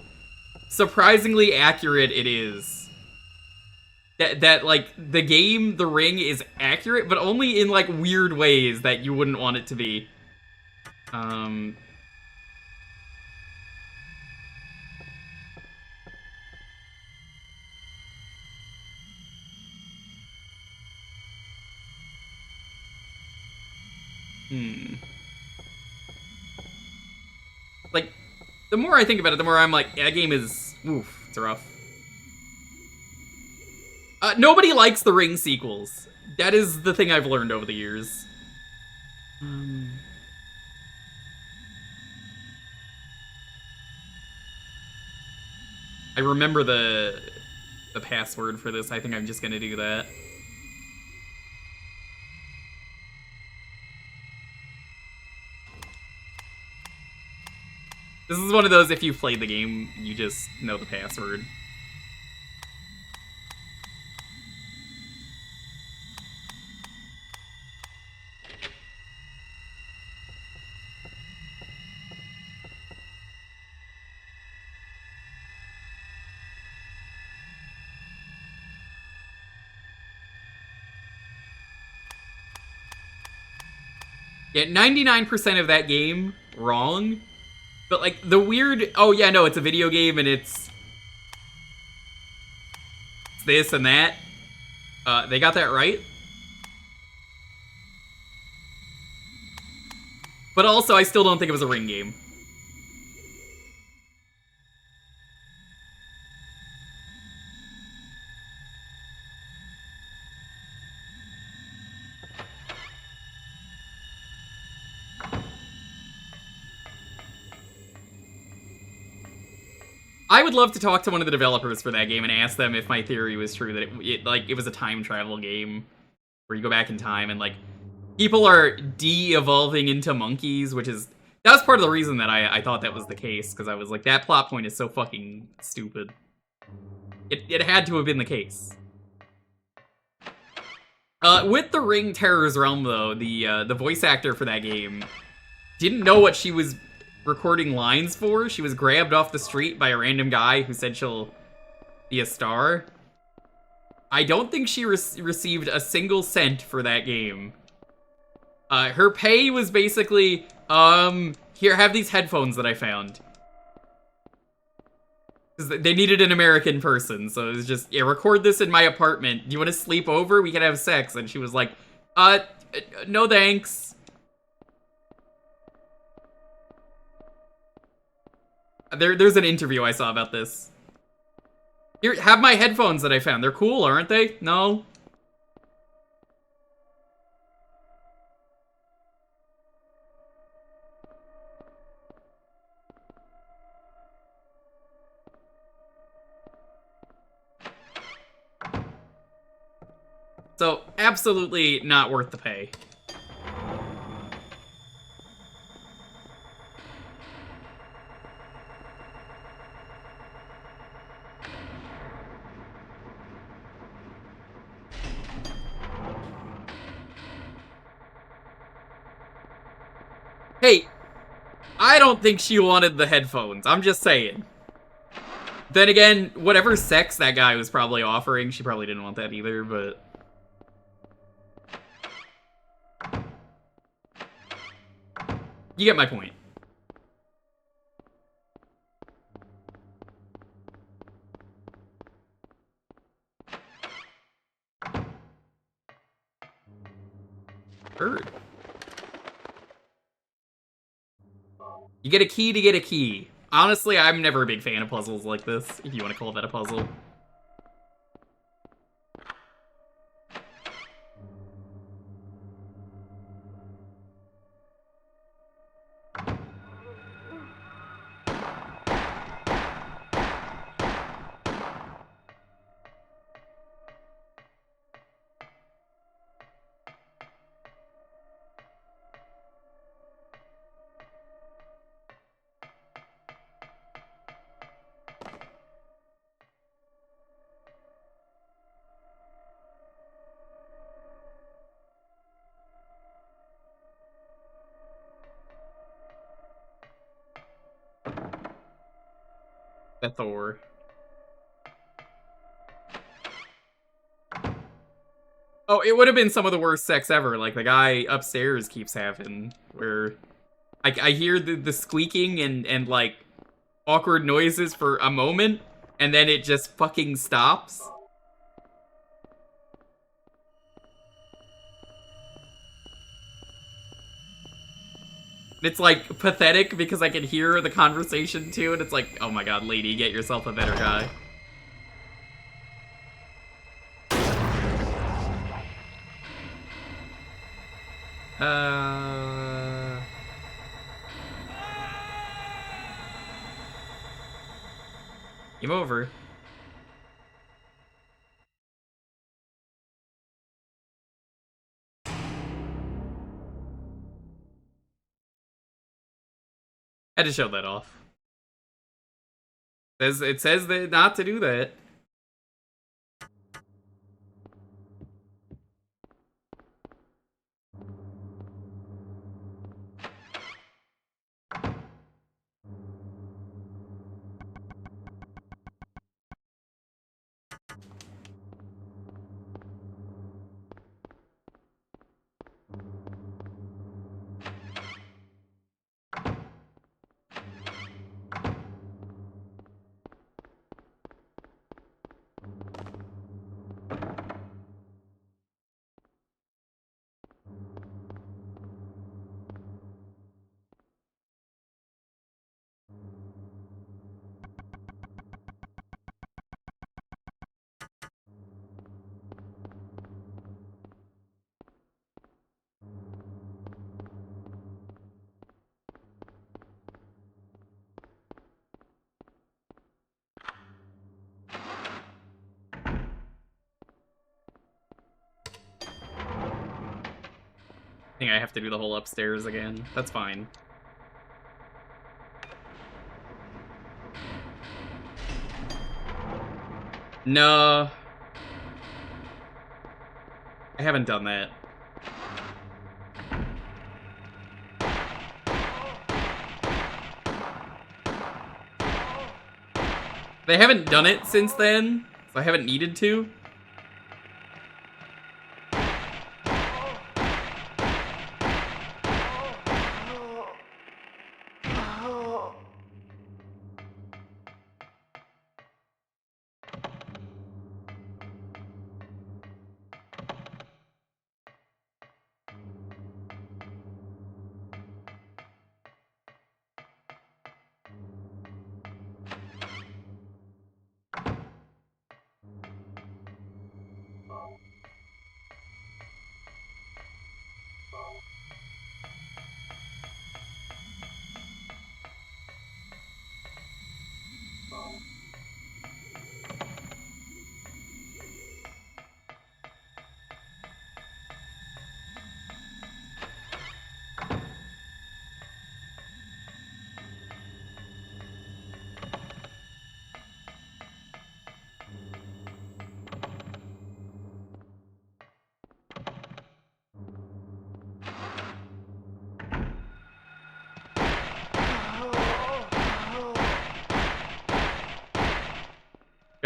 surprisingly accurate it is. That like, the game, The Ring, is accurate, but only in, like, weird ways that you wouldn't want it to be. Like, the more I think about it, the more I'm like, yeah, that game is, oof, it's rough. Nobody likes the Ring sequels. That is the thing I've learned over the years. I remember the password for this. I think I'm just gonna do that. This is one of those, if you've played the game, you just know the password. Yeah, 99% of that game, wrong. But, like, the weird... Oh, yeah, no, it's a video game, and it's this and that. They got that right. But also, I still don't think it was a Ring game. I would love to talk to one of the developers for that game and ask them if my theory was true, that it was a time travel game where you go back in time and, like, people are de-evolving into monkeys, which is... That was part of the reason that I thought that was the case, because I was like, that plot point is so fucking stupid. It had to have been the case. With the Ring Terror's Realm, though, the voice actor for that game didn't know what she was recording lines for. She was grabbed off the street by a random guy who said she'll be a star. I don't think she received a single cent for that game. Her pay was basically, here, have these headphones that I found. They needed an American person, so it was just, yeah, record this in my apartment. Do you want to sleep over? We can have sex. And she was like, no thanks. There's an interview I saw about this. Here, have my headphones that I found. They're cool, aren't they? No? So, absolutely not worth the pay. Hey, I don't think she wanted the headphones. I'm just saying. Then again, whatever sex that guy was probably offering, she probably didn't want that either, but... You get my point. Bird. You get a key to get a key. Honestly, I'm never a big fan of puzzles like this, if you want to call that a puzzle. That Thor. Oh, it would have been some of the worst sex ever. Like, the guy upstairs keeps having, where I hear the squeaking and, like, awkward noises for a moment, and then it just fucking stops. It's, like, pathetic because I can hear the conversation, too, and it's like, oh my god, lady, get yourself a better guy. Game over. Had to show that off. It says that not to do that. I think I have to do the whole upstairs again. That's fine. No. I haven't done that. They haven't done it since then, so I haven't needed to.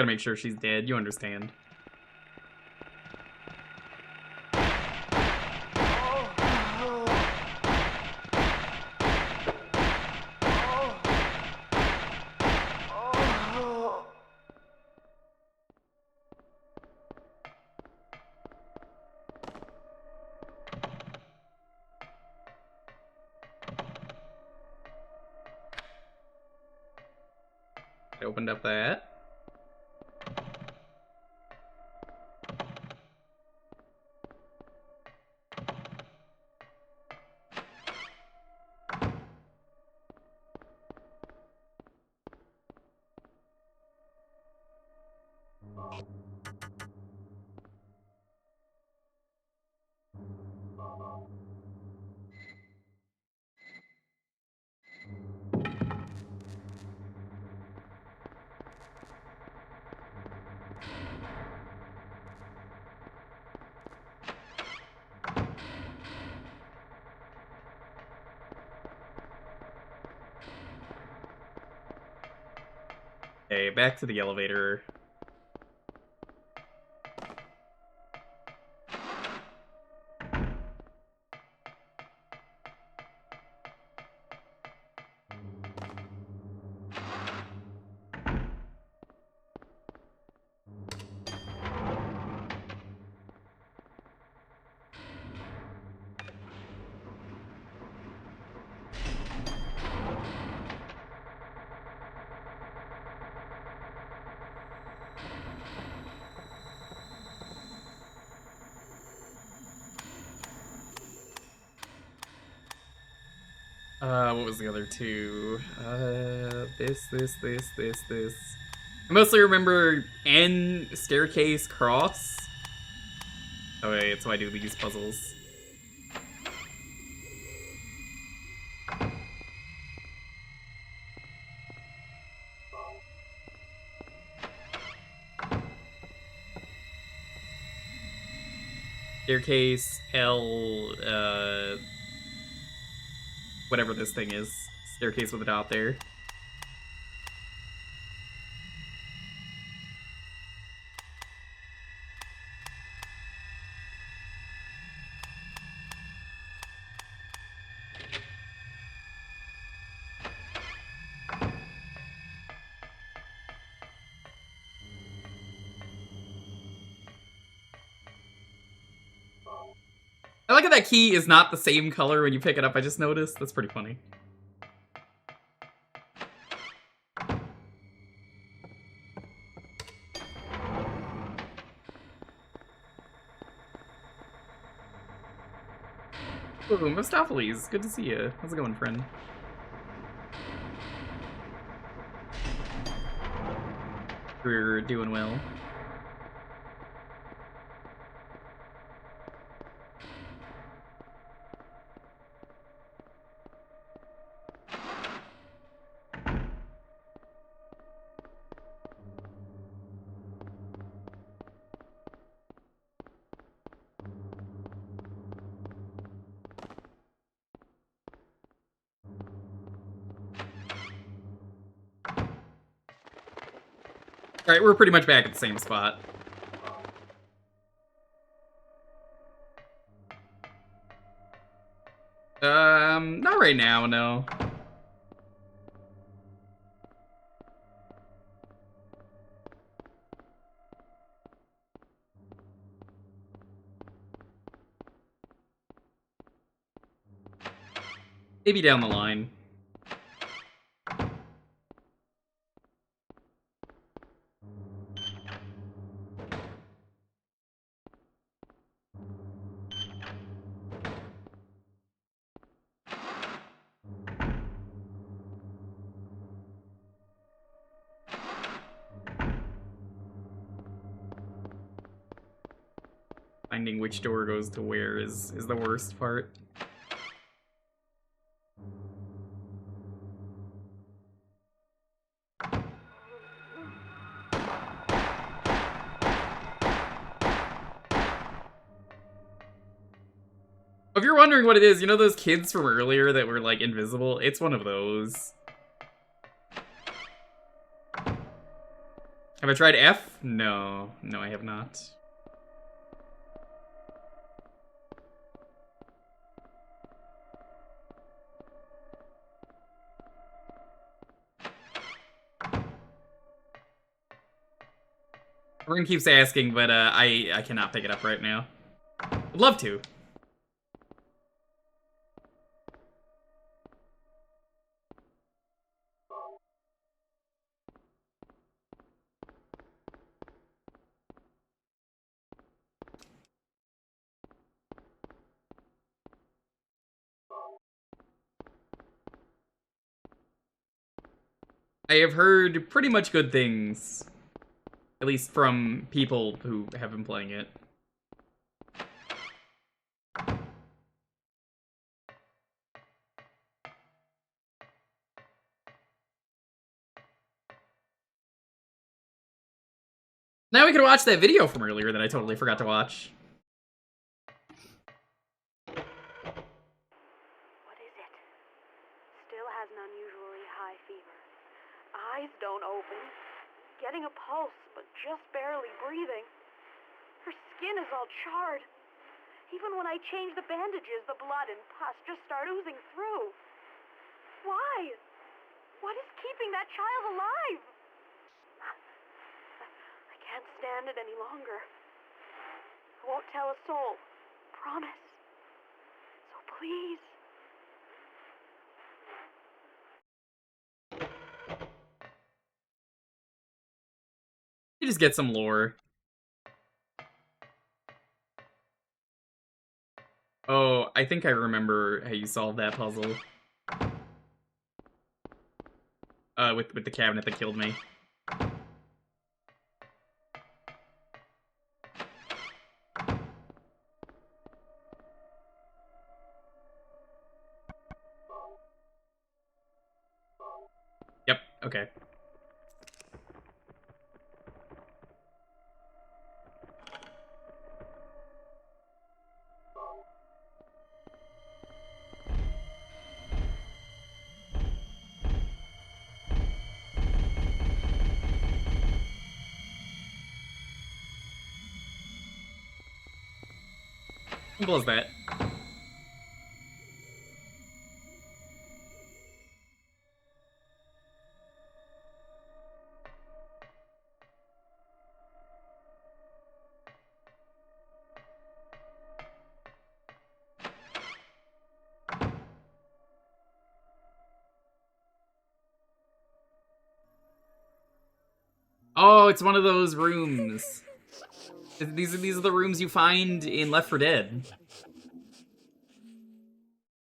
Gotta make sure she's dead, you understand. I opened up that. Okay, back to the elevator. What was the other two? This. I mostly remember N, staircase, cross. Oh wait, that's why I do these puzzles. Staircase, L, whatever this thing is. Staircase with a dot there. I like how that key is not the same color when you pick it up, I just noticed. That's pretty funny. Ooh, Mistopheles, good to see you. How's it going, friend? We're doing well. Alright, we're pretty much back at the same spot. Not right now, no. Maybe down the line. Finding which door goes to where is the worst part. If you're wondering what it is, you know those kids from earlier that were, like, invisible? It's one of those. Have I tried F? No. No, I have not. Everyone keeps asking, but I cannot pick it up right now. I'd love to. I have heard pretty much good things. At least from people who have been playing it. Now we can watch that video from earlier that I totally forgot to watch. What is it? Still has an unusually high fever. Eyes don't open. Getting a pulse, but just barely breathing. Her skin is all charred. Even when I change the bandages, the blood and pus just start oozing through. Why? What is keeping that child alive? I can't stand it any longer. I won't tell a soul. Promise. So please. You just get some lore. Oh, I think I remember how you solved that puzzle. With the cabinet that killed me. Yep, okay. Simple as that. Oh, it's one of those rooms. These are the rooms you find in Left 4 Dead.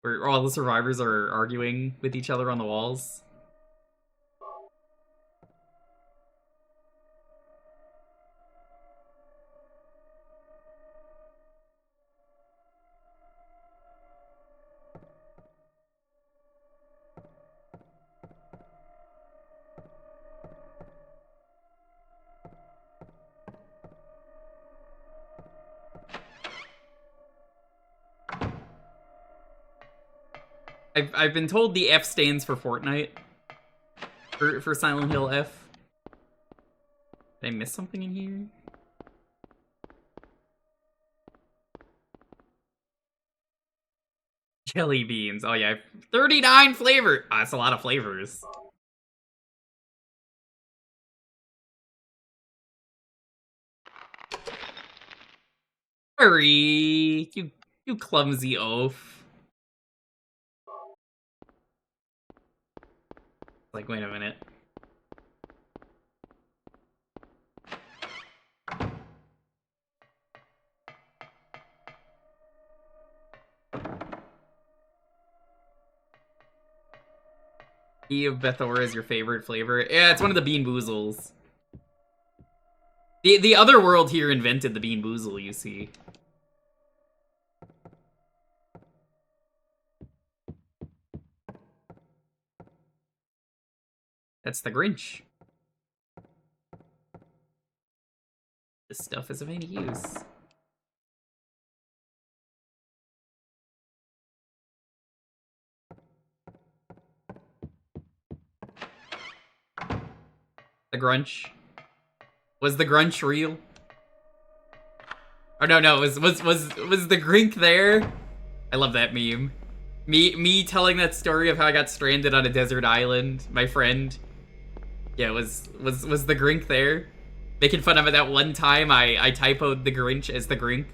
Where all the survivors are arguing with each other on the walls. I've been told the F stands for Fortnite. For Silent Hill F. Did I miss something in here? Jelly beans. Oh yeah, 39 flavor. Oh, that's a lot of flavors. Hurry, you clumsy oaf. Like, wait a minute. E of Bethor is your favorite flavor? Yeah, it's one of the Bean Boozles. The other world here invented the Bean Boozle, you see. That's the Grinch. This stuff is of any use. The Grunch. Was the Grunch real? Oh no, was the Grink there? I love that meme. Me telling that story of how I got stranded on a desert island, my friend. Yeah, was the Grink there? Making fun of it that one time I typoed the Grinch as the Grink.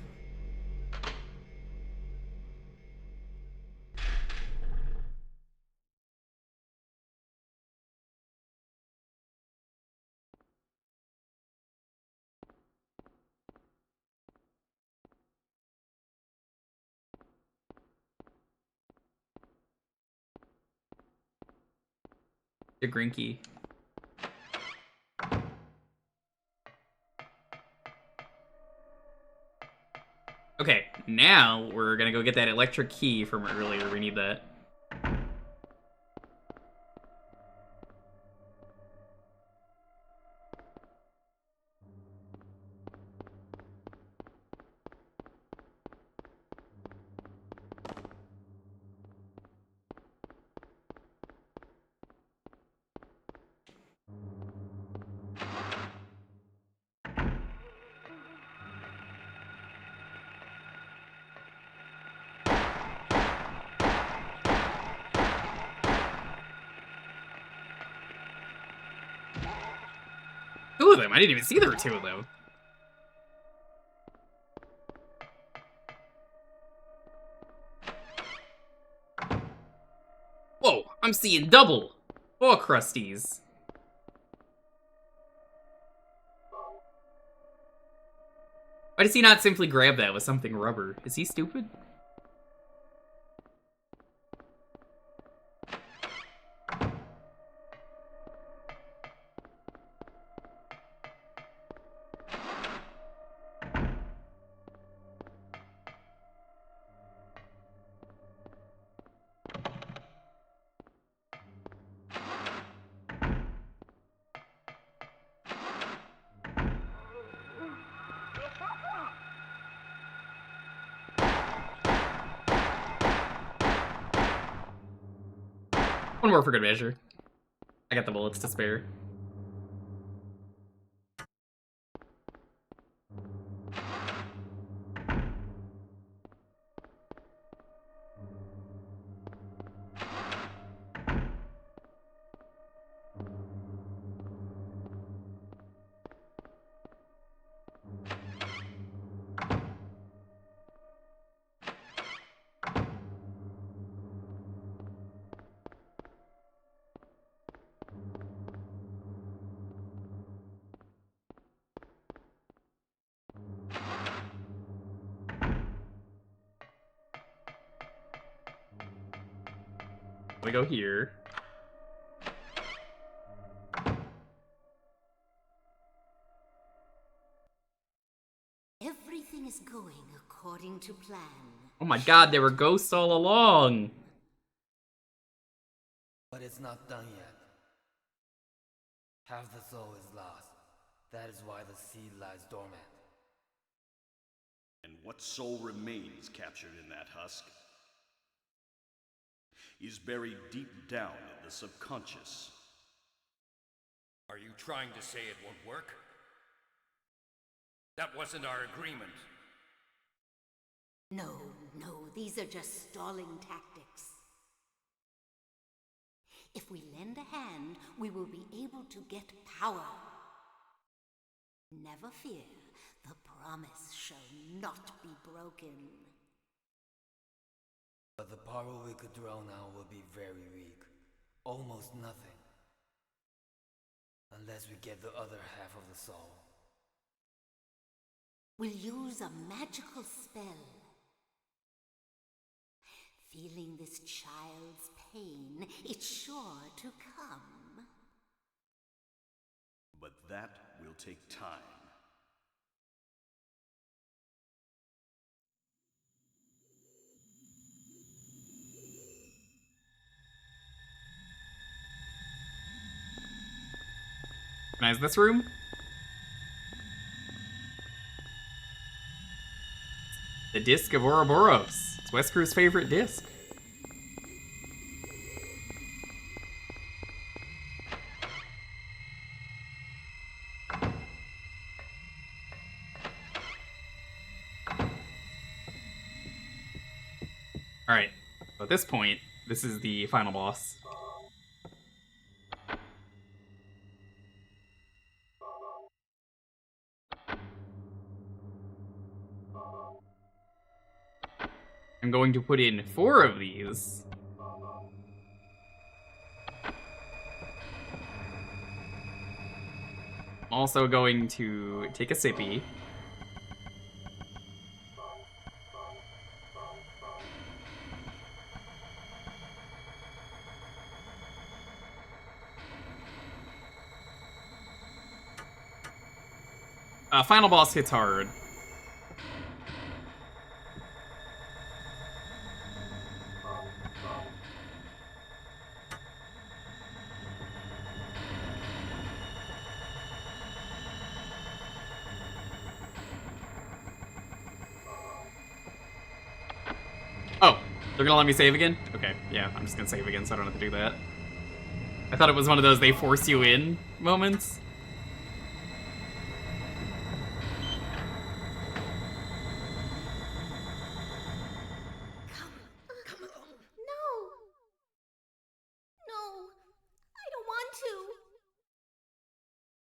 The Grinky. Okay, now we're gonna go get that electric key from earlier. We need that. Two of them? I didn't even see there were two of them. Whoa, I'm seeing double! Oh, Krusties. Why does he not simply grab that with something rubber? Is he stupid? One more for good measure. I got the bullets to spare. We go here. Everything is going according to plan. Oh my god, they were ghosts all along. But it's not done yet. Half the soul is lost. That is why the seed lies dormant. And what soul remains captured in that husk is buried deep down in the subconscious. Are you trying to say it won't work? That wasn't our agreement. No, these are just stalling tactics. If we lend a hand, we will be able to get power. Never fear, the promise shall not be broken. But the power we could draw now will be very weak. Almost nothing. Unless we get the other half of the soul. We'll use a magical spell. Feeling this child's pain, it's sure to come. But that will take time. Recognize this room? The Disc of Ouroboros. It's Wesker's favorite disc. Alright, so at this point, this is the final boss. I'm going to put in 4 of these. I'm also going to take a sippy. Final boss hits hard. Oh, they're gonna let me save again? Okay, yeah, I'm just gonna save again so I don't have to do that. I thought it was one of those they force you in moments. No! No! I don't want to!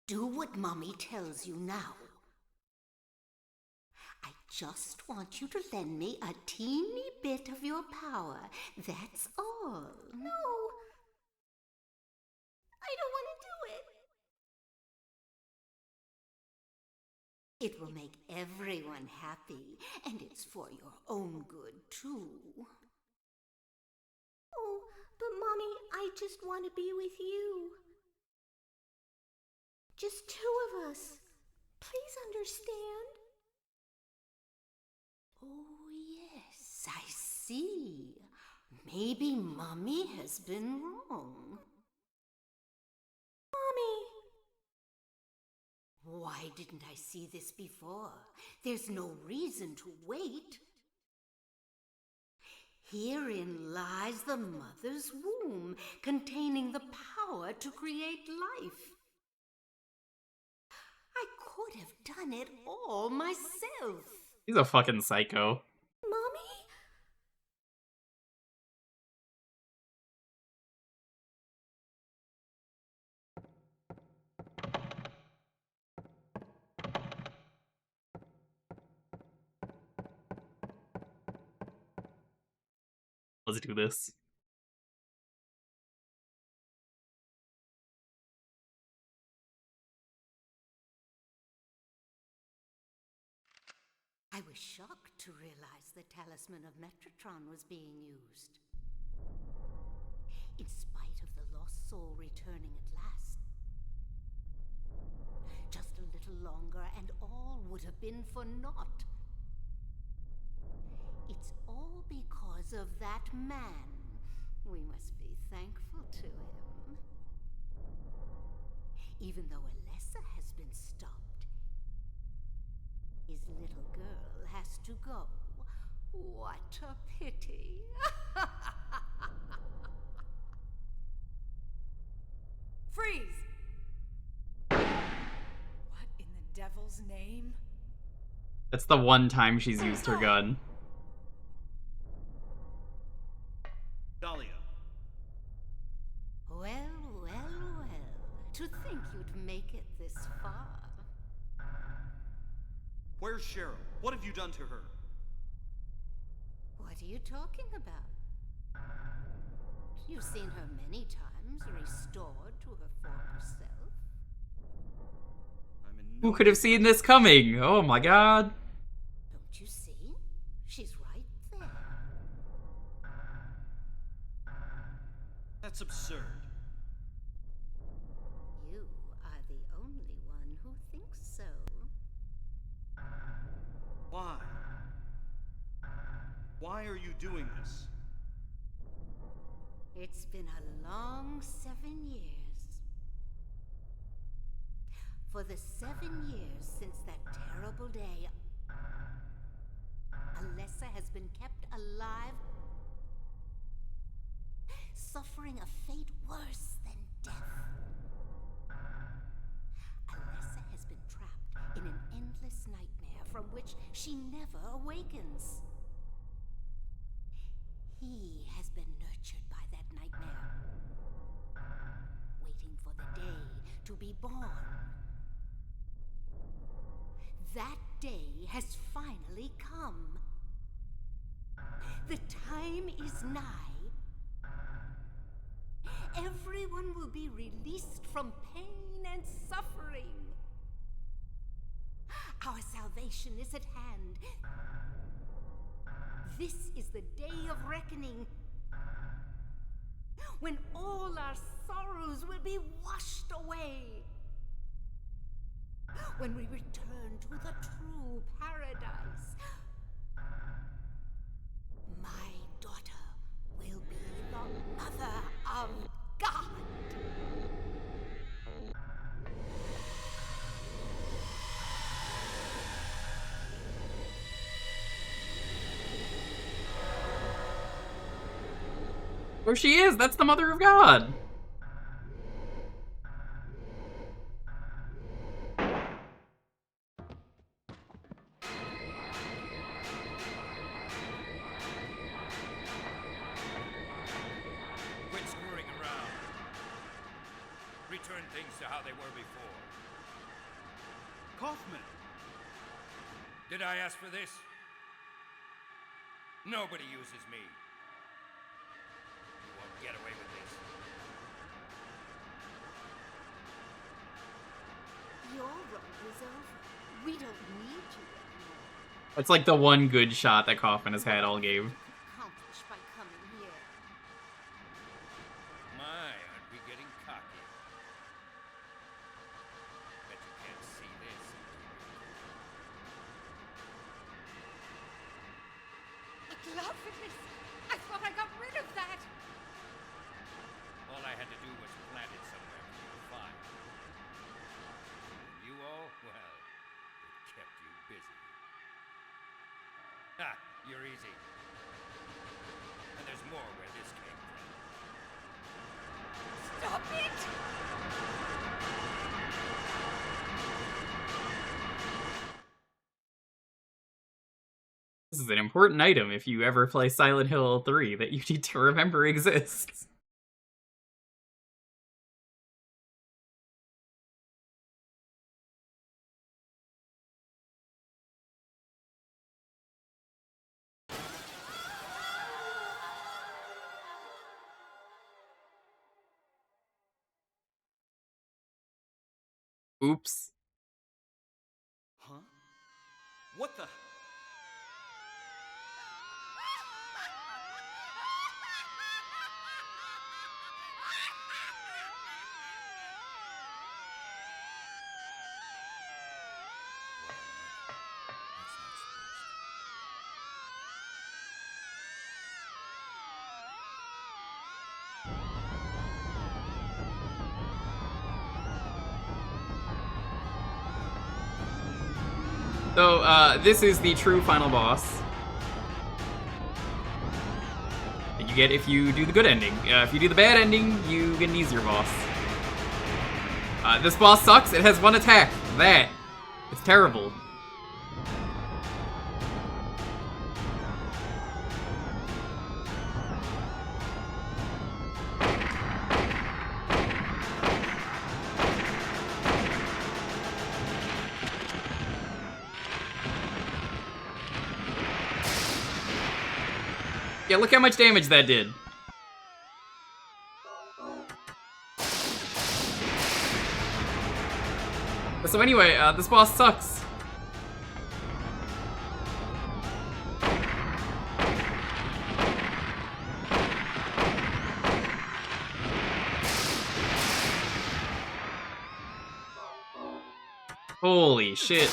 Do what Mommy tells you now. I just want you to lend me a teeny bit of your power. That's all. No! I don't want to do it. It will make everyone happy, and it's for your own good, too. Oh, but Mommy, I just want to be with you. Just 2 of us. Please understand. Oh, yes, I see. Maybe Mommy has been wrong. Mommy! Why didn't I see this before? There's no reason to wait. Herein lies the mother's womb, containing the power to create life. I could have done it all myself. He's a fucking psycho. Mommy? Let's do this. I was shocked to realize the talisman of Metatron was being used. In spite of the lost soul returning at last. Just a little longer and all would have been for naught. It's all because of that man. We must be thankful to him. Even though Alessa has been stopped, his little girl has to go. What a pity. Freeze! What in the devil's name? That's the one time she's used her gun. Dahlia. Well, well, well. To think you'd make it this far. Where's Cheryl? What have you done to her? What are you talking about? You've seen her many times, restored to her former self. I'm in Who no could have seen this coming? Oh my god. Don't you see? She's right there. That's absurd. You are the only one who thinks so. Why? Why are you doing this? It's been a long 7 years. For the 7 years since that terrible day, Alessa has been kept alive, suffering a fate worse than death. Alessa has been trapped in an endless nightmare from which she never awakens. He has been nurtured by that nightmare, waiting for the day to be born. That day has finally come. The time is nigh. Everyone will be released from pain and suffering. Our salvation is at hand. This is the day of reckoning, when all our sorrows will be washed away. When we return to the true paradise, my daughter will be the mother of God. Where she is, that's the Mother of God. Quit screwing around. Return things to how they were before. Kaufman! Did I ask for this? Nobody uses me. You won't get away with this. Your run is over. We don't need you anymore. That's like the one good shot that Kaufman has had all game. Accomplished by coming here. My, aren't we getting cocky? Bet you can't see this. A glove at least. I thought I got rid of that. All I had to do was plant it somewhere for you to find. You all, well, it kept you busy. Ha! You're easy. And there's more where this came from. Stop it! This is an important item if you ever play Silent Hill 3 that you need to remember exists. Oops. Huh? What the? So, this is the true final boss that you get if you do the good ending. If you do the bad ending, you get an easier boss. This boss sucks. It has one attack. That. It's terrible. Yeah, look how much damage that did. So anyway, this boss sucks. Holy shit.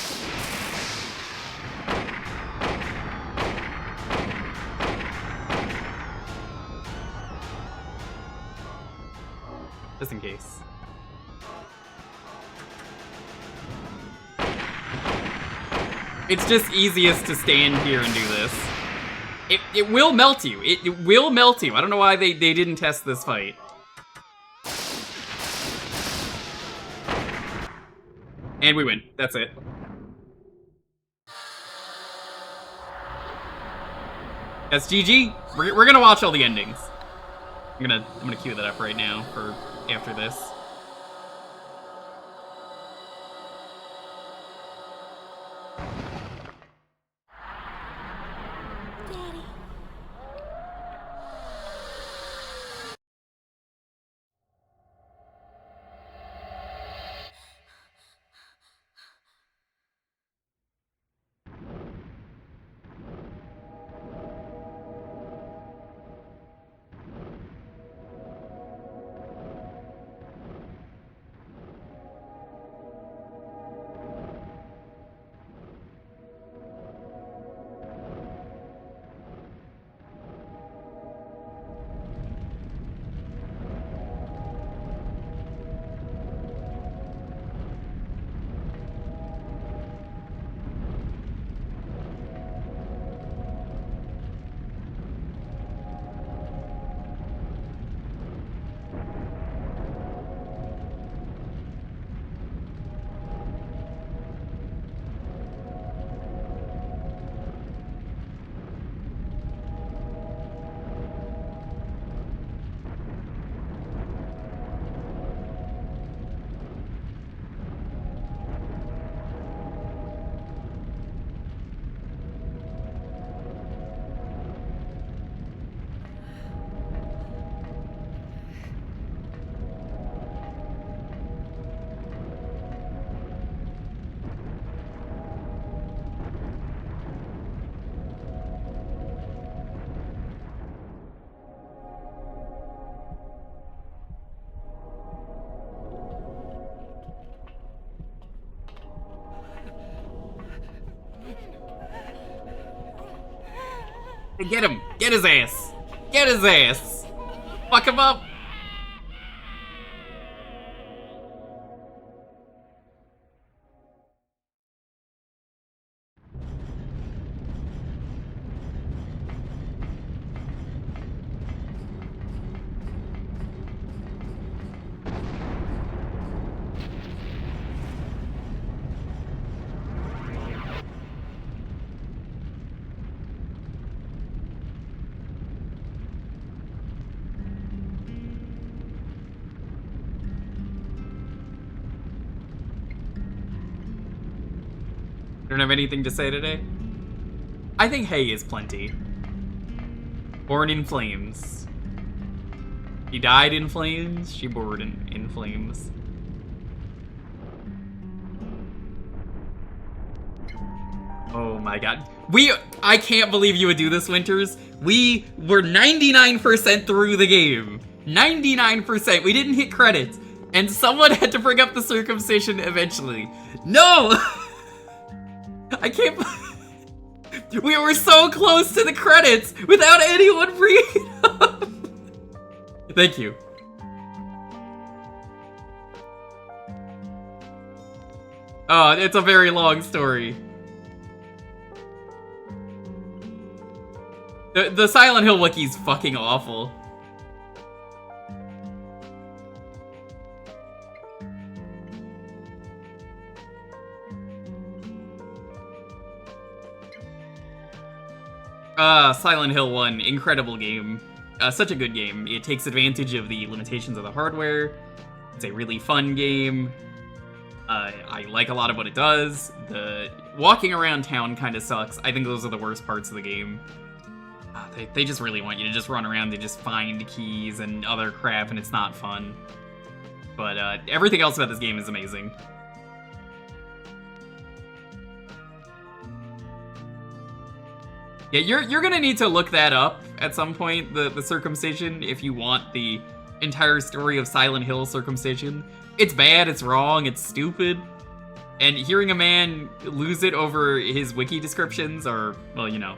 Just in case. It's just easiest to stand here and do this. It will melt you. It will melt you. I don't know why they didn't test this fight. And we win. That's it. That's GG. We're gonna watch all the endings. I'm gonna queue that up right now for after this. Get him! Get his ass! Get his ass! Fuck him up! Don't have anything to say today? I think hay is plenty. Born in flames. She died in flames, she born in flames. Oh my god. I can't believe you would do this, Winters. We were 99% through the game. 99%. We didn't hit credits. And someone had to bring up the circumcision eventually. No! I can't. We were so close to the credits without anyone bringing it up. Thank you. Oh, it's a very long story. The Silent Hill wiki's fucking awful. Silent Hill 1, incredible game. Such a good game. It takes advantage of the limitations of the hardware. It's a really fun game. I like a lot of what it does. The walking around town kind of sucks. I think those are the worst parts of the game. They just really want you to just run around and just find keys and other crap, and it's not fun. But everything else about this game is amazing. Yeah, you're gonna need to look that up at some point, the circumcision, if you want the entire story of Silent Hill circumcision. It's bad, it's wrong, it's stupid. And hearing a man lose it over his wiki descriptions are, well, you know.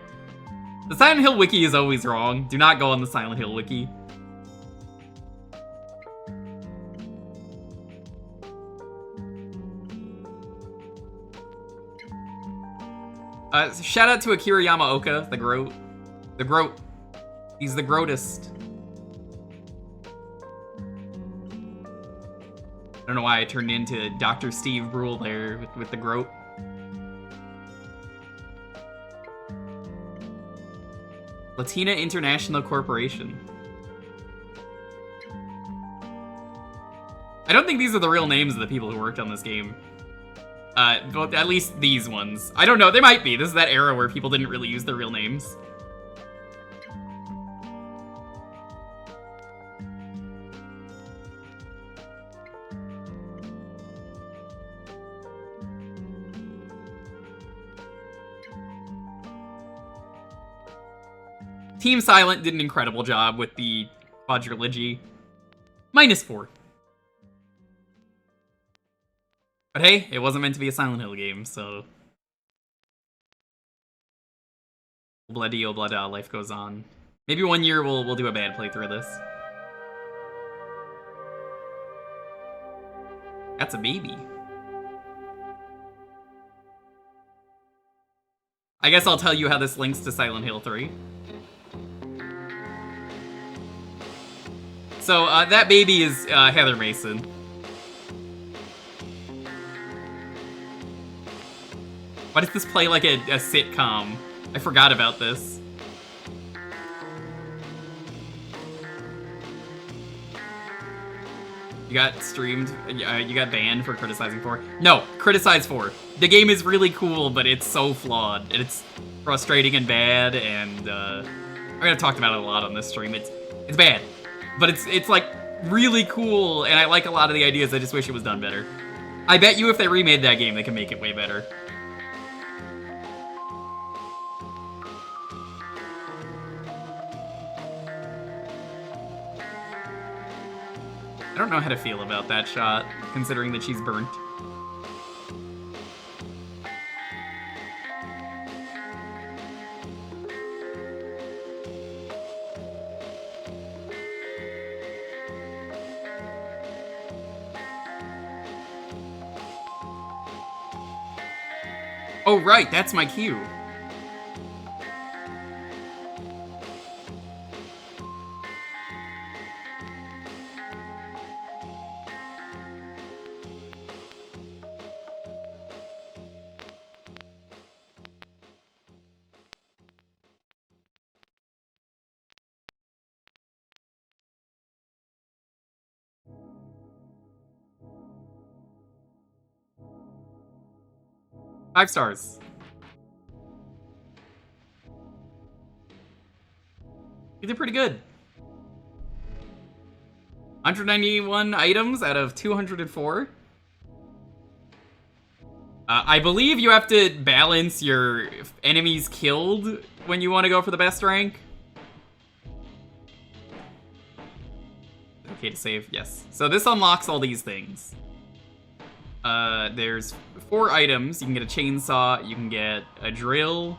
The Silent Hill wiki is always wrong. Do not go on the Silent Hill wiki. Shout out to Akira Yamaoka, the Groat. The Groat. He's the Groatest. I don't know why I turned into Dr. Steve Brule there with the Groat. Latina International Corporation. I don't think these are the real names of the people who worked on this game. But at least these ones. I don't know, they might be. This is that era where people didn't really use their real names. Team Silent did an incredible job with the quadrilogy. -4. But hey, it wasn't meant to be a Silent Hill game, so... Bloody oh blada, life goes on. Maybe one year we'll do a bad playthrough of this. That's a baby. I guess I'll tell you how this links to Silent Hill 3. So, that baby is Heather Mason. Why does this play like a sitcom? I forgot about this. You got streamed, you got banned for criticizing 4. No, criticize 4. The game is really cool, but it's so flawed. And it's frustrating and bad, and I mean, I've talked about it a lot on this stream. It's bad. But it's like really cool, and I like a lot of the ideas. I just wish it was done better. I bet you if they remade that game, they can make it way better. I don't know how to feel about that shot, considering that she's burnt. Oh, right, that's my cue. Five stars. You did pretty good. 191 items out of 204. I believe you have to balance your enemies killed when you want to go for the best rank. Okay to save, yes. So this unlocks all these things. There's 4 items. You can get a chainsaw, you can get a drill.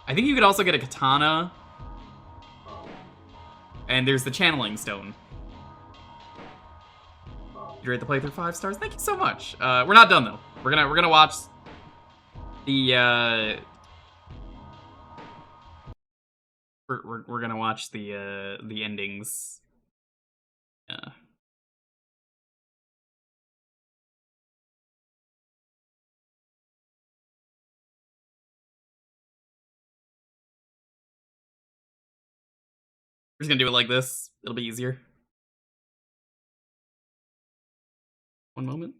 I think you could also get a katana. And there's the channeling stone. You rate the playthrough 5 stars? Thank you so much. We're not done though. We're gonna watch the we're gonna watch the endings. We're just gonna do it like this. It'll be easier. One moment.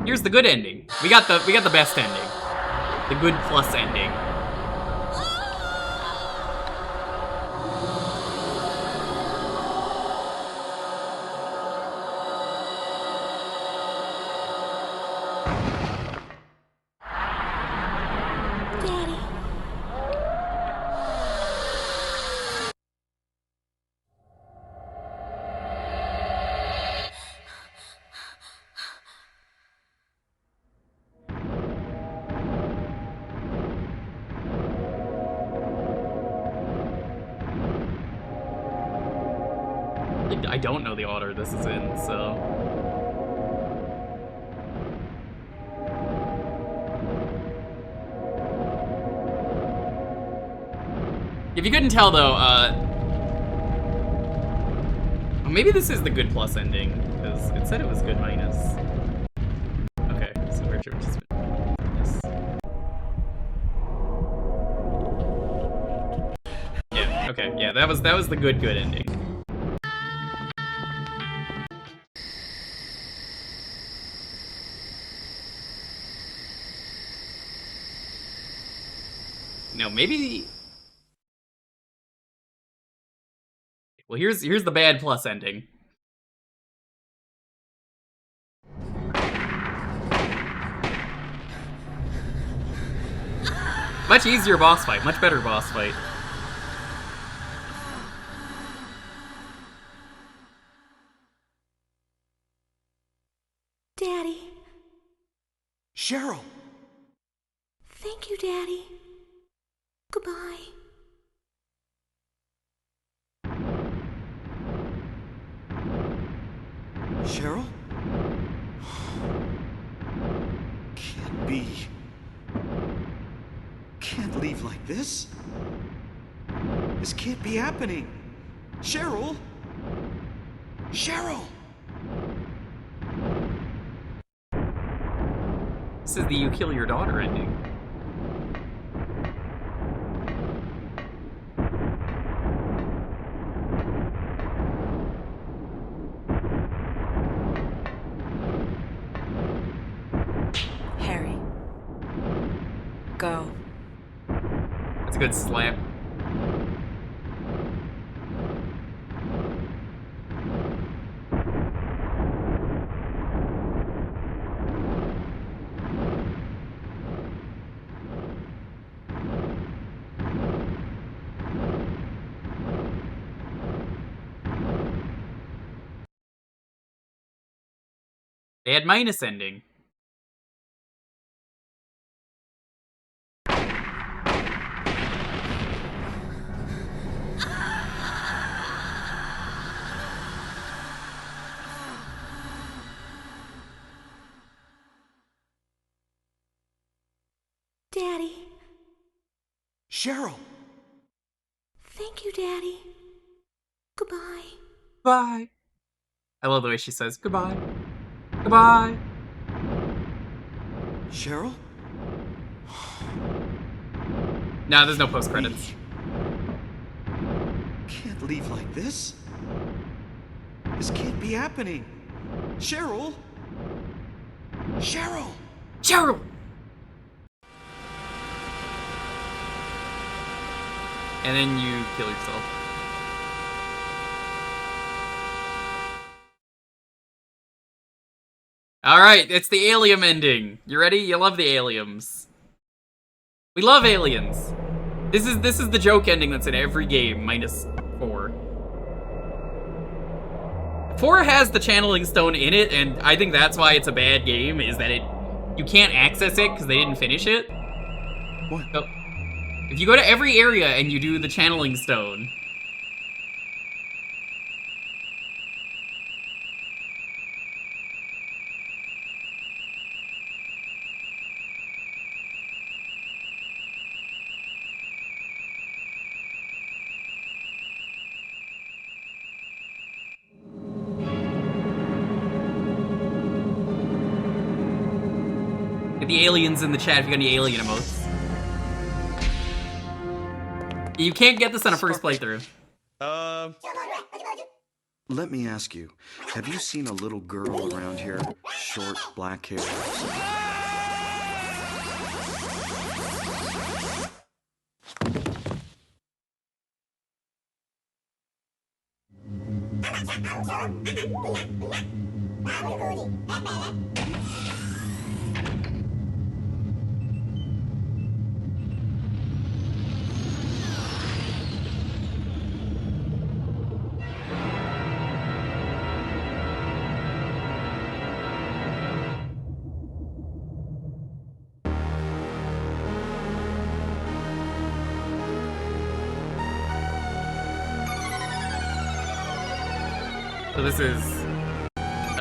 Here's the good ending. We got the best ending. The good plus ending. I don't know the order this is in, so... If you couldn't tell, though, well, maybe this is the good plus ending, because it said it was good minus. Okay, so where should we just... Yes. Yeah, okay, yeah, that was the good ending. No, maybe... Well, here's the bad plus ending. Much easier boss fight, much better boss fight. Daddy. Cheryl! Thank you, Daddy. Goodbye. Cheryl? Can't be. Can't leave like this. This can't be happening. Cheryl? Cheryl! This is the you kill your daughter ending. Harry. Go. That's a good slap. They had minus ending. Daddy. Cheryl! Thank you, Daddy. Goodbye. Bye. I love the way she says goodbye. Goodbye. Cheryl? Nah, there's no post credits. Can't leave like this. This can't be happening. Cheryl? Cheryl! Cheryl! And then you kill yourself. Alright, it's the Alien ending. You ready? You love the aliens. We love aliens. This is the joke ending that's in every game, minus 4. 4 has the channeling stone in it, and I think that's why it's a bad game, is that you can't access it because they didn't finish it. What? So, if you go to every area and you do the channeling stone, get the aliens in the chat if you got any alien emotes. You can't get this on a first playthrough. Let me ask you, have you seen a little girl around here? Short, black hair. So this is...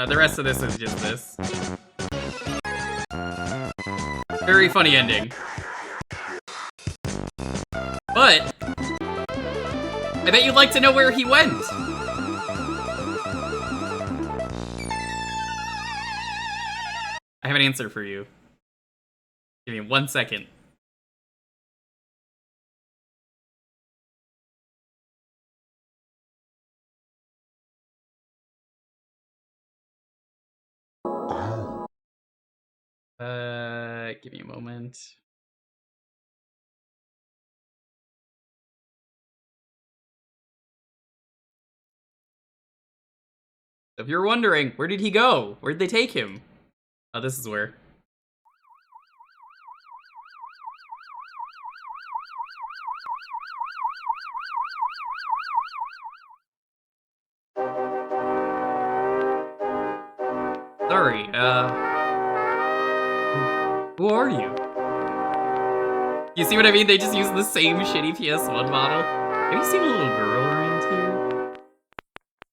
the rest of this is just this. Very funny ending. But, I bet you'd like to know where he went. I have an answer for you. Give me 1 second. Give me a moment. If you're wondering, where did he go? Where'd they take him? Oh, this is where. Sorry, who are you? You see what I mean? They just use the same shitty PS1 model. Have you seen a little girl around here?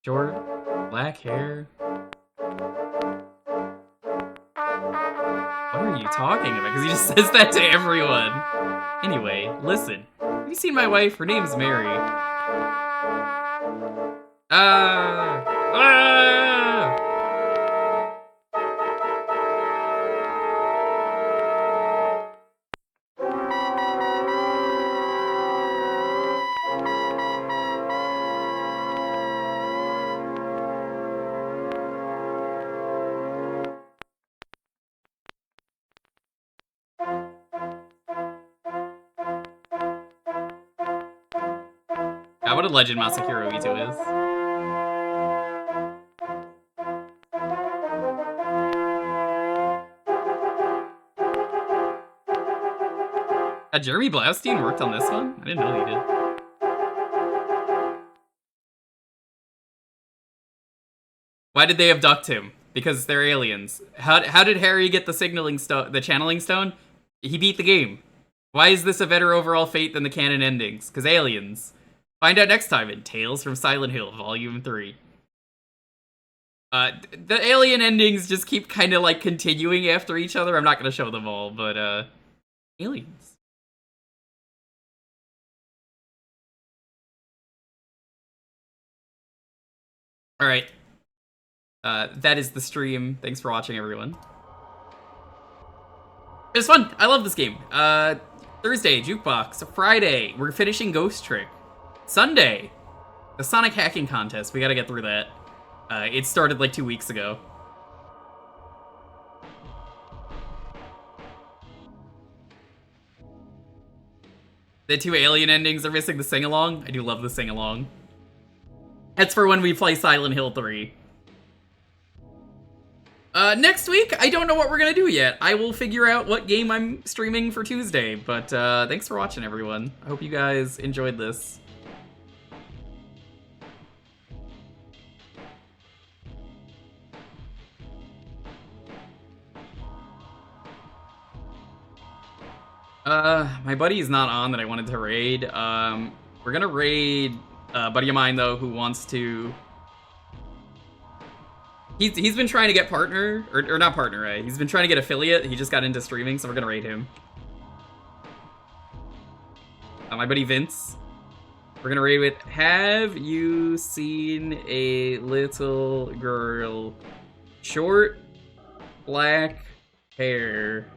Short, black hair. What are you talking about? Because he just says that to everyone. Anyway, listen. Have you seen my wife? Her name's Mary. What a legend Masahiro Ito is. Jeremy Blaustein worked on this one? I didn't know he did. Why did they abduct him? Because they're aliens. How did Harry get the signaling stone, the channeling stone? He beat the game. Why is this a better overall fate than the canon endings? Because aliens. Find out next time in Tales from Silent Hill, Volume 3. The alien endings just keep kind of like continuing after each other. I'm not going to show them all, but aliens. Alright. That is the stream. Thanks for watching, everyone. It was fun. I love this game. Thursday, Jukebox. Friday, we're finishing Ghost Trick. Sunday, the Sonic hacking contest. We gotta get through that. It started like 2 weeks ago. The 2 alien endings are missing the sing-along. I do love the sing-along. That's for when we play Silent Hill 3. Next week, I don't know what we're gonna do yet. I will figure out what game I'm streaming for Tuesday, but thanks for watching, everyone. I hope you guys enjoyed this. My buddy is not on that I wanted to raid. We're gonna raid a buddy of mine, though, who wants to... He's been trying to get partner, or not partner, right? He's been trying to get affiliate. He just got into streaming, so we're gonna raid him. My buddy Vince. We're gonna raid with, have you seen a little girl? Short, black hair.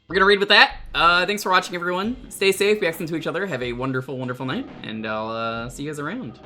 We're gonna read with that. Thanks for watching, everyone. Stay safe, be excellent to each other. Have a wonderful, wonderful night, and I'll see you guys around.